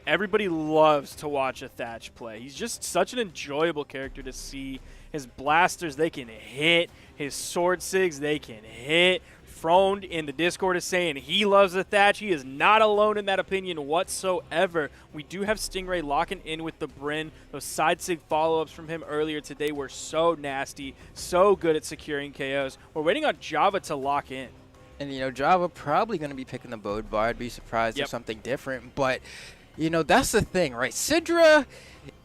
Everybody loves to watch a Thatch play. He's just such an enjoyable character to see. His blasters, they can hit. His sword sigs, they can hit. Froned in the Discord is saying he loves the Thatch. He is not alone in that opinion whatsoever. We do have Stingray locking in with the Bryn. Those side sig follow-ups from him earlier today were so nasty, so good at securing KOs. We're waiting on Java to lock in. And, you know, Java probably going to be picking the Bode Bar. I'd be surprised if something different. But, you know, that's the thing, right? Sidra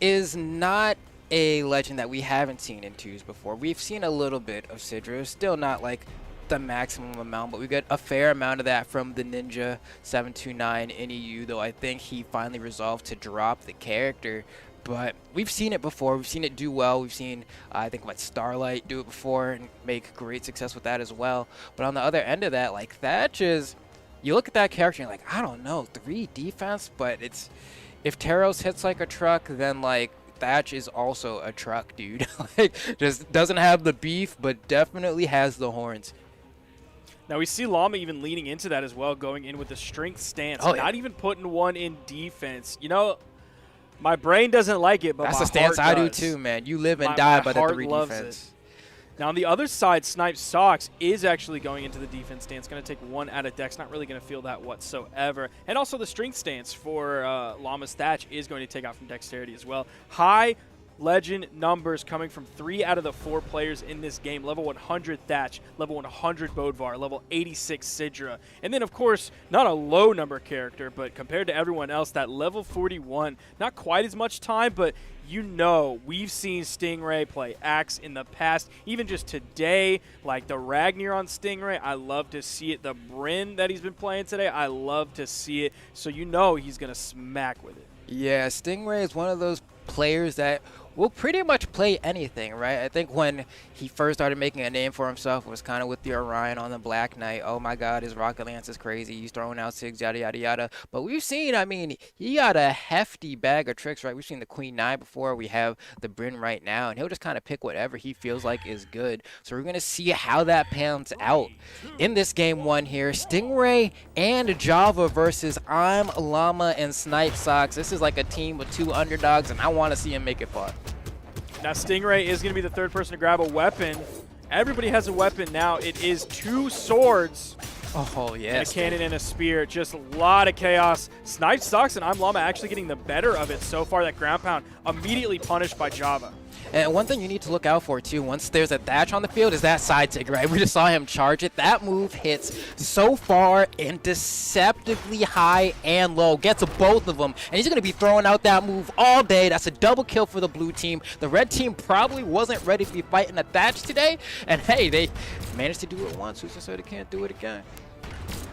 is not a legend that we haven't seen in 2s before. We've seen a little bit of Sidra. Still not, like, the maximum amount, but we got a fair amount of that from the Ninja 729 in EU, though I think he finally resolved to drop the character. But we've seen it before. We've seen it do well. We've seen, I think, like Starlight do it before and make great success with that as well. But on the other end of that, like, Thatch is, you look at that character and you're like, I don't know, 3 defense, but it's, if Taros hits like a truck, then, like, Thatch is also a truck, dude. Like, just doesn't have the beef, but definitely has the horns. Now we see Llama even leaning into that as well, going in with the strength stance, not even putting one in defense. You know, my brain doesn't like it, but that's my the stance heart I does. do too, man. You live and die by the 3 defense. Now on the other side, Snipe Sox is actually going into the defense stance. Going to take 1 out of Dex. Not really going to feel that whatsoever. And also the strength stance for Llama's Thatch is going to take out from Dexterity as well. High legend numbers coming from 3 out of the 4 players in this game. Level 100 Thatch, level 100 Bodvar, level 86 Sidra. And then, of course, not a low number character, but compared to everyone else, that level 41, not quite as much time, but you know, we've seen Stingray play Axe in the past. Even just today, like the Ragnar on Stingray, I love to see it. The Bryn that he's been playing today, I love to see it. So you know he's going to smack with it. Yeah, Stingray is one of those players that will pretty much play anything, right? I think when he first started making a name for himself, it was kind of with the Orion on the Black Knight. Oh my God, his Rocket Lance is crazy. He's throwing out SIGs, yada, yada, yada. But we've seen, I mean, he got a hefty bag of tricks, right? We've seen the Queen 9 before. We have the Bryn right now, and he'll just kind of pick whatever he feels like is good. So we're going to see how that pans out in this game 1 here. Stingray and Java versus I'm Llama and Snipe Sox. This is like a team with 2 underdogs, and I want to see him make it far. Now Stingray is going to be the 3rd person to grab a weapon. Everybody has a weapon now. It is 2 swords. Oh, yes. And a cannon and a spear. Just a lot of chaos. Snipe Sox and I'm Llama actually getting the better of it so far. That ground pound immediately punished by Java. And one thing you need to look out for, too, once there's a Thatch on the field, is that side sig, right? We just saw him charge it. That move hits so far and deceptively high and low. Gets both of them. And he's going to be throwing out that move all day. That's a double kill for the blue team. The red team probably wasn't ready to be fighting a Thatch today. And, hey, they managed to do it once. Who's to say they can't do it again?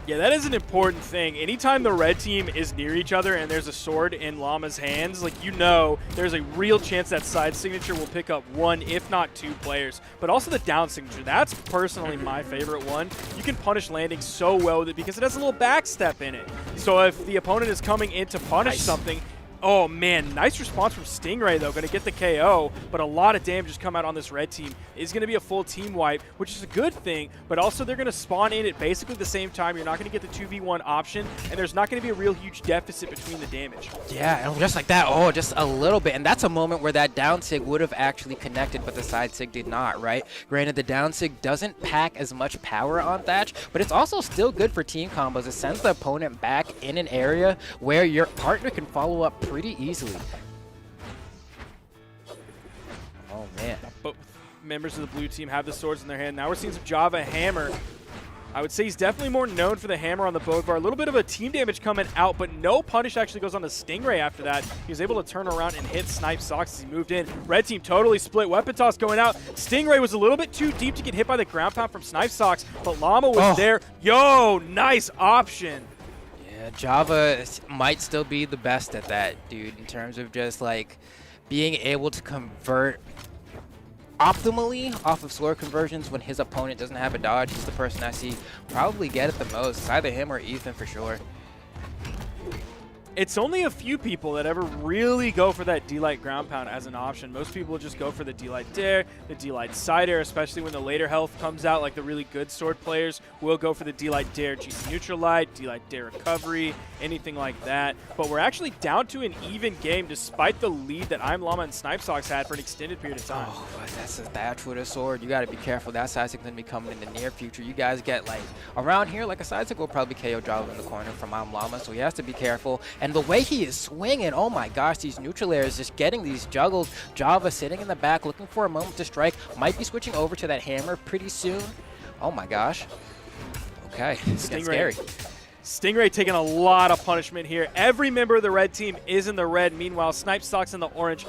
Yeah, that is an important thing. Anytime the red team is near each other and there's a sword in Llama's hands, like, you know there's a real chance that side signature will pick up 1, if not 2 players. But also the down signature, that's personally my favorite one. You can punish landing so well with it because it has a little backstep in it. So if the opponent is coming in to punish something, oh man, nice response from Stingray though, gonna get the KO, but a lot of damage has come out on this red team. It's gonna be a full team wipe, which is a good thing, but also they're gonna spawn in at basically the same time. You're not gonna get the 2v1 option, and there's not gonna be a real huge deficit between the damage. Yeah, and just like that, oh, just a little bit. And that's a moment where that down sig would have actually connected, but the side sig did not, right? Granted, the down sig doesn't pack as much power on Thatch, but it's also still good for team combos. It sends the opponent back in an area where your partner can follow up pretty easily. Oh, man. Both members of the blue team have the swords in their hand. Now we're seeing some Java hammer. I would say he's definitely more known for the hammer on the Bodvar. A little bit of a team damage coming out, but no punish actually goes on to Stingray after that. He was able to turn around and hit Snipe Sox as he moved in. Red team totally split. Weapon toss going out. Stingray was a little bit too deep to get hit by the ground pound from Snipe Sox, but Llama was there. Yo, nice option. Yeah, Java might still be the best at that, dude, in terms of just like being able to convert optimally off of slower conversions when his opponent doesn't have a dodge. He's the person I see probably get it the most. It's either him or Ethan for sure. It's only a few people that ever really go for that D-Light ground pound as an option. Most people just go for the D-Light dare, the D-Light side air, especially when the later health comes out, like the really good sword players will go for the D-Light dare GC neutral light, D-Light dare recovery, anything like that. But we're actually down to an even game despite the lead that I'm Llama and Snipesocks had for an extended period of time. Oh, but that's a thatch with a sword. You got to be careful. That side stick's going to be coming in the near future. You guys get like around here, like a side stick will probably KO Java in the corner from I'm Llama, so he has to be careful. And the way he is swinging, oh my gosh, these neutral airs, just getting these juggles. Java sitting in the back, looking for a moment to strike. Might be switching over to that hammer pretty soon. Oh my gosh. Okay, it's scary. Stingray taking a lot of punishment here. Every member of the red team is in the red. Meanwhile, Snipesocks in the orange.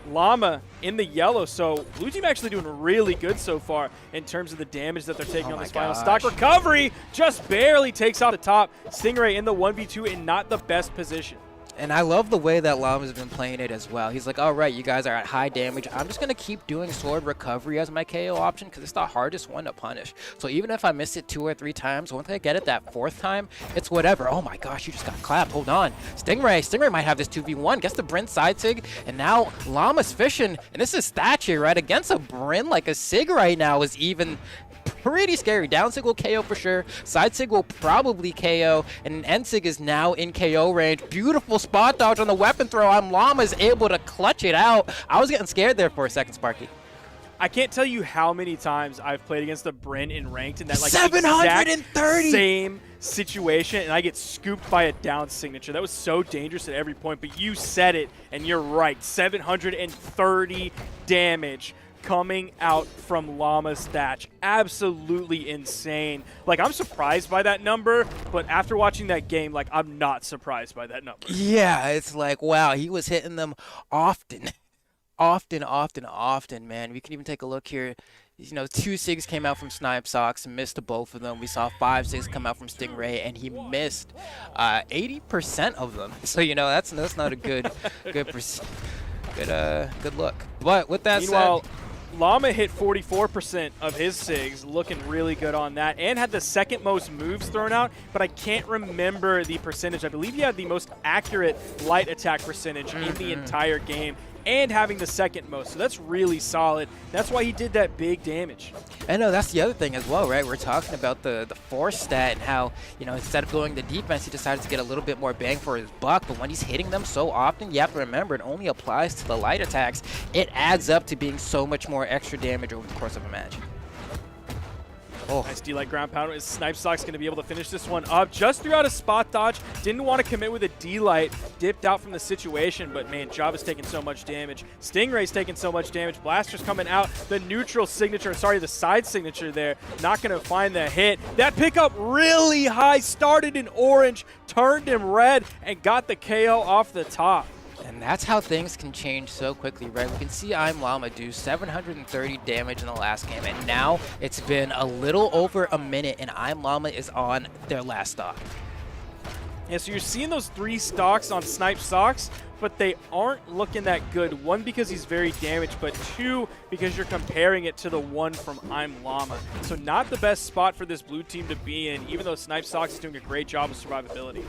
Llama in the yellow, so blue team actually doing really good so far in terms of the damage that they're taking on this final stock. Recovery just barely takes out the top. Stingray in the 1v2 in not the best position. And I love the way that Llama's been playing it as well. He's like, all right, you guys are at high damage. I'm just going to keep doing sword recovery as my KO option because it's the hardest one to punish. So even if I miss it 2 or 3 times, once I get it that 4th time, it's whatever. Oh my gosh, you just got clapped. Hold on. Stingray might have this 2v1. Gets the Bryn side sig. And now Llama's fishing. And this is Thatcher, right? Against a Bryn, like a sig right now is even pretty scary. Down sig will KO for sure. Side sig will probably KO. And end sig is now in KO range. Beautiful spot dodge on the weapon throw. I'm Llama is able to clutch it out. I was getting scared there for a second, Sparky. I can't tell you how many times I've played against the Bryn in ranked in that like 730 exact same situation, and I get scooped by a down signature. That was so dangerous at every point, but you said it, and you're right. 730 damage coming out from Llama's Thatch. Absolutely insane. Like, I'm surprised by that number, but after watching that game, like, I'm not surprised by that number. Yeah, it's like, wow, he was hitting them often. often, man. We can even take a look here. You know, 2 SIGs came out from Snipesocks, missed both of them. We saw 5 SIGs come out from Stingray, and he missed 80% of them. So, you know, that's not a good look. But with that Meanwhile, said, Llama hit 44% of his SIGs, looking really good on that, and had the second most moves thrown out, but I can't remember the percentage. I believe he had the most accurate light attack percentage in the entire game, and having the second most, so that's really solid. That's why he did that big damage. I know that's the other thing as well, right? We're talking about the force stat and how, you know, instead of going the defense, he decided to get a little bit more bang for his buck. But when he's hitting them so often, you have to remember it only applies to the light attacks. It adds up to being so much more extra damage over the course of a match. Oh. Nice D-Light ground pound. Is Snipesocks going to be able to finish this one up? Just threw out a spot dodge. Didn't want to commit with a D-Light. Dipped out from the situation, but man, Java's taking so much damage. Stingray's taking so much damage. Blaster's coming out. The neutral signature, sorry, the side signature there. Not going to find the hit. That pickup really high. Started in orange, turned him red, and got the KO off the top. And that's how things can change so quickly, right? We can see I'm Llama do 730 damage in the last game, and now it's been a little over a minute, and I'm Llama is on their last stock. Yeah, so you're seeing those 3 stocks on Snipesocks, but they aren't looking that good. 1, because he's very damaged, but 2, because you're comparing it to the one from I'm Llama. So not the best spot for this blue team to be in, even though Snipesocks is doing a great job of survivability.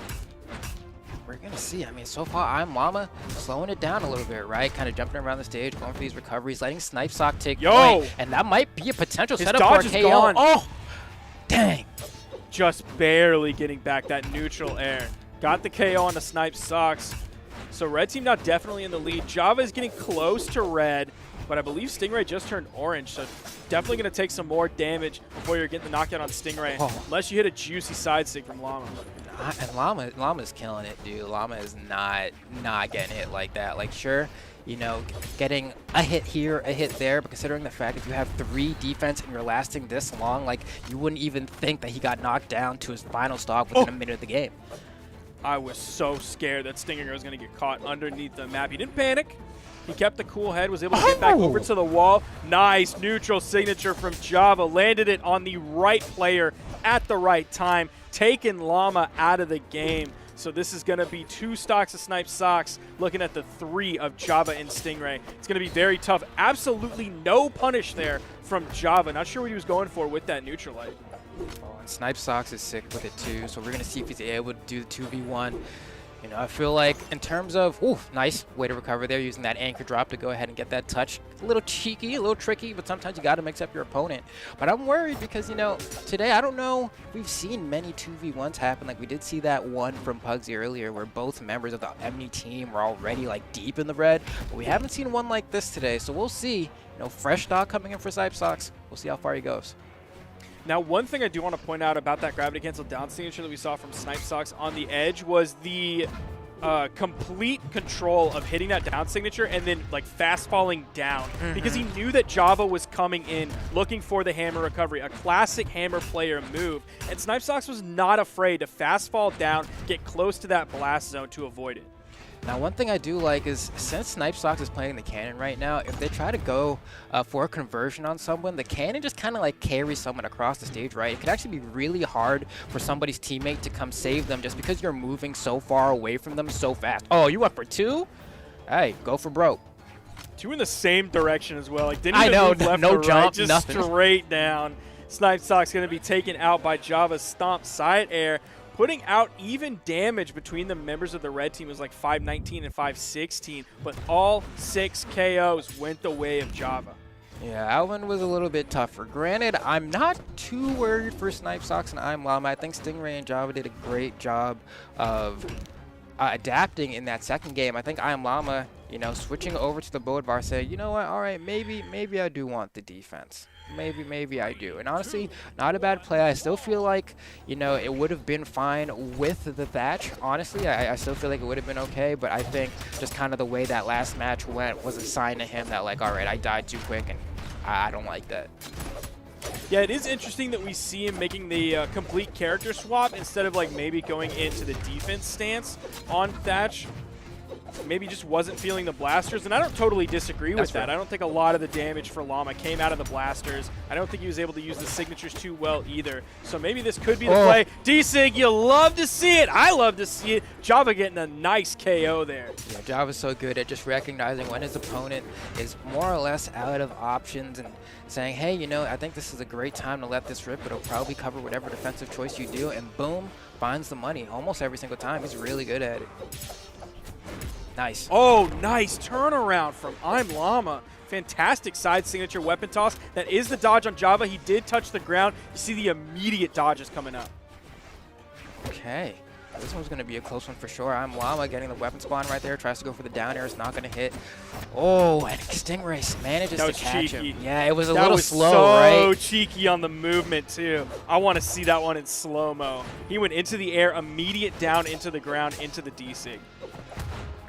We're going to see. I mean, so far, I'm Llama slowing it down a little bit, right? Kind of jumping around the stage, going for these recoveries, letting Snipesock take point. And that might be a potential His setup dodge for a is KO. gone. Oh, dang. Just barely getting back that neutral air. Got the KO on the Snipesocks. So red team now definitely in the lead. Java is getting close to red, but I believe Stingray just turned orange, so definitely going to take some more damage before you're getting the knockout on Stingray, unless you hit a juicy side stick from Llama. And Llama's killing it, dude. Llama is not getting hit like that. Like, sure, you know, getting a hit here, a hit there, but considering the fact that you have 3 defense and you're lasting this long, like, you wouldn't even think that he got knocked down to his final stock within a minute of the game. I was so scared that Stingray was going to get caught underneath the map. He didn't panic. He kept the cool head, was able to get back over to the wall. Nice neutral signature from Java. Landed it on the right player at the right time, taking Llama out of the game. So this is going to be 2 stocks of Snipe Sox, looking at the 3 of Java and Stingray. It's going to be very tough. Absolutely no punish there from Java. Not sure what he was going for with that neutralite. Oh, and Snipe Sox is sick with it too, so we're going to see if he's able to do the 2v1. You know, I feel like in terms of, ooh, nice way to recover there using that anchor drop to go ahead and get that touch. A little cheeky, a little tricky, but sometimes you got to mix up your opponent. But I'm worried because, you know, today I don't know if we've seen many 2v1s happen. Like we did see that one from Pugsy earlier where both members of the Emmy team were already like deep in the red. But we haven't seen one like this today, so we'll see. You know, fresh stock coming in for Snipe Sox. We'll see how far he goes. Now, one thing I do want to point out about that gravity cancel down signature that we saw from Snipe Sox on the edge was the complete control of hitting that down signature and then like fast falling down because he knew that Java was coming in looking for the hammer recovery, a classic hammer player move. And Snipe Sox was not afraid to fast fall down, get close to that blast zone to avoid it. Now, one thing I do like is since Snipe Sox is playing the cannon right now, if they try to go for a conversion on someone, the cannon just kind of like carries someone across the stage, right? It could actually be really hard for somebody's teammate to come save them just because you're moving so far away from them so fast. Oh, you went for 2? Hey, go for broke. 2 in the same direction as well. Like didn't even move left no or jump, right, just nothing. straight down. Snipe Sox going to be taken out by Java's stomp side air, putting out even damage between the members of the red team. It was like 519 and 516, but all 6 KOs went the way of Java. Yeah, Alvin was a little bit tougher. Granted, I'm not too worried for Snipe Sox and I'm Llama. I think Stingray and Java did a great job of adapting in that second game. I think I Am Llama, you know, switching over to the Bodvar, say, you know what, all right, maybe I do want the defense. Maybe I do. And honestly, not a bad play. I still feel like, you know, it would have been fine with the Thatch. Honestly, I still feel like it would have been okay, but I think just kind of the way that last match went was a sign to him that, like, all right, I died too quick, and I don't like that. Yeah, it is interesting that we see him making the complete character swap instead of like maybe going into the defense stance on Thatch. Maybe just wasn't feeling the blasters, and I don't totally disagree with that. I don't think a lot of the damage for Llama came out of the blasters. I don't think he was able to use the signatures too well either. So maybe this could be the play. D-Sig, you love to see it. I love to see it. Java getting a nice KO there. Yeah, Java's so good at just recognizing when his opponent is more or less out of options and saying, hey, you know, I think this is a great time to let this rip. It'll probably cover whatever defensive choice you do, and boom, finds the money almost every single time. He's really good at it. Nice. Oh, nice turnaround from I'm Llama. Fantastic side signature weapon toss. That is the dodge on Java. He did touch the ground. You see the immediate dodges coming up. Okay. This one's going to be a close one for sure. I'm Llama getting the weapon spawn right there. Tries to go for the down air. It's not going to hit. Oh, and Stingray manages to catch him. Yeah, it was a little slow, right? So cheeky on the movement, too. I want to see that one in slow-mo. He went into the air, immediate down into the ground, into the D-Sig.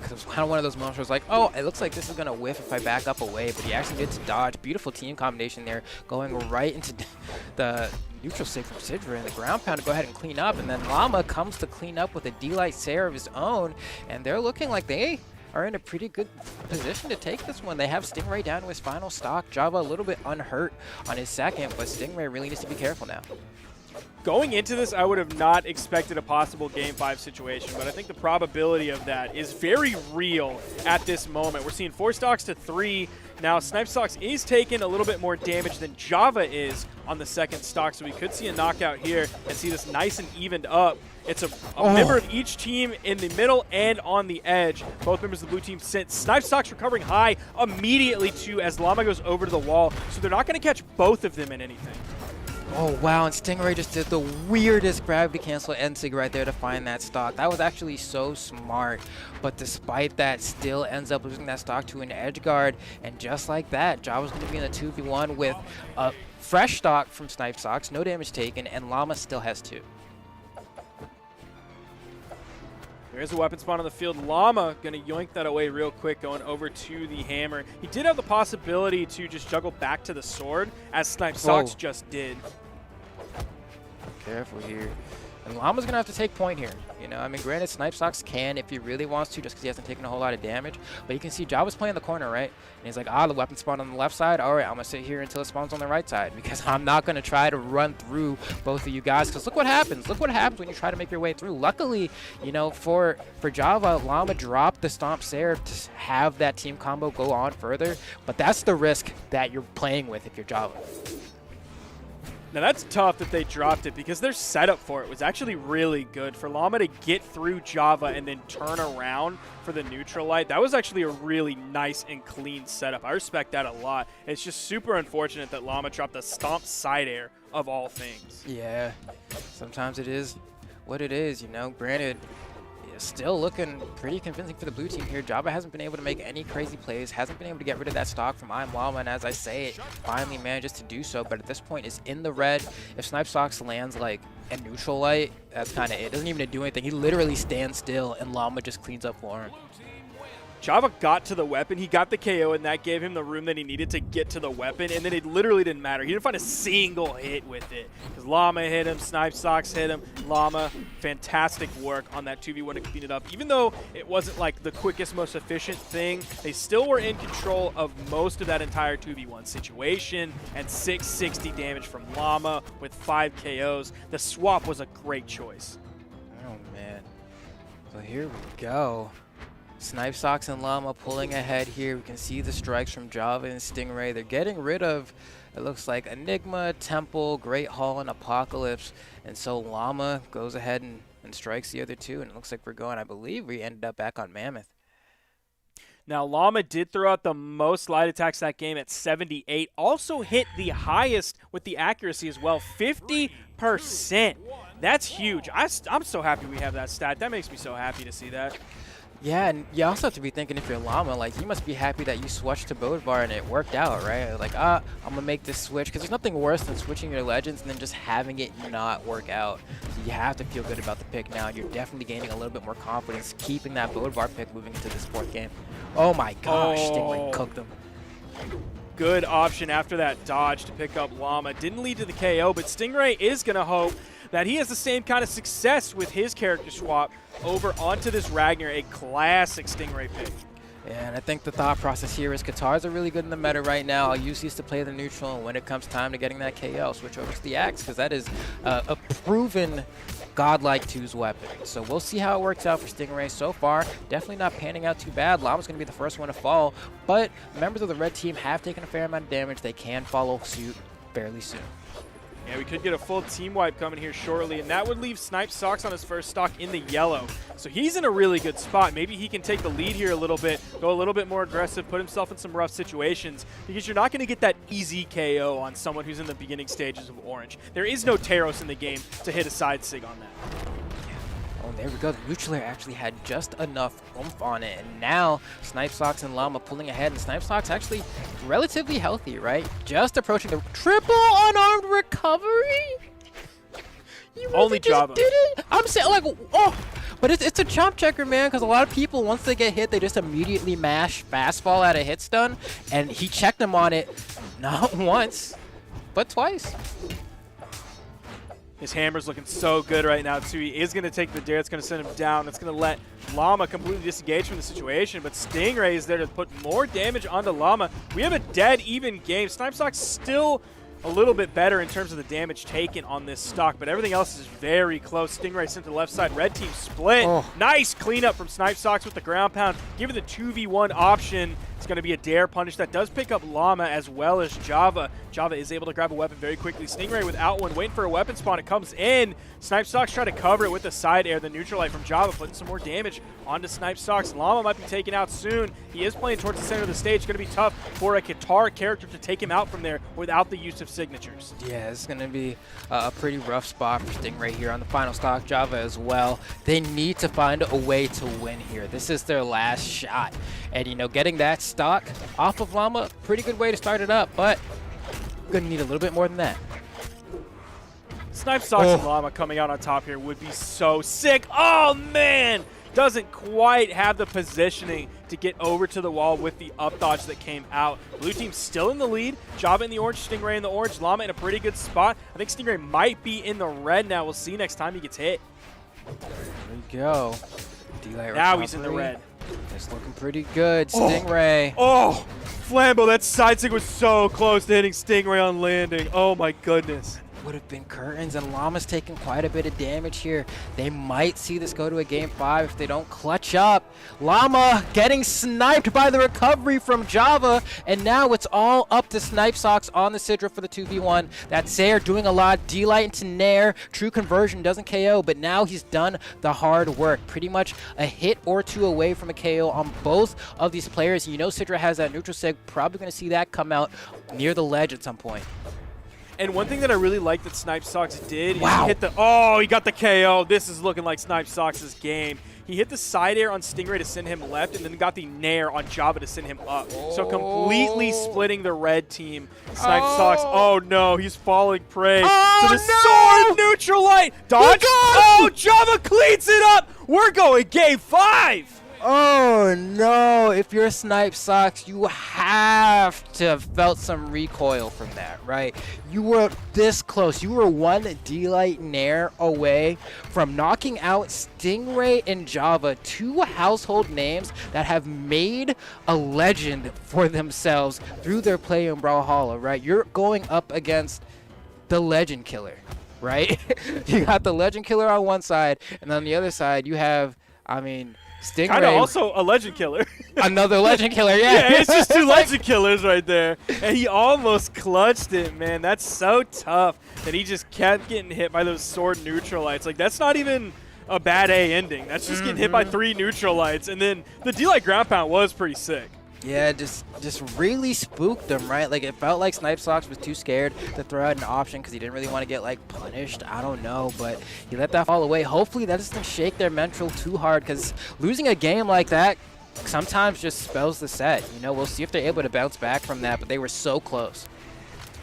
It was kind of one of those moments where it's like, oh, it looks like this is going to whiff if I back up away, but he actually gets to dodge. Beautiful team combination there, going right into the neutral sig from Sidra and the ground pound to go ahead and clean up, and then Llama comes to clean up with a D-Light Sayer of his own, and they're looking like they are in a pretty good position to take this one. They have Stingray down to his final stock. Java a little bit unhurt on his second, but Stingray really needs to be careful now. Going into this, I would have not expected a possible Game 5 situation, but I think the probability of that is very real at this moment. We're seeing 4 stocks to 3. Now, Snipe Sox is taking a little bit more damage than Java is on the second stock, so we could see a knockout here and see this nice and evened up. It's a member of each team in the middle and on the edge. Both members of the blue team sent Snipe Sox recovering high immediately, too, as Llama goes over to the wall, so they're not going to catch both of them in anything. Oh, wow, and Stingray just did the weirdest gravity cancel end-sig right there to find that stock. That was actually so smart, but despite that, still ends up losing that stock to an edge guard, and just like that, Java's going to be in a 2v1 with a fresh stock from Snipe Sox, no damage taken, and Llama still has 2. There's a weapon spawn on the field. Llama going to yoink that away real quick, going over to the hammer. He did have the possibility to just juggle back to the sword, as Snipe Sox just did. Careful here. Llama's going to have to take point here. You know, I mean, granted, Snipesocks can if he really wants to, just because he hasn't taken a whole lot of damage. But you can see Java's playing the corner, right? And he's like, the weapon spawned on the left side. All right, I'm going to sit here until it spawns on the right side, because I'm not going to try to run through both of you guys. Because look what happens. Look what happens when you try to make your way through. Luckily, you know, for Java, Llama dropped the Stomp Sarah to have that team combo go on further. But that's the risk that you're playing with if you're Java. Now that's tough that they dropped it, because their setup for it was actually really good. For Llama to get through Java and then turn around for the neutral light, that was actually a really nice and clean setup. I respect that a lot. It's just super unfortunate that Llama dropped the stomp side air of all things. Yeah, sometimes it is what it is, you know. Granted, still looking pretty convincing for the blue team here. Java hasn't been able to make any crazy plays, hasn't been able to get rid of that stock from I'm Llama, and as I say it, finally manages to do so, but at this point is in the red. If Snipesocks lands like a neutral light, that's kind of it. Doesn't even do anything. He literally stands still, and Llama just cleans up for him. Java got to the weapon, he got the KO, and that gave him the room that he needed to get to the weapon, and then it literally didn't matter. He didn't find a single hit with it, because Llama hit him, Snipesocks hit him. Llama, fantastic work on that 2v1 to clean it up. Even though it wasn't like the quickest, most efficient thing, they still were in control of most of that entire 2v1 situation, and 660 damage from Llama with 5 KOs. The swap was a great choice. Oh, man. So here we go. Snipesocks and Llama pulling ahead here. We can see the strikes from Java and Stingray. They're getting rid of, it looks like, Enigma, Temple, Great Hall, and Apocalypse. And so Llama goes ahead and strikes the other two. And it looks like we're going, I believe we ended up back on Mammoth. Now, Llama did throw out the most light attacks that game at 78. Also hit the highest with the accuracy as well, 50%. That's huge. I'm so happy we have that stat. That makes me so happy to see that. Yeah, and you also have to be thinking, if you're Llama, like, you must be happy that you switched to Bodvar and it worked out, right? Like, I'm going to make this switch, because there's nothing worse than switching your Legends and then just having it not work out. So you have to feel good about the pick now. You're definitely gaining a little bit more confidence, keeping that Bodvar pick moving into this fourth game. Oh my gosh, Stingray cooked him. Good option after that dodge to pick up Llama. Didn't lead to the KO, but Stingray is going to hope that he has the same kind of success with his character swap over onto this Ragnar, a classic Stingray pick. Yeah, and I think the thought process here is Katars are really good in the meta right now. I'll use these to play the neutral, and when it comes time to getting that KO, I'll switch over to the Axe, because that is a proven godlike 2's weapon. So we'll see how it works out for Stingray so far. Definitely not panning out too bad. Llama's going to be the first one to fall, but members of the red team have taken a fair amount of damage. They can follow suit fairly soon. Yeah, we could get a full team wipe coming here shortly, and that would leave Snipesocks on his first stock in the yellow. So he's in a really good spot. Maybe he can take the lead here a little bit, go a little bit more aggressive, put himself in some rough situations, because you're not going to get that easy KO on someone who's in the beginning stages of Orange. There is no Taros in the game to hit a side sig on that. Oh, there we go. The neutral air actually had just enough oomph on it. And now Snipesocks and Llama pulling ahead. And Snipesocks actually relatively healthy, right? Just approaching the triple unarmed recovery. You really Only just Java. did it? I'm saying, like, oh. But it's a chomp checker, man, because a lot of people, once they get hit, they just immediately mash fastfall out of hit stun. And he checked him on it not once, but twice. His hammer's looking so good right now, too. He is going to take the dare. It's going to send him down. It's going to let Llama completely disengage from the situation, but Stingray is there to put more damage onto Llama. We have a dead even game. Snipesocks still a little bit better in terms of the damage taken on this stock, but everything else is very close. Stingray sent to the left side. Red team split. Oh. Nice cleanup from Snipesocks with the ground pound. Given the 2v1 option, it's going to be a dare punish that does pick up Llama as well as Java. Java is able to grab a weapon very quickly. Stingray without one, waiting for a weapon spawn. It comes in. Snipesocks try to cover it with the side air. The neutral light from Java putting some more damage onto Snipesocks. Llama might be taken out soon. He is playing towards the center of the stage. It's going to be tough for a Qatar character to take him out from there without the use of signatures. Yeah, it's going to be a pretty rough spot for Stingray here on the final stock. Java as well. They need to find a way to win here. This is their last shot. And, you know, getting that stock off of Llama, pretty good way to start it up, but going to need a little bit more than that. Snipesocks and Llama coming out on top here would be so sick. Oh, man! Doesn't quite have the positioning to get over to the wall with the up dodge that came out. Blue team still in the lead. Java in the orange, Stingray in the orange, Llama in a pretty good spot. I think Stingray might be in the red now. We'll see next time he gets hit. There we go. D-Light Now he's in the red. It's looking pretty good. Stingray. Oh, Flambo, that side stick was so close to hitting Stingray on landing. Oh my goodness. Would have been curtains, and Llama's taking quite a bit of damage here. They might see this go to a game 5 if they don't clutch up. Llama getting sniped by the recovery from Java, and now it's all up to Snipe Socks on the Sidra for the 2v1. That's Sayer doing a lot. D-Light into Nair. True conversion doesn't KO, but now he's done the hard work. Pretty much a hit or two away from a KO on both of these players. You know Sidra has that neutral sig. Probably going to see that come out near the ledge at some point. And one thing that I really like that Snipe Socks did is he hit the, oh, he got the KO. This is looking like Snipe Socks' game. He hit the side air on Stingray to send him left, and then got the Nair on Java to send him up. So completely splitting the red team. Snipe Socks, oh no, he's falling prey to the sword neutralite. Dodge, oh, Java cleans it up. We're going game 5. Oh no, if you're Snipe Socks, you have to have felt some recoil from that, right? You were this close. You were one D-Light Nair away from knocking out Stingray and Java, 2 household names that have made a legend for themselves through their play in Brawlhalla, right? You're going up against the Legend Killer, right? You got the Legend Killer on one side, and on the other side, you have, I mean, Stingray. Kind of also a Legend Killer. Another Legend Killer, yeah. Yeah, it's just 2 Legend Killers right there. And he almost clutched it, man. That's so tough that he just kept getting hit by those sword neutralites. Like, that's not even a bad A ending. That's just getting hit by 3 neutralites. And then the D-Light ground pound was pretty sick. Yeah, just really spooked him, right? Like, it felt like Snipe Socks was too scared to throw out an option because he didn't really want to get, like, punished. I don't know, but he let that fall away. Hopefully that doesn't shake their mental too hard, because losing a game like that sometimes just spells the set. You know, we'll see if they're able to bounce back from that, but they were so close.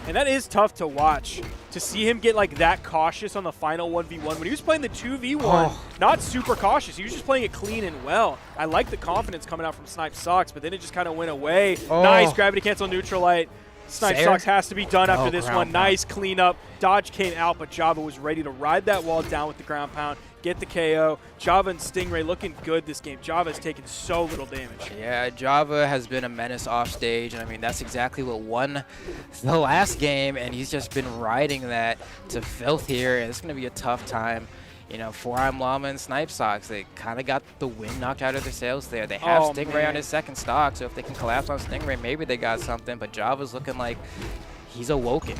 And that is tough to watch, to see him get like that cautious on the final 1v1. When he was playing the 2v1, not super cautious. He was just playing it clean and well. I like the confidence coming out from Snipe Socks, but then it just kind of went away. Nice gravity cancel neutralite. Snipe Socks has to be done after this one. Nice cleanup. Dodge came out, but Java was ready to ride that wall down with the ground pound, get the KO. Java and Stingray looking good this game. Java has taken so little damage. Yeah, Java has been a menace off stage, and I mean, that's exactly what won the last game, and he's just been riding that to filth here, and it's going to be a tough time. You know, Forearm Llama and Snipe Socks, they kind of got the wind knocked out of their sails there. They have Stingray on his second stock, so if they can collapse on Stingray, maybe they got something, but Java's looking like he's awoken.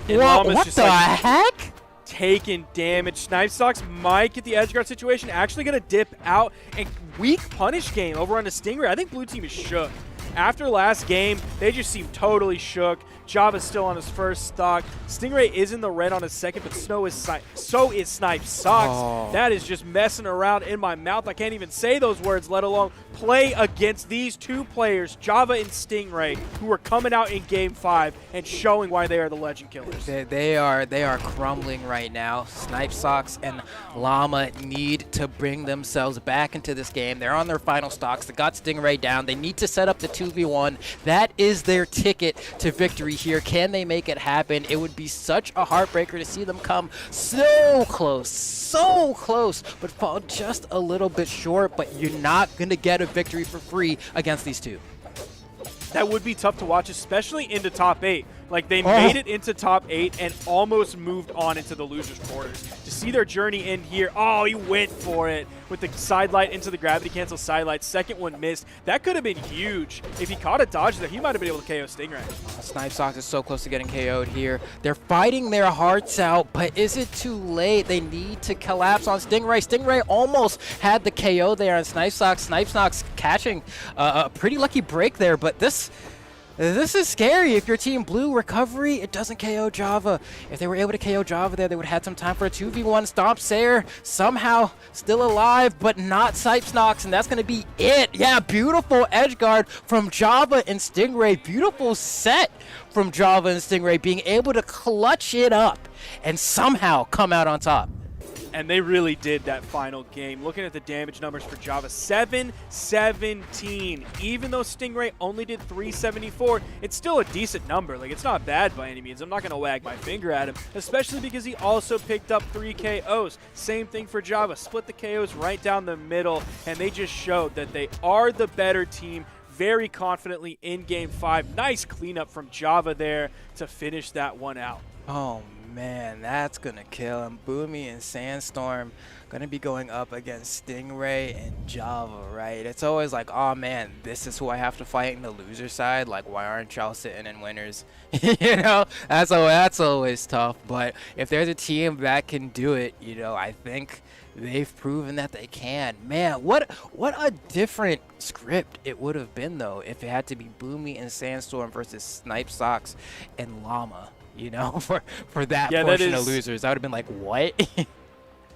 What the heck? Taking damage. Snipe Socks might get the edge guard situation. Actually going to dip out, and weak punish game over on the Stingray. I think blue team is shook. After last game, they just seem totally shook. Java's still on his first stock. Stingray is in the red on his second, but so is Snipe Socks. That is just messing around in my mouth. I can't even say those words, let alone play against these 2 players, Java and Stingray, who are coming out in Game 5 and showing why they are the Legend Killers. They are crumbling right now. Snipe Socks and Llama need to bring themselves back into this game. They're on their final stocks. They got Stingray down. They need to set up the 2v1. That is their ticket to victory here. Can they make it happen? It would be such a heartbreaker to see them come so close, but fall just a little bit short, but you're not going to get a victory for free against these 2. That would be tough to watch, especially into top 8. Like, they made it into top 8 and almost moved on into the losers' quarters. To see their journey end here, oh, he went for it with the side light into the gravity cancel side light. Second one missed. That could have been huge. If he caught a dodge there, he might have been able to KO Stingray. Snipe Socks is so close to getting KO'd here. They're fighting their hearts out, but is it too late? They need to collapse on Stingray. Stingray almost had the KO there on Snipe Socks. Snipe Socks catching a pretty lucky break there, but this is scary. If your team blue recovery, it doesn't KO Java. If they were able to KO Java there, they would have had some time for a 2v1 stomp. Sayer somehow still alive, but not Snipe Socks, and that's going to be it. Yeah, beautiful edge guard from Java and Stingray. Beautiful set from Java and Stingray, being able to clutch it up and somehow come out on top. And they really did that final game. Looking at the damage numbers for Java, 717. Even though Stingray only did 374, it's still a decent number. Like, it's not bad by any means. I'm not going to wag my finger at him, especially because he also picked up 3 KOs. Same thing for Java. Split the KOs right down the middle, and they just showed that they are the better team very confidently in Game 5. Nice cleanup from Java there to finish that one out. Oh man, that's gonna kill him. Boomi and Sandstorm gonna be going up against Stingray and Java, right? It's always like, oh man, this is who I have to fight in the loser side. Like, why aren't y'all sitting in winners? You know, that's always tough. But if there's a team that can do it, you know, I think they've proven that they can. Man, what a different script it would have been though if it had to be Boomi and Sandstorm versus Snipe Socks and Llama. You know, for that portion of losers, I would have been like, what?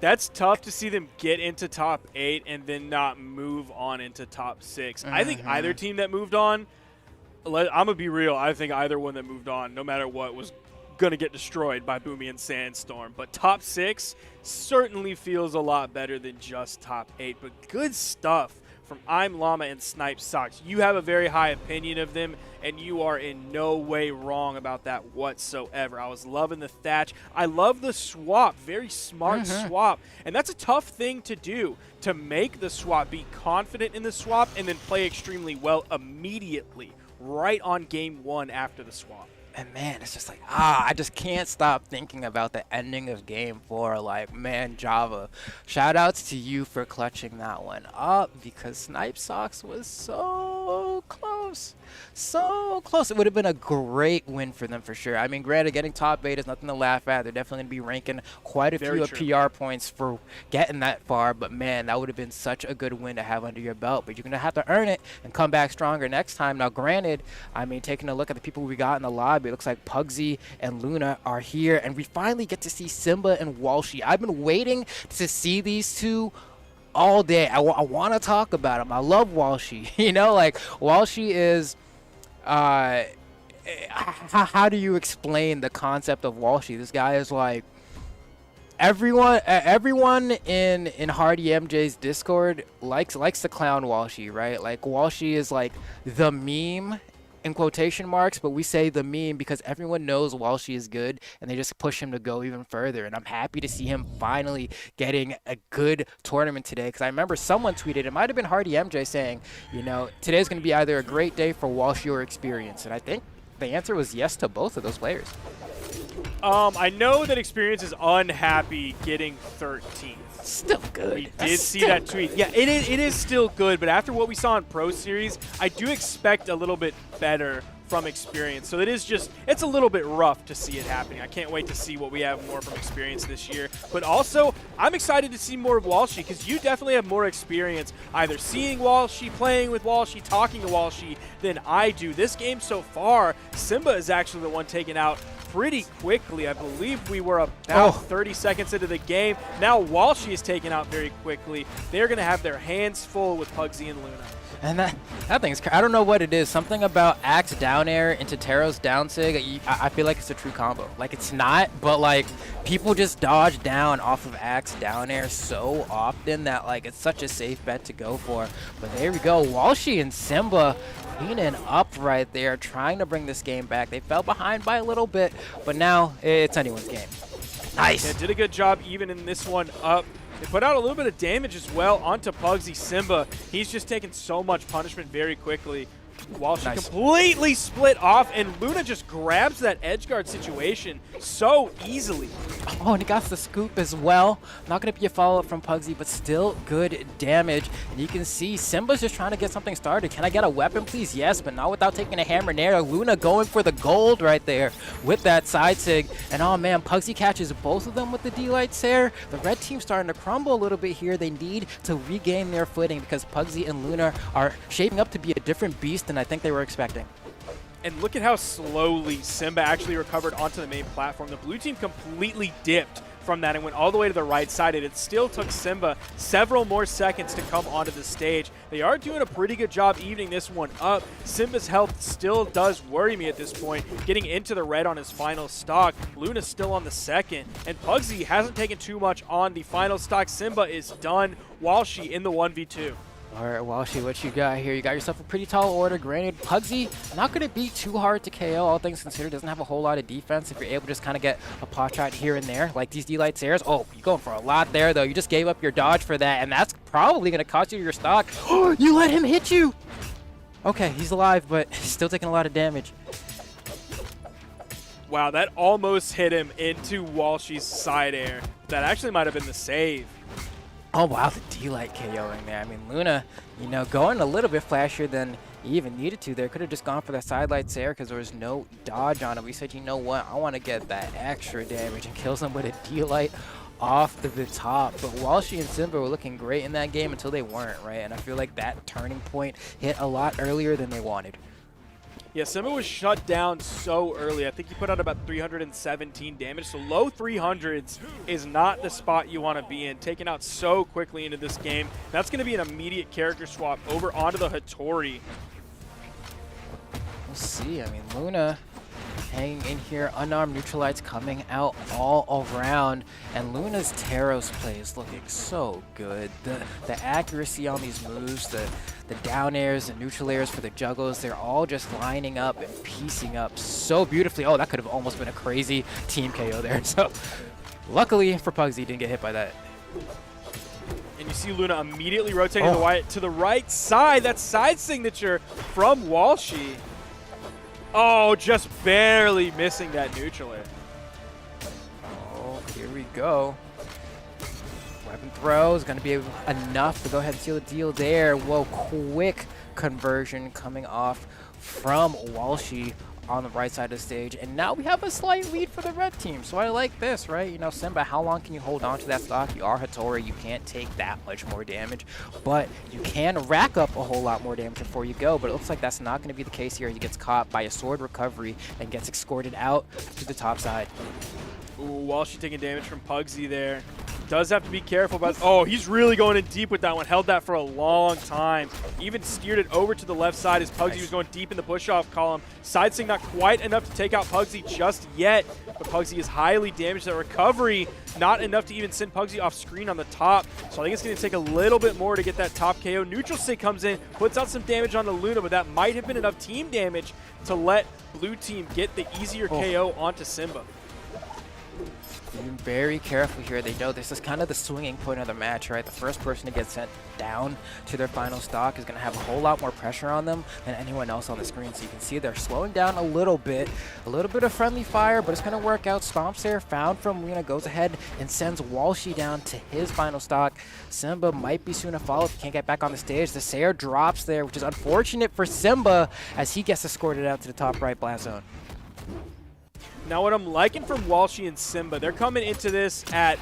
That's tough to see them get into top 8 and then not move on into top 6. I think either team that moved on, I'm going to be real, I think either one that moved on, no matter what, was going to get destroyed by Boomi and Sandstorm. But top 6 certainly feels a lot better than just top 8. But good stuff from I'm Llama and Snipe Socks. You have a very high opinion of them, and you are in no way wrong about that whatsoever. I was loving the Thatch. I love the swap. Very smart swap. And that's a tough thing to do, to make the swap, be confident in the swap, and then play extremely well immediately, right on Game 1 after the swap. And man, it's just like, I just can't stop thinking about the ending of Game 4. Like, man, Java, shout outs to you for clutching that one up, because Snipe Socks was so close. So close. It would have been a great win for them for sure. I mean, granted, getting top 8 is nothing to laugh at. They're definitely going to be ranking quite a few PR points for getting that far. But man, that would have been such a good win to have under your belt. But you're going to have to earn it and come back stronger next time. Now, granted, I mean, taking a look at the people we got in the lobby, it looks like Pugsy and Luna are here, and we finally get to see Simba and Walshy. I've been waiting to see these two all day. I want to talk about them. I love Walshy. You know, like, Walshy is how do you explain the concept of Walshy? This guy is like, everyone in Hardy MJ's Discord likes to clown Walshy, right? Like, Walshy is like the meme in quotation marks, but we say the meme because everyone knows Walshy is good, and they just push him to go even further. And I'm happy to see him finally getting a good tournament today, because I remember someone tweeted, it might have been Hardy MJ, saying, you know, today's going to be either a great day for Walshy or Experience. And I think the answer was yes to both of those players. I know that Experience is unhappy getting 13th. Still good. We did see that tweet. Yeah, it is still good, but after what we saw in Pro Series, I do expect a little bit better from Experience. So it's a little bit rough to see it happening. I can't wait to see what we have more from Experience this year. But also, I'm excited to see more of Walshy, because you definitely have more experience either seeing Walshy, playing with Walshy, talking to Walshy than I do. This game so far, Simba is actually the one taken out pretty quickly. I believe we were about 30 seconds into the game. Now Walshy is taken out very quickly. They're going to have their hands full with Pugsy and Luna. And that thing's, I don't know what it is. Something about Axe down air into Taro's down sig. I feel like it's a true combo. Like, it's not, but like, people just dodge down off of Axe down air so often that like it's such a safe bet to go for. But there we go. Walshy and Simba cleaning up right there, trying to bring this game back. They fell behind by a little bit, but now it's anyone's game. Nice. Yeah, did a good job even in this one up. They put out a little bit of damage as well onto Pugsy. Simba, he's just taken so much punishment very quickly. Walshy completely split off, and Luna just grabs that edge guard situation so easily. Oh, and he got the scoop as well. Not going to be a follow-up from Pugsy, but still good damage. And you can see Simba's just trying to get something started. Can I get a weapon, please? Yes, but not without taking a hammer nair. Luna going for the gold right there with that side sig. And oh man, Pugsy catches both of them with the D-Light Sair. The red team's starting to crumble a little bit here. They need to regain their footing, because Pugsy and Luna are shaping up to be a different beast than I think they were expecting. And look at how slowly Simba actually recovered onto the main platform. The blue team completely dipped from that and went all the way to the right side, and it still took Simba several more seconds to come onto the stage. They are doing a pretty good job evening this one up. Simba's health still does worry me at this point, getting into the red on his final stock. Luna's still on the second, and Pugsy hasn't taken too much on the final stock. Simba is done. Walshy in the 1v2. All right, Walshy, what you got here? You got yourself a pretty tall order. Granted, Pugsy not going to be too hard to KO, all things considered. Doesn't have a whole lot of defense if you're able to just kind of get a pot shot here and there, like these D-Light Airs. Oh, you're going for a lot there, though. You just gave up your dodge for that, and that's probably going to cost you your stock. You let him hit you! Okay, he's alive, but still taking a lot of damage. Wow, that almost hit him into Walshy's side air. That actually might have been the save. Oh, wow, the D-Light KOing there. I mean, Luna, you know, going a little bit flashier than he even needed to there. Could have just gone for that side lights there because there was no dodge on him. We said, you know what, I want to get that extra damage and kills him with a D-Light off the top. But Walshy and Simba were looking great in that game until they weren't, right? And I feel like that turning point hit a lot earlier than they wanted. Yeah, Simba was shut down so early. I think he put out about 317 damage. So low 300s is not the spot you want to be in. Taken out so quickly into this game. That's going to be an immediate character swap over onto the Hattori. We'll see. I mean, Luna hanging in here, unarmed neutralites coming out all around, and Luna's Taros play is looking so good. The accuracy on these moves, the down airs, the neutral airs for the juggles, they're all just lining up and piecing up so beautifully. Oh, that could have almost been a crazy team KO there. So luckily for Pugsy, he didn't get hit by that. And you see Luna immediately rotating to the right side. That side signature from Walshy. Oh, just barely missing that neutral air. Oh, here we go. Weapon throw is going to be enough to go ahead and seal the deal there. Whoa, quick conversion coming off from Walshy on the right side of the stage. And now we have a slight lead for the red team. So I like this, right? You know, Simba, how long can you hold on to that stock? You are Hattori. You can't take that much more damage. But you can rack up a whole lot more damage before you go. But it looks like that's not going to be the case here. He gets caught by a sword recovery and gets escorted out to the top side. Ooh, Walshy taking damage from Pugsy there. Does have to be careful about. Oh, he's really going in deep with that one. Held that for a long time. Even steered it over to the left side as Pugsy was going deep in the push-off column. Side swing not quite enough to take out Pugsy just yet, but Pugsy is highly damaged. That recovery not enough to even send Pugsy off screen on the top. So I think it's going to take a little bit more to get that top KO. Neutral stick comes in, puts out some damage on the Luna, but that might have been enough team damage to let blue team get the easier KO onto Simba. Being very careful here. They know this is kind of the swinging point of the match, right? The first person to get sent down to their final stock is going to have a whole lot more pressure on them than anyone else on the screen. So you can see they're slowing down a little bit of friendly fire, but it's going to work out. Stomps there, found from Luna, goes ahead and sends Walshy down to his final stock. Simba might be soon to follow if he can't get back on the stage. The Sayer drops there, which is unfortunate for Simba as he gets escorted out to the top right blast zone. Now what I'm liking from Walshy and Simba, they're coming into this at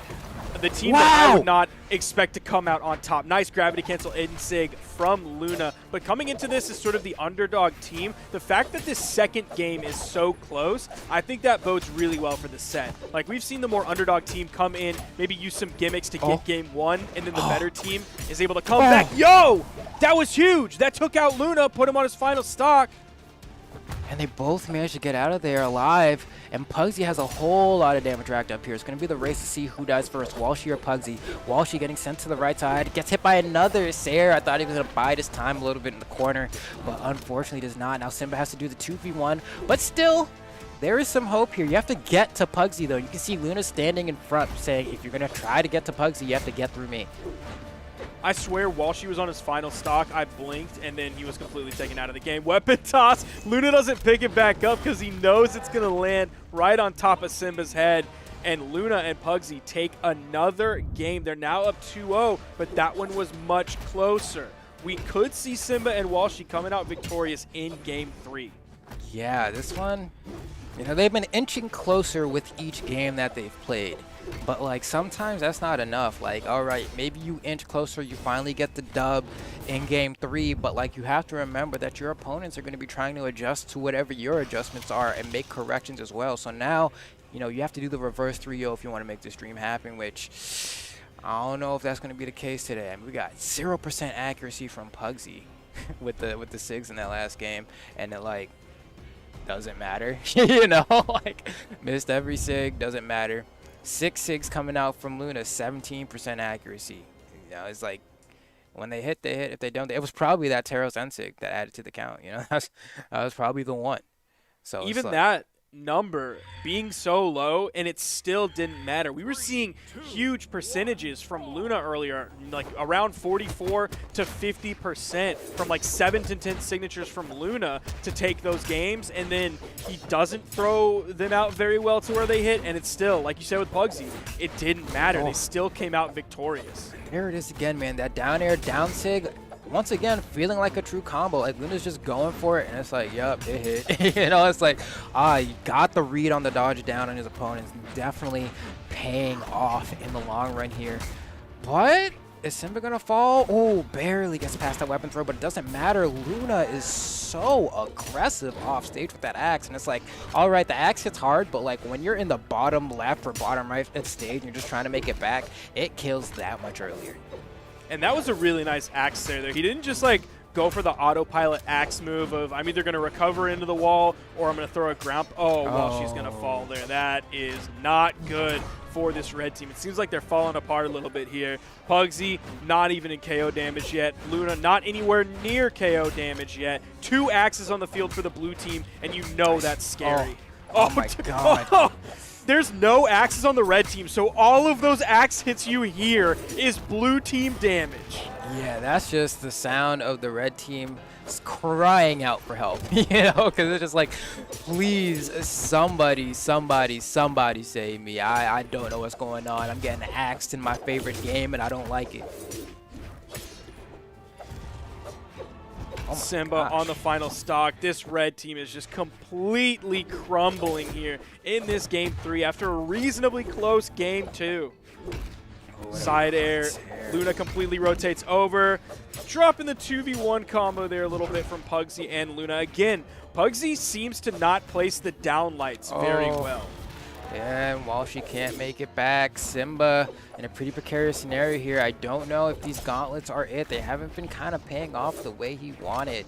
the team that I would not expect to come out on top. Nice gravity cancel in-sig from Luna, but coming into this as sort of the underdog team, the fact that this second game is so close, I think that bodes really well for the set. Like, we've seen the more underdog team come in, maybe use some gimmicks to get game one, and then the better team is able to come back. Yo! That was huge! That took out Luna, put him on his final stock. And they both managed to get out of there alive. And Pugsy has a whole lot of damage racked up here. It's going to be the race to see who dies first, Walshy or Pugsy. Walshy getting sent to the right side. Gets hit by another Sayer. I thought he was going to bide his time a little bit in the corner, but unfortunately does not. Now Simba has to do the 2v1. But still, there is some hope here. You have to get to Pugsy, though. You can see Luna standing in front saying, if you're going to try to get to Pugsy, you have to get through me. I swear, Walshy was on his final stock. I blinked, and then he was completely taken out of the game. Weapon toss. Luna doesn't pick it back up because he knows it's going to land right on top of Simba's head. And Luna and Pugsy take another game. They're now up 2-0, but that one was much closer. We could see Simba and Walshy coming out victorious in Game 3. Yeah, this one, you know, they've been inching closer with each game that they've played. But, like, sometimes that's not enough. Like, all right, maybe you inch closer, you finally get the dub in Game 3, but, like, you have to remember that your opponents are going to be trying to adjust to whatever your adjustments are and make corrections as well. So now, you know, you have to do the reverse 3-0 if you want to make this dream happen, which I don't know if that's going to be the case today. I mean, we got 0% accuracy from Pugsy with the SIGs in that last game, and it, like, doesn't matter. You know, like, missed every SIG, doesn't matter. 6 SIGs coming out from Luna, 17% accuracy. You know, it's like, when they hit, they hit. If they don't, it was probably that Taros N-SIG that added to the count. You know, that was probably the one. So Even like, that number being so low, and it still didn't matter. We were seeing huge percentages from Luna earlier, like around 44 to 50% from like 7 to 10 signatures from Luna to take those games, and then he doesn't throw them out very well to where they hit, and it's still, like you said with Pugsy, it didn't matter. They still came out victorious. There it is again, man. That down air, down SIG, once again, feeling like a true combo. Like, Luna's just going for it, and it's like, yup, it hit. You know, it's like, you got the read on the dodge down on his opponent. Definitely paying off in the long run here. But is Simba going to fall? Oh, barely gets past that weapon throw, but it doesn't matter. Luna is so aggressive off stage with that axe, and it's like, all right, the axe hits hard, but like when you're in the bottom left or bottom right at stage and you're just trying to make it back, it kills that much earlier. And that was a really nice axe there. He didn't just like go for the autopilot axe move of I'm either going to recover into the wall or I'm going to throw a ground. Well, she's going to fall there. That is not good for this red team. It seems like they're falling apart a little bit here. Pugsy not even in KO damage yet. Luna not anywhere near KO damage yet. 2 axes on the field for the blue team, and you know that's scary. Oh my God. There's no axes on the red team, so all of those axe hits you hear is blue team damage. Yeah, that's just the sound of the red team crying out for help, you know, because it's just like, please, somebody save me. I don't know what's going on. I'm getting axed in my favorite game, and I don't like it. Oh Simba gosh. on the final stock. This red team is just completely crumbling here in this game 3 after a reasonably close game 2. Side air. Luna completely rotates over. Dropping the 2v1 combo there a little bit from Pugsy and Luna. Again, Pugsy seems to not place the down lights very well. And while she can't make it back, Simba in a pretty precarious scenario here. I don't know if these gauntlets are it. They haven't been kind of paying off the way he wanted.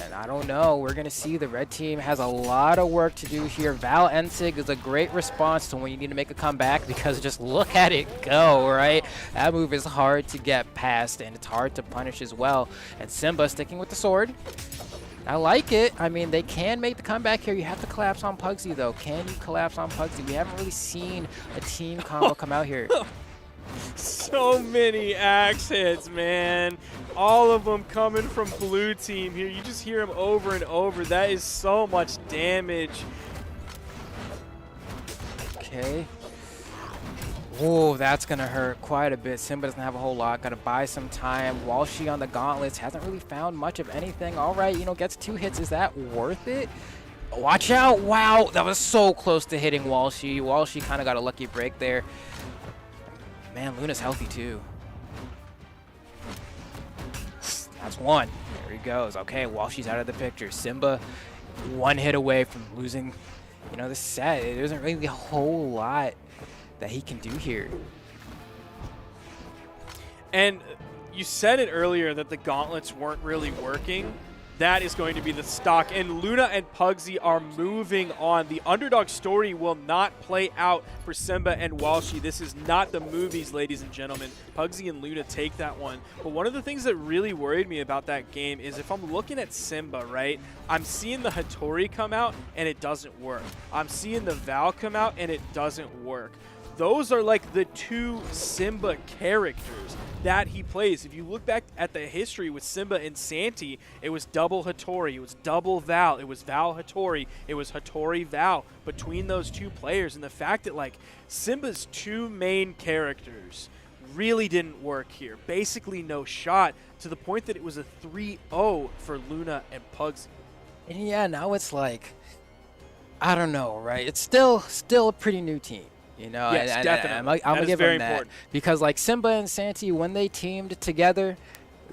And I don't know. We're going to see the red team has a lot of work to do here. Val N-SIG is a great response to when you need to make a comeback, because just look at it go, right? That move is hard to get past, and it's hard to punish as well. And Simba sticking with the sword. I like it. I mean, they can make the comeback here. You have to collapse on Pugsy, though. Can you collapse on Pugsy? We haven't really seen a team combo come out here. So many axe hits, man. All of them coming from blue team here. You just hear them over and over. That is so much damage. Okay. Oh, that's going to hurt quite a bit. Simba doesn't have a whole lot. Got to buy some time. Walshy on the gauntlets hasn't really found much of anything. All right, you know, gets 2 hits. Is that worth it? Watch out. Wow, that was so close to hitting Walshy. Walshy kind of got a lucky break there. Man, Luna's healthy too. That's 1. There he goes. Okay, Walshy's out of the picture. Simba 1 hit away from losing, you know, the set. There isn't really a whole lot that he can do here. And you said it earlier that the gauntlets weren't really working. That is going to be the stock. And Luna and Pugsy are moving on. The underdog story will not play out for Simba and Walshy. This is not the movies, ladies and gentlemen. Pugsy and Luna take that one. But one of the things that really worried me about that game is if I'm looking at Simba, right, I'm seeing the Hattori come out and it doesn't work. I'm seeing the Val come out and it doesn't work. Those are like the 2 Simba characters that he plays. If you look back at the history with Simba and Santi, it was double Hattori, it was double Val, it was Val Hattori, it was Hattori Val between those 2 players. And the fact that like Simba's 2 main characters really didn't work here. Basically no shot, to the point that it was a 3-0 for Luna and Pugsy. And yeah, now it's like, I don't know, right? It's still a pretty new team. You know, yes, definitely. I'm gonna give very them that important. because like Simba and Santi, when they teamed together,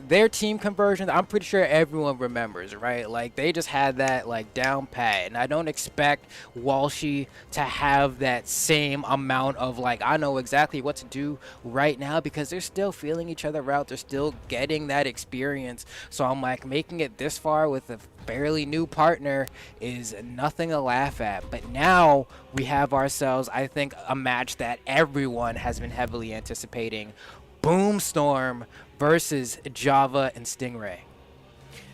their team conversions, I'm pretty sure everyone remembers, right? Like, they just had that, like, down pat. And I don't expect Walshy to have that same amount of, like, I know exactly what to do right now, because they're still feeling each other out. They're still getting that experience. So I'm like, making it this far with a fairly new partner is nothing to laugh at. But now we have ourselves, I think, a match that everyone has been heavily anticipating. Boomstorm versus Java and Stingray.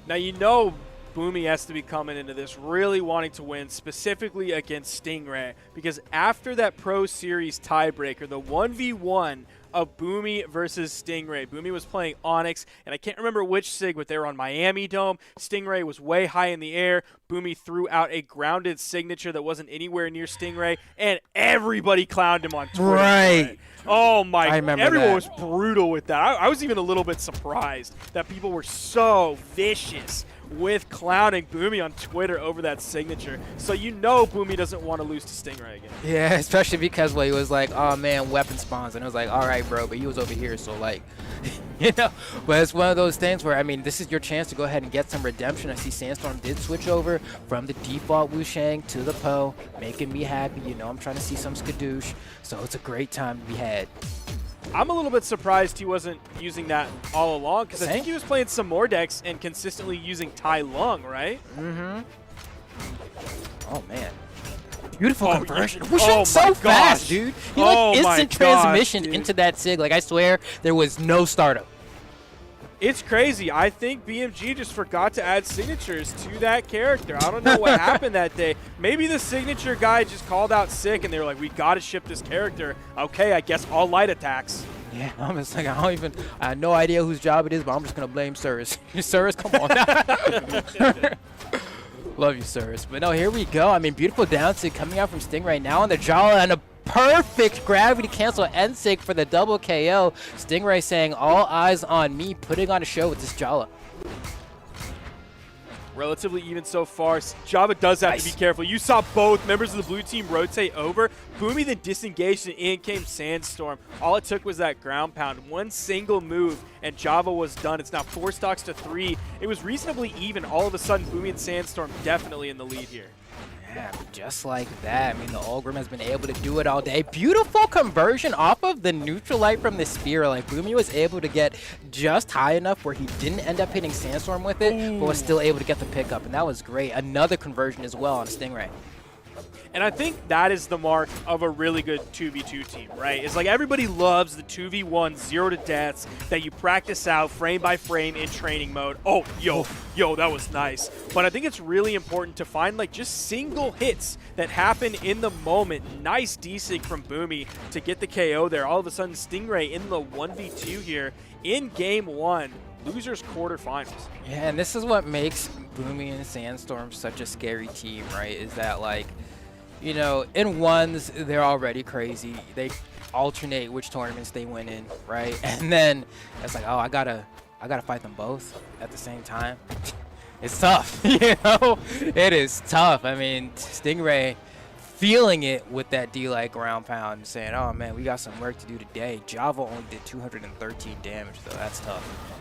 Now, you know Boomi has to be coming into this really wanting to win, specifically against Stingray, because after that Pro Series tiebreaker, the 1v1 of Boomi versus Stingray. Boomi was playing Onyx, and I can't remember which SIG, but they were on Miami Dome. Stingray was way high in the air. Boomi threw out a grounded signature that wasn't anywhere near Stingray, and everybody clowned him on Twitter. Right. Oh my! I remember everyone that. was brutal with that. I was even a little bit surprised that people were so vicious with clowning Boomi on Twitter over that signature. So you know Boomi doesn't want to lose to Stingray again. Yeah, especially because he was like, oh man, weapon spawns. And it was like, all right, bro, but he was over here. So, like, you know, but it's one of those things where, I mean, this is your chance to go ahead and get some redemption. I see Sandstorm did switch over from the default Wushang to the Poe, making me happy. You know, I'm trying to see some skadoosh. So it's a great time to be had. I'm a little bit surprised he wasn't using that all along, because I think he was playing some more decks and consistently using Tai Lung, right? Mm-hmm. Oh, man. Beautiful Oh, conversion. yeah. Wushang Oh so my fast, gosh. dude. He, Oh like, my instant gosh, transmission dude. into that SIG. Like, I swear, there was no startup. It's crazy. I think BMG just forgot to add signatures to that character. I don't know what happened that day. Maybe the signature guy just called out sick, and they were like, we got to ship this character. Okay, I guess all light attacks. Yeah, I'm just like, I have no idea whose job it is, but I'm just going to blame Cirrus. Cirrus, come on. Love you, Cirrus. But no, here we go. I mean, beautiful down sig coming out from Stingray now on the Jala, and a perfect gravity cancel end sig for the double KO. Stingray saying, all eyes on me, putting on a show with this Jala. Relatively even so far. Java does have to be careful. You saw both members of the blue team rotate over. Boomi then disengaged, and in came Sandstorm. All it took was that ground pound. One single move, and Java was done. It's now 4 stocks to 3. It was reasonably even. All of a sudden, Boomi and Sandstorm definitely in the lead here. Yeah, just like that. I mean, the Ulgrim has been able to do it all day. Beautiful conversion off of the neutral light from the spear. Like, Boomi was able to get just high enough where he didn't end up hitting Sandstorm with it, but was still able to get the pickup, and that was great. Another conversion as well on Stingray. And I think that is the mark of a really good 2v2 team, right? It's like everybody loves the 2v1 0 to deaths that you practice out frame by frame in training mode. Oh, yo, that was nice. But I think it's really important to find like just single hits that happen in the moment. Nice desync from Boomi to get the KO there. All of a sudden, Stingray in the 1v2 here in game 1. Losers quarterfinals. Yeah, and this is what makes Boomi and Sandstorm such a scary team, right? Is that, like, you know, in ones, they're already crazy. They alternate which tournaments they win in, right? And then it's like, oh, I gotta fight them both at the same time. It's tough, you know? It is tough. I mean, Stingray feeling it with that D-like ground pound and saying, oh, man, we got some work to do today. Java only did 213 damage, though. That's tough.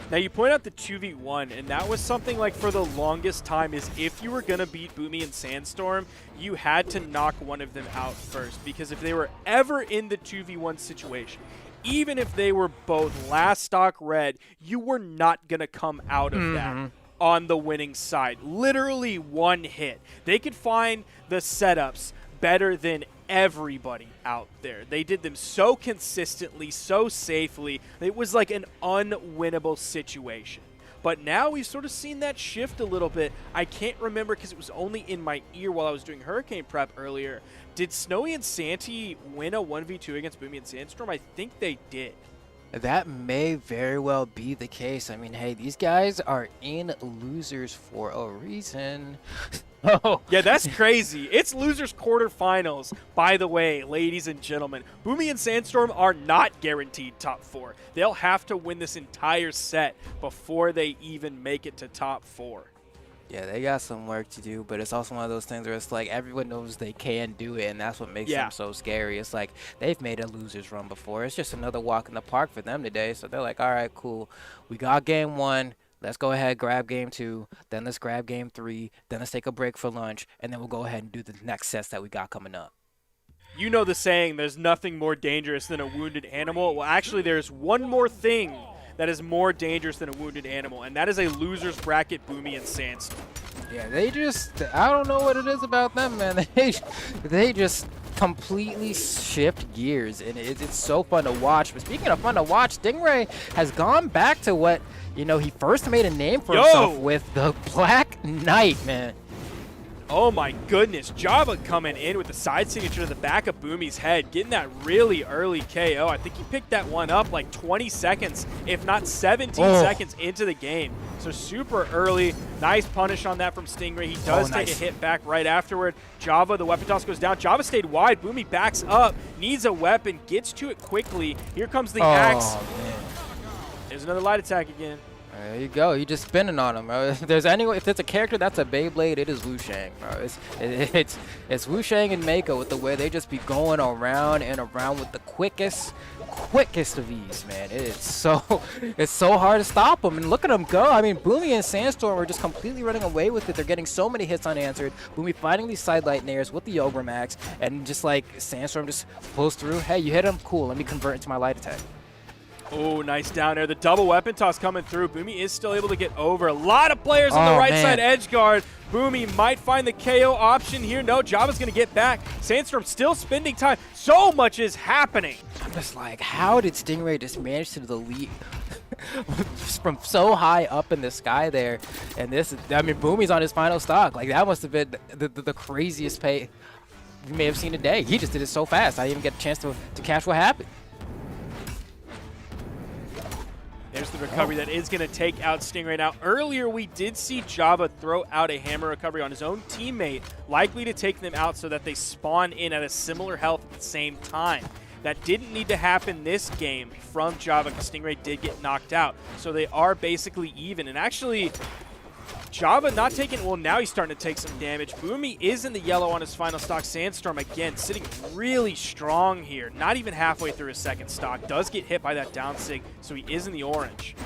Now, you point out the 2v1, and that was something like for the longest time is if you were going to beat Boomi and Sandstorm, you had to knock one of them out first. Because if they were ever in the 2v1 situation, even if they were both last stock red, you were not going to come out of that on the winning side. Literally one hit. They could find the setups better than everybody out there. They did them so consistently, so safely. It was like an unwinnable situation. But now we've sort of seen that shift a little bit. I can't remember because it was only in my ear while I was doing Hurricane prep earlier. Did Snowy and Santi win a 1v2 against Boomi and Sandstorm? I think they did. That may very well be the case. I mean, hey, these guys are in losers for a reason. Oh. Yeah, that's crazy. It's losers quarterfinals, by the way, ladies and gentlemen. Boomi and Sandstorm are not guaranteed top 4. They'll have to win this entire set before they even make it to top 4. Yeah, they got some work to do, but it's also one of those things where it's like everyone knows they can do it, and that's what makes them so scary. It's like they've made a loser's run before. It's just another walk in the park for them today. So they're like, all right, cool. We got game 1. Let's go ahead, grab game 2. Then let's grab game 3. Then let's take a break for lunch, and then we'll go ahead and do the next sets that we got coming up. You know the saying, there's nothing more dangerous than a wounded animal. Well, actually, there's one more thing that is more dangerous than a wounded animal, and that is a loser's bracket Boomi and Sandstorm. Yeah, they just, I don't know what it is about them, man. They just completely shift gears, and it's so fun to watch. But speaking of fun to watch, Stingray has gone back to what, you know, he first made a name for himself with the Black Knight, man. Oh my goodness, Java coming in with the side signature to the back of Boomi's head, getting that really early KO. I think he picked that one up like 20 seconds, if not 17 seconds into the game. So super early. Nice punish on that from Stingray. He does take a hit back right afterward. Java, the weapon toss goes down. Java stayed wide. Boomi backs up, needs a weapon, gets to it quickly. Here comes the axe. Man. There's another light attack again. There you go. You just spinning on him, bro. If there's a character that's a Beyblade, it is Wu Shang, bro. It's Wu Shang and Mako with the way they just be going around and around with the quickest of ease, man. It's so hard to stop them. And look at them go. I mean, Boomi and Sandstorm are just completely running away with it. They're getting so many hits unanswered. Boomi fighting these side light nairs with the Ogre Max, and just like Sandstorm just pulls through. Hey, you hit him? Cool. Let me convert into my light attack. Oh, nice down air. The double weapon toss coming through. Boomi is still able to get over. A lot of players on the right side edge guard. Boomi might find the KO option here. No, Java's going to get back. Sandstorm still spending time. So much is happening. I'm just like, how did Stingray just manage to delete from so high up in the sky there? And this, I mean, Boomi's on his final stock. Like, that must have been the craziest pay we may have seen today. He just did it so fast. I didn't even get a chance to catch what happened. There's the recovery that is going to take out Stingray. Now, earlier we did see Java throw out a hammer recovery on his own teammate, likely to take them out so that they spawn in at a similar health at the same time. That didn't need to happen this game from Java because Stingray did get knocked out. So they are basically even. And actually, Java not taking, well, now he's starting to take some damage. Boomi is in the yellow on his final stock. Sandstorm, again, sitting really strong here. Not even halfway through his second stock. Does get hit by that down sig, so he is in the orange.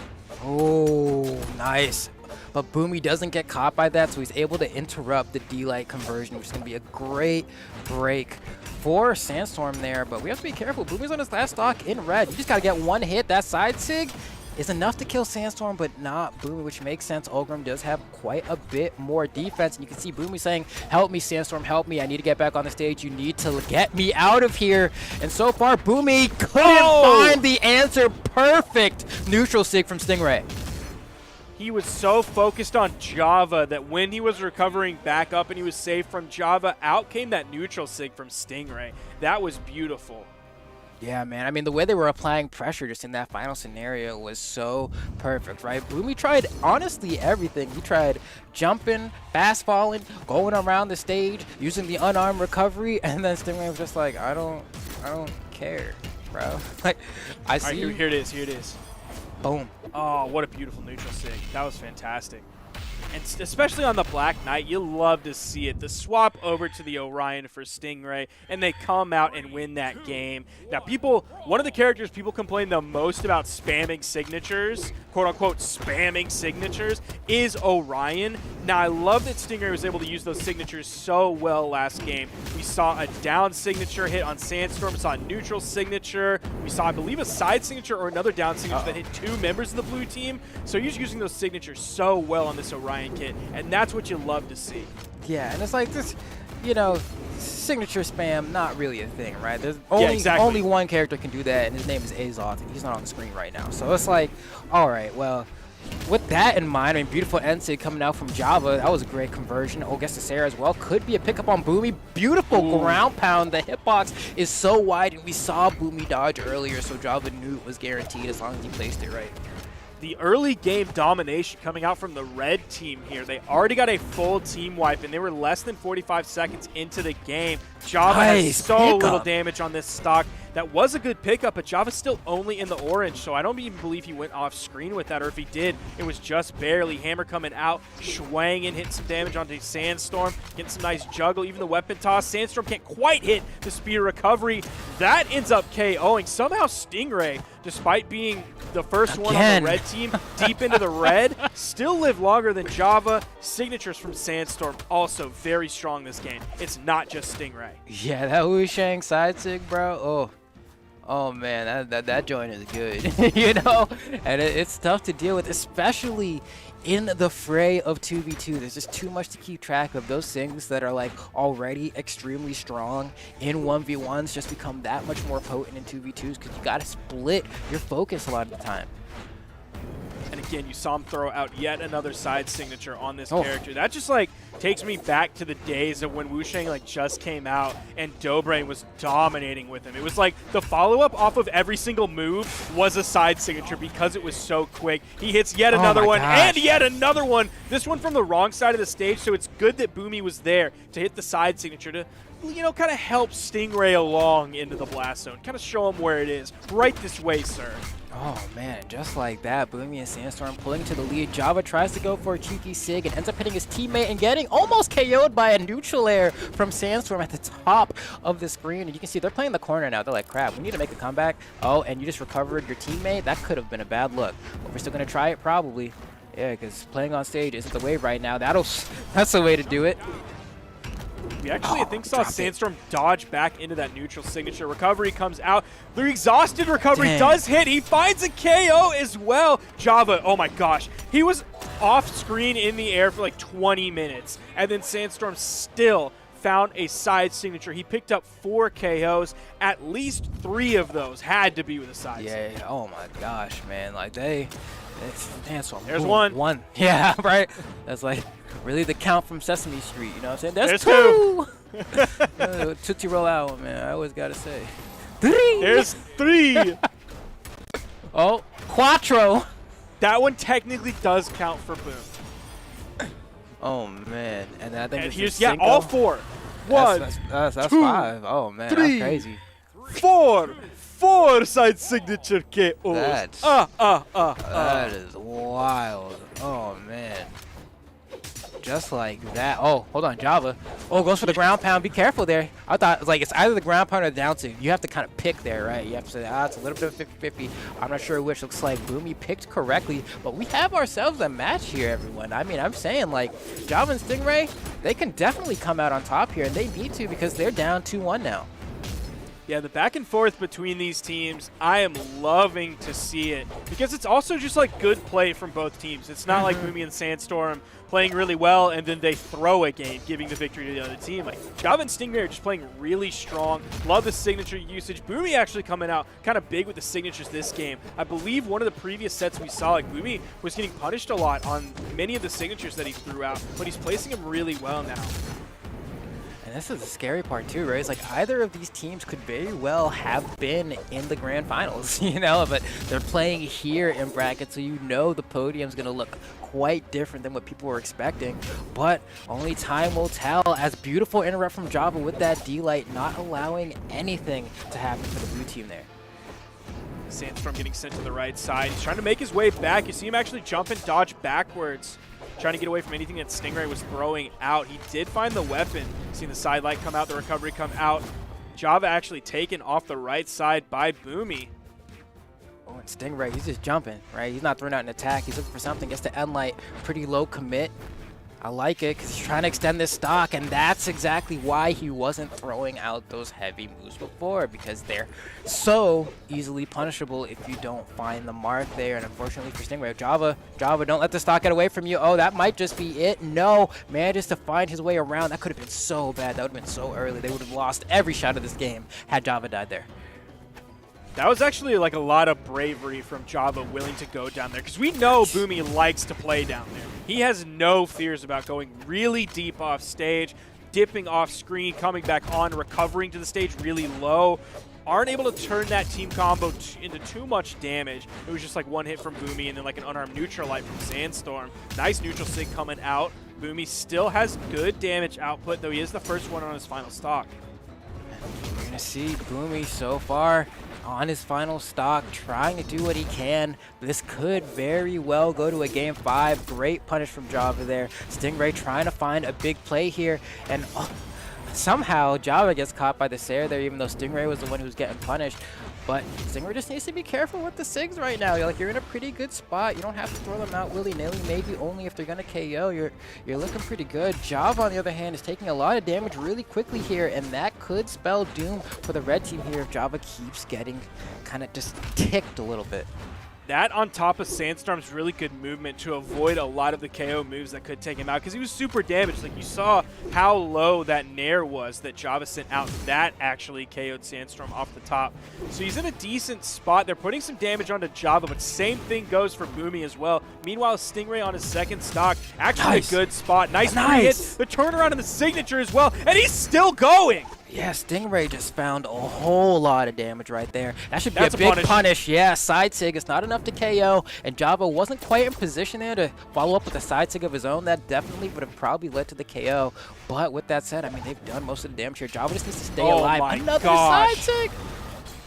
Oh, nice. But Boomi doesn't get caught by that, so he's able to interrupt the D-Light conversion, which is going to be a great break for Sandstorm there. But we have to be careful. Boomi's on his last stock in red. You just got to get one hit. That side sig is enough to kill Sandstorm, but not Boomi, which makes sense. Ogrim does have quite a bit more defense, and you can see Boomi saying, help me, Sandstorm, help me. I need to get back on the stage. You need to get me out of here. And so far, Boomi couldn't find the answer. Perfect neutral sig from Stingray. He was so focused on Java that when he was recovering back up and he was safe from Java, out came that neutral sig from Stingray. That was beautiful. Yeah, man. I mean, the way they were applying pressure just in that final scenario was so perfect, right? Boomi tried, honestly, everything. He tried jumping, fast falling, going around the stage, using the unarmed recovery, and then Stingray was just like, I don't care, bro. Like, I see. Right, here it is. Here it is. Boom. Oh, what a beautiful neutral sig. That was fantastic. And especially on the Black Knight, you love to see it. The swap over to the Orion for Stingray, and they come out and win that game. Now, one of the characters people complain the most about spamming signatures, quote-unquote spamming signatures, is Orion. Now, I love that Stingray was able to use those signatures so well last game. We saw a down signature hit on Sandstorm. We saw a neutral signature. We saw, I believe, a side signature or another down signature that hit 2 members of the blue team. So he's using those signatures so well on this Orion kit, and that's what you love to see. Yeah, and it's like this, you know, signature spam, not really a thing, right? There's only one character can do that, and his name is Azoth, and he's not on the screen right now. So it's like, all right, well, with that in mind, I mean, beautiful NSIG coming out from Java. That was a great conversion. Ogesta Sarah as well. Could be a pickup on Boomi. Beautiful ground pound. The hitbox is so wide, and we saw Boomi dodge earlier, so Java knew it was guaranteed as long as he placed it right. The early game domination coming out from the red team here. They already got a full team wipe, and they were less than 45 seconds into the game. Java has so little damage on this stock. That was a good pickup, but Java's still only in the orange, so I don't even believe he went off screen with that, or if he did, it was just barely. Hammer coming out, swanging, hitting some damage onto Sandstorm, getting some nice juggle, even the weapon toss. Sandstorm can't quite hit the speed of recovery. That ends up KOing. Somehow Stingray, despite being the first one on the red team, deep into the red, still live longer than Java. Signatures from Sandstorm also very strong this game. It's not just Stingray. Yeah, that Wu Shang side sig, bro. Oh man, that joint is good. You know, and it's tough to deal with, especially in the fray of 2v2. There's just too much to keep track of. Those things that are like already extremely strong in 1v1s just become that much more potent in 2v2s because you got to split your focus a lot of the time. And again, you saw him throw out yet another side signature on this character. That just like takes me back to the days of when Wushang like just came out and Dobrain was dominating with him. It was like the follow-up off of every single move was a side signature because it was so quick. He hits yet another one and yet another one. This one from the wrong side of the stage, so it's good that Boomi was there to hit the side signature to, you know, kind of help Stingray along into the blast zone. Kind of show him where it is. Right this way, sir. Oh man, just like that, Boomi and Sandstorm pulling to the lead. Java tries to go for a cheeky sig and ends up hitting his teammate and getting almost KO'd by a neutral air from Sandstorm at the top of the screen. And you can see they're playing the corner now. They're like, crap, we need to make a comeback. Oh, and you just recovered your teammate? That could have been a bad look. But we're still going to try it, probably. Yeah, because playing on stage isn't the way right now. That's the way to do it. We actually, I think, saw Sandstorm dodge back into that neutral signature. Recovery comes out. The exhausted recovery does hit. He finds a KO as well. Java, oh my gosh. He was off screen in the air for like 20 minutes. And then Sandstorm still found a side signature. He picked up 4 KOs. At least 3 of those had to be with a side signature. Yeah, oh my gosh, man. Like Sandstorm. There's boom, one. Yeah, right? That's like really the count from Sesame Street, you know what I'm saying? There's 2! Tootsie Roll out, man. I always got to say. 3! There's 3! Oh, Quattro. That one technically does count for Boom. Oh, man. And I think here's, yeah, all 4. 1, that's 2, 5. Oh, man, 3, that's crazy. 4 side signature KOs. That is wild. Oh, man. Just like that. Oh, hold on, Java. Oh, goes for the ground pound. Be careful there. I thought it was like it's either the ground pound or the down two. You have to kind of pick there, right? You have to say, it's a little bit of 50-50. I'm not sure which. Looks like Boomi picked correctly, but we have ourselves a match here, everyone. I mean, I'm saying, like, Java and Stingray, they can definitely come out on top here, and they need to because they're down 2-1 now. Yeah, the back and forth between these teams, I am loving to see it because it's also just like good play from both teams. It's not like Boomi and Sandstorm playing really well and then they throw a game, giving the victory to the other team. Like Java and Stingray are just playing really strong. Love the signature usage. Boomi actually coming out kind of big with the signatures this game. I believe one of the previous sets we saw, like Boomi was getting punished a lot on many of the signatures that he threw out, but he's placing them really well now. And this is the scary part too, right? It's like either of these teams could very well have been in the grand finals, you know, but they're playing here in bracket, so you know the podium's going to look quite different than what people were expecting. But only time will tell, as beautiful interrupt from Java with that D-Light, not allowing anything to happen for the blue team there. Sandstorm getting sent to the right side. He's trying to make his way back. You see him actually jump and dodge backwards, trying to get away from anything that Stingray was throwing out. He did find the weapon. Seeing the side light come out, the recovery come out. Java actually taken off the right side by Boomi. Oh, and Stingray, he's just jumping, right? He's not throwing out an attack. He's looking for something. Gets the end light. Pretty low commit. I like it because he's trying to extend this stock, and that's exactly why he wasn't throwing out those heavy moves before, because they're so easily punishable if you don't find the mark there. And unfortunately for Stingray, Java, don't let the stock get away from you. Oh, that might just be it. No, manages to find his way around. That could have been so bad. That would have been so early. They would have lost every shot of this game had Java died there. That was actually like a lot of bravery from Java willing to go down there, because we know Boomi likes to play down there. He has no fears about going really deep off stage, dipping off screen, coming back on, recovering to the stage really low. Aren't able to turn that team combo into too much damage. It was just like one hit from Boomi and then like an unarmed neutral light from Sandstorm. Nice neutral sig coming out. Boomi still has good damage output, though he is the first one on his final stock. You're going to see Boomi so far on his final stock, trying to do what he can. This could very well go to a game 5. Great punish from Java there. Stingray trying to find a big play here, and somehow Java gets caught by the Sair there, even though Stingray was the one who's getting punished. But Stingray just needs to be careful with the Sigs right now. You're in a pretty good spot. You don't have to throw them out willy-nilly. Maybe only if they're going to KO. You're looking pretty good. Java, on the other hand, is taking a lot of damage really quickly here, and that could spell doom for the red team here if Java keeps getting kind of just ticked a little bit. That on top of Sandstorm's really good movement to avoid a lot of the KO moves that could take him out, because he was super damaged. Like, you saw how low that Nair was that Java sent out. That actually KO'd Sandstorm off the top. So he's in a decent spot. They're putting some damage onto Java, but same thing goes for Boomi as well. Meanwhile, Stingray on his second stock, actually a good spot. Nice. Hit, the turnaround and the signature as well, and he's still going. Yeah, Stingray just found a whole lot of damage right there. That should be a big punish. Yeah, side sig. It's not enough to KO, and Java wasn't quite in position there to follow up with a side sig of his own. That definitely would have probably led to the KO. But with that said, I mean, they've done most of the damage here. Java just needs to stay alive. Another side sig.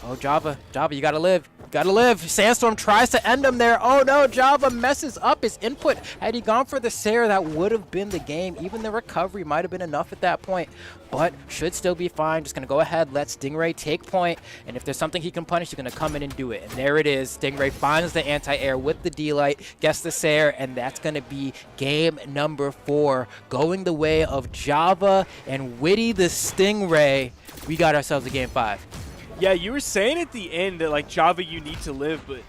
Oh, Java, you gotta live. Gotta live. Sandstorm tries to end him there. Oh no, Java messes up his input. Had he gone for the Sair, that would have been the game. Even the recovery might have been enough at that point, but should still be fine. Just gonna go ahead, let Stingray take point, and if there's something he can punish, he's gonna come in and do it. And there it is. Stingray finds the anti-air with the D-Light, gets the Sair, and that's gonna be game number 4, going the way of Java and Witty the Stingray. We got ourselves a game 5. Yeah, you were saying at the end that, like, Java, you need to live, but,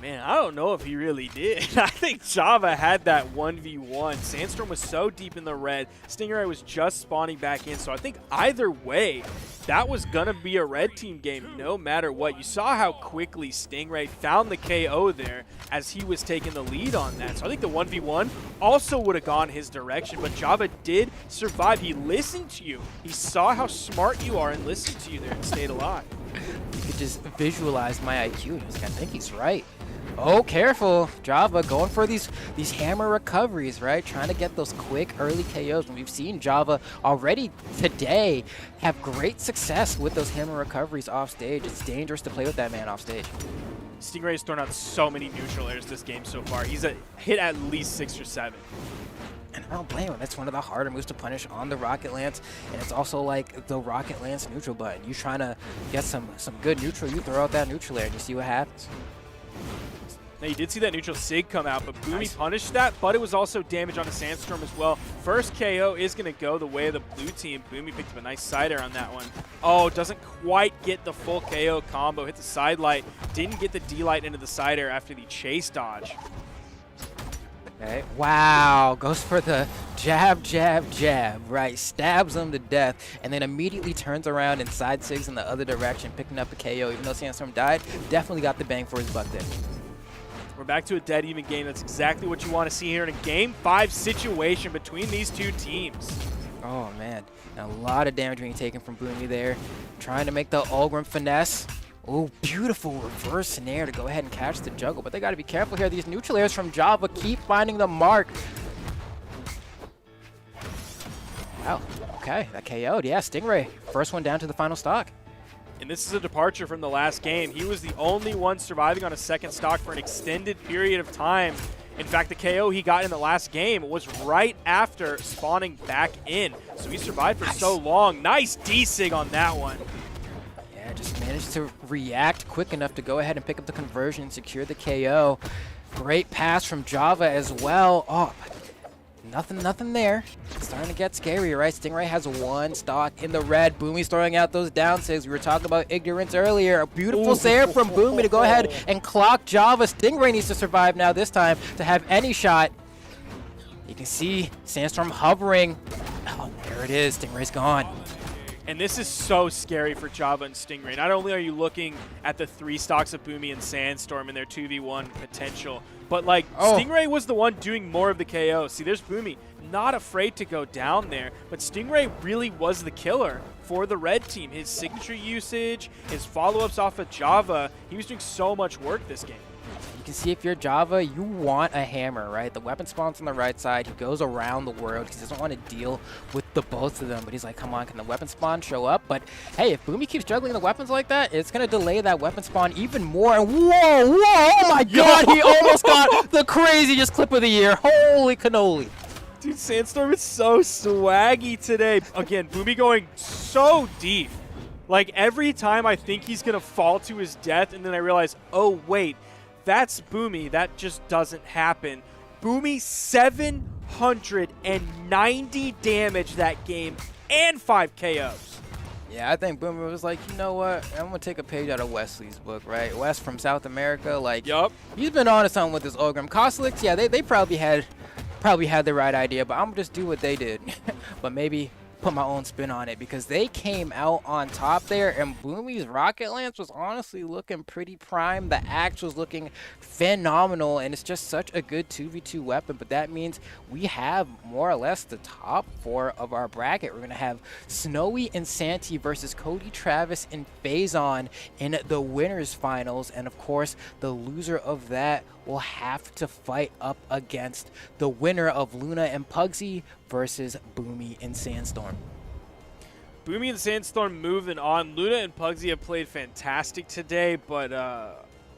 man, I don't know if he really did. I think Java had that 1v1. Sandstorm was so deep in the red. Stingray was just spawning back in, so I think either way, that was going to be a red team game no matter what. You saw how quickly Stingray found the KO there as he was taking the lead on that. So I think the 1v1 also would have gone his direction, but Java did survive. He listened to you. He saw how smart you are and listened to you there and stayed alive. You could just visualize my IQ. I think he's right. Oh, careful. Java going for these hammer recoveries, right? Trying to get those quick early KOs. And we've seen Java already today have great success with those hammer recoveries off stage. It's dangerous to play with that man off stage. Stingray has thrown out so many neutral airs this game so far. He's hit at least 6 or 7. And I don't blame him. That's one of the harder moves to punish on the Rocket Lance. And it's also like the Rocket Lance neutral button. You trying to get some good neutral, you throw out that neutral air and you see what happens. Now, you did see that neutral Sig come out, but Boomi punished that, but it was also damage on the Sandstorm as well. First KO is going to go the way of the blue team. Boomi picked up a nice side air on that one. Oh, doesn't quite get the full KO combo. Hit the side light. Didn't get the D-Light into the side air after the chase dodge. Okay. Wow, goes for the jab, jab, jab, right? Stabs him to death, and then immediately turns around and side sigs in the other direction, picking up a KO. Even though Sandstorm died, definitely got the bang for his buck there. We're back to a dead even game. That's exactly what you want to see here in a game 5 situation between these two teams. Oh, man. Now, a lot of damage being taken from Boomi there. Trying to make the Ulgrim finesse. Oh, beautiful reverse snare to go ahead and catch the juggle. But they got to be careful here. These neutral airs from Java keep finding the mark. Wow. Okay, that KO'd. Yeah, Stingray. First one down to the final stock. And this is a departure from the last game. He was the only one surviving on a second stock for an extended period of time. In fact, the KO he got in the last game was right after spawning back in. So he survived for so long. Nice D-Sig on that one. Yeah, just managed to react quick enough to go ahead and pick up the conversion and secure the KO. Great pass from Java as well. Oh, nothing there. It's starting to get scary, right? Stingray has one stock in the red. Boomi's throwing out those down sigs. We were talking about ignorance earlier. A beautiful Sair from Boomi to go ahead and clock Java. Stingray needs to survive now this time to have any shot. You can see Sandstorm hovering. Oh, there it is. Stingray's gone. And this is so scary for Java and Stingray. Not only are you looking at the 3 stocks of Boomi and Sandstorm and their 2v1 potential, but like Stingray was the one doing more of the KO. See, there's Boomi, not afraid to go down there, but Stingray really was the killer for the red team. His signature usage, his follow-ups off of Java, he was doing so much work this game. You can see if you're Java, you want a hammer, right? The weapon spawns on the right side. He goes around the world because he doesn't want to deal with the both of them. But he's like, come on, can the weapon spawn show up? But hey, if Boomi keeps juggling the weapons like that, it's going to delay that weapon spawn even more. And whoa, oh my God, he almost got the craziest clip of the year. Holy cannoli. Dude, Sandstorm is so swaggy today. Again, Boomi going so deep. Like, every time I think he's going to fall to his death, and then I realize, oh, wait, that's Boomi. That just doesn't happen. Boomi, 790 damage that game and 5 KOs. Yeah, I think Boomer was like, you know what? I'm going to take a page out of Wesley's book, right? Wes from South America, like, Yup. He's been on to something with this Ogrim. Cosolix, yeah, they probably had the right idea, but I'm going to just do what they did. But maybe put my own spin on it because they came out on top there, and Boomi's Rocket Lance was honestly looking pretty prime. The axe was looking phenomenal, and it's just such a good 2v2 weapon. But that means we have more or less the top 4 of our bracket. We're going to have Snowy and Santi versus Cody, Travis, and Phazon in the winners finals, and of course the loser of that will have to fight up against the winner of Luna and Pugsy versus Boomi and Sandstorm. Boomi and Sandstorm moving on. Luna and Pugsy have played fantastic today, but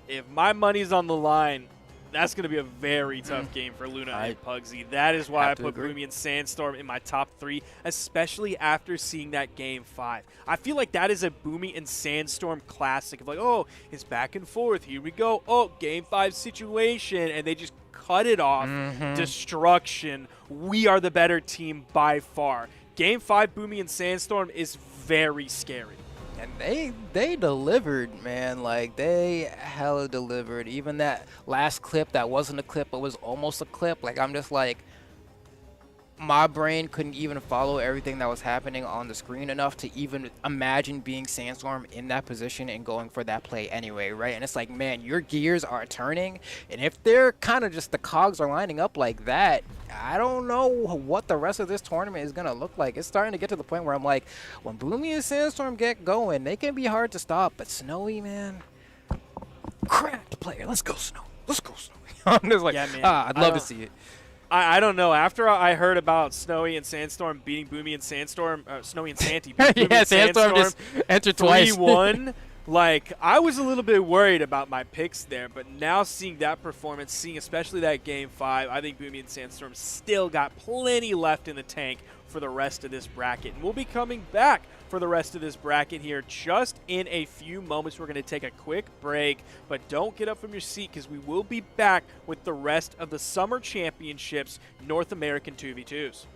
if my money's on the line, that's going to be a very tough game for Luna and Pugsy. That is why I put Boomi and Sandstorm in my top 3, especially after seeing that Game 5. I feel like that is a Boomi and Sandstorm classic of like, oh, it's back and forth. Here we go. Oh, Game 5 situation. And they just cut it off. Destruction. We are the better team by far. Game 5, Boomi and Sandstorm is very scary. And they delivered, man. Like, they hella delivered. Even that last clip that wasn't a clip but was almost a clip. Like, I'm just like, my brain couldn't even follow everything that was happening on the screen enough to even imagine being Sandstorm in that position and going for that play anyway, right? And it's like, man, your gears are turning, and if they're kind of just the cogs are lining up like that, I don't know what the rest of this tournament is going to look like. It's starting to get to the point where I'm like, when Boomi and Sandstorm get going, they can be hard to stop, but Snowy, man, cracked player. Let's go, Snowy. Let's go, Snowy. I'm just like, yeah, man, I'd love to see it. I don't know. After I heard about Snowy and Sandstorm beating Boomi and Sandstorm, Snowy and Santi beating Boomi and Sandstorm just entered twice. 3-1. Like, I was a little bit worried about my picks there, but now seeing that performance, seeing especially that Game 5, I think Boomi and Sandstorm still got plenty left in the tank for the rest of this bracket. And we'll be coming back for the rest of this bracket here just in a few moments. We're going to take a quick break, but don't get up from your seat because we will be back with the rest of the Summer Championships North American 2v2s.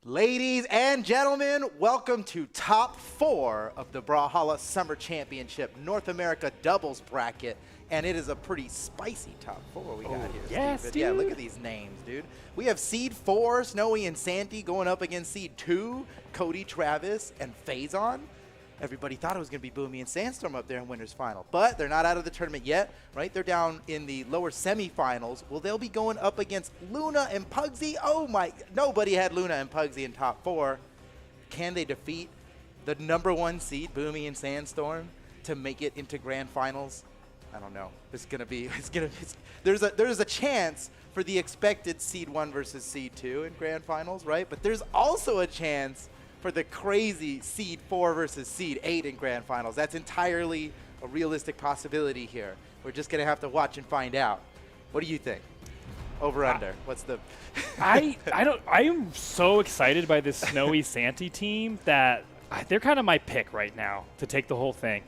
Ladies and gentlemen, welcome to top 4 of the Brawlhalla Summer Championship North America doubles bracket. And it is a pretty spicy top 4 we got here. yes, Steve. Yeah, dude. look at these names, dude. We have Seed 4, Snowy and Santy, going up against Seed 2, Cody, Travis, and Phazon. Everybody thought it was going to be Boomi and Sandstorm up there in Winners Final, but they're not out of the tournament yet, right? They're down in the lower semifinals. Well, they'll be going up against Luna and Pugsy. Oh my, nobody had Luna and Pugsy in top 4. Can they defeat the #1 seed, Boomi and Sandstorm, to make it into grand finals? I don't know. It's going to be, there's a chance for the expected seed 1 versus seed 2 in grand finals, right? But there's also a chance for the crazy seed 4 versus seed 8 in grand finals. That's entirely a realistic possibility here. We're just going to have to watch and find out. What do you think? Over under. What's the I am so excited by this Snowy Santy team that they're kind of my pick right now to take the whole thing.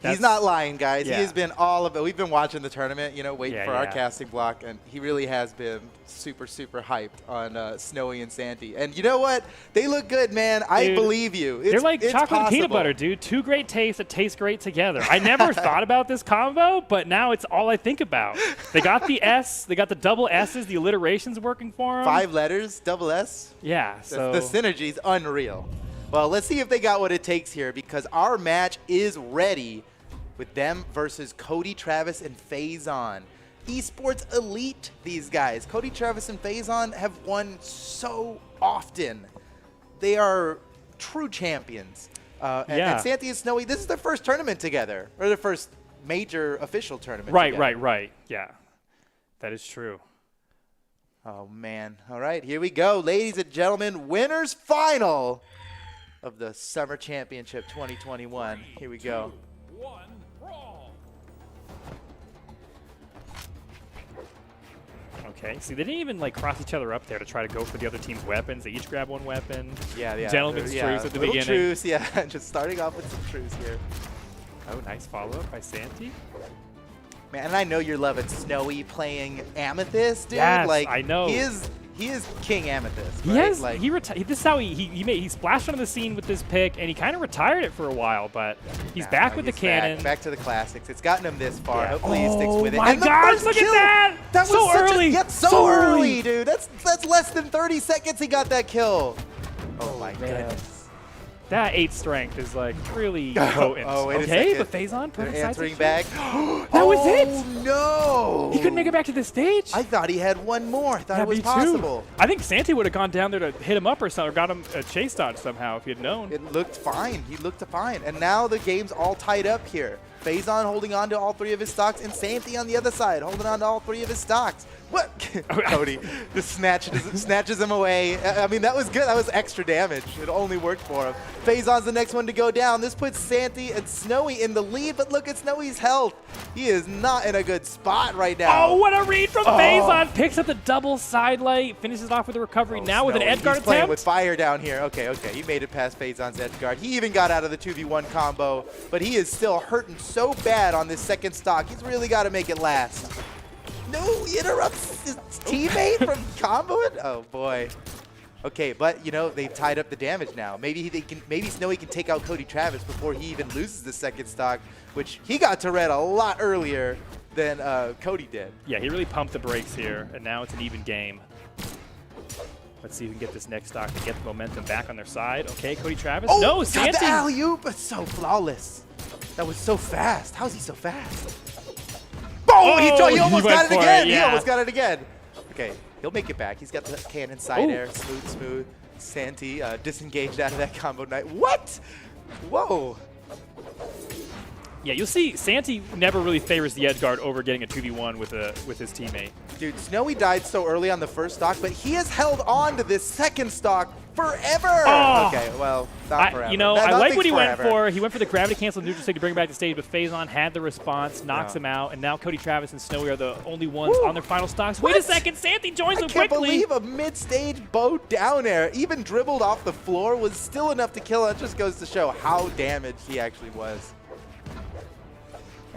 He's not lying, guys. Yeah. He has been all of it. We've been watching the tournament, you know, waiting for our yeah. casting block, and he really has been super, super hyped on Snowy and Santy. And you know what? They look good, man. I Dude, believe you. They're like it's chocolate and peanut possible. butter, dude. Two great tastes that taste great together. I never thought about this combo, but now it's all I think about. They got the S, they got the double S's, the alliteration's working for them. 5 letters, double S. Yeah, so The synergy's unreal. Well, let's see if they got what it takes here, because our match is ready with them versus Cody, Travis, and Phazon. Esports elite, these guys. Cody, Travis, and Phazon have won so often. They are true champions. And Santy and Snowy, this is their first tournament together, or their first major official tournament together. Right. Yeah, that is true. Oh, man. All right, here we go. Ladies and gentlemen, winners final of the Summer Championship 2021. Here we go. Okay, see, they didn't even like cross each other up there to try to go for the other team's weapons. They each grab one weapon. Yeah. Gentleman's truce at the Little beginning. truce, yeah. Just starting off with some truce here. Oh, nice follow-up by Santy. Man, and I know you're loving Snowy playing Amethyst, dude. Yes, like, I know. He is King Amethyst, He right? has. Like, This is how he splashed onto the scene with this pick, and he kind of retired it for a while. But he's back with the cannon. Back to the classics. It's gotten him this far. Yeah. Hopefully he sticks with it. Oh my And the gosh! first Look kill, at that! That was So such early. so early, dude. That's less than 30 seconds he got that kill. Oh my goodness. That 8 strength is like really potent. Oh, wait a okay, second. but Phazon They're put answering back. That was it. Oh no! He couldn't make it back to the stage. I thought he had one more. I thought Yeah, it was me too. possible. I think Santy would have gone down there to hit him up or something, or got him a chase dodge somehow if he had known. It looked fine. He looked fine. And now the game's all tied up here. Phazon holding on to all 3 of his stocks, and Santy on the other side holding on to all 3 of his stocks. What? Cody just snatches him away. I mean, that was good. That was extra damage. It only worked for him. Phazon's the next one to go down. This puts Santy and Snowy in the lead, but look at Snowy's health. He is not in a good spot right now. Oh, what a read from Phazon. Picks up the double side light, finishes off with a recovery now with an Snowy, edge guard he's playing attempt. with fire down here. Okay. He made it past Phazon's edge guard. He even got out of the 2v1 combo, but he is still hurting so bad on this second stock. He's really got to make it last. No, he interrupts his teammate from comboing? Oh, boy. Okay, but, you know, they've tied up the damage now. Maybe Snowy can take out Cody Travis before he even loses the second stock, which he got to red a lot earlier than Cody did. Yeah, he really pumped the brakes here, and now it's an even game. Let's see if we can get this next stock to get the momentum back on their side. Okay, Cody Travis. Oh, No, got Santy. the alley-oop. It's so flawless. That was so fast. How is he so fast? Boom! He almost went got it for again. it, He yeah. almost got it again. Okay, he'll make it back. He's got the cannon side Ooh. air. Smooth. Santy disengaged out of that combo knight. What? Whoa. Yeah, you'll see Santy never really favors the edge guard over getting a 2v1 with his teammate. Dude, Snowy died so early on the first stock, but he has held on to this second stock forever. Oh. Okay, well, not forever. I like Nothing's what he forever. went for. He went for the gravity cancel neutral so he could bring him back to stage, but Phazon had the response, knocks him out, and now Cody Travis and Snowy are the only ones on their final stocks. Wait a second, Santy joins I him can't quickly. believe a mid-stage bow down air, even dribbled off the floor, was still enough to kill. It just goes to show how damaged he actually was.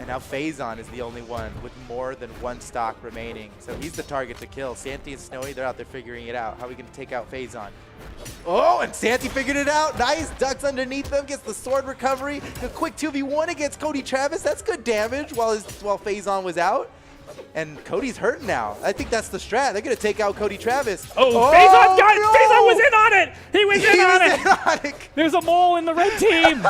And now Phazon is the only one with more than one stock remaining. So he's the target to kill. Santi and Snowy, they're out there figuring it out. How are we going to take out Phazon? Oh, and Santi figured it out. Nice. Ducks underneath them. Gets the sword recovery. A quick 2v1 against Cody Travis. That's good damage while Phazon was out. And Cody's hurting now. I think that's the strat. They're going to take out Cody Travis. Oh, Phazon got it. Phazon was in on it. He was in on it. There's a mole in the red team.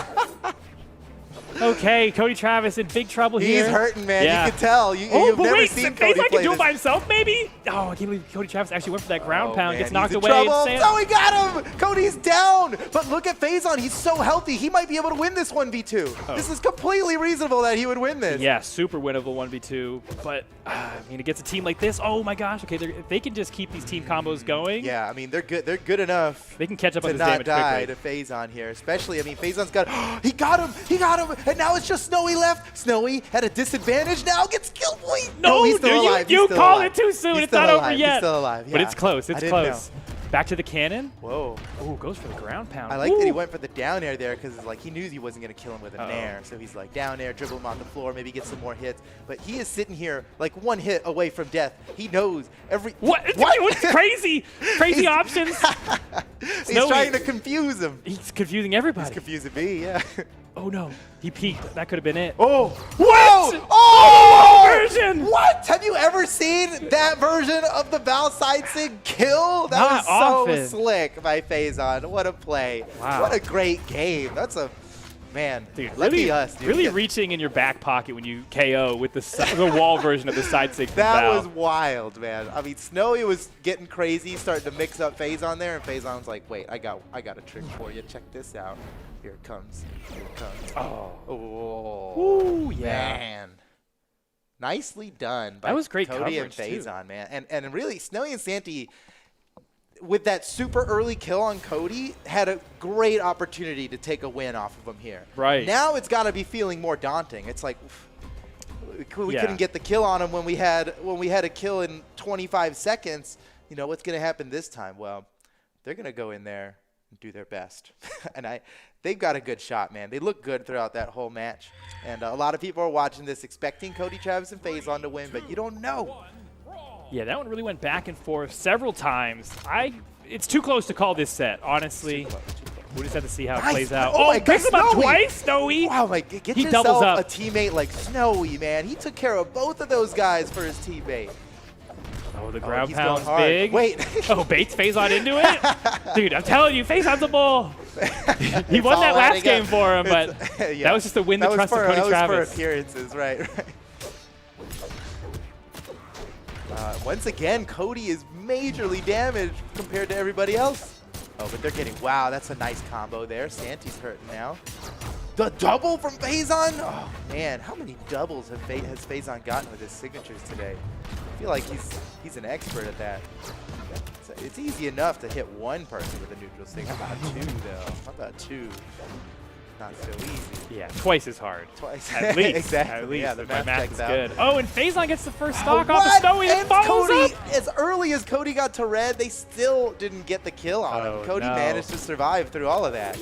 Okay, Cody Travis in big trouble here. He's hurting, man. Yeah. You can tell. You've never seen Cody Phazon play can do it this. by himself, maybe? Oh, I can't believe Cody Travis actually went for that ground pound. Man, Gets knocked he's in away. trouble. Sam- Oh, he got him. Cody's down. But look at Phazon. He's so healthy. He might be able to win this 1v2. Oh. This is completely reasonable that he would win this. Yeah, super winnable 1v2. But, I mean, against a team like this, oh my gosh. Okay, if they can just keep these team combos going. Yeah, I mean, they're good. They're good enough They can catch up on to this not damage die quickly. to Phazon here. Especially, I mean, Phazon's got. He got him. He got him. And now it's just Snowy left. Snowy at a disadvantage now gets killed. Wait, No, he's still dude, alive. you He's still called alive. it too soon. He's It's not still over alive. yet. He's still alive. But yeah. it's close. I It's didn't close. Back to the cannon. Whoa. Oh, goes for the ground pound. I like that he Ooh. went for the down air there because like he knew he wasn't going to kill him with a Uh-oh. nair. So he's like down air, dribble him on the floor, maybe get some more hits. But he is sitting here like one hit away from death. He knows every. What? What's crazy? Crazy He's- options. He's Snowy. trying to confuse him. He's confusing everybody. He's confusing me, yeah. Oh no, he peeked. That could have been it. Oh! What? Whoa! Oh! version! What? Have you ever seen that version of the Val side sig kill? That Not was so often. slick by Phazon. What a play. Wow. What a great game. That's a man. Dude, lucky really, us, dude. really Yeah. reaching in your back pocket when you KO with the wall version of the side sig. from That Val. was wild, man. I mean, Snowy was getting crazy, starting to mix up Phazon there, and Phazon was like, "Wait, I got a trick for you. Check this out. Here it comes. Here it comes." Oh. Oh, Ooh, yeah. man. Nicely done by That was great Cody and coverage, too. Phazon, man. And really, Snowy and Santi, with that super early kill on Cody, had a great opportunity to take a win off of him here. Right. Now it's got to be feeling more daunting. It's like we Yeah. couldn't get the kill on him when we had a kill in 25 seconds. You know, what's going to happen this time? Well, they're going to go in there and do their best. And they've got a good shot, man. They look good throughout that whole match. And a lot of people are watching this expecting Cody Travis and Phazon to win, but you don't know. Yeah, that one really went back and forth several times. It's too close to call this set, honestly. Too close, too close. We'll just have to see how it Nice. plays out. Oh my picks God, him up Snowy. twice, Snowy. Wow, like get He yourself doubles up. a teammate like Snowy, man. He took care of both of those guys for his teammate. Oh, the ground he's going pound's hard. big. Wait. Oh, Bates Phazon into it? Dude, I'm telling you, Phazon's a bull. He won all that last adding game up. for him, but Yeah. that was just to win the That was trust of for- Cody that was Travis. for appearances, right. Once again, Cody is majorly damaged compared to everybody else. Oh, but they're getting, wow, that's a nice combo there. Santi's hurting now. The double from Phazon? Oh, man, how many doubles has Phazon gotten with his signatures today? I feel like he's an expert at that. So it's easy enough to hit one person with a neutral stick. How about two, though? How about two? Not so easy. Yeah, twice as hard. Twice. At least. Exactly. At least. Yeah, the if my math math checks is out. good. Oh, and Phazon gets the first stock Oh, off of what? Snowy and And follows Cody, up. as early as Cody got to red, they still didn't get the kill on Oh, him. Cody no. managed to survive through all of that.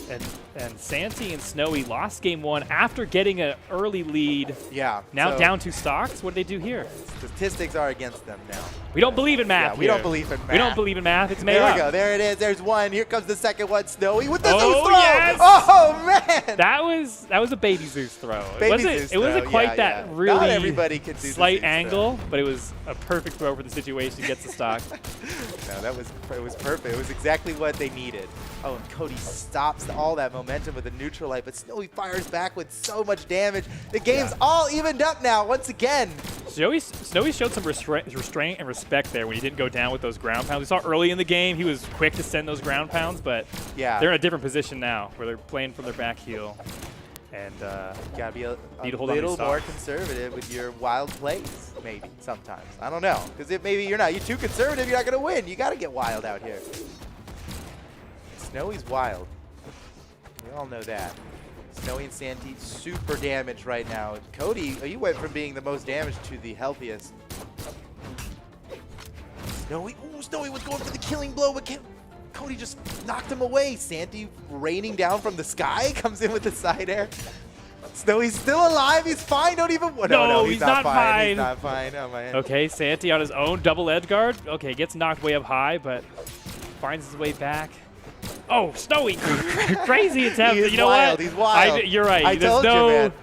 And Santi and Snowy lost game one after getting an early lead. Yeah. Now so down 2 stocks. What did they do here? Statistics are against them now. We don't believe in math. Yeah, we here. don't believe in We don't math. believe in math. It's made There up. we go. There it is. There's one. Here comes the second one. Snowy with the Oh, Zeus throw. yes! Oh, man. That was a baby Zeus throw. Baby it Zeus wasn't throw, quite yeah, that yeah. really Not everybody can do the slight Zeus throw. angle, but it was a perfect throw for the situation. Gets the stock. No, it was perfect. It was exactly what they needed. Oh, and Cody stops all that momentum with a neutral light, but Snowy fires back with so much damage. The game's all evened up now once again. Snowy showed some restraint and respect there when he didn't go down with those ground pounds. We saw early in the game he was quick to send those ground pounds, but Yeah. they're in a different position now where they're playing from their back heel. And Gotta be a Need to hold on to little your more socks. conservative with your wild plays, maybe, sometimes. I don't know, because if maybe you're too conservative, you're not going to win. You got to get wild out here. Snowy's wild. We all know that. Snowy and Santi super damaged right now. Cody, you went from being the most damaged to the healthiest. Snowy was going for the killing blow, but Cody just knocked him away. Santi raining down from the sky comes in with the side air. Snowy's still alive. He's fine. Don't even. No, he's not fine. He's not fine. Oh man. Okay, Santi on his own double edge guard. Okay, gets knocked way up high, but finds his way back. Oh, Snowy! Crazy attempt. He is you know wild. what? He's wild. You're right. I There's told you, no man.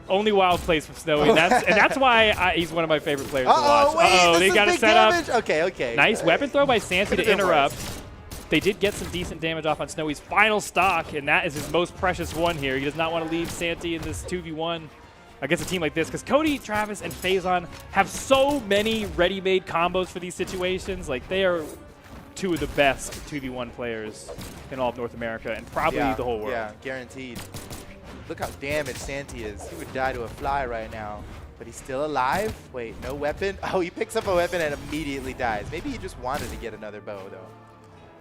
only wild plays from Snowy. That's why he's one of my favorite players to watch. Wait, they this got is it big set damage. up. Okay. Nice weapon throw by Santi to Could've been interrupt. worse. They did get some decent damage off on Snowy's final stock, and that is his most precious one here. He does not want to leave Santi in this 2v1 against a team like this, because Cody, Travis, and Phazon have so many ready-made combos for these situations. Like, they are two of the best 2v1 players in all of North America, and probably the whole world. Yeah, guaranteed. Look how damaged Santi is. He would die to a fly right now. But he's still alive. Wait, no weapon? Oh, he picks up a weapon and immediately dies. Maybe he just wanted to get another bow, though.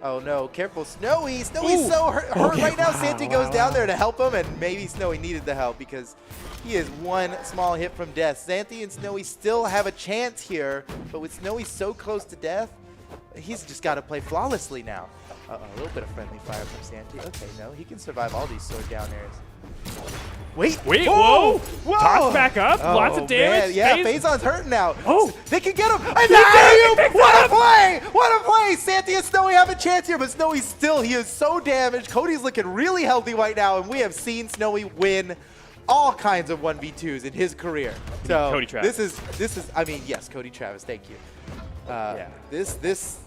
Oh, no. Careful, Snowy. Snowy's so hurt right now. Santi goes down there to help him, and maybe Snowy needed the help because he is one small hit from death. Santi and Snowy still have a chance here, but with Snowy so close to death, he's just got to play flawlessly now. Uh-oh, a little bit of friendly fire from Santi. Okay, no, he can survive all these sword down airs. Wait, whoa! Toss back up, lots of damage. Man. Yeah, Phazon's hurting now. Oh, they can get him. And what a play! What a play! Santi and Snowy have a chance here, but Snowy he is so damaged. Cody's looking really healthy right now, and we have seen Snowy win all kinds of 1v2s in his career. So Cody Travis. This is. I mean, yes, Cody Travis. Thank you.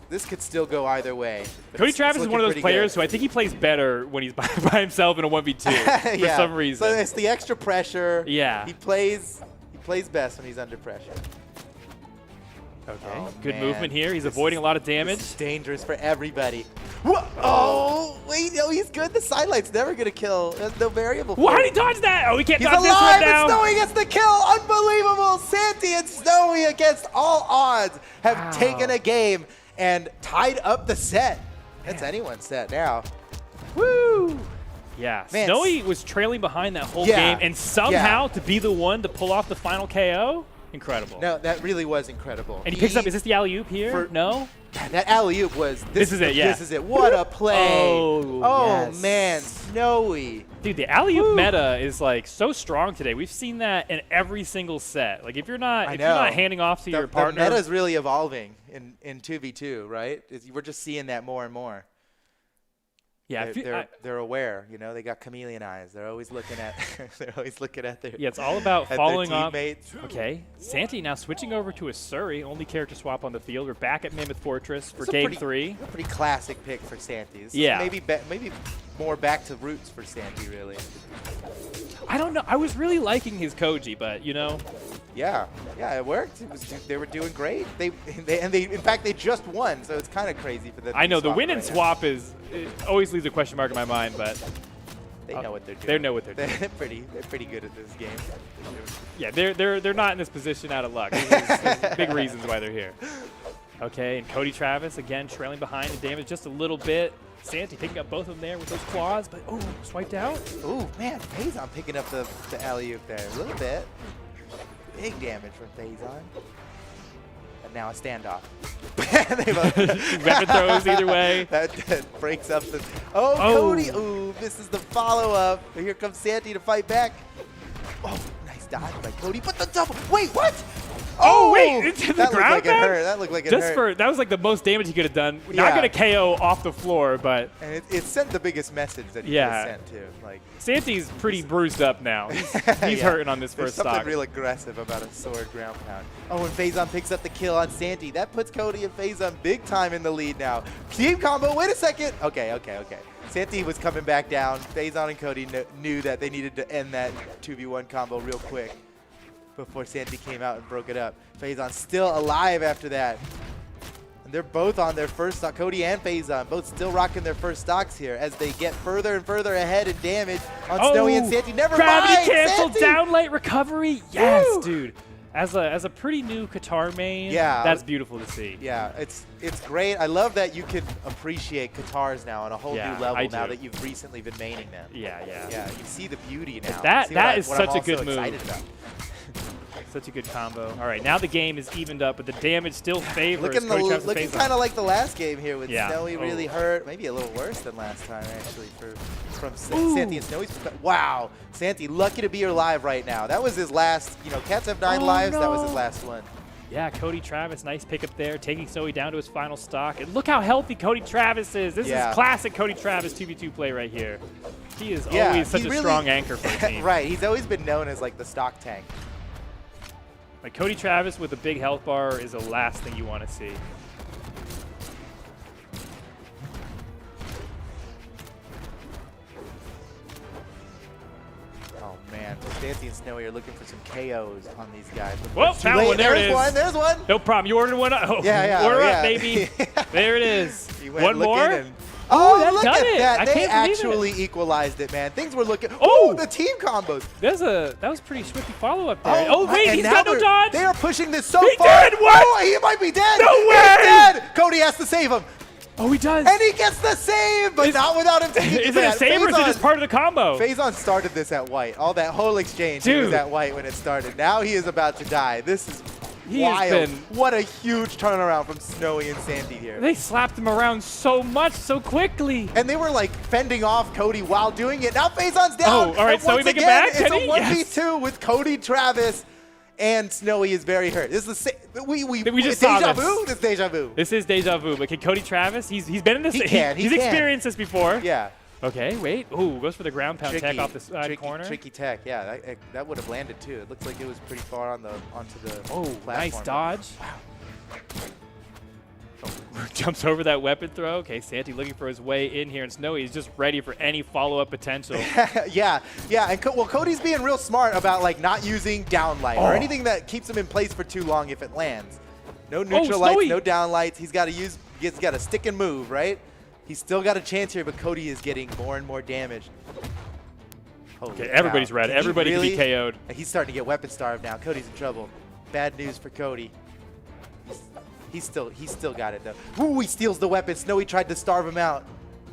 This could still go either way. Cody Travis is one of those players who I think he plays better when he's by himself in a 1v2 for some reason. So it's the extra pressure. Yeah. He plays best when he's under pressure. Okay. Oh, Good man. movement here. He's avoiding a lot of damage. This is dangerous for everybody. Oh, wait, no, he's good. The sidelight's never going to kill. There's no variable. Why did he dodge that? Oh, he can't He's dodge this alive, one now. and Snowy gets the kill. Unbelievable. Santi and Snowy, against all odds, have taken a game and tied up the set. That's anyone's set now. Woo! Yeah, Man, Snowy was trailing behind that whole Yeah, game, and somehow to be the one to pull off the final KO, incredible. No, that really was incredible. And he picks up, is this the alley-oop here? No? That alley-oop was, This is it, yeah. This is it. What a play. Oh, yes. Man, Snowy. Dude, the alley-oop meta is like so strong today. We've seen that in every single set. Like if you're not handing off to your partner. The meta's really evolving in 2v2, right? We're just seeing that more and more. Yeah, they're aware, you know. They got chameleon eyes. They're always looking at. They're always looking at their. Yeah, it's all about at following their up. teammates. Okay, Santi now switching over to a Surrey, only character swap on the field. We're back at Mammoth Fortress for Game 3. A pretty classic pick for Santi. This Yeah, is maybe more back to roots for Santi, really. I don't know. I was really liking his Koji, but you know. Yeah, it worked. They were doing great. They in fact they just won, so it's kind of crazy for them. I know the win and right now. swap it always leaves a question mark in my mind, but They know what they're doing. they know what they're doing. They're pretty good at this game. Yeah, they're not in this position out of luck. There's big reasons why they're here. Okay, and Cody Travis again trailing behind and damage just a little bit. Santi picking up both of them there with those claws, but oh, swiped out. Ooh, man, Phazon picking up the alley-oop there a little bit. Big damage from Phazon. And now a standoff. Weapon throws either way. That breaks up the. Oh, Cody! Ooh, misses the follow-up. Here comes Santi to fight back. Oh, nice dodge by Cody, but the double. Wait, what? Oh, wait, into the that ground looked like it hurt. That looked like it hurt. That was like the most damage he could have done. Not going to KO off the floor, but. And it sent the biggest message that he sent too. Like Santi's pretty bruised up now. He's hurting on this first There's something stock. real aggressive about a sword ground pound. Oh, and Phazon picks up the kill on Santi. That puts Cody and Phazon big time in the lead now. Team combo. Wait a second. Okay. Santi was coming back down. Phazon and Cody knew that they needed to end that 2v1 combo real quick before Santi came out and broke it up. Phazon still alive after that. And they're both on their first stock. Cody and Phazon both still rocking their first stocks here as they get further and further ahead in damage on Snowy and Santi. Never gravity mind, cancel, Santi! down light recovery. Yes, Woo! dude. As a pretty new Qatar main, Yeah. that's beautiful to see. Yeah, it's great. I love that you can appreciate Qatars now on a whole new level now that you've recently been maining them. Yeah. Yeah, you see the beauty now. That See what is what such I'm a good also move. excited about. Such a good combo. All right, now the game is evened up, but the damage still favors Looking, Cody Travis and looking Faison. kind of like the last game here with Yeah. Snowy really Oh. hurt. Maybe a little worse than last time, actually, from Santi and Snowy's perspective. Wow. Santi, lucky to be alive right now. That was his last, you know, Cats have 9 lives. That was his last one. Yeah, Cody Travis, nice pickup there, taking Snowy down to his final stock. And look how healthy Cody Travis is. This is classic Cody Travis 2v2 play right here. He is always such a strong anchor for the team. Right, he's always been known as like the stock tank. Like Cody Travis with a big health bar is the last thing you want to see. Oh man, Santi and Snowy are looking for some KOs on these guys. Whoa, found one. There it is. There's one. No problem. You ordered one up. Oh, Yeah, order yeah. up, baby. There it is. He went One looking more. and- Oh, that look done at it. that. I They can't believe actually it. equalized it, man. Things were looking. Oh! Oh, the team combos. That was pretty swifty follow-up there. Oh, my- wait, and he's now got no dodge. They are pushing this so He far. did? What? Oh, he might be dead. No He's way. dead. Cody has to save him. Oh, he does. And he gets the save, but not without him taking Is it a save or is it just part of the combo? Faison started this at white. All that whole exchange he was Dude. at white when it started. Now he is about to die. This is He has wild. been- What a huge turnaround from Snowy and Sandy here. They slapped him around so much, so quickly. And they were like fending off Cody while doing it. Now Faison's down. Oh, all right, And Snowy once make it again, back, it's can a he? 1v2 with Cody Travis, and Snowy is very hurt. This is the same. We just saw deja this. vu. This deja vu. This is deja vu, but can Cody Travis, he's been in this. He can, he he's can. experienced this before. Yeah. Okay, wait. Ooh, goes for the ground pound tech off the side tricky, corner. Tricky tech. Yeah, that would have landed too. It looks like it was pretty far onto the Oh, nice platform. dodge. Jumps over that weapon throw. Okay, Santi looking for his way in here, and Snowy is just ready for any follow-up potential. yeah. And well, Cody's being real smart about like not using downlight or anything that keeps him in place for too long if it lands. No neutral lights, Snowy. no downlights. He's got to stick and move, right? He's still got a chance here, but Cody is getting more and more damage. Holy Okay, cow. everybody's red. Can he Everybody can be really- KO'd. He's starting to get weapon starved now. Cody's in trouble. Bad news for Cody. He's still got it though. Ooh, he steals the weapon. Snowy tried to starve him out,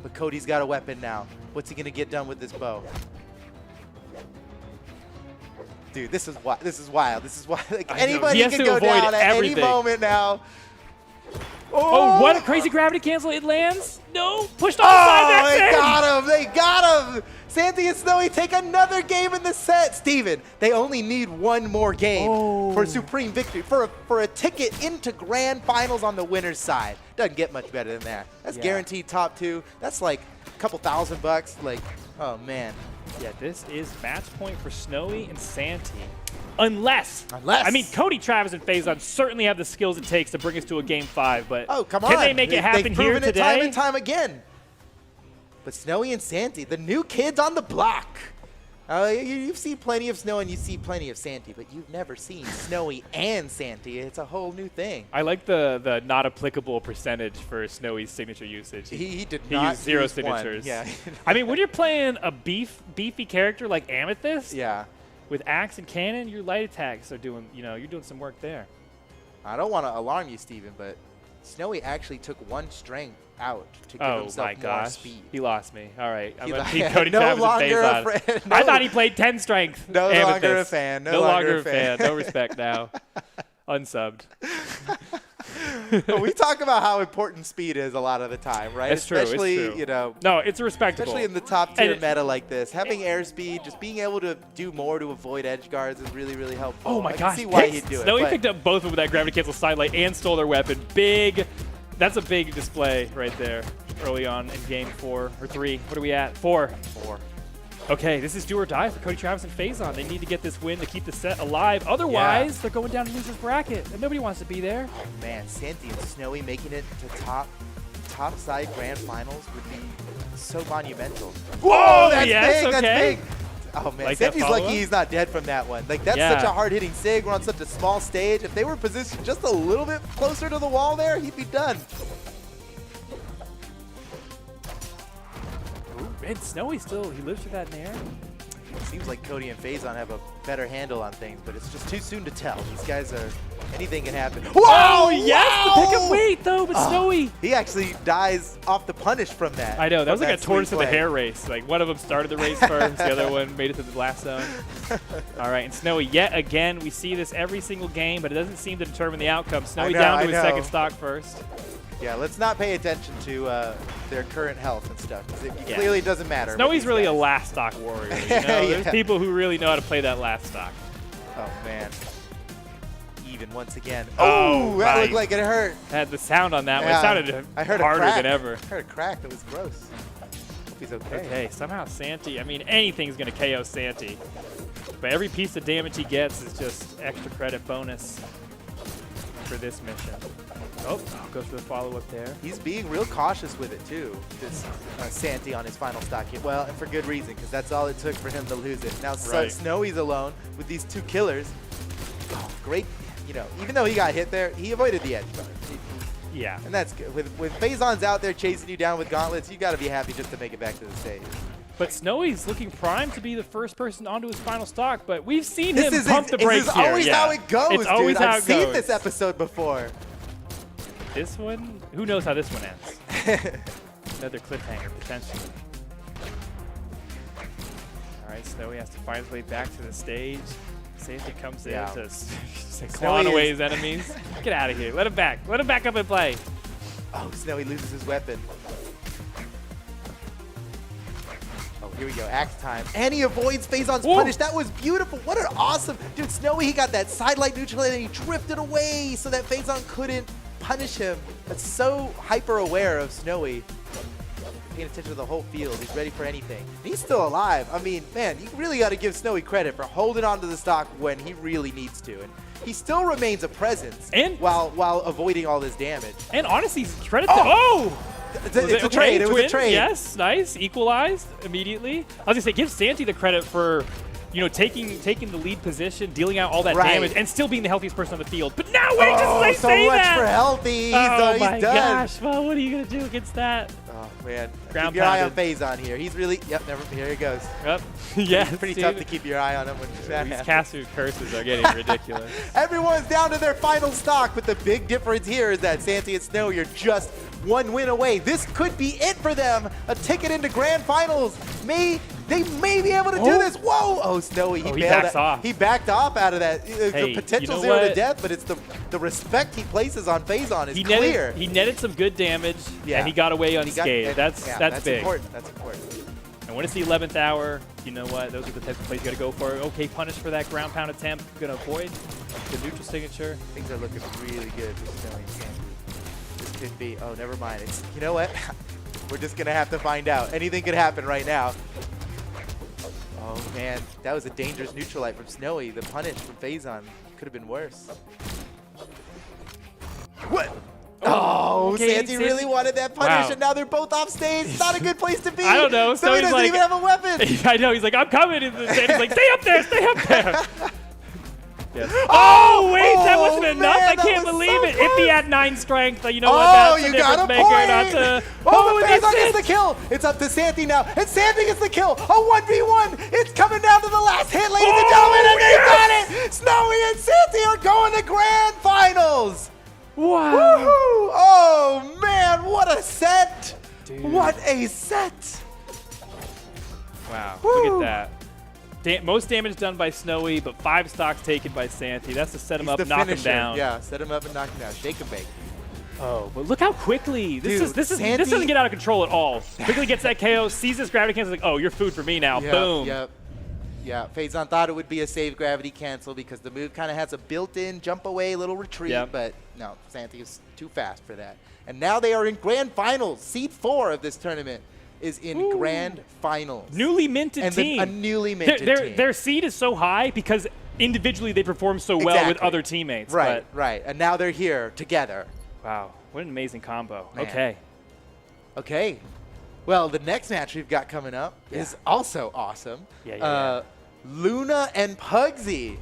but Cody's got a weapon now. What's he gonna get done with this bow? Dude, this is wild. This is wild. Like, I know. anybody He has can to go avoid down at everything. any moment now. Oh, what a crazy gravity cancel. It lands. No, pushed off Oh, side. they That's it. got him. They got him. Santi and Snowy take another game in the set. Steven, they only need one more game for supreme victory, for a ticket into grand finals on the winner's side. Doesn't get much better than that. That's guaranteed top 2. That's like a couple $1,000. Like, oh, man. Yeah, this is match point for Snowy and Santi. Unless. Unless. I mean, Cody Travis and Faison certainly have the skills it takes to bring us to a game 5, but Oh, come on. can they make it happen They've here proven it today? time and time again. But Snowy and Santi, the new kids on the block. You've seen plenty of Snow and you see plenty of Santi, but you've never seen Snowy and Santi. It's a whole new thing. I like the not applicable percentage for Snowy's signature usage. He did He not used 0 use one. signatures. Yeah. I mean, when you're playing a beefy character like Amethyst, Yeah. with axe and cannon, your light attacks are doing, you're doing some work there. I don't want to alarm you, Steven, but Snowy actually took one strength out to give Oh himself my more gosh, speed. he lost me. All right, I'm He gonna li- keep Cody no Travis and longer a Faison. friend. I No- thought he played 10 strength. No longer a Amethyst. fan. No longer a fan. No respect now. Unsubbed. But we talk about how important speed is a lot of the time, right? It's true, it's Especially, true. No, it's respectable. especially in the top tier And- meta like this. Having airspeed, just being able to do more to avoid edge guards is really, really helpful. Oh my I gosh. can see why he'd do it. Snowy but- picked up both of them with that gravity cancel sidelight and stole their weapon. That's a big display right there early on in game 4 or 3. What are we at? 4. 4. Okay, this is do or die for Cody Travis and Faison. They need to get this win to keep the set alive. Otherwise, they're going down to losers bracket, and nobody wants to be there. Oh man, Santi and Snowy making it to top side grand finals would be so monumental. Whoa, that's yes, big, okay. that's big. Oh man, Like that Santi's lucky follow-up? he's not dead from that one. Like that's Yeah. such a hard-hitting sig. We're on such a small stage. If they were positioned just a little bit closer to the wall there, he'd be done. Man, Snowy still, he lives through that nair. Seems like Cody and Faison have a better handle on things, but it's just too soon to tell. These guys are Anything can happen. Oh, Whoa! yes! Wow! The pick up weight, though, but Snowy. He actually dies off the punish from that. I know. That was from like a sweet tortoise of the play. hare race. Like, one of them started the race first, the other one made it to the last zone. All right, and Snowy, yet again, we see this every single game, but it doesn't seem to determine the outcome. Snowy down to his second stock first. Yeah, let's not pay attention to their current health and stuff. 'Cause it clearly doesn't matter. Snowy's really a last stock warrior. You know? There's people who really know how to play that last stock. Oh, man. Even once again. Oh, Oh, that nice. looked like it hurt. Had the sound on that one. Yeah, It sounded I heard harder a crack. than ever. I heard a crack. That was gross. Hope he's okay. Okay, somehow Santi, I mean, anything's going to KO Santi. But every piece of damage he gets is just extra credit bonus for this mission. Oh, goes for the follow-up there. He's being real cautious with it, too. This Santi on his final stock hit. Well, and for good reason, because that's all it took for him to lose it. Now Right. Snowy's alone with these two killers. Oh, great. You know, even though he got hit there, he avoided the edge guard. Yeah. And that's good. With Phazon's out there chasing you down with gauntlets, you got to be happy just to make it back to the stage. But Snowy's looking primed to be the first person onto his final stock, but we've seen him This pump the brakes is here. always Yeah. how it goes, It's always dude. how I've it seen goes. this episode before. This one? Who knows how this one ends? Another cliffhanger, potentially. All right, Snowy has to find his way back to the stage. Safety comes in to clawing away his enemies. Get out of here. Let him back. Let him back up and play. Oh, Snowy loses his weapon. Oh, here we go. Axe time. And he avoids Phazon's Whoa. punish. That was beautiful. What an awesome... Dude, Snowy, he got that sidelight neutral and he drifted away so that Phazon couldn't punish him. That's so hyper-aware of Snowy. Paying attention to the whole field. He's ready for anything. He's still alive. I mean, man, you really got to give Snowy credit for holding on to the stock when he really needs to. And he still remains a presence And- while avoiding all this damage. And honestly, credit to... Oh! It's a trade. It was a twins, trade. Yes, nice. Equalized immediately. I was going to say, give Santi the credit for... You know, taking the lead position, dealing out all that Right. damage, and still being the healthiest person on the field. But now, wait, just as I so say much that, for healthy. oh He's my done. gosh! Well, what are you gonna do against that? Oh man, Ground keep your eye on pounded. Phazon here. He's really here he goes. Yep. Yeah. It's pretty see, tough to keep your eye on him when that These happens. Casu curses are getting ridiculous. Everyone's down to their final stock, but the big difference here is that Santi and Snowy are just one win away. This could be it for them. A ticket into grand finals. They may be able to do this. Whoa! Oh, Snowy, he bailed backs out. off. He backed off out of that. Hey, The potential you know 0 to what? death, but it's the respect he places on Phazon is He clear. netted some good damage, Yeah. and he got away He got- unscathed. and- That's yeah, that's big. important. That's important. And when it's the 11th hour, you know what? Those are the types of plays you got to go for. Okay, punish for that ground pound attempt. Gonna avoid the neutral signature. Things are looking really good for Snowy and Sandy. This could be, oh, never mind. It's, you know what? We're just going to have to find out. Anything could happen right now. Oh, man. That was a dangerous neutral light from Snowy. The punish from Phazon could have been worse. What? Oh, okay, Santi Santi- really wanted that punish, Wow. and now they're both off stage. It's not a good place to be. I don't know. Snowy Snowy's doesn't like- even have a weapon. I know. He's like, I'm coming. And Sandy's like, stay up there. Stay up there. Yes. Oh, wait, that oh, wasn't enough. man, I that can't was believe so it. If he close. had 9 strength, you know what? Oh, That's you the got a difference maker. point. Not to, Oh, but that's Phazon gets it. the kill. It's up to Santi now, and Santi gets the kill. A 1v1. It's coming down to the last hit, ladies and gentlemen, and they got it. Snowy and Santi are going to grand finals. Wow. Woohoo! Oh man, what a set! Dude. What a set! Wow. Woo. Look at that. Most damage done by Snowy, but 5 stocks taken by Santi. That's to set him He's up, the knock him finisher. down. Yeah, set him up and knock him down. Shake and bake. Oh, but look how quickly this Dude, this Santi- doesn't get out of control at all. Quickly gets that KO, sees this gravity cancel, like, oh, you're food for me now. Boom. Yep. Yeah, Phazon thought it would be a save gravity cancel because the move kind of has a built-in jump away, little retreat, Yep. but no, Santi is too fast for that. And now they are in grand finals. Seed 4 of this tournament is in grand finals. Newly minted and team. a newly minted team. Their seed is so high because individually they perform so well with Exactly. other teammates. Right, right. And now they're here together. But, wow, what an amazing combo. Man. Okay. Okay. Well, the next match we've got coming up is also awesome. Yeah. Luna and Pugsy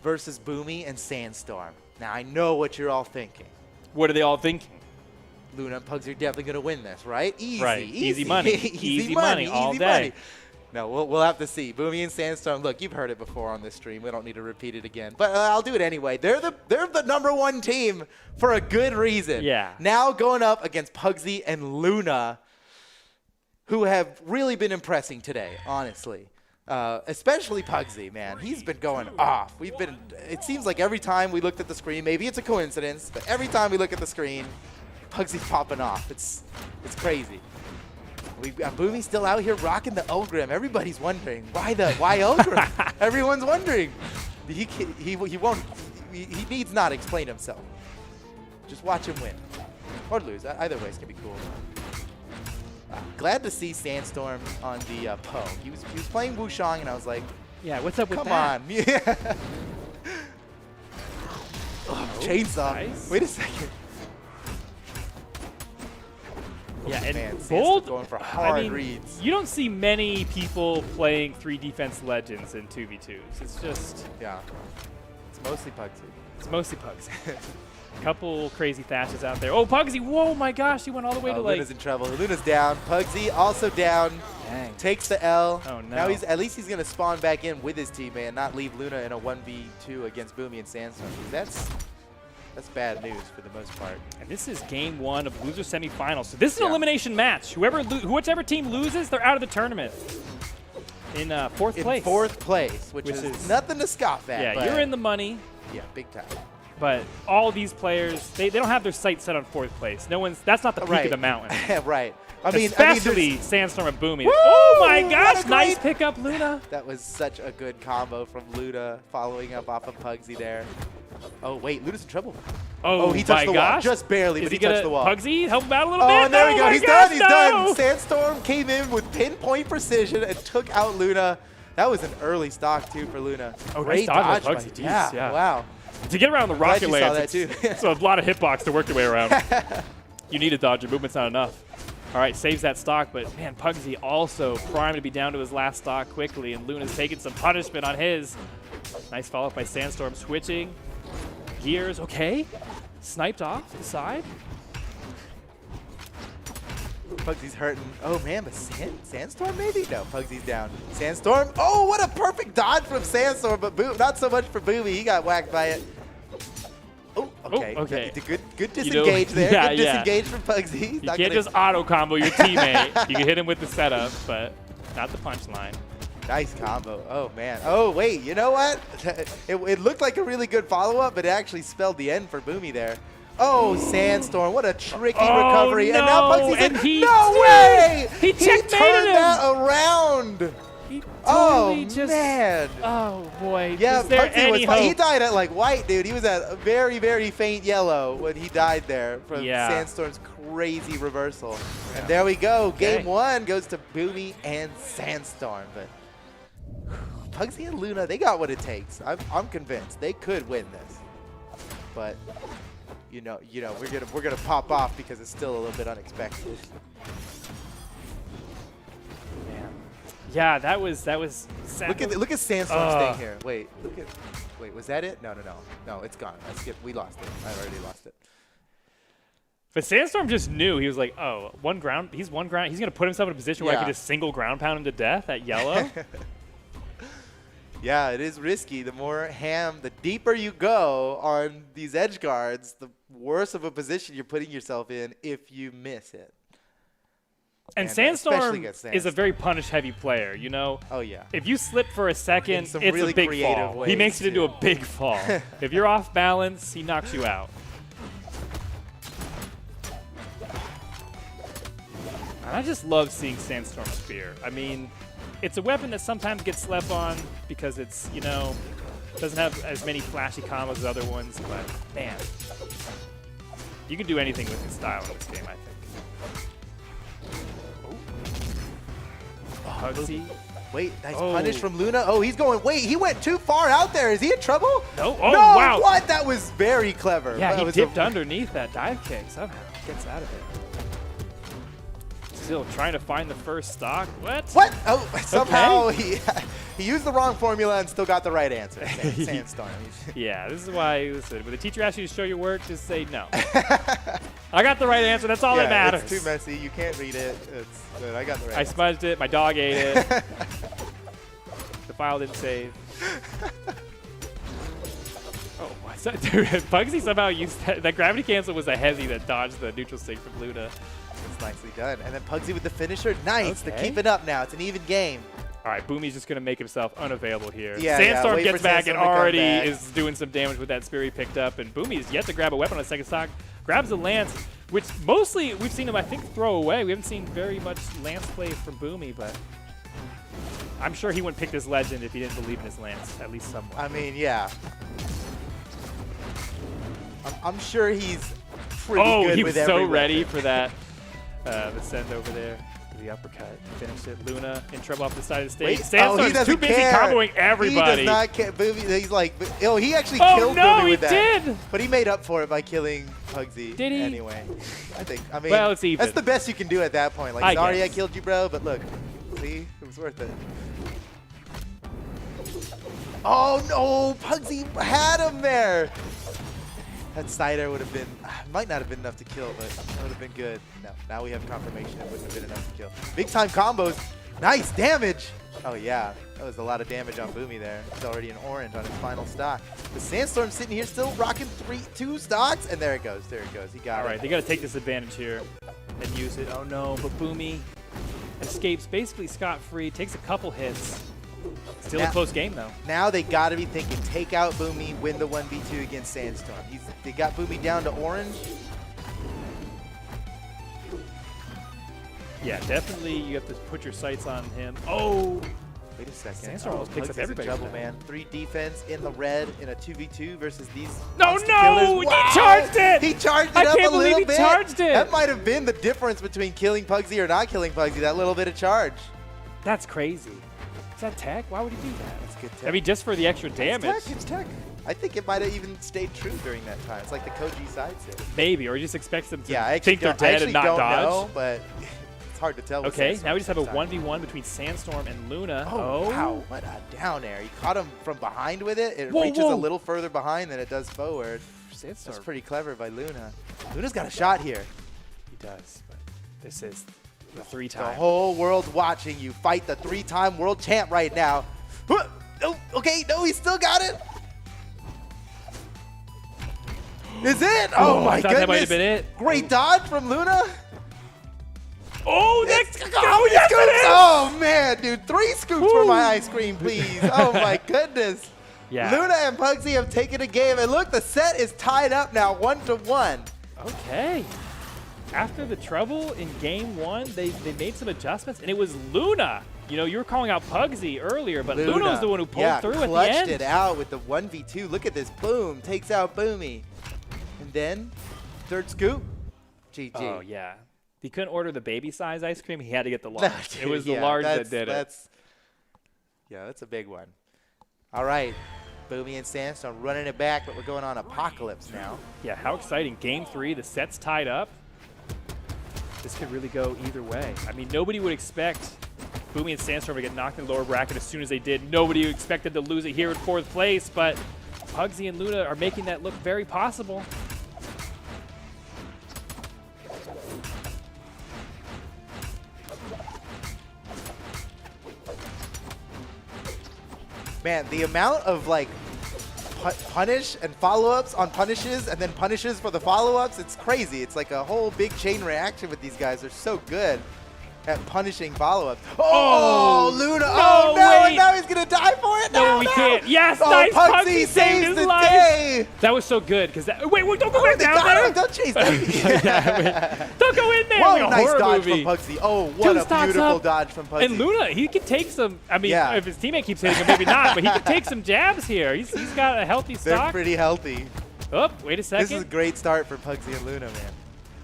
versus Boomi and Sandstorm. Now, I know what you're all thinking. What are they all thinking? Luna and Pugsy are definitely going to win this, right? Easy. Right. Easy money. easy Easy money all easy day. money. No, we'll have to see. Boomi and Sandstorm. Look, you've heard it before on this stream. We don't need to repeat it again. But I'll do it anyway. They're the #1 team for a good reason. Yeah. Now going up against Pugsy and Luna, who have really been impressing today, honestly. Especially Pugsy, man. He's been going off. It seems like every time we looked at the screen, maybe it's a coincidence, but every time we look at the screen, Pugsy's popping off. It's crazy. We've got Boomi still out here rocking the Ulgrim. Everybody's wondering why Ulgrim. Everyone's wondering. He needs not explain himself. Just watch him win or lose. Either way, it's gonna be cool. Glad to see Sandstorm on the Poe. He was playing Wushang, and I was like, Yeah, what's up with come that? on. Yeah. Chainsaw. Nice. Wait a second. Yeah, and Man, Sandstorm Bold, going for hard I mean, reads. you don't see many people playing 3 defense legends in 2v2s. It's just, Yeah. It's mostly Pugsy. it's mostly Pugsy. Couple crazy Thatches out there. Oh, Pugsy, whoa, my gosh, he went all the way to like, Luna's in trouble. Luna's down. Pugsy also down. dang. Takes the L. Oh, no. Now at least he's gonna spawn back in with his teammate and not leave Luna in a 1v2 against Boomi and Sandstorm. That's bad news for the most part. And this is game 1 of loser semifinals. So this is an Yeah. elimination match. Whichever team loses, they're out of the tournament. In 4th place. In 4th place, which is nothing to scoff at. Yeah, but you're in the money. Yeah, big time. But all these players, they don't have their sights set on 4th place. That's not the peak of the mountain. Right. I mean, Especially Sandstorm and Boomi. Woo! Oh my What gosh, a nice great- pickup, Luna. that was such a good combo from Luna, following up off of Pugsy there. Oh, wait, Luna's in trouble. Oh, he touched my the wall. gosh. Just barely, Is but he he touched gonna, the wall. Pugsy, help him out a little Oh, bit. and there we Oh go. my He's gosh, done. He's no. done. Sandstorm came in with pinpoint precision and took out Luna. That was an early stock, too, for Luna. Oh, Great nice dodge by by- Pugsy. Jeez, Yeah, yeah. wow. To get around the Glad rocket you saw lance, that, too. it's a lot of hitbox to work your way around. You need a dodge. Your movement's not enough. All right, saves that stock, but man, Pugsy also primed to be down to his last stock quickly, and Luna's taking some punishment on his. Nice follow-up by Sandstorm, switching gears. Okay, sniped off the side. Pugsy's hurting. Oh, man, but Sandstorm maybe? No, Pugsy's down. Sandstorm. Oh, what a perfect dodge from Sandstorm, but not so much for Boomi. He got whacked by it. Oh, okay. Oh, okay. Good disengage there. yeah, Good disengage from Pugsy. You can't just auto-combo your teammate. You can hit him with the setup, but not the punchline. Nice combo. Oh, man. Oh, wait. You know what? It looked like a really good follow-up, but it actually spelled the end for Boomi there. Oh, Sandstorm. What a tricky recovery. No, and now Pugsy's and in. he No still- way! he checkmated turned him. that around. He Oh, totally just, man. Oh, boy. Yeah, Is there Pugsy any was fine. He hope? died at like white, dude. He was at a very, very faint yellow when he died there from Yeah. Sandstorm's crazy reversal. And there we go. Okay. Game 1 goes to Boomi and Sandstorm. But Pugsy and Luna, they got what it takes. I'm convinced they could win this. But you know, we're gonna pop off because it's still a little bit unexpected. Man. Yeah, that was sad. Look at Sandstorm's Ugh. thing here. Wait, was that it? No, it's gone. We lost it. I already lost it. But Sandstorm just knew. He was like, oh, he's one ground. He's going to put himself in a position where I Yeah. can just single ground pound him to death at yellow. Yeah, it is risky. The deeper you go on these edge guards, the worse of a position you're putting yourself in if you miss it. And And, especially Sandstorm against is a Sandstorm. very punish-heavy player, you know? Oh, yeah. If you slip for a second, some it's really a big creative fall. He ways, makes it into too. a big fall. If you're off balance, he knocks you out. And I just love seeing Sandstorm Spear. I mean, it's a weapon that sometimes gets slept on because it's, you know, doesn't have as many flashy combos as other ones, but man, you can do anything with his style in this game, I think. Pugsy. Wait, nice Oh. punish from Luna. Oh, he's going. Wait, he went too far out there. Is he in trouble? No. Oh, no, wow. What? That was very clever. Yeah, That he was dipped underneath that dive kick. Somehow gets out of it. Still trying to find the first stock. What? What? Oh, somehow he used the wrong formula and still got the right answer. Sandstorm. Yeah, this is why, listen, when the teacher asks you to show your work, just say no. I got the right answer. That's all that matters. It's too messy. You can't read it. I got the right I answer. smudged it. My dog ate it. The file didn't save. Oh, what's that? Dude, Bugsy somehow used that gravity cancel was a heavy that dodged the neutral stick from Luna. That's nicely done. And then Pugsy with the finisher. Nice. Okay. They're keeping up now. It's an even game. All right, Boomy's just going to make himself unavailable here. Yeah, Sandstorm wait gets for back and Sandstorm to come already back. is doing some damage with that spear he picked up. And Boomy is yet to grab a weapon on the second stock. Grabs a lance, which mostly we've seen him, I think, throw away. We haven't seen very much lance play from Boomy, but I'm sure he wouldn't pick this legend if he didn't believe in his lance, at least somewhat. I mean, yeah. I'm sure he's pretty good he with was so every ready weapon. for that. The send over there. The uppercut. Finish it. Luna in trouble off the side of the stage. Wait, Sandstorm's he doesn't too busy care. comboing everybody. He does not care. Boomy, he's like, oh, he actually Oh, killed no, Boomy he with that. did. But he made up for it by killing Pugsy. Did he? Anyway, I mean, Well, it's even. that's the best you can do at that point. Like, I sorry I guess. killed you, bro, but look, see, it was worth it. Oh no, Pugsy had him there. That Cider would have been, might not have been enough to kill, but it would have been good. No, now we have confirmation it wouldn't have been enough to kill. Big time combos, nice damage. Oh yeah, that was a lot of damage on Boomy there. He's already an orange on his final stock. The Sandstorm sitting here still rocking 2 stocks, and there it goes, He got All it. right, they got to take this advantage here and use it. Oh no, but Boomy escapes basically scot-free, takes a couple hits. Still a Now- close game though. Now they got to be thinking, take out Boomy, win the 1v2 against Sandstorm. They got Boomy down to orange. Yeah, definitely you have to put your sights on him. Oh, Wait a second. Sandstorm almost picks up Pugsy's in everybody trouble, with that. man. 3 defense in the red in a 2v2 versus these No, monster no! killers. He Wow! charged it! He charged it I up can't a believe little he bit. charged it! That might have been the difference between killing Pugsy or not killing Pugsy, that little bit of charge. that's crazy. Is that tech? Why would he do that? That's good tech. I mean, just for the extra damage. It's tech. I think it might have even stayed true during that time. It's like the Koji side sit. Maybe, or he just expects them to Yeah, I actually think they're don't, I dead actually and not don't dodge. know, but it's hard to tell. with Okay, Sandstorm now we just have a sometimes. 1v1 between Sandstorm and Luna. Oh, wow, what a down air. He caught him from behind with it. It Whoa, reaches whoa. a little further behind than it does forward. Sandstorm. That's pretty clever by Luna. Luna's got a shot here. He does, but this is the The 3-time. whole world's watching you fight the 3-time world champ right now. Oh, okay, no, he still got it. Is it? Oh, my I thought goodness. that might have been it. Great dodge from Luna. Oh, It's- that's oh, yes, scoops. it is! Oh, man, dude. 3 scoops for Woo. my ice cream, please. Oh, my goodness. Yeah. Luna and Pugsy have taken a game. And look, the set is tied up now 1-1. Okay. After the trouble in game 1, they made some adjustments, and it was Luna. You know, you were calling out Pugsy earlier, but Luna was the one who pulled through at the clutched end. it out with the 1v2. Look at this. Boom. Takes out Boomy. And then, third scoop. GG. Oh, yeah. He couldn't order the baby size ice cream. He had to get the large. It was the Yeah, large that that's- did it. Yeah, that's a big one. All right. Boomy and Sandstorm running it back, but we're going on Apocalypse now. Yeah, how exciting. Game 3, the set's tied up. This could really go either way. I mean, nobody would expect Boomy and Sandstorm to get knocked in the lower bracket as soon as they did. Nobody expected to lose it here in 4th place, but Pugsy and Luna are making that look very possible. Man, the amount of like punish and follow-ups on punishes and then punishes for the follow-ups, it's crazy. It's like a whole big chain reaction with these guys. They're so good at punishing follow-ups. Oh, Luna. Oh, no, no. wait. And now he's going to die for it. No, we can't. Yes, oh, nice. Pugsy Pugsy saved saves his the life. day. That was so good because that. Wait, don't go back They down got there. him. Don't chase them. Yeah, wait. Don't go in there. Whoa, like a nice horror dodge movie. from Pugsy. Oh, what 2 a stocks beautiful up. dodge from Pugsy. And Luna, he can take some. I mean, Yeah. if his teammate keeps hitting him, maybe not. But he can take some jabs here. He's got a healthy They're stock. pretty healthy. Oh, wait a second. This is a great start for Pugsy and Luna, man.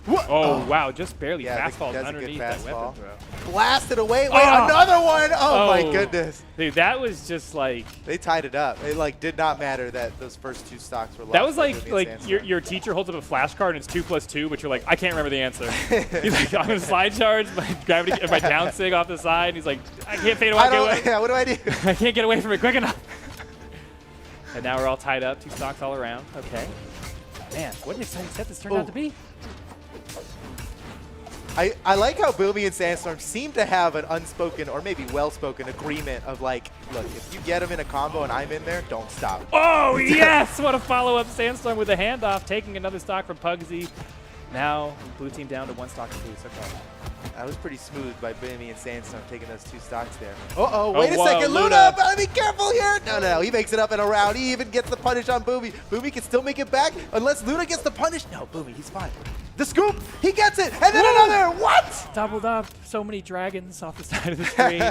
Oh, wow, just barely Yeah, fast falls that's a good underneath fast that weapon fall. throw. Blasted away. Wait, Oh. another one. Oh, my Oh. goodness. Dude, that was just like They tied it up. It like did not matter that those first 2 stocks were lost. that was by like Boomy and like Sandstorm. your teacher holds up a flashcard and it's 2 + 2, but you're like, I can't remember the answer. He's like, I'm gonna slide charge my gravity, my down sig off the side. And he's like, I can't fade away. I don't. Yeah, what do I do? I can't get away from it quick enough. And now we're all tied up, 2 stocks all around. Okay. Man, what an exciting set this turned out to be. I like how Boomi and Sandstorm seem to have an unspoken or maybe well-spoken agreement of like, look, if you get him in a combo and I'm in there, don't stop. Oh, yes! What a follow-up. Sandstorm with a handoff, taking another stock from Pugsy. Now, blue team down to 1 stock apiece. Okay. That was pretty smooth by Boomi and Sandstorm taking those 2 stocks there. Uh-oh, wait a whoa, second, Luna. Luna, better be careful here. No, he makes it up and around. He even gets the punish on Boomi. Boomi can still make it back unless Luna gets the punish. No, Boomi, he's fine. The scoop, he gets it, and then another, what? Doubled up. So many dragons off the side of the screen.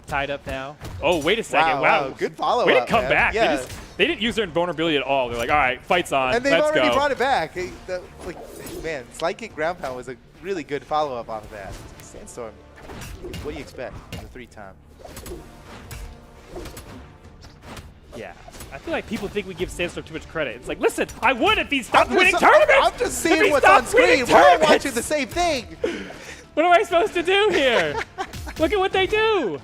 Tied up now. Oh, wait a second. Wow. Good follow-up, Way to come man. back. Yeah. They didn't use their invulnerability at all. They're like, all right, fight's on. And they've Let's already go. brought it back. Man, Slide Kick Ground Pound was a really good follow-up off of that. Sandstorm, what do you expect? The 3-time. Yeah. I feel like people think we give Sandstorm too much credit. It's like, listen, I would if he stopped winning tournaments. I'm just seeing what's on screen. We're all watching the same thing. What am I supposed to do here? Look at what they do.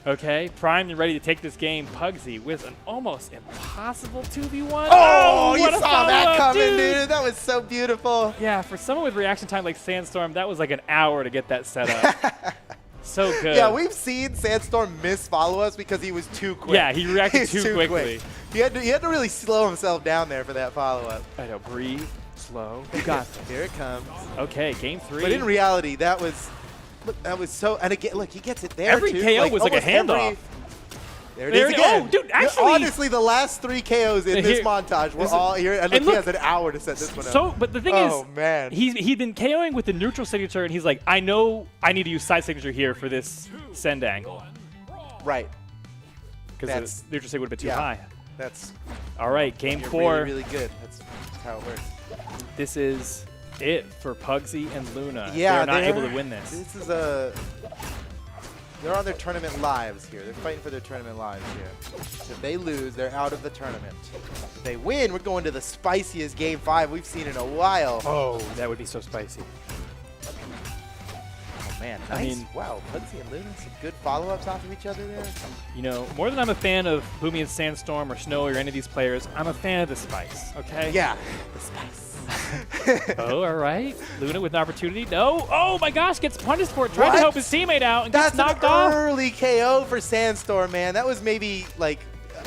Okay, primed and ready to take this game. Pugsy with an almost impossible 2v1. Oh, you what a saw that follow-up, coming, dude. That was so beautiful. Yeah, for someone with reaction time like Sandstorm, that was like an hour to get that set up. So good. Yeah, we've seen Sandstorm miss follow-ups because he was too quick. Yeah, he reacted He's too quickly. Quick. He had to really slow himself down there for that follow-up. I know, breathe, slow. You got this. Here it comes. Okay, game 3. But in reality, that was so. And again, look, he gets it there Every too. KO was like a almost handoff. There it is There- again. oh, dude, actually- honestly, the last 3 KOs in this Here- montage were this is- all here, and and look, he look, has an hour to set this one up. So, but the thing Oh, is, man. he'd been KOing with the neutral signature, and he's like, I know I need to use side signature here for this send angle. Right. Because That's- the neutral sig would have been too yeah. high. That's All right, game you're 4. really, really good. That's how it works. This is it for Pugsy and Luna. Yeah, they're not able to win this. This is they're on their tournament lives here. They're fighting for their tournament lives here. So if they lose, they're out of the tournament. If they win, we're going to the spiciest game 5 we've seen in a while. Oh, that would be so spicy. Oh, man, nice. I mean- Wow, Pugsy and Luna, some good follow-ups off of each other there. You know, more than I'm a fan of Boomi and Sandstorm or Snowy or any of these players, I'm a fan of the spice, okay? Yeah, the spice. Oh, all right. Luna with an opportunity. No. Oh, my gosh, gets punished for it. Tried to What? help his teammate out and That's gets knocked an off. early KO for Sandstorm, man. That was maybe like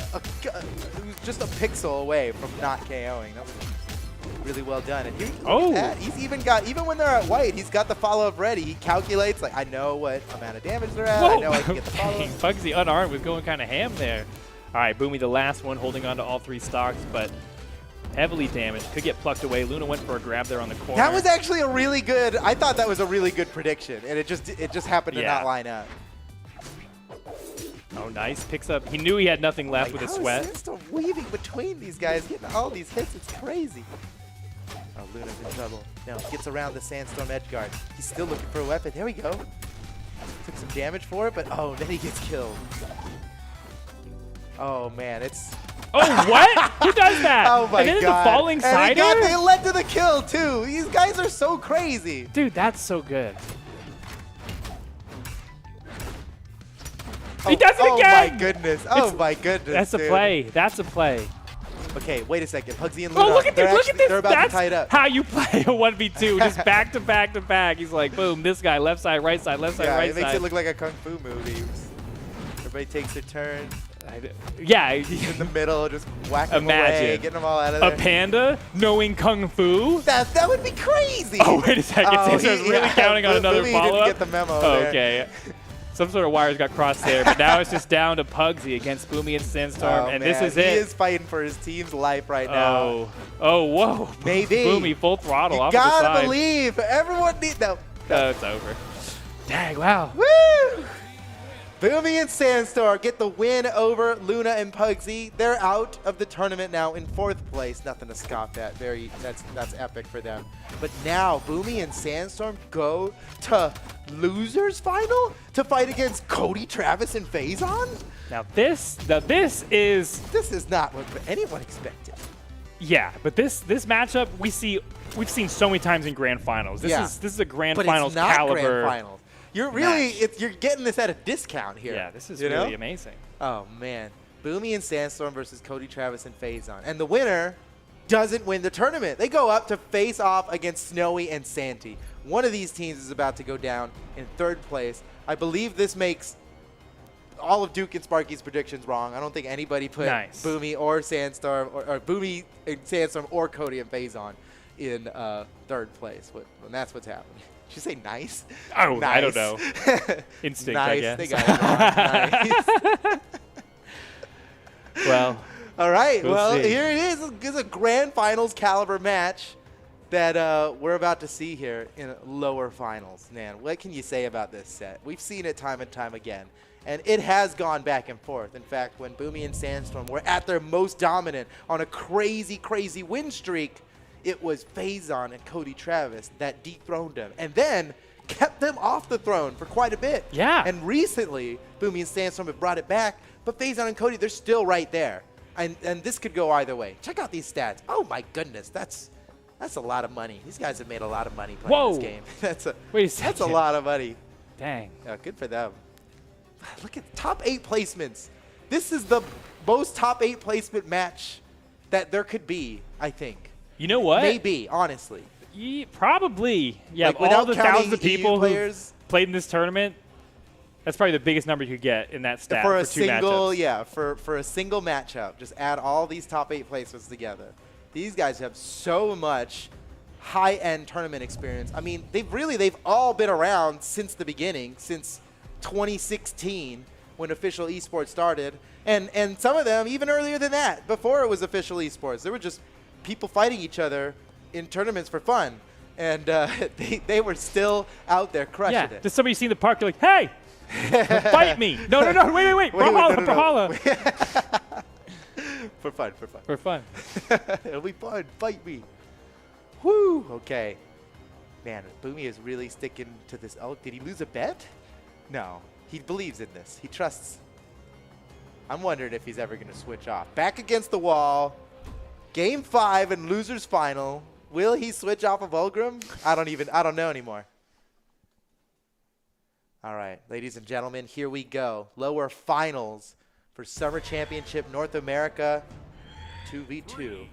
it was just a pixel away from not KOing. That was really well done. And here, look at that. He's even when they're at white, he's got the follow-up ready. He calculates, like, I know what amount of damage they're at. Whoa. I know I can get the follow-up. Dang, Pugsy unarmed was going kind of ham there. All right, Boomi, the last one, holding on to all 3 stocks, but heavily damaged. Could get plucked away. Luna went for a grab there on the corner. That was actually a really good, I thought that was a really good prediction, and it just happened to Yeah. not line up. Oh, nice. Picks up. He knew he had nothing left with a How is sweat. Sandstorm weaving between these guys, getting all these hits? It's crazy. Oh, Luna's in trouble. Now he gets around the Sandstorm edge guard. He's still looking for a weapon. There we go. Took some damage for it, but oh, then he gets killed. Oh man, it's. Oh, what? Who does that? Oh my and then god. the falling and cider? they led to the kill too. These guys are so crazy. Dude, that's so good. Oh, He does it oh again! my goodness. Oh my goodness. That's a dude. play. That's a play. Okay, wait a second. Pugsy and Luna. Oh, look at this. Look at this. They're about That's to tie it up. how you play a 1v2. Just back to back to back. He's like, boom, this guy, left side, right side, left side, Yeah, right it makes side. it look like a kung fu movie. Everybody takes their turn. Yeah. In the middle, just whacking them away, Imagine. getting them all out of A there. panda knowing kung fu? That would be crazy. Oh, wait a second. Sandstorm's really counting on another Boomi follow-up? didn't get the memo Oh, there. okay. Some sort of wires got crossed there, but now it's just down to Pugsy against Boomi and Sandstorm, Oh, and man. this is He it. is fighting for his team's life right now. Oh, whoa. Maybe. Boomi full throttle You off to the side. gotta believe. Everyone needs. No. Oh, it's over. Dang, wow. Woo! Boomi and Sandstorm get the win over Luna and Pugsy. They're out of the tournament now in 4th place. Nothing to scoff at. That's epic for them. But now Boomi and Sandstorm go to losers final to fight against Cody, Travis, and Phazon. Now this is, This is not what anyone expected. yeah, but this matchup we've seen so many times in grand finals. This is a grand But finals it's not caliber. grand finals. You're really match. you're getting this at a discount here. Yeah, this is you really know? amazing. Oh man, Boomi and Sandstorm versus Cody, Travis, and Phazon, and the winner doesn't win the tournament. They go up to face off against Snowy and Santi. One of these teams is about to go down in 3rd place. I believe this makes all of Duke and Sparky's predictions wrong. I don't think anybody put Boomi or Sandstorm or Boomi and Sandstorm or Cody and Phazon in 3rd place. And that's what's happening. Did you say nice? Oh, nice. I don't know. Instinct, nice. I guess. They got it wrong. Nice. Well, all right. we'll Well, see. here it is. It's a grand finals caliber match that we're about to see here in lower finals. Man, what can you say about this set? We've seen it time and time again, and it has gone back and forth. In fact, when Boomi and Sandstorm were at their most dominant on a crazy, crazy win streak, it was Phazon and Cody Travis that dethroned them, and then kept them off the throne for quite a bit. Yeah. And recently, Boomi and Sandstorm have brought it back, but Phazon and Cody, they're still right there. And this could go either way. Check out these stats. Oh my goodness, that's a lot of money. These guys have made a lot of money playing this game. Wait a second. That's a lot of money. Dang. Yeah, good for them. Look at top 8 placements. This is the most top 8 placement match that there could be, I think. You know what? Maybe, honestly. Probably. Yeah, Like, of all without the counting thousands of EU people who players, played in this tournament, that's probably the biggest number you could get in that stat for a 2 single, matchups. yeah, for a single matchup, just add all these top 8 placements together. These guys have so much high-end tournament experience. I mean, they've all been around since the beginning, since 2016 when official esports started, and some of them even earlier than that, before it was official esports. There were just people fighting each other in tournaments for fun, and they were still out there crushing it. Does somebody see in the park? You're like, hey, fight me! No, wait, Brawlhalla, no. Brawlhalla. For fun. For fun. It'll be fun. Fight me. Woo. Okay. Man, Boomi is really sticking to this. Oh, did he lose a bet? No. He believes in this. He trusts. I'm wondering if he's ever going to switch off. Back against the wall. Game 5 and losers final. Will he switch off of Ulgrim? I don't know anymore. All right, ladies and gentlemen, here we go. Lower finals for Summer Championship North America 2v2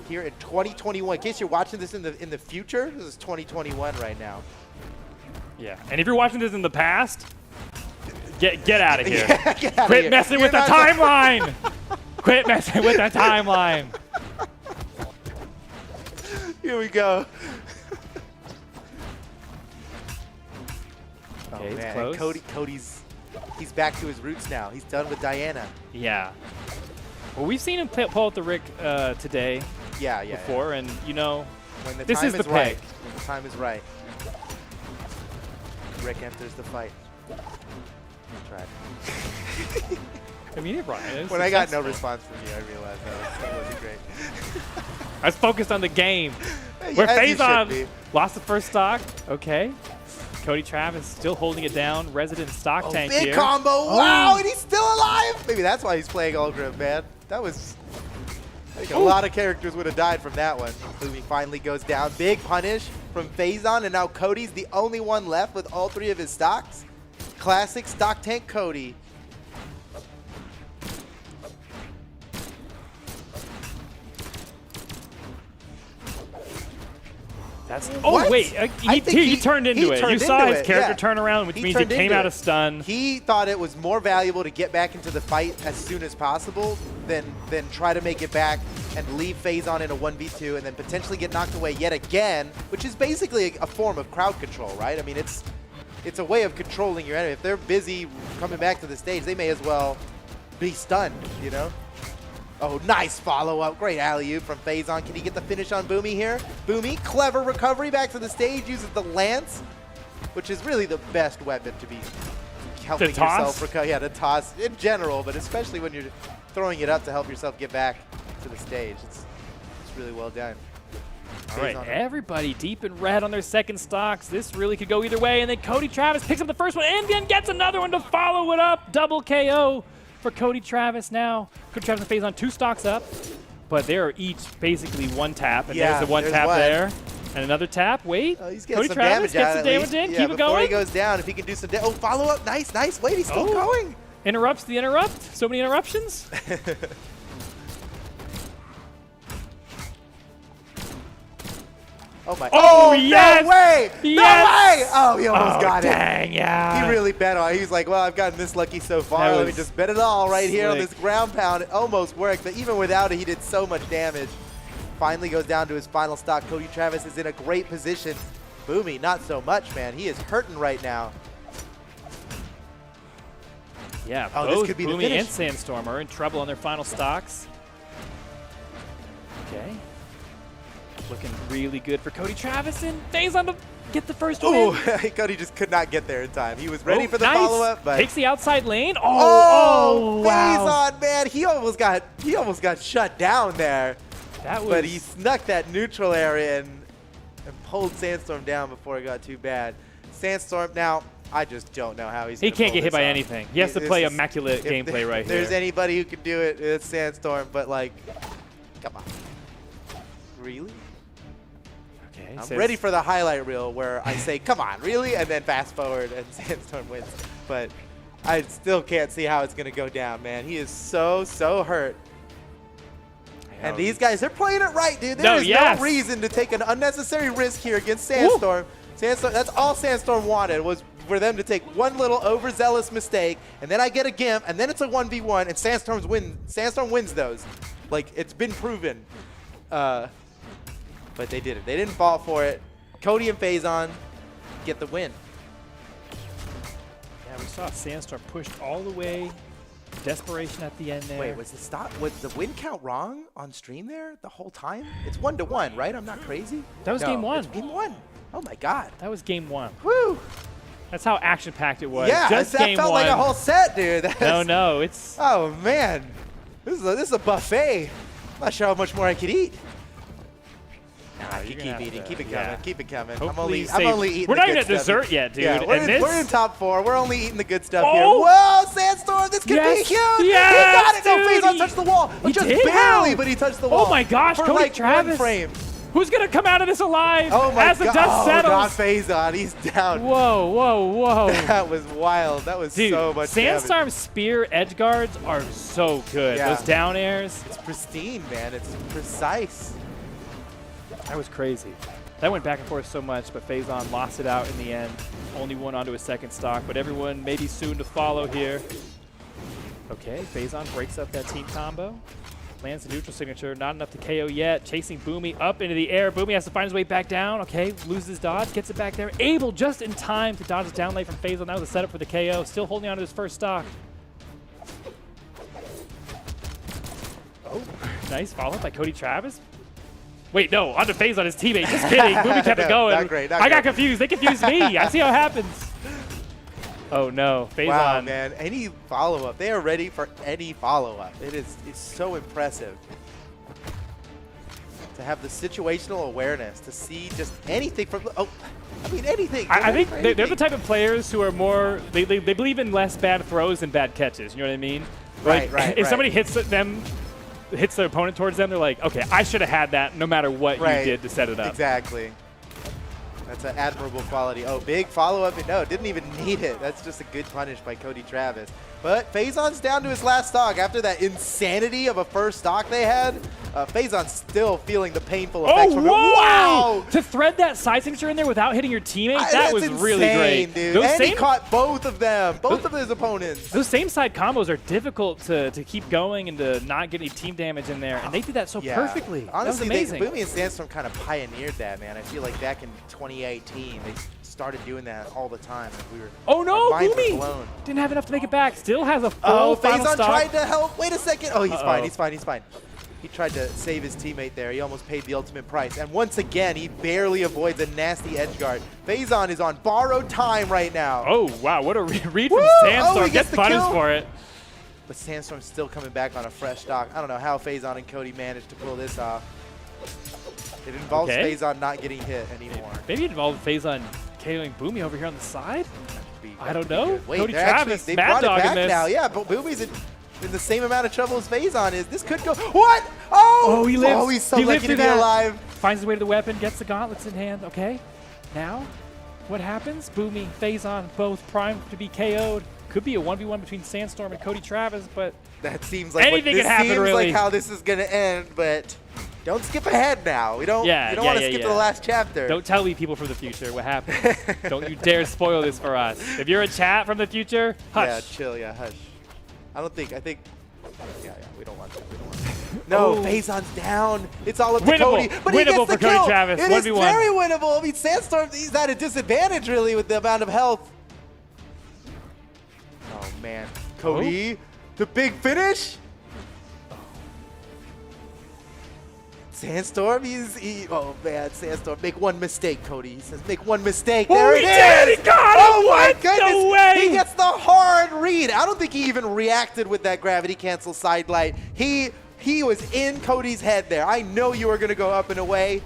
here in 2021. In case you're watching this in the future, this is 2021 right now. Yeah, and if you're watching this in the past, get out of here. Yeah, get outta Quit here. messing with the You're not timeline. Quit messing with the timeline. Here we go. Okay, oh it's man, close. Cody's he's back to his roots now. He's done with Diana. Yeah. Well, we've seen him pull out the Rick today Yeah. before, and you know, When the this time is the right. pick. When the time is right. Rick enters the fight. Tried. I mean, Brian. When I got no response from you, I realized that wasn't great. I was focused on the game. As Where you should Phazon be. lost the first stock. Okay. Cody Travis still holding it down. Resident stock tank Big here. combo. Oh. Wow, and he's still alive. Maybe that's why he's playing Ulgrim, man. That was... I think a lot of characters would have died from that one. Boomi finally goes down. Big punish from Phazon, and now Cody's the only one left with all 3 of his stocks. Classic stock tank Cody. That's What? wait, I he think turned into it. turned You saw into his it, character yeah. turn around, which He means he turned came into out it. of stun. He thought it was more valuable to get back into the fight as soon as possible than try to make it back and leave Phazon in a 1v2 and then potentially get knocked away yet again, which is basically a form of crowd control, right? I mean, it's a way of controlling your enemy. If they're busy coming back to the stage, they may as well be stunned, you know? Oh, nice follow-up. Great alley-oop from Phazon. Can he get the finish on Boomi here? Boomi, clever recovery back to the stage, uses the lance, which is really the best weapon to be helping yourself recover. Yeah, to toss in general, but especially when you're throwing it up to help yourself get back to the stage. It's really well done. All right, everybody deep in red on their second stocks. This really could go either way. And then Cody Travis picks up the first one and then gets another one to follow it up. Double KO for Cody Travis now. Cody Travis and Phazon 2 stocks up, but they are each basically 1 tap. And Yeah, there's the 1 there's tap one. there. And another tap. Wait. He's getting Cody some Travis damage gets out the at damage least. in. Yeah, Keep it before going. he goes down, if he can do some oh, follow up. Nice. Wait, he's still going. Interrupts the interrupt. So many interruptions. Oh my! Oh, yes! No way! Yes! No way! Oh, he almost got it. Dang, yeah. He really bet on it. He was like, well, I've gotten this lucky so far. That Let me was just bet it all right here on slick. this ground pound. It almost worked, but even without it, he did so much damage. Finally goes down to his final stock. Cody Travis is in a great position. Boomi, not so much, man. He is hurting right now. Yeah, Oh, this both could be the Boomi finish. and Sandstorm are in trouble on their final stocks. Okay. Looking really good for Cody Travis, and Faison to get the first Ooh, win. Cody just could not get there in time. He was ready Oh, for the nice. follow-up, but Takes the outside lane. oh, Wow. Faison, man, he almost got shut down there. That was But he snuck that neutral area and pulled Sandstorm down before it got too bad. Sandstorm, now, I just don't know how he's He gonna can't pull get hit this by off. anything. He has to This play is- immaculate if gameplay right if there's here. anybody who can do it, it's Sandstorm, but like, come on. Really? Okay, I'm says- ready for the highlight reel where I say, come on, really? And then fast forward and Sandstorm wins. But I still can't see how it's going to go down, man. He is so hurt. And these guys, they're playing it right, dude. There is no reason to take an unnecessary risk here against Sandstorm. Sandstorm, that's all Sandstorm wanted, was for them to take one little overzealous mistake, and then I get a gimp, and then it's a 1v1, and Sandstorm wins those. Like, it's been proven. But they didn't. They didn't fall for it. Cody and Faison get the win. Yeah, we saw Sandstorm pushed all the way. Desperation at the end there. Wait, was the win count wrong on stream there the whole time? It's 1-1, right? I'm not crazy? That was No, game one. it's game one. Oh my God. That was game one. Woo! That's how action-packed it was. Yeah, Just that game felt one. like a whole set, dude. No, it's... Oh man, this is a buffet. I'm not sure how much more I could eat. Nah, you're keep gonna have eating. to- Keep it yeah. coming. Keep it coming. Hopefully I'm only eating. We're the not good even at stuff. dessert yet, dude. Yeah, And we're in top 4. We're only eating the good stuff here. Oh! Whoa, Sandstorm! This could Yes, be huge. yes, he got it. No, dude, Faison touched the wall. he Just did? barely, How? but he touched the wall. Oh my gosh, for Cody like Travis. 1 frame. Who's going to come out of this alive Oh my as the God! dust settles? Not Faison. He's down. Whoa. That was wild. That was Dude, so much damage. Sandstorm's spear edge guards are so good. Yeah. Those down airs, It's pristine, man. It's precise. that was crazy. That went back and forth so much, but Faison lost it out in the end. Only won onto a second stock, but everyone maybe soon to follow here. Okay, Faison breaks up that team combo. Lands the neutral signature, not enough to KO yet. Chasing Boomi up into the air. Boomi has to find his way back down. Okay, loses dodge, gets it back there. Able just in time to dodge his down lane from Faison. That was a setup for the KO. Still holding on to his first stock. Oh, nice follow by Cody Travis. Wait, no, onto Faison, his teammate. Just kidding. Boomi kept it No, going. not great, not I got great. confused. They confused me. I see how it happens. Oh no, Faison. Wow, man. Any follow-up. They are ready for any follow-up. It's so impressive to have the situational awareness, to see just anything from, anything. I think ready for they're the anything. type of players who are more, they believe in less bad throws than bad catches. You know what I mean? Right, Like, right, If right. somebody hits their opponent towards them, they're like, okay, I should have had that no matter what Right. you did to set it up. Exactly. That's an admirable quality. Oh, big follow-up. No, didn't even need it. That's just a good punish by Cody Travis. But Faison's down to his last stock after that insanity of a first stock they had. Faison's still feeling the painful effects from it. Wow! To thread that side signature in there without hitting your teammate, that That's was really insane, great. dude. Those And he same, caught both of them, both of his opponents. those same side combos are difficult to keep going and to not get any team damage in there, and they did that so Yeah. perfectly. Honestly, that was amazing. Boomi and Sandstorm kind of pioneered that, man. I feel like back in 2018, they started doing that all the time. And we were, Oh no, our minds were Boomi blown. didn't have enough to make it back. Still has a full Oh, final Faison stock. tried to help. Wait a second. Oh, he's fine. Uh-oh. He's fine. He's fine. He tried to save his teammate there. He almost paid the ultimate price. And once again, he barely avoids a nasty edge guard. Faison is on borrowed time right now. Oh wow, what a read Woo! from Oh, Sandstorm. he gets Gets the punished kill. for it. But Sandstorm's still coming back on a fresh stock. I don't know how Faison and Cody managed to pull this off. It involves Okay. Faison not getting hit anymore. Maybe it involved Faison KOing Boomi over here on the side. I don't That'd be know. good. Wait, Cody they're actually, Travis, they mad brought it dogging back this. now. Yeah, but Boomi's in the same amount of trouble as Faison is. This could go. What? Oh! Oh, he lives. Oh, he's so He lived lucky to through be that. alive. Finds his way to the weapon, gets the gauntlets in hand. Okay, now what happens? Boomi, Faison, both primed to be KO'd. Could be a 1v1 between Sandstorm and Cody Travis, but That seems like Anything this could happen, seems really. like how this is gonna end, but Don't skip ahead now. We don't. Yeah, you don't yeah, want to yeah, skip yeah. to the last chapter. Don't tell me people from the future what happened. Don't you dare spoil this for us. If you're a chat from the future, hush. Yeah, chill. Yeah, hush. I think. Yeah. We don't want that. We don't want that. No, Oh. Phazon's down. It's all up to Winnable. Cody. But he Winnable gets the for Cody kill. Travis. It is 1v1. very winnable. I mean, Sandstorm, he's at a disadvantage, really, with the amount of health. Oh, man. Cody, the big finish. Sandstorm, oh, man, Sandstorm, make one mistake, Cody. He says, make one mistake. There it is. He got him. Oh, my What? goodness. No way. He gets the hard read. I don't think he even reacted with that gravity cancel side light. He was in Cody's head there. I know you were going to go up and away.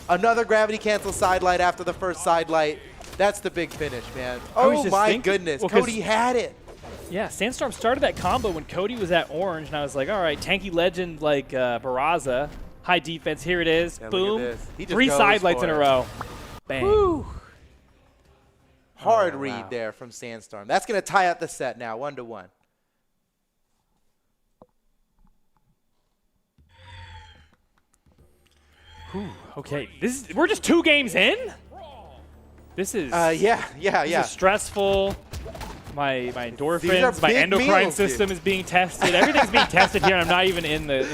Another gravity cancel side light after the first side light. That's the big finish, man. I was Oh, just my thinking- goodness. well, 'cause- Cody had it. Yeah, Sandstorm started that combo when Cody was at orange, and I was like, all right, tanky legend like Barraza, high defense, here it is. Yeah, look at Boom. this. He just 3 goes side lights for in a it. row. Bang. Hard Oh, read wow. there from Sandstorm. That's going to tie up the set now, 1-1. Okay, we're just 2 games in? This is Yeah. this is stressful. My endorphins, my big endocrine meals, dude. system is being tested. Everything's being tested here, and I'm not even in this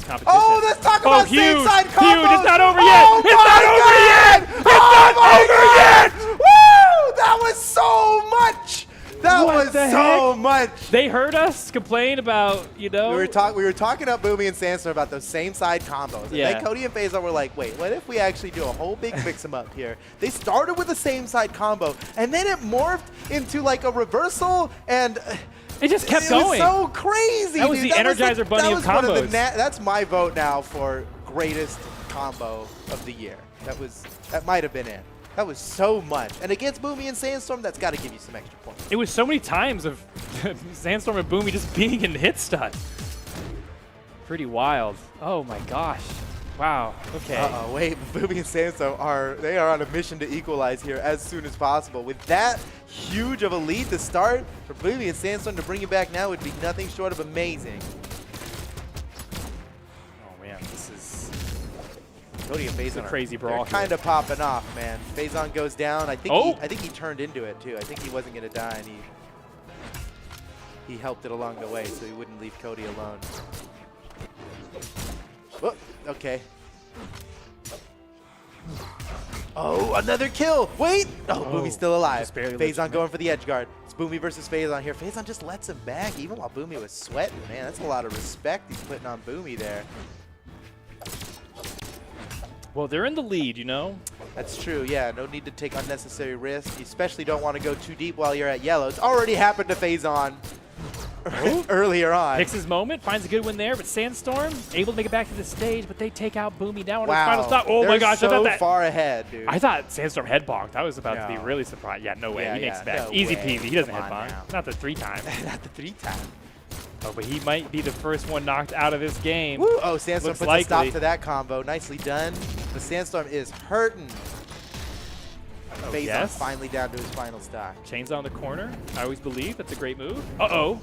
competition. Oh, let's talk about huge, side huge! combos. It's not over Oh yet. It's not over yet. It's not over yet. Woo! That was so much. That What was the so heck? much. They heard us complain about, We were talking up Boomi and Sandstorm about those same side combos. And Yeah. then Cody and Phazon were like, wait, what if we actually do a whole big mix 'em up here? They started with the same side combo, and then it morphed into like a reversal, and It just kept it going. was so crazy. That was dude. the Energizer Bunny that of was one combos. that's my vote now for greatest combo of the year. That might have been it. That was so much. And against Boomi and Sandstorm, that's got to give you some extra points. It was so many times of Sandstorm and Boomi just being in hit stun. Pretty wild. Oh my gosh. Wow. Okay. Uh-oh, wait. Boomi and Sandstorm are on a mission to equalize here as soon as possible. With that huge of a lead to start, for Boomi and Sandstorm to bring it back now would be nothing short of amazing. Oh man, this is Cody and Phazon a crazy brawl here. kind of popping off, man. Phazon goes down. I think Oh. I think he turned into it too. I think he wasn't gonna die, and he helped it along the way, so he wouldn't leave Cody alone. Oh, okay. Oh, another kill. Wait. Oh, Boomi's still alive. just barely Phazon lifted going for the edge guard. It's Boomi versus Phazon here. Phazon just lets him back, even while Boomi was sweating. Man, that's a lot of respect he's putting on Boomi there. well, they're in the lead, you know. That's true, yeah. No need to take unnecessary risks. You especially don't want to go too deep while you're at yellow. It's already happened to Phazon earlier on. Picks his moment, finds a good one there, but Sandstorm able to make it back to the stage, but they take out Boomi down on his final Wow. stop. Oh my They're gosh, I so thought that. far ahead, dude. I thought Sandstorm head bonked. I was about to be No. really surprised. Yeah, no way. Yeah, he makes yeah, it back. no Easy way. peasy. He doesn't Come head on bonk. now. Not the 3 times. Not the 3-time. Oh, but he might be the first one knocked out of this game. Woo! Oh, Sandstorm Looks puts a stop likely. to that combo. Nicely done. But Sandstorm is hurting. Phazon yes? finally down to his final stock. Chains on the corner. I always believe that's a great move. Uh-oh.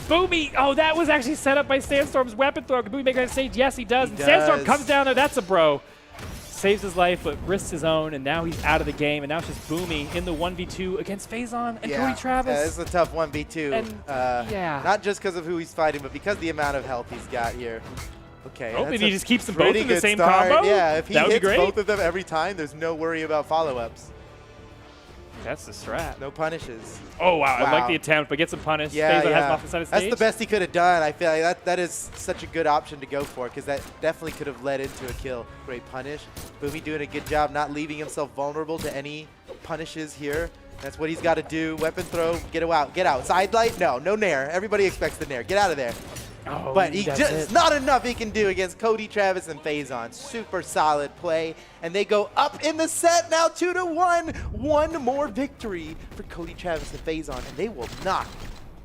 Boomi! Oh, that was actually set up by Sandstorm's weapon throw. Can Boomi make it on stage? Yes, he does. He And Sandstorm does. comes down there. That's a bro. Saves his life, but risks his own, and now he's out of the game. And now it's just Boomi in the 1v2 against Phazon and Cody Travis. Yeah, this is a tough 1v2. And, yeah. Not just because of who he's fighting, but because of the amount of health he's got here. Okay. Oh, that's maybe he a just keeps them both pretty in the good same start. combo? Yeah, if he That would be hits great. both of them every time, there's no worry about follow-ups. That's the strat. No punishes. Oh, wow. I like Wow. the attempt, but gets him punished. Yeah, Phazon has him yeah. off the side of the stage. That's the best he could have done. I feel like that is such a good option to go for because that definitely could have led into a kill. Great punish. Boomi doing a good job not leaving himself vulnerable to any punishes here. That's what he's got to do. Weapon throw. Get out. Get out. Side light? No. No nair. Everybody expects the nair. Get out of there. Oh, But he that's just it. not enough he can do against Cody, Travis, and Phazon. Super solid play. And they go up in the set now 2-1. One more victory for Cody, Travis, and Phazon. And they will knock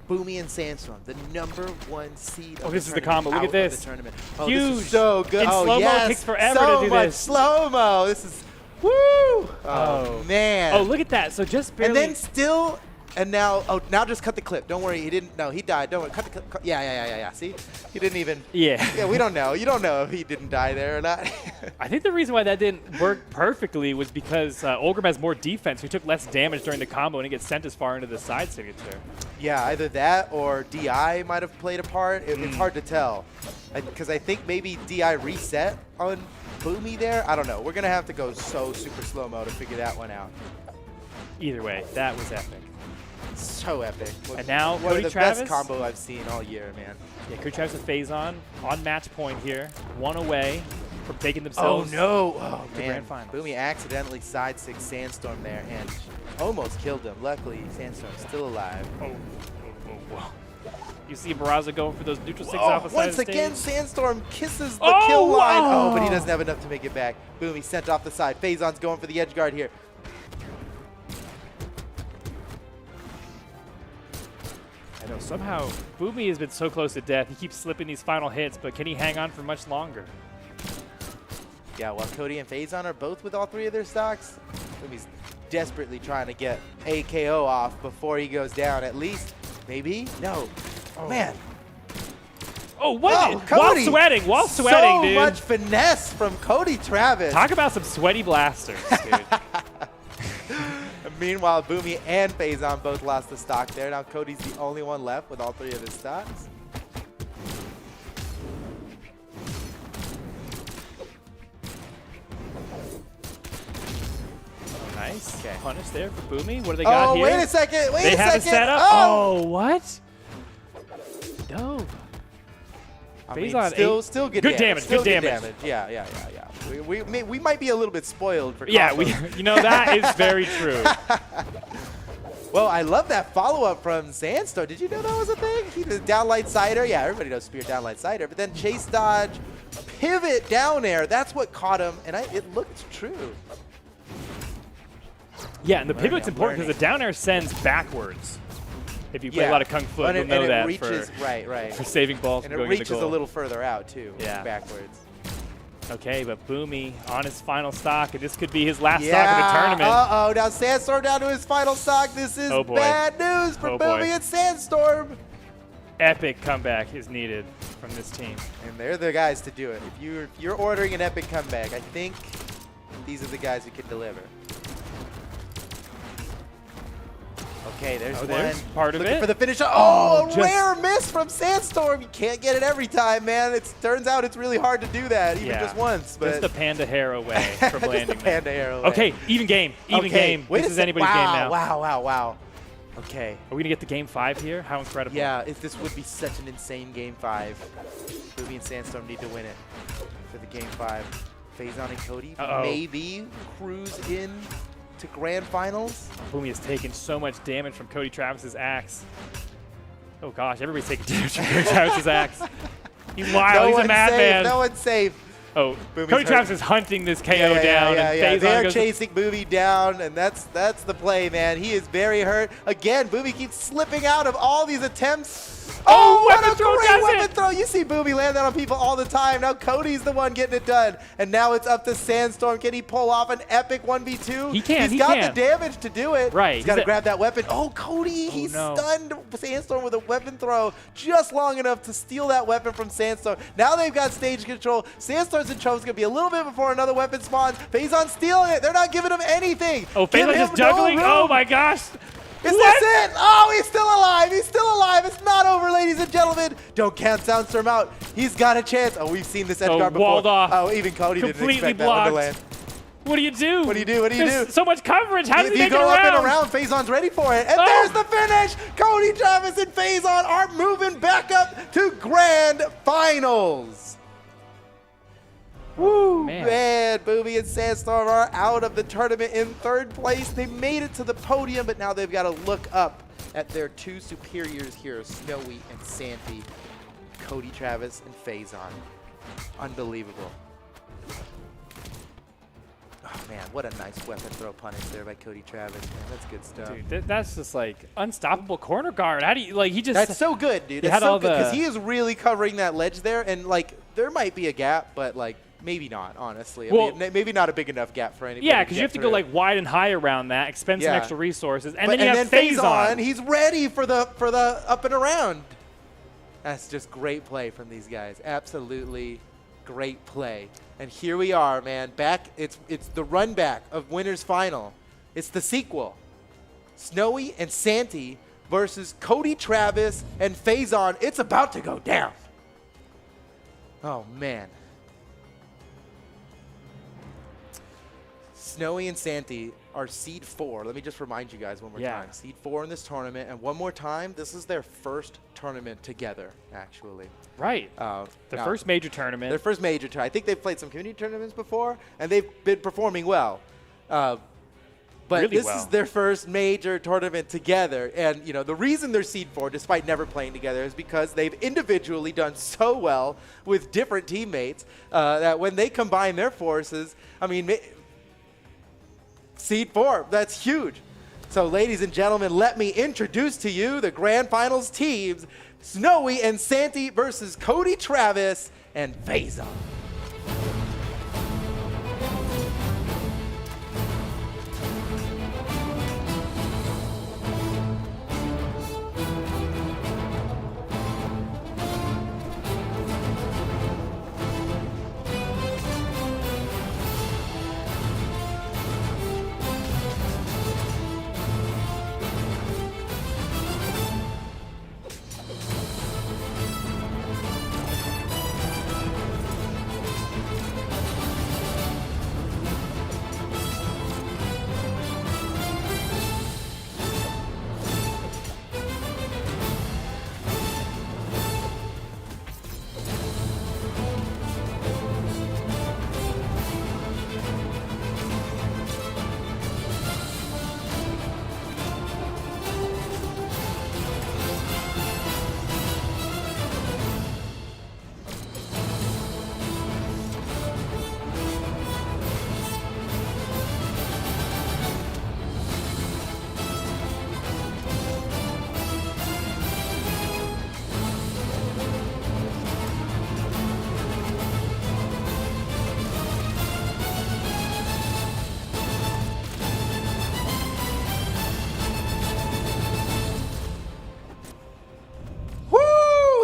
Boomi and Sandstorm, the #1 seed. Oh, of this the is the combo. Look tournament, at out of this. the tournament. Oh, Huge. This is so good. In oh, slow-mo, it yes. takes forever so to do much this. slow-mo. This is, woo. Oh, man. Oh, look at that. So just barely. And then still And now, oh, now just cut the clip. Don't worry, he didn't. No, he died. Don't worry, cut the clip. Yeah. See, he didn't even. Yeah. We don't know. You don't know if he didn't die there or not. I think the reason why that didn't work perfectly was because Olgrim has more defense. He took less damage during the combo and he gets sent as far into the side signature. Yeah, either that or DI might have played a part. It's hard to tell. Because I think maybe DI reset on Boomi there. I don't know. We're going to have to go so super slow-mo to figure that one out. Either way, that was epic. So epic. And now one Cody of the Travis. best combo I've seen all year, man. Yeah, Cody Travis and Phazon on match point here. One away from taking themselves Oh to man. grand finals. Boomi accidentally side 6 Sandstorm there and almost killed him. Luckily, Sandstorm's still alive. You see Barraza going for those neutral six off the side of Once the again, stage. Sandstorm kisses the Oh, kill line. wow. Oh, but he doesn't have enough to make it back. Boomi sent off the side. Phazon's going for the edge guard here. I know, somehow Boomi has been so close to death. He keeps slipping these final hits, but can he hang on for much longer? Yeah, while Cody and Phazon are both with all 3 of their stocks, Boomi's desperately trying to get a KO off before he goes down. At least, maybe? No. Oh, man. Oh, what? Oh, Cody. While sweating, so dude. much finesse from Cody Travis. Talk about some sweaty blasters, dude. Meanwhile, Boomi and Phazon both lost the stock there. Now Cody's the only one left with all 3 of his stocks. Nice. Okay. Punish there for Boomi. What do they got here? Wait a second. Wait They a have second. it set up. Oh, what? Dope. I mean, Phazon still good Good damage. damage, Still good damage. Yeah. We might be a little bit spoiled for Yeah, combos. you know, that is very true. Well, I love that follow-up from Sandstorm. Did you know that was a thing? He did downlight cider. Yeah, everybody knows spear downlight cider. But then chase dodge, pivot down air. That's what caught him, and it looked true. Yeah, and the pivot's I'm important because the down air sends backwards. If you play a lot of Kung Fu, and you'll know it that reaches, for, right. for saving balls And from it going into reaches goal. a little further out, too, Yeah. backwards. Okay, but Boomi on his final stock, and this could be his last stock Yeah. of the tournament. Uh-oh. Now Sandstorm down to his final stock. This is Oh, boy. bad news for Oh, boy. Boomi and Sandstorm. Epic comeback is needed from this team. And they're the guys to do it. If you're ordering an epic comeback, I think these are the guys who can deliver. Okay, there's one. There's part of Looking it. for the finish. Oh, just- rare miss from Sandstorm. You can't get it every time, man. It turns out it's really hard to do that, even just once. But just the panda hair away from just landing. the panda hair away. Okay, even game. Even game. Wait This a is sec- anybody's game now. Wow. Okay. Are we going to get the game 5 here? How incredible. Yeah, this would be such an insane game 5. Boomi and Sandstorm need to win it for the game 5. Phazon and Cody maybe cruise in to grand finals. Boomi has taken so much damage from Cody Travis's axe. Oh gosh, everybody's taking damage from Cody Travis's axe. He's wild. He's a madman. No one's safe. Oh, Boomi's Cody Travis hurting. is hunting this KO down, and Phazon They're goes. chasing Boomi down, and that's the play, man. He is very hurt. Again, Boomi keeps slipping out of all these attempts. Oh, what weapon a throw great does weapon it! throw. You see Boomi land that on people all the time. Now Cody's the one getting it done. And now it's up to Sandstorm. Can he pull off an epic 1v2? He can, He's he got can. the damage to do it. Right, He's got to he's a- grab that weapon. Oh, Cody, he no. stunned Sandstorm with a weapon throw just long enough to steal that weapon from Sandstorm. Now they've got stage control. Sandstorm's in trouble. It's going to be a little bit before another weapon spawns. Phazon stealing it. They're not giving him anything. Oh, Give Phazon's him just juggling. no Oh room. my gosh. Is this it? Oh, he's still alive. He's still alive. It's not over, ladies and gentlemen. Don't count Sandstorm out. He's got a chance. Oh, we've seen this edge guard before. walled off. Oh, even Cody didn't Completely expect that one to blocked. land. What do you do? What do you do? What do you There's do? so much coverage. How does If he you make it go up around? and around, Phazon's ready for it. And Oh. there's the finish. Cody Travis and Phazon are moving back up to grand finals. Woo, man. Boomi and Sandstorm are out of the tournament in 3rd place. They made it to the podium, but now they've got to look up at their 2 superiors here, Snowy and Santy, Cody Travis and Phazon. Unbelievable. Oh, man, what a nice weapon throw punish there by Cody Travis, man. That's good stuff. Dude, that's just like unstoppable corner guard. How do you like? He just. That's so good, dude. He That's had so all good because the- he is really covering that ledge there, and like there might be a gap, but like Maybe not, honestly. Well- Maybe not a big enough gap for anybody. Yeah, because you get have to go through. like wide and high around that, expend some Yeah. extra resources, and But- then you have Faison, Faison. he's ready for the up and around. That's just great play from these guys. Absolutely great play. And here we are, man. Back. It's the run back of Winners Final. It's the sequel. Snowy and Santy versus Cody Travis and Faison. It's about to go down. Oh man. Snowy and Santy are seed 4. Let me just remind you guys one more Yeah. time. Seed 4 in this tournament, and one more time, this is their first tournament together, actually. Right. Now, The first major tournament. their first major tournament. I think they've played some community tournaments before, and they've been performing well. But Really this well. is their first major tournament together. And, you know, the reason they're seed 4, despite never playing together, is because they've individually done so well with different teammates that when they combine their forces, I mean, seed 4, that's huge. So, ladies and gentlemen, let me introduce to you the grand finals teams, Snowy and Santy versus Cody Travis and Faison.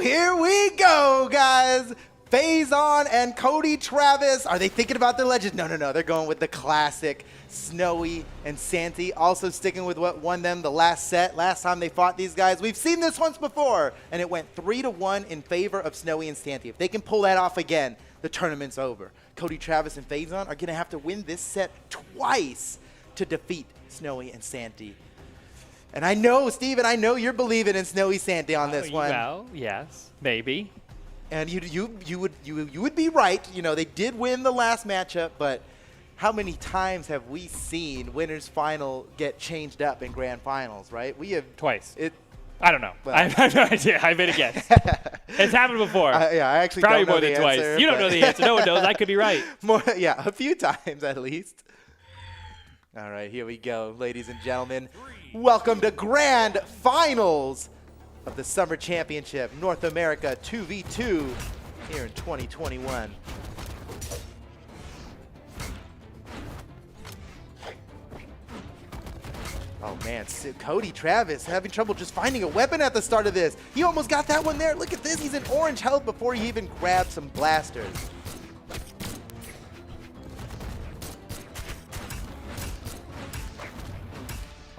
Here we go, guys. Faison and Cody Travis. Are they thinking about their legends? No. They're going with the classic Snowy and Santy. Also sticking with what won them the last set. Last time they fought these guys. We've seen this once before, and it went 3-1 in favor of Snowy and Santy. If they can pull that off again, the tournament's over. Cody Travis and Faison are going to have to win this set twice to defeat Snowy and Santy. And I know, Steven, I know you're believing in Snowy Santy on this one. Well, yes, maybe. And you would be right. You know, they did win the last matchup, but how many times have we seen Winners Final get changed up in Grand Finals, right? We have Twice. It. I don't know. Well- I have no idea. I made a guess. It's happened before. Yeah, I actually Probably don't know more the than twice. answer, You don't but- know the answer. No one knows. I could be right. Yeah, a few times at least. All right, here we go, ladies and gentlemen. Welcome to Grand Finals of the Summer Championship North America 2v2 here in 2021. Oh man, Cody Travis having trouble just finding a weapon at the start of this. He almost got that one there. Look at this, he's in orange health before he even grabbed some blasters.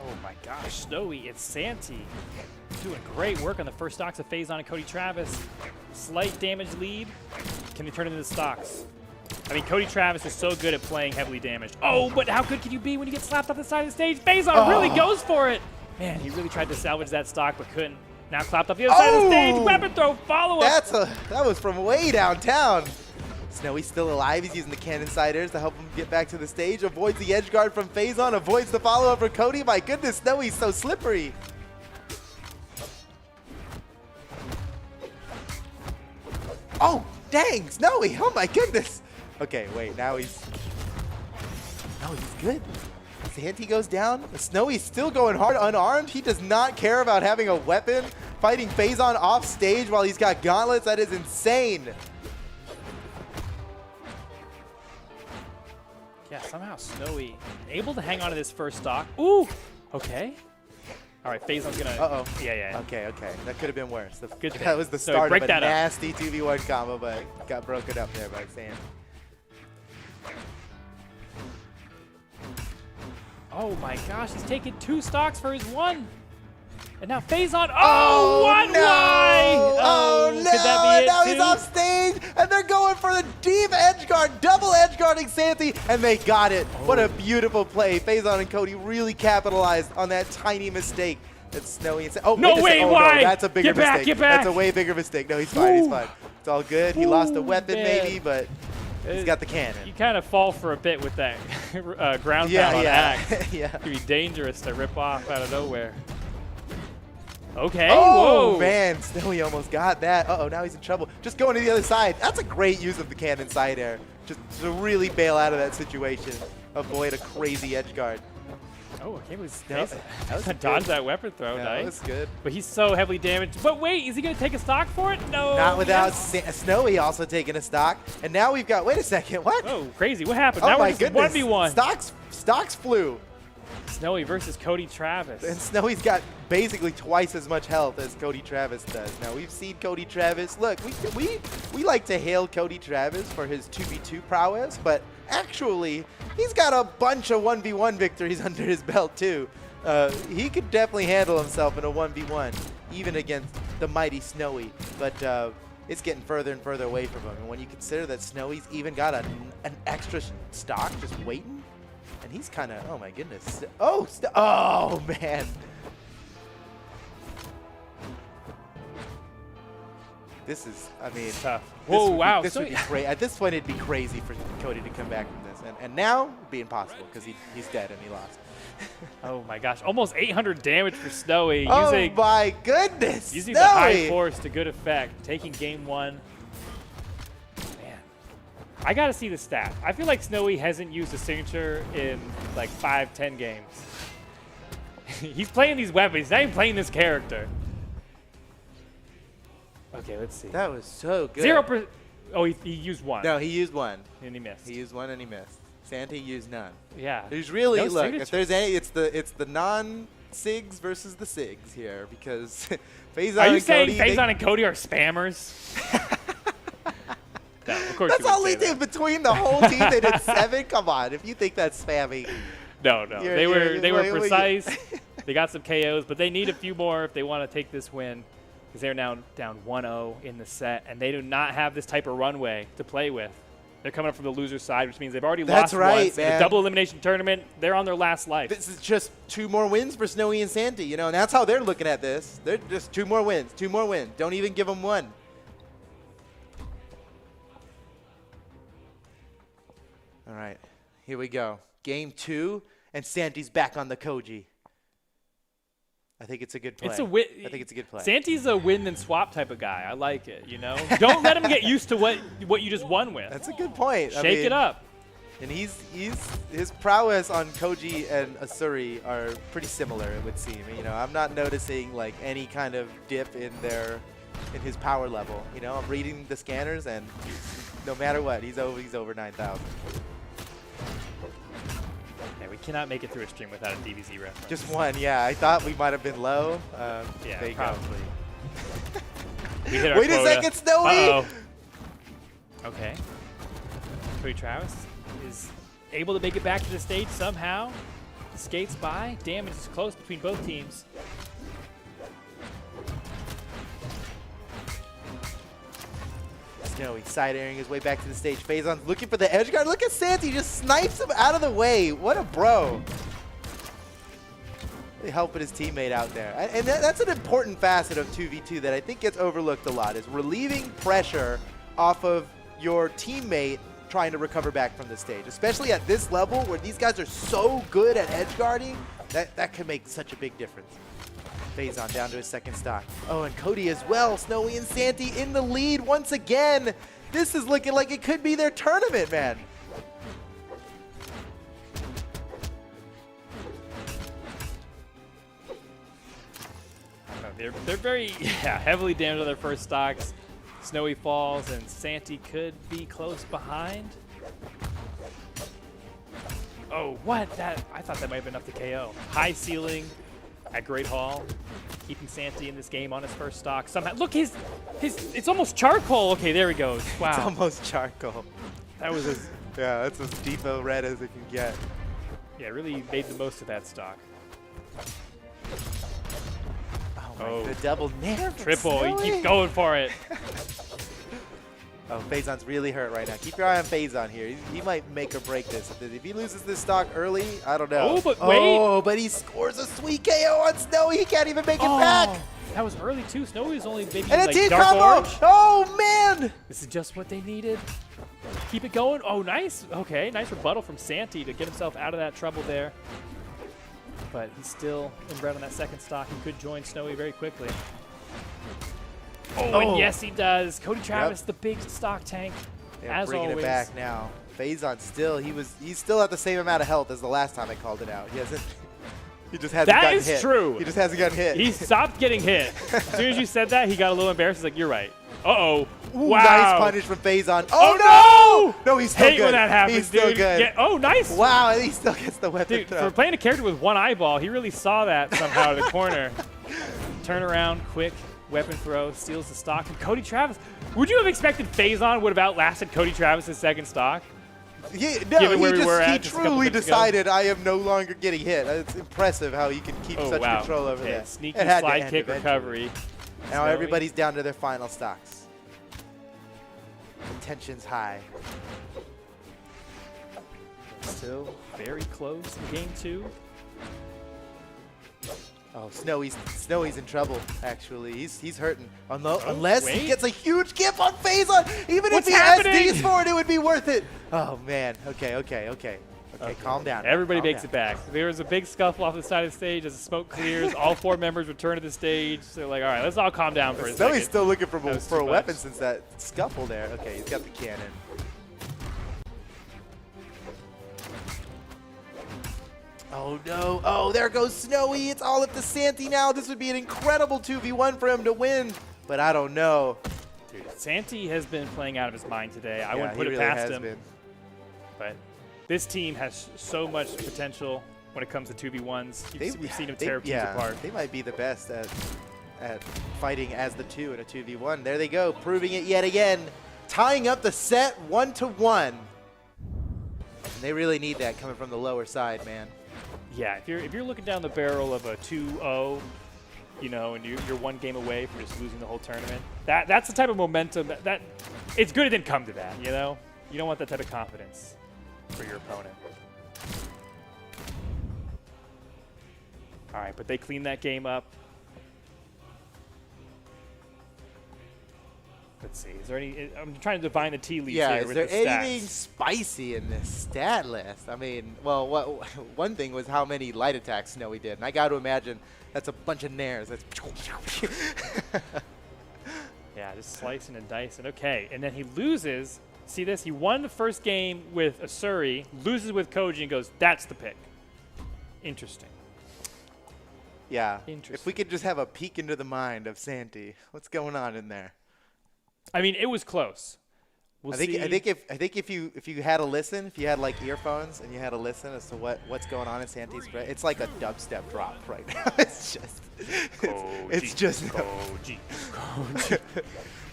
Oh my gosh, Snowy and Santy doing great work on the first stocks of Faison and Cody Travis. Slight damage lead. Can they turn it into stocks? I mean, Cody Travis is so good at playing heavily damaged. Oh, but how good can you be when you get slapped off the side of the stage? Faison really goes for it. Man, he really tried to salvage that stock, but couldn't. Now clapped off the other side of the stage. Weapon throw, follow-up. That was from way downtown. Snowy's still alive. He's using the cannon siders to help him get back to the stage. Avoids the edge guard from Faison. Avoids the follow-up for Cody. My goodness, Snowy's so slippery. Oh, dang, Snowy. Oh, my goodness. Okay, wait, now he's... No, he's good. Santy goes down. Snowy's still going hard unarmed. He does not care about having a weapon. Fighting Faison off stage while he's got gauntlets. That is insane. Yeah, somehow Snowy able to hang on to this first stock. Ooh, okay. All right, Phazon's gonna. Uh-oh. Yeah. Okay. That could have been worse. Good thing. That was the So start break of a that up. nasty 2v1 combo, but got broken up there by Sam. Oh my gosh, he's taking 2 stocks for his 1. And now Phazon. Oh, one no! Y! Oh, no! Could that be And it now too? he's off stage, and they're going for the deep edge guard, double edge guarding Santi, and they got it. What a beautiful play. Phazon and Cody really capitalized on that tiny mistake. That's Snowy and oh, No, wait, oh, why? No, that's a bigger Get back, mistake. get back. That's a way bigger mistake. No, he's fine. He's Ooh. fine. It's all good. He lost a Ooh, weapon man. maybe, but he's got the cannon. You kind of fall for a bit with that ground Yeah, pound on yeah. Axe. Yeah. It could be dangerous to rip off out of nowhere. Okay, Oh, whoa. man, Snowy almost got that. Uh-oh, now he's in trouble. Just going to the other side. That's a great use of the cannon side air. Just to really bail out of that situation. Avoid a crazy edge guard. Oh, okay, was That was dodge good. that weapon throw, Yeah, nice. that was good. But he's so heavily damaged. But wait, is he going to take a stock for it? No. Not without yes. Snowy also taking a stock. And now we've got, wait a second, what? Oh, crazy. What happened? Oh now my we're just goodness. 1v1. Stocks flew. Snowy versus Cody Travis. And Snowy's got basically twice as much health as Cody Travis does. Now, we've seen Cody Travis. Look, we like to hail Cody Travis for his 2v2 prowess, but actually, he's got a bunch of 1v1 victories under his belt, too. He could definitely handle himself in a 1v1, even against the mighty Snowy. But it's getting further and further away from him. And when you consider that Snowy's even got an extra stock just waiting, and he's kind of, oh my goodness. Oh, man. This is, I mean, tough. this Whoa, would be- wow. This So- would be great. At this point, it'd be crazy for Cody to come back from this. And now, it'd be impossible because he's dead and he lost. Oh my gosh, almost 800 damage for Snowy. Oh using my goodness. using the high Snowy! force to good effect, taking game 1. Man, I gotta see the stat. I feel like Snowy hasn't used a signature in like 5-10 games. He's playing these weapons. He's not even playing this character. Okay, let's see. That was so good. 0%. Oh, he used 1. No, he used one. And he missed. He used one and he missed. Santi used none. Yeah. There's really, No look, signature. if there's any, it's the non-SIGs versus the SIGs here because Phazon Are you and saying Cody, Phazon and Cody are spammers? No, of course that's you all wouldn't they say did that. between the whole team. They did 7. Come on, if you think that's spammy. No. They were wait, precise. They got some KOs, but they need a few more if they want to take this win because they're now down 1-0 in the set, and they do not have this type of runway to play with. They're coming up from the loser side, which means they've already That's lost right, once. In man. a double elimination tournament, they're on their last life. This is just 2 more wins for Snowy and Santi, you know, and that's how they're looking at this. They're just 2 more wins, 2 more wins. Don't even give them 1. All right, here we go. Game 2, and Santi's back on the Koji. I think it's a good play. It's a win. I think it's a good play. Santi's a win then swap type of guy. I like it. You know, don't let him get used to what you just won with. That's a good point. I Shake mean, it up. And his prowess on Koji and Asuri are pretty similar, it would seem. You know, I'm not noticing like any kind of dip in his power level. You know, I'm reading the scanners, and no matter what, he's over 9,000. Yeah, we cannot make it through a stream without a DBZ reference. Just 1, yeah. I thought we might have been low. Yeah, there you probably. go. We hit our Wait a quota. second, Snowy! Uh-oh. Okay. Cody Travis is able to make it back to the stage somehow. Skates by. Damage is close between both teams. Snowy side airing his way back to the stage. Phazon's looking for the edge guard. Look at Santi, just snipes him out of the way. What a bro. Really helping his teammate out there. And that's an important facet of 2v2 that I think gets overlooked a lot, is relieving pressure off of your teammate trying to recover back from the stage. Especially at this level where these guys are so good at edge guarding, that can make such a big difference. Phazon down to his 2nd stock. Oh, and Cody as well. Snowy and Santi in the lead once again. This is looking like it could be their tournament, man. I don't know, they're very heavily damaged on their first stocks. Snowy falls, and Santi could be close behind. Oh, what? I thought that might have been enough to KO. High ceiling at Great Hall, keeping Santi in this game on his first stock. Somehow, look, it's almost charcoal. Okay, there he goes. Wow. It's almost charcoal. That was as, Yeah, that's as depot red as it can get. yeah, really made the most of that stock. Oh, the double nair. from Triple, he Snowy. keeps going for it. Oh, Phazon's really hurt right now. Keep your eye on Phazon here. He might make or break this. If he loses this stock early, I don't know. Oh, but wait. Oh, but he scores a sweet KO on Snowy. He can't even make it back. That was early too. Snowy was only maybe And a like team dark combo. orange. Oh, man. This is just what they needed. Keep it going. Oh, nice. Okay, nice rebuttal from Santi to get himself out of that trouble there. But he's still inbred on that second stock. He could join Snowy very quickly. Oh, and yes, he does. Cody Travis, the big stock tank, Yeah, as bringing always. it back now. Phazon still, he's still at the same amount of health as the last time I called it out. He hasn't. He just hasn't That gotten is hit. true. He just hasn't gotten hit. He stopped getting hit. As soon as you said that, he got a little embarrassed. He's like, "You're right." Uh-oh. Ooh, Wow. nice punish from Phazon. Oh, no! No, he's still Hate good. when that happens, He's still dude. good. Yeah, oh, nice. Wow, and he still gets the weapon Dude, throw. for playing a character with one eyeball, he really saw that somehow in the corner. Turn around, quick, weapon throw, steals the stock. And Cody Travis, would you have expected Phazon would have outlasted Cody Travis' second stock? No, given where we were he at just a couple truly minutes ago. decided I am no longer getting hit. It's impressive how you can keep Oh, such wow. control over Okay, that. sneaky It had to slide end kick eventually. recovery. Now Snowy. everybody's down to their final stocks. The tension's high. Still very close in game 2. Oh, Snowy's in trouble. Actually, he's hurting. Unless he wait. gets a huge gift on Phazon, even What's if he happening? SDs for it, it would be worth it. Oh man. Okay. Calm down. Everybody Calm makes down. it back. There was a big scuffle off the side of the stage as the smoke clears. All 4 members return to the stage. So they're like, all right, let's all calm down for a Snowy's second. still looking for That was a too weapon much. since that scuffle there. Okay, he's got the cannon. Oh no! Oh, there goes Snowy. It's all up to Santi now. This would be an incredible 2v1 for him to win, but I don't know. Dude, Santi has been playing out of his mind today. I Yeah, wouldn't put he it really past has him. been. But this team has so much potential when it comes to 2v1s. We've seen them tear teams apart. They might be the best at fighting as the 2 in a 2v1. There they go, proving it yet again, tying up the set 1-1. And they really need that coming from the lower side, man. Yeah, if you're looking down the barrel of a 2-0, you know, and you're one game away from just losing the whole tournament, that's the type of momentum that it's good it didn't come to that, you know? You don't want that type of confidence for your opponent. All right, but they cleaned that game up. Let's see. Is there any? I'm trying to divine the tea leaves Yeah, here is with there the stats. anything spicy in this stat list? I mean, well, one thing was how many light attacks Snowy did, and I got to imagine that's a bunch of nairs. That's Yeah, just slicing and dicing. Okay, and then he loses. See this? He won the first game with Asuri, loses with Koji, and goes, "That's the pick." Interesting. yeah. Interesting. If we could just have a peek into the mind of Santi, what's going on in there? I mean, it was close. We'll I think see. if you had a listen, if you had like earphones and you had a listen as to what's going on in Santi's spread, it's like a dubstep drop right now. It's just it's just Koji.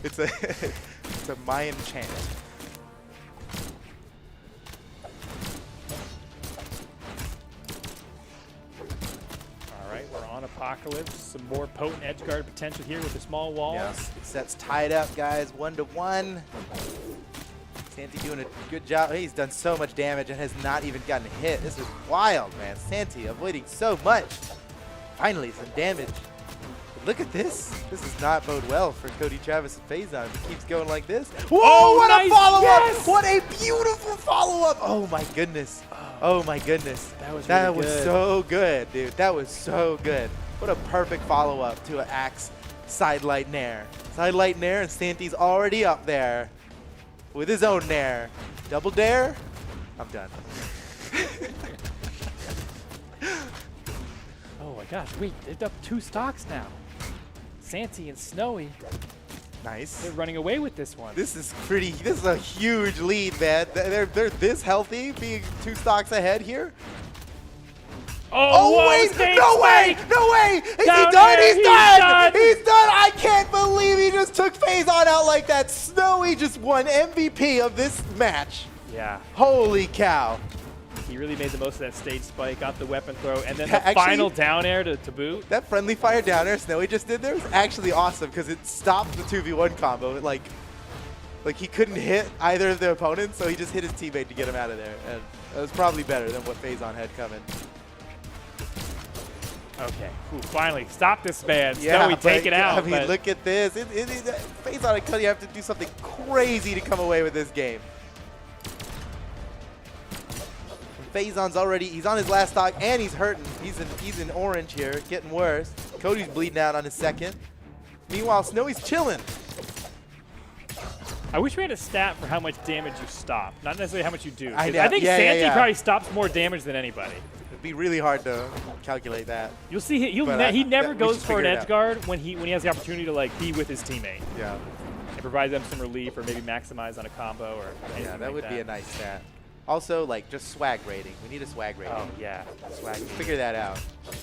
it's a Mayan chant. All right, we're on Apocalypse. Some more potent edgeguard potential here with the small walls. Yeah, set's tied up, guys, 1-1. Santi doing a good job. He's done so much damage and has not even gotten hit. This is wild, man. Santi avoiding so much. Finally, some damage. But look at this. This does not bode well for Cody Travis and Phazon. If he keeps going like this. Whoa, Oh, what nice. a follow-up! Yes! What a beautiful follow-up! Oh, my goodness. Oh, my goodness. That was really good. So good, dude. That was so good. What a perfect follow-up to an Axe side light nair. Side light nair, and Santi's already up there with his own nair. Double dare? I'm done. Oh my gosh, wait, they're up 2 stocks now. Santi and Snowy. Nice. They're running away with this one. This is a huge lead, man. They're this healthy, being 2 stocks ahead here. Oh, whoa, wait! Sting No way! spike! No way! Is he Down done? air, He's done! done! He's done! I can't believe he just took Phazon out like that. Snowy just won MVP of this match. Yeah. Holy cow. He really made the most of that stage spike, got the weapon throw, and then Yeah, the actually- final down air to boot. That friendly fire down air Snowy just did there was actually awesome because it stopped the 2v1 combo. Like he couldn't hit either of the opponents, so he just hit his teammate to get him out of there. And that was probably better than what Phazon had coming. Okay, ooh, finally, stop this man. Yeah, Snowy, take it out. I mean, but look at this. Phazon and Cody have to do something crazy to come away with this game. Phazon's already, he's on his last stock and he's hurting. He's in orange here, getting worse. Cody's bleeding out on his second. Meanwhile, Snowy's chilling. I wish we had a stat for how much damage you stop, not necessarily how much you do. 'Cause I know. I think Yeah, Santi yeah. probably stops more damage than anybody. It'd be really hard to calculate that. You'll see But he never we goes should for an figure it edge out. guard when he has the opportunity to like be with his teammate Yeah. and provide them some relief or maybe maximize on a combo or anything Yeah, that like would be a nice stat. Also, like, just swag rating. We need a swag rating. Oh yeah. Swag. Figure that out.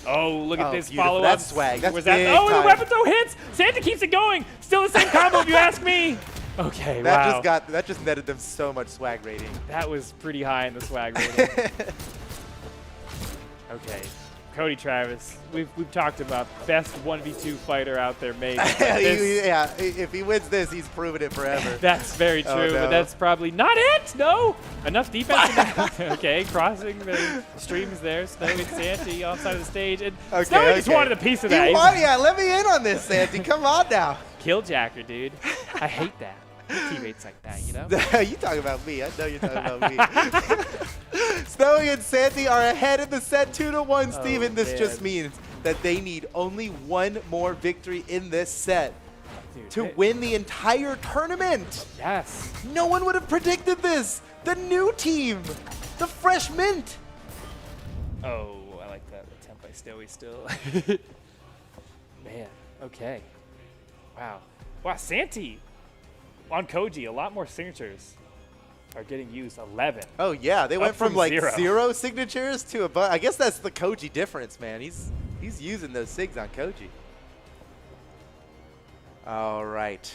Oh, look at Oh, this beautiful. follow up. That's swag. That's Was that? big Oh, and the time. weapon throw hits. Santa keeps it going. Still the same combo if you ask me. Okay, wow. That just netted them so much swag rating. That was pretty high in the swag rating. Okay, Cody Travis. We've talked about best 1v2 fighter out there maybe. but this- Yeah, if he wins this, he's proven it forever. That's very true, Oh, no. but that's probably not it. No, enough defense. Okay, crossing the streams there. Snowy and Santi offside of the stage, and Snowy just wanted a piece of that. He He's won, yeah, let me in on this, Santi. Come on now. a killjacker, dude. I hate that. Teammates like that, you know. You talking about me. I know you're talking about me. Snowy and Santi are ahead in the set 2-1, Steven. This just means that they need only one more victory in this set Dude, to hey- win the entire tournament. Yes. No one would have predicted this. The new team, the fresh mint. Oh, I like that attempt by Snowy still. Man, okay. Wow. Wow, Santi on Koji, a lot more signatures are getting used. 11. Oh yeah, they went from from like zero. 0 signatures to a bunch. I guess that's the Koji difference, man. He's using those sigs on Koji. All right.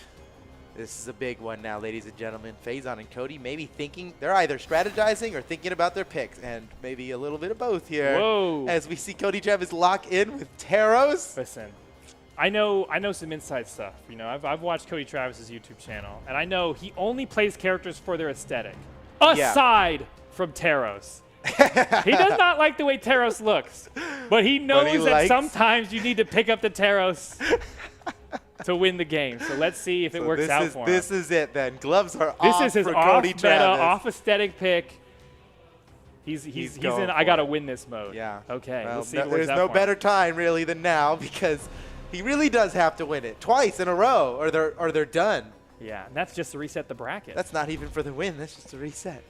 This is a big one now, ladies and gentlemen. Phazon and Cody maybe thinking, they're either strategizing or thinking about their picks, and maybe a little bit of both here. Whoa. As we see Cody Travis lock in with Taros. Listen, I know some inside stuff. You know, I've watched Cody Travis's YouTube channel, and I know he only plays characters for their aesthetic, aside from Taros. He does not like the way Taros looks, but he knows that likes- sometimes you need to pick up the Taros to win the game. So let's see if it works this out is, for him. This is it then. Gloves are This off is his for off Cody meta, Travis. off aesthetic pick. He's going in. for I gotta it. win this mode. Yeah. Okay. Well, let's see. If it works there's out no for better him. time really than now because he really does have to win it twice in a row or they're done. Yeah, and that's just to reset the bracket. That's not even for the win. That's just a reset.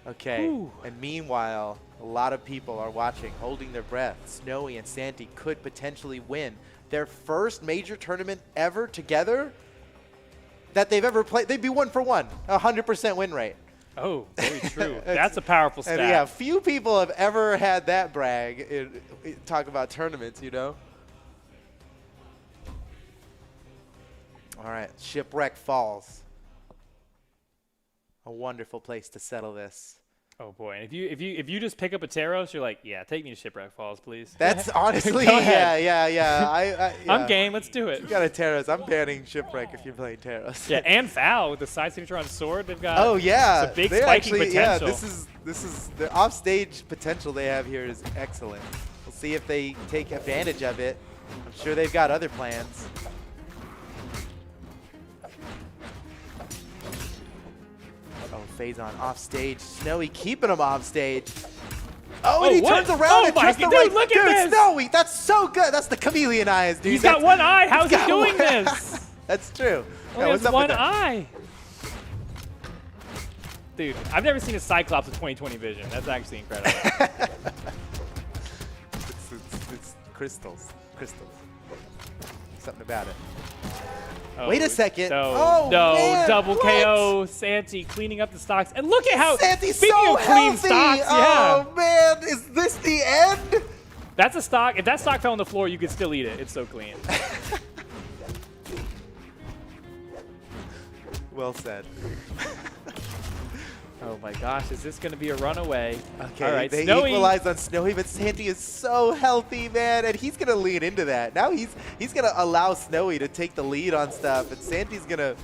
Okay. Ooh. And meanwhile, a lot of people are watching, holding their breath. Snowy and Santi could potentially win their first major tournament ever together that they've ever played. They'd be 1-for-1, 100% win rate. Oh, very true. That's a powerful stat. And yeah, few people have ever had that brag. Talk about tournaments, you know. All right, Shipwreck Falls. A wonderful place to settle this. Oh boy, and if you just pick up a Taros, you're like, yeah, take me to Shipwreck Falls, please. That's honestly, Go ahead. yeah. I'm game. Let's do it. You got a Taros. I'm banning Shipwreck if you're playing Taros. Yeah, and Foul with the side signature on sword. They've got. Oh yeah, It's a big they spiking actually, potential. Yeah, this is the offstage potential they have here is excellent. We'll see if they take advantage of it. I'm sure they've got other plans. Oh, Phazon off stage. Snowy keeping him off stage. Oh, and he what? turns around Oh and my just the God, right. dude, look at Dude, this. Snowy, that's so good. That's the chameleon eyes, dude. He's got one eye. How's he got doing one- this? That's true. Only what's has up with one that? eye. Dude, I've never seen a Cyclops with 20/20 vision. That's actually incredible. It's crystals. something about it. Oh, Wait a second. No, Oh, no, man, double what? KO. Santi cleaning up the stocks. And look at how, Santi's speaking so of clean healthy. stocks, yeah. Oh, man. Is this the end? That's a stock. If that stock fell on the floor, you could still eat it. It's so clean. Well said. Oh my gosh, is this going to be a runaway? Okay, all right, they Snowy. equalize on Snowy, but Santi is so healthy, man, and he's gonna lean into that. Now he's gonna allow Snowy to take the lead on stuff, and Santi's gonna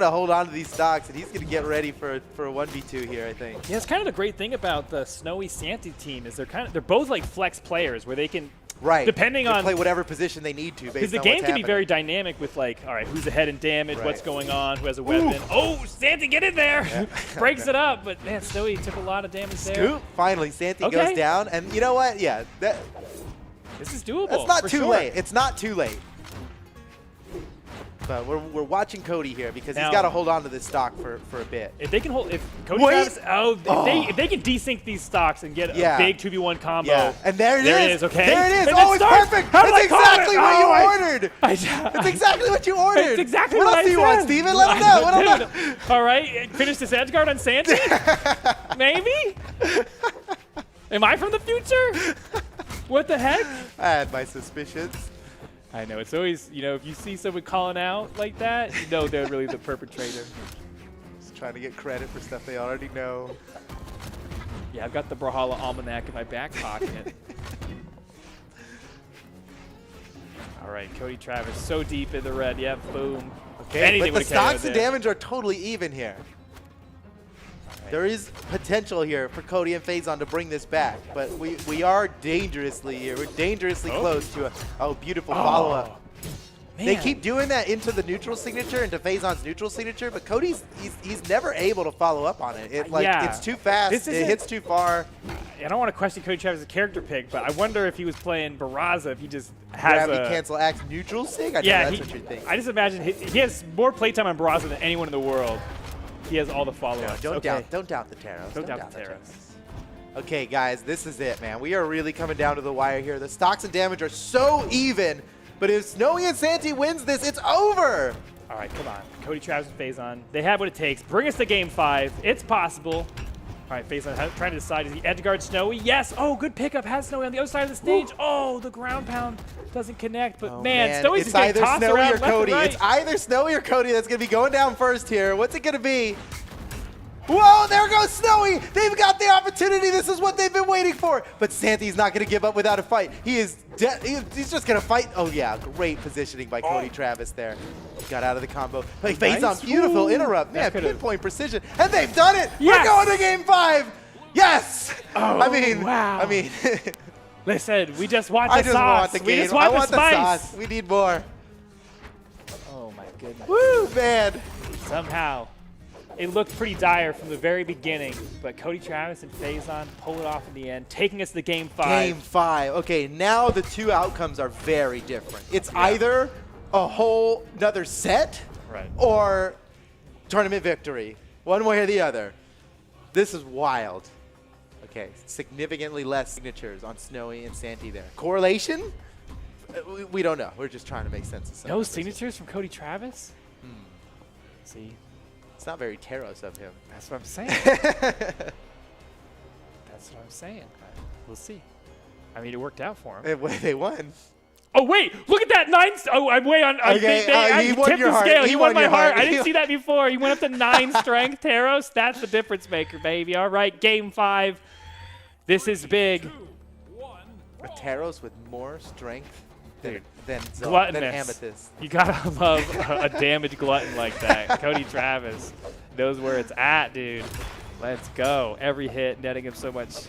hold on to these stocks, and he's gonna get ready for a 1v2 here, I think. Yeah, it's kind of the great thing about the Snowy Santi team is they're both like flex players where they can depending they on play whatever position they need to based because the on game what's can be very happening. dynamic with like, all right, who's ahead in damage, what's Right. going on, who has a weapon. Oh, Santi, get in there! Breaks it up, but man, Snowy took a lot of damage there. Scoop. Finally, Santi Okay. goes down, and you know what? Yeah, This is doable. that's not for too sure. late. It's not too late. But we're watching Cody here because Now- he's got to hold on to this stock for a bit. If they can hold, if Cody Wait. Travis, if they can desync these stocks and get Yeah. a big 2v1 combo. Yeah, and there it is. Okay, There it is. And Oh, it it's starts. perfect. How did That's I call exactly it? what you Oh, ordered. I- That's exactly what you ordered. It's exactly what what else I do you said. want, Steven? Let him know. Let him know. All right, finish this edge guard on Santi? Maybe? Am I from the future? What the heck? I had my suspicions. I know, it's always, you know, if you see someone calling out like that, you know they're really the perpetrator. Just trying to get credit for stuff they already know. Yeah, I've got the Brawlhalla Almanac in my back pocket. All right, Cody Travis so deep in the red. Yep, boom. Okay, Anything but the would've KO'd stocks and there. damage are totally even here. There is potential here for Cody and Phazon to bring this back, but we are dangerously here. We're dangerously close to a beautiful follow-up. They Man. keep doing that into the neutral signature, into Phazon's neutral signature, but Cody's he's never able to follow up on it. Yeah. It's too fast. This It isn't- hits too far. I don't want to question Cody Travis' character pick, but I wonder if he was playing Barraza, if he just has Gravity a... cancel axe neutral sig. I know Yeah, that's what you're thinking. I just imagine he has more playtime on Barraza than anyone in the world. He has all the follow-ups. Don't Okay. doubt the Taros. Don't doubt the Taros. Okay, guys, this is it, man. We are really coming down to the wire here. The stocks and damage are so even, but if Snowy and Santi wins this, it's over. All right, come on. Cody Travis and Phazon. They have what it takes. Bring us to game 5. It's possible. All right, Phazon trying to decide, is he edge guard Snowy? Yes. Oh, good pickup. Has Snowy on the other side of the stage. Oh, the ground pound doesn't connect. But man, Snowy's it's just getting either tossed Snowy around or left and Cody. right. It's either Snowy or Cody that's going to be going down first here. What's it going to be? Whoa, there goes Snowy. They've got the opportunity. This is what they've been waiting for. But Santi's not going to give up without a fight. He's just going to fight. Oh, yeah, great positioning by Cody Travis there. Got out of the combo. Hey, Nice. Phazon, beautiful Ooh. interrupt. Man, That could've- pinpoint precision. And they've done it. Yes. We're going to game 5. Yes. Oh, I mean, wow. Listen, we just want I the just sauce. want the We game. just want I the want the spice. sauce. We need more. Oh, my goodness. Woo, man. Somehow. It looked pretty dire from the very beginning, but Cody Travis and Phazon pull it off in the end, taking us to game 5. Game 5. Okay, now the two outcomes are very different. It's either a whole another set Right. or tournament victory. One way or the other. This is wild. Okay, significantly less signatures on Snowy and Santi there. Correlation? We don't know. We're just trying to make sense of some No of this. signatures from Cody Travis? See, It's not very Taros of him. that's what I'm saying. That's what I'm saying. We'll see. I mean, it worked out for him. They won. Oh, wait, look at that. 9. Oh, I'm way on. Okay, he won tipped your the heart. scale. He He won won my your heart. heart. I didn't see that before. He went up to 9 strength. Taros, that's the difference maker, baby. All right, game 5. This is big. A Taros with more strength than Gluttonous. Amethyst. You gotta love a damage glutton like that. Cody Travis knows where it's at, dude. Let's go. Every hit netting him so much.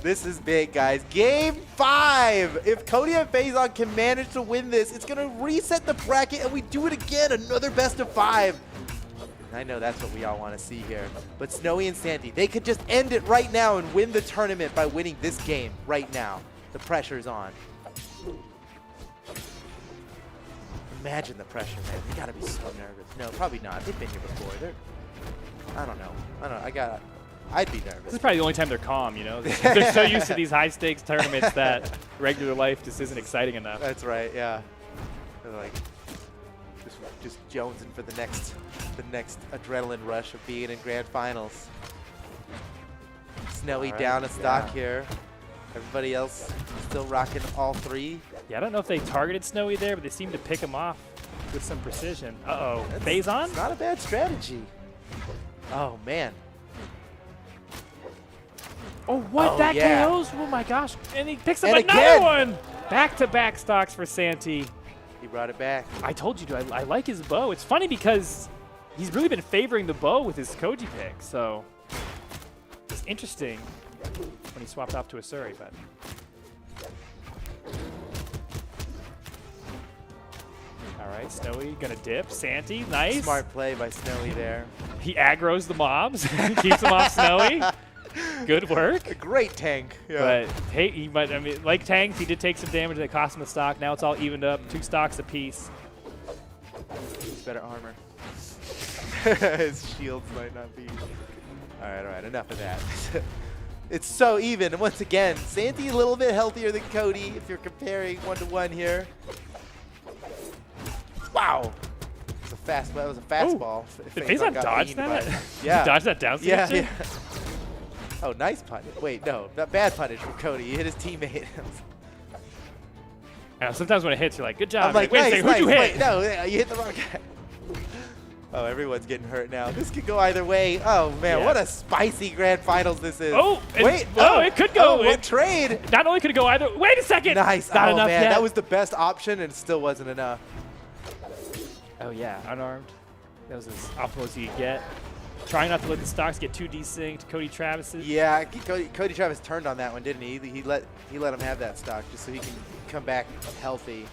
This is big, guys. Game 5. If Cody and Phazon can manage to win this, it's going to reset the bracket, and we do it again. Another best of 5. I know that's what we all want to see here. But Snowy and Santi, they could just end it right now and win the tournament by winning this game right now. The pressure's on. Imagine the pressure, man. They got to be so nervous. No, probably not. They've been here before. I don't know. I'd be nervous. This is probably the only time they're calm, you know? They're so used to these high-stakes tournaments that regular life just isn't exciting enough. That's right, yeah. They're like just jonesing for the next adrenaline rush of being in grand finals. Snowy down a stock here. Everybody else still rocking all three. Yeah, I don't know if they targeted Snowy there, but they seem to pick him off with some precision. Uh-oh. Phazon? It's not a bad strategy. Oh, man. Oh, what? Oh, That yeah. KOs? Oh, my gosh. And he picks up And another again. one. Back-to-back stocks for Santi. He brought it back. I told you, dude, I like his bow. It's funny because he's really been favoring the bow with his Koji pick, so it's interesting when he swapped off to a Suri, but. All right, Snowy gonna dip. Santi, nice. Smart play by Snowy there. He aggroes the mobs, keeps them off Snowy. Good work. A great tank. But hey, I mean, like tanks, he did take some damage that cost him a stock. Now it's all evened up, 2 stocks apiece. He's better armor. His shields might not be. All right, enough of that. It's so even. And once again, Santi a little bit healthier than Cody if you're comparing 1-to-1 here. Wow. That was a fastball. Did Phazon dodge that? Yeah. Dodge that down Yeah, smash? yeah. Oh, nice punish. Wait, no. That bad punish from Cody. He hit his teammate. Sometimes when it hits, you're like, good job. I'm like, wait a nice, second, who'd you hit? Wait, no, you hit the wrong guy. Oh, everyone's getting hurt now. This could go either way. Oh, man, Yeah. what a spicy grand finals this is. Oh, wait. it could go. Oh, what trade? Not only could it go either. Wait a second. Nice. Not oh, enough man, yet. that was the best option, and it still wasn't enough. Oh, yeah, unarmed. That was as optimal as you could get. Trying not to let the stocks get too desynced. Cody Travis's. Yeah, Cody Travis turned on that one, didn't he? He let him have that stock just so he can come back healthy.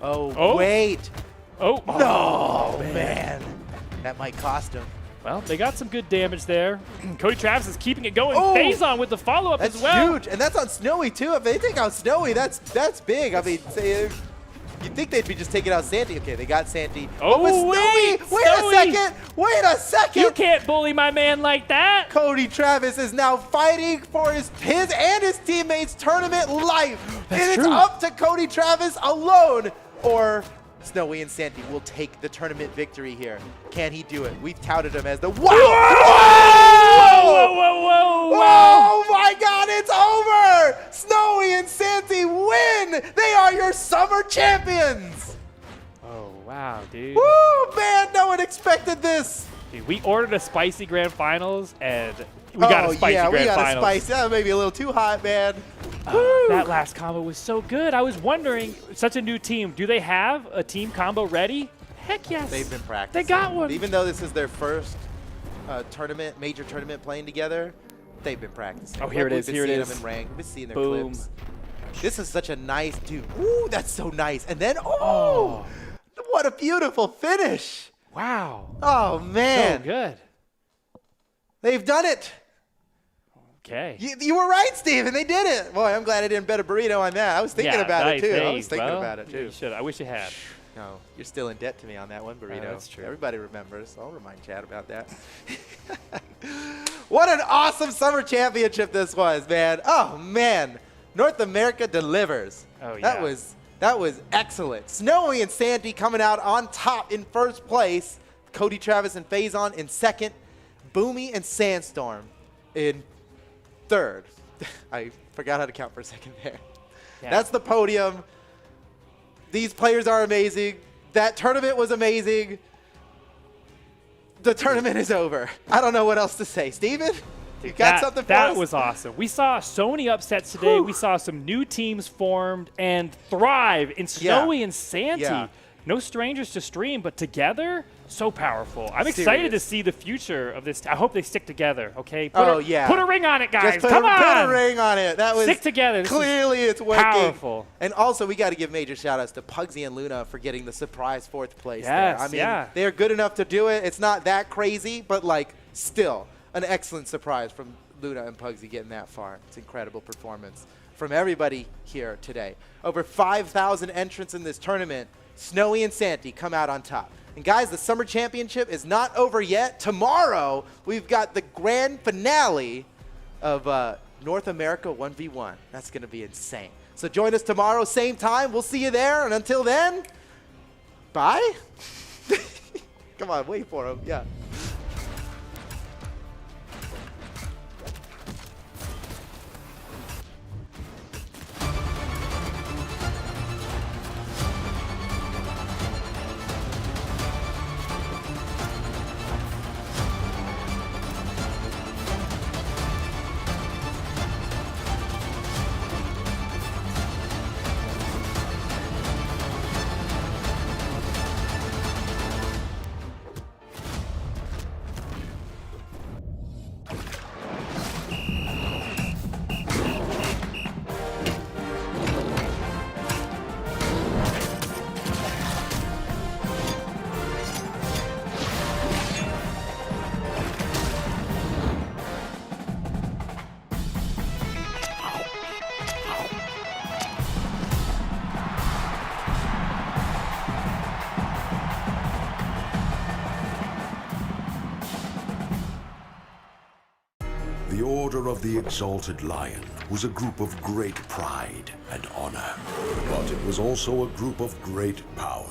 Oh. Wait. Oh. No, man. That might cost him. Well, they got some good damage there. Cody Travis is keeping it going. Oh. Phazon with the follow-up That's as well. huge, and that's on Snowy too. If they take out Snowy, that's big. I mean, you'd think they'd be just taking out Santi. Okay, they got Santi. Oh, but Snowy! Wait a second! You can't bully my man like that. Cody Travis is now fighting for his and his teammates' tournament life. That's and it's true. up to Cody Travis alone, or Snowy and Santi will take the tournament victory here. Can he do it? We've touted him as the Whoa! Whoa! Oh my God, it's over! Snowy and Santi win! They are your summer champions! Oh, wow, dude. Woo, man, no one expected this! Dude, we ordered a spicy grand finals, and we got a spicy grand we got finals. a spicy. That may be a little too hot, man. That last combo was so good. I was wondering, such a new team, do they have a team combo ready? Heck yes. They've been practicing. They got one. Even though this is their first major tournament playing together, they've been practicing. Oh, here it is, here it is. We've been seeing them in rank. We've been seeing their Boom. clips. This is such a nice dude. Ooh, that's so nice. And then, oh, what a beautiful finish. Wow. Oh, man. So good. They've done it. Okay. You were right, Steven. They did it. Boy, I'm glad I didn't bet a burrito on that. I was thinking about it, too. I was thinking about it, too. You should. I wish you had. No, you're still in debt to me on that one, burrito. that's true. Everybody remembers. I'll remind Chad about that. What an awesome summer championship this was, man. Oh, man. North America delivers. Oh, yeah. That was excellent. Snowy and Santi coming out on top in first place. Cody Travis and Phazon in second. Boomi and Sandstorm in third. I forgot how to count for a second there. Yeah. That's the podium. These players are amazing. That tournament was amazing. The tournament is over. I don't know what else to say. Steven, you got something for us? That was awesome. We saw so many upsets today. We saw some new teams formed and thrive in Snowy and Santi. Yeah. No strangers to stream, but together, so powerful. I'm excited to see the future of this. I hope they stick together, okay? Put a ring on it, guys. Just Come on. Put a ring on it. That was Stick together. Clearly, it's working. Powerful. And also, we got to give major shout-outs to Pugsy and Luna for getting the surprise fourth place Yes, there. I mean, yeah. they're good enough to do it. It's not that crazy, but, like, still an excellent surprise from Luna and Pugsy getting that far. It's incredible performance from everybody here today. Over 5,000 entrants in this tournament. Snowy and Santi come out on top. And guys, the Summer Championship is not over yet. Tomorrow, we've got the grand finale of North America 1v1. That's going to be insane. So join us tomorrow, same time. We'll see you there. And until then, bye. Come on, wait for him. Yeah. The Order of the Exalted Lion was a group of great pride and honor, but it was also a group of great power.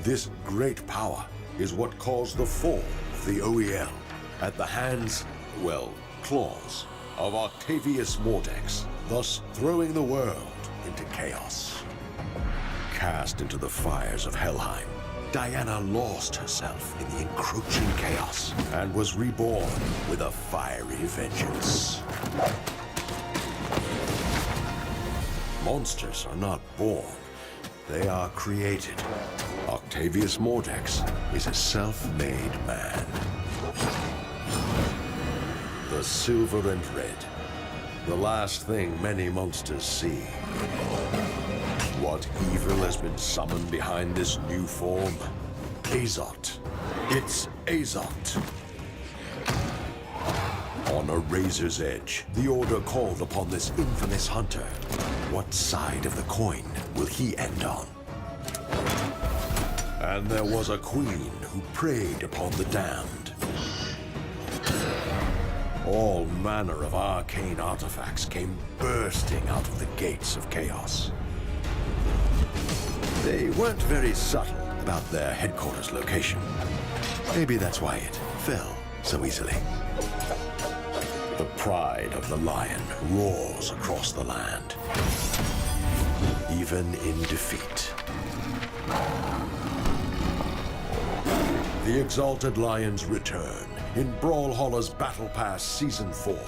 This great power is what caused the fall of the OEL at the hands, well, claws, of Octavius Mordex, thus throwing the world into chaos. Cast into the fires of Helheim, Diana lost herself in the encroaching chaos and was reborn with a fiery vengeance. Monsters are not born, they are created. Octavius Mordex is a self-made man. The silver and red, the last thing many monsters see. What evil has been summoned behind this new form? Azot. It's Azot. On a razor's edge, the Order called upon this infamous hunter. What side of the coin will he end on? And there was a queen who preyed upon the damned. All manner of arcane artifacts came bursting out of the gates of chaos. They weren't very subtle about their headquarters location. Maybe that's why it fell so easily. The pride of the lion roars across the land, even in defeat. The Exalted Lions return in Brawlhalla's Battle Pass Season 4.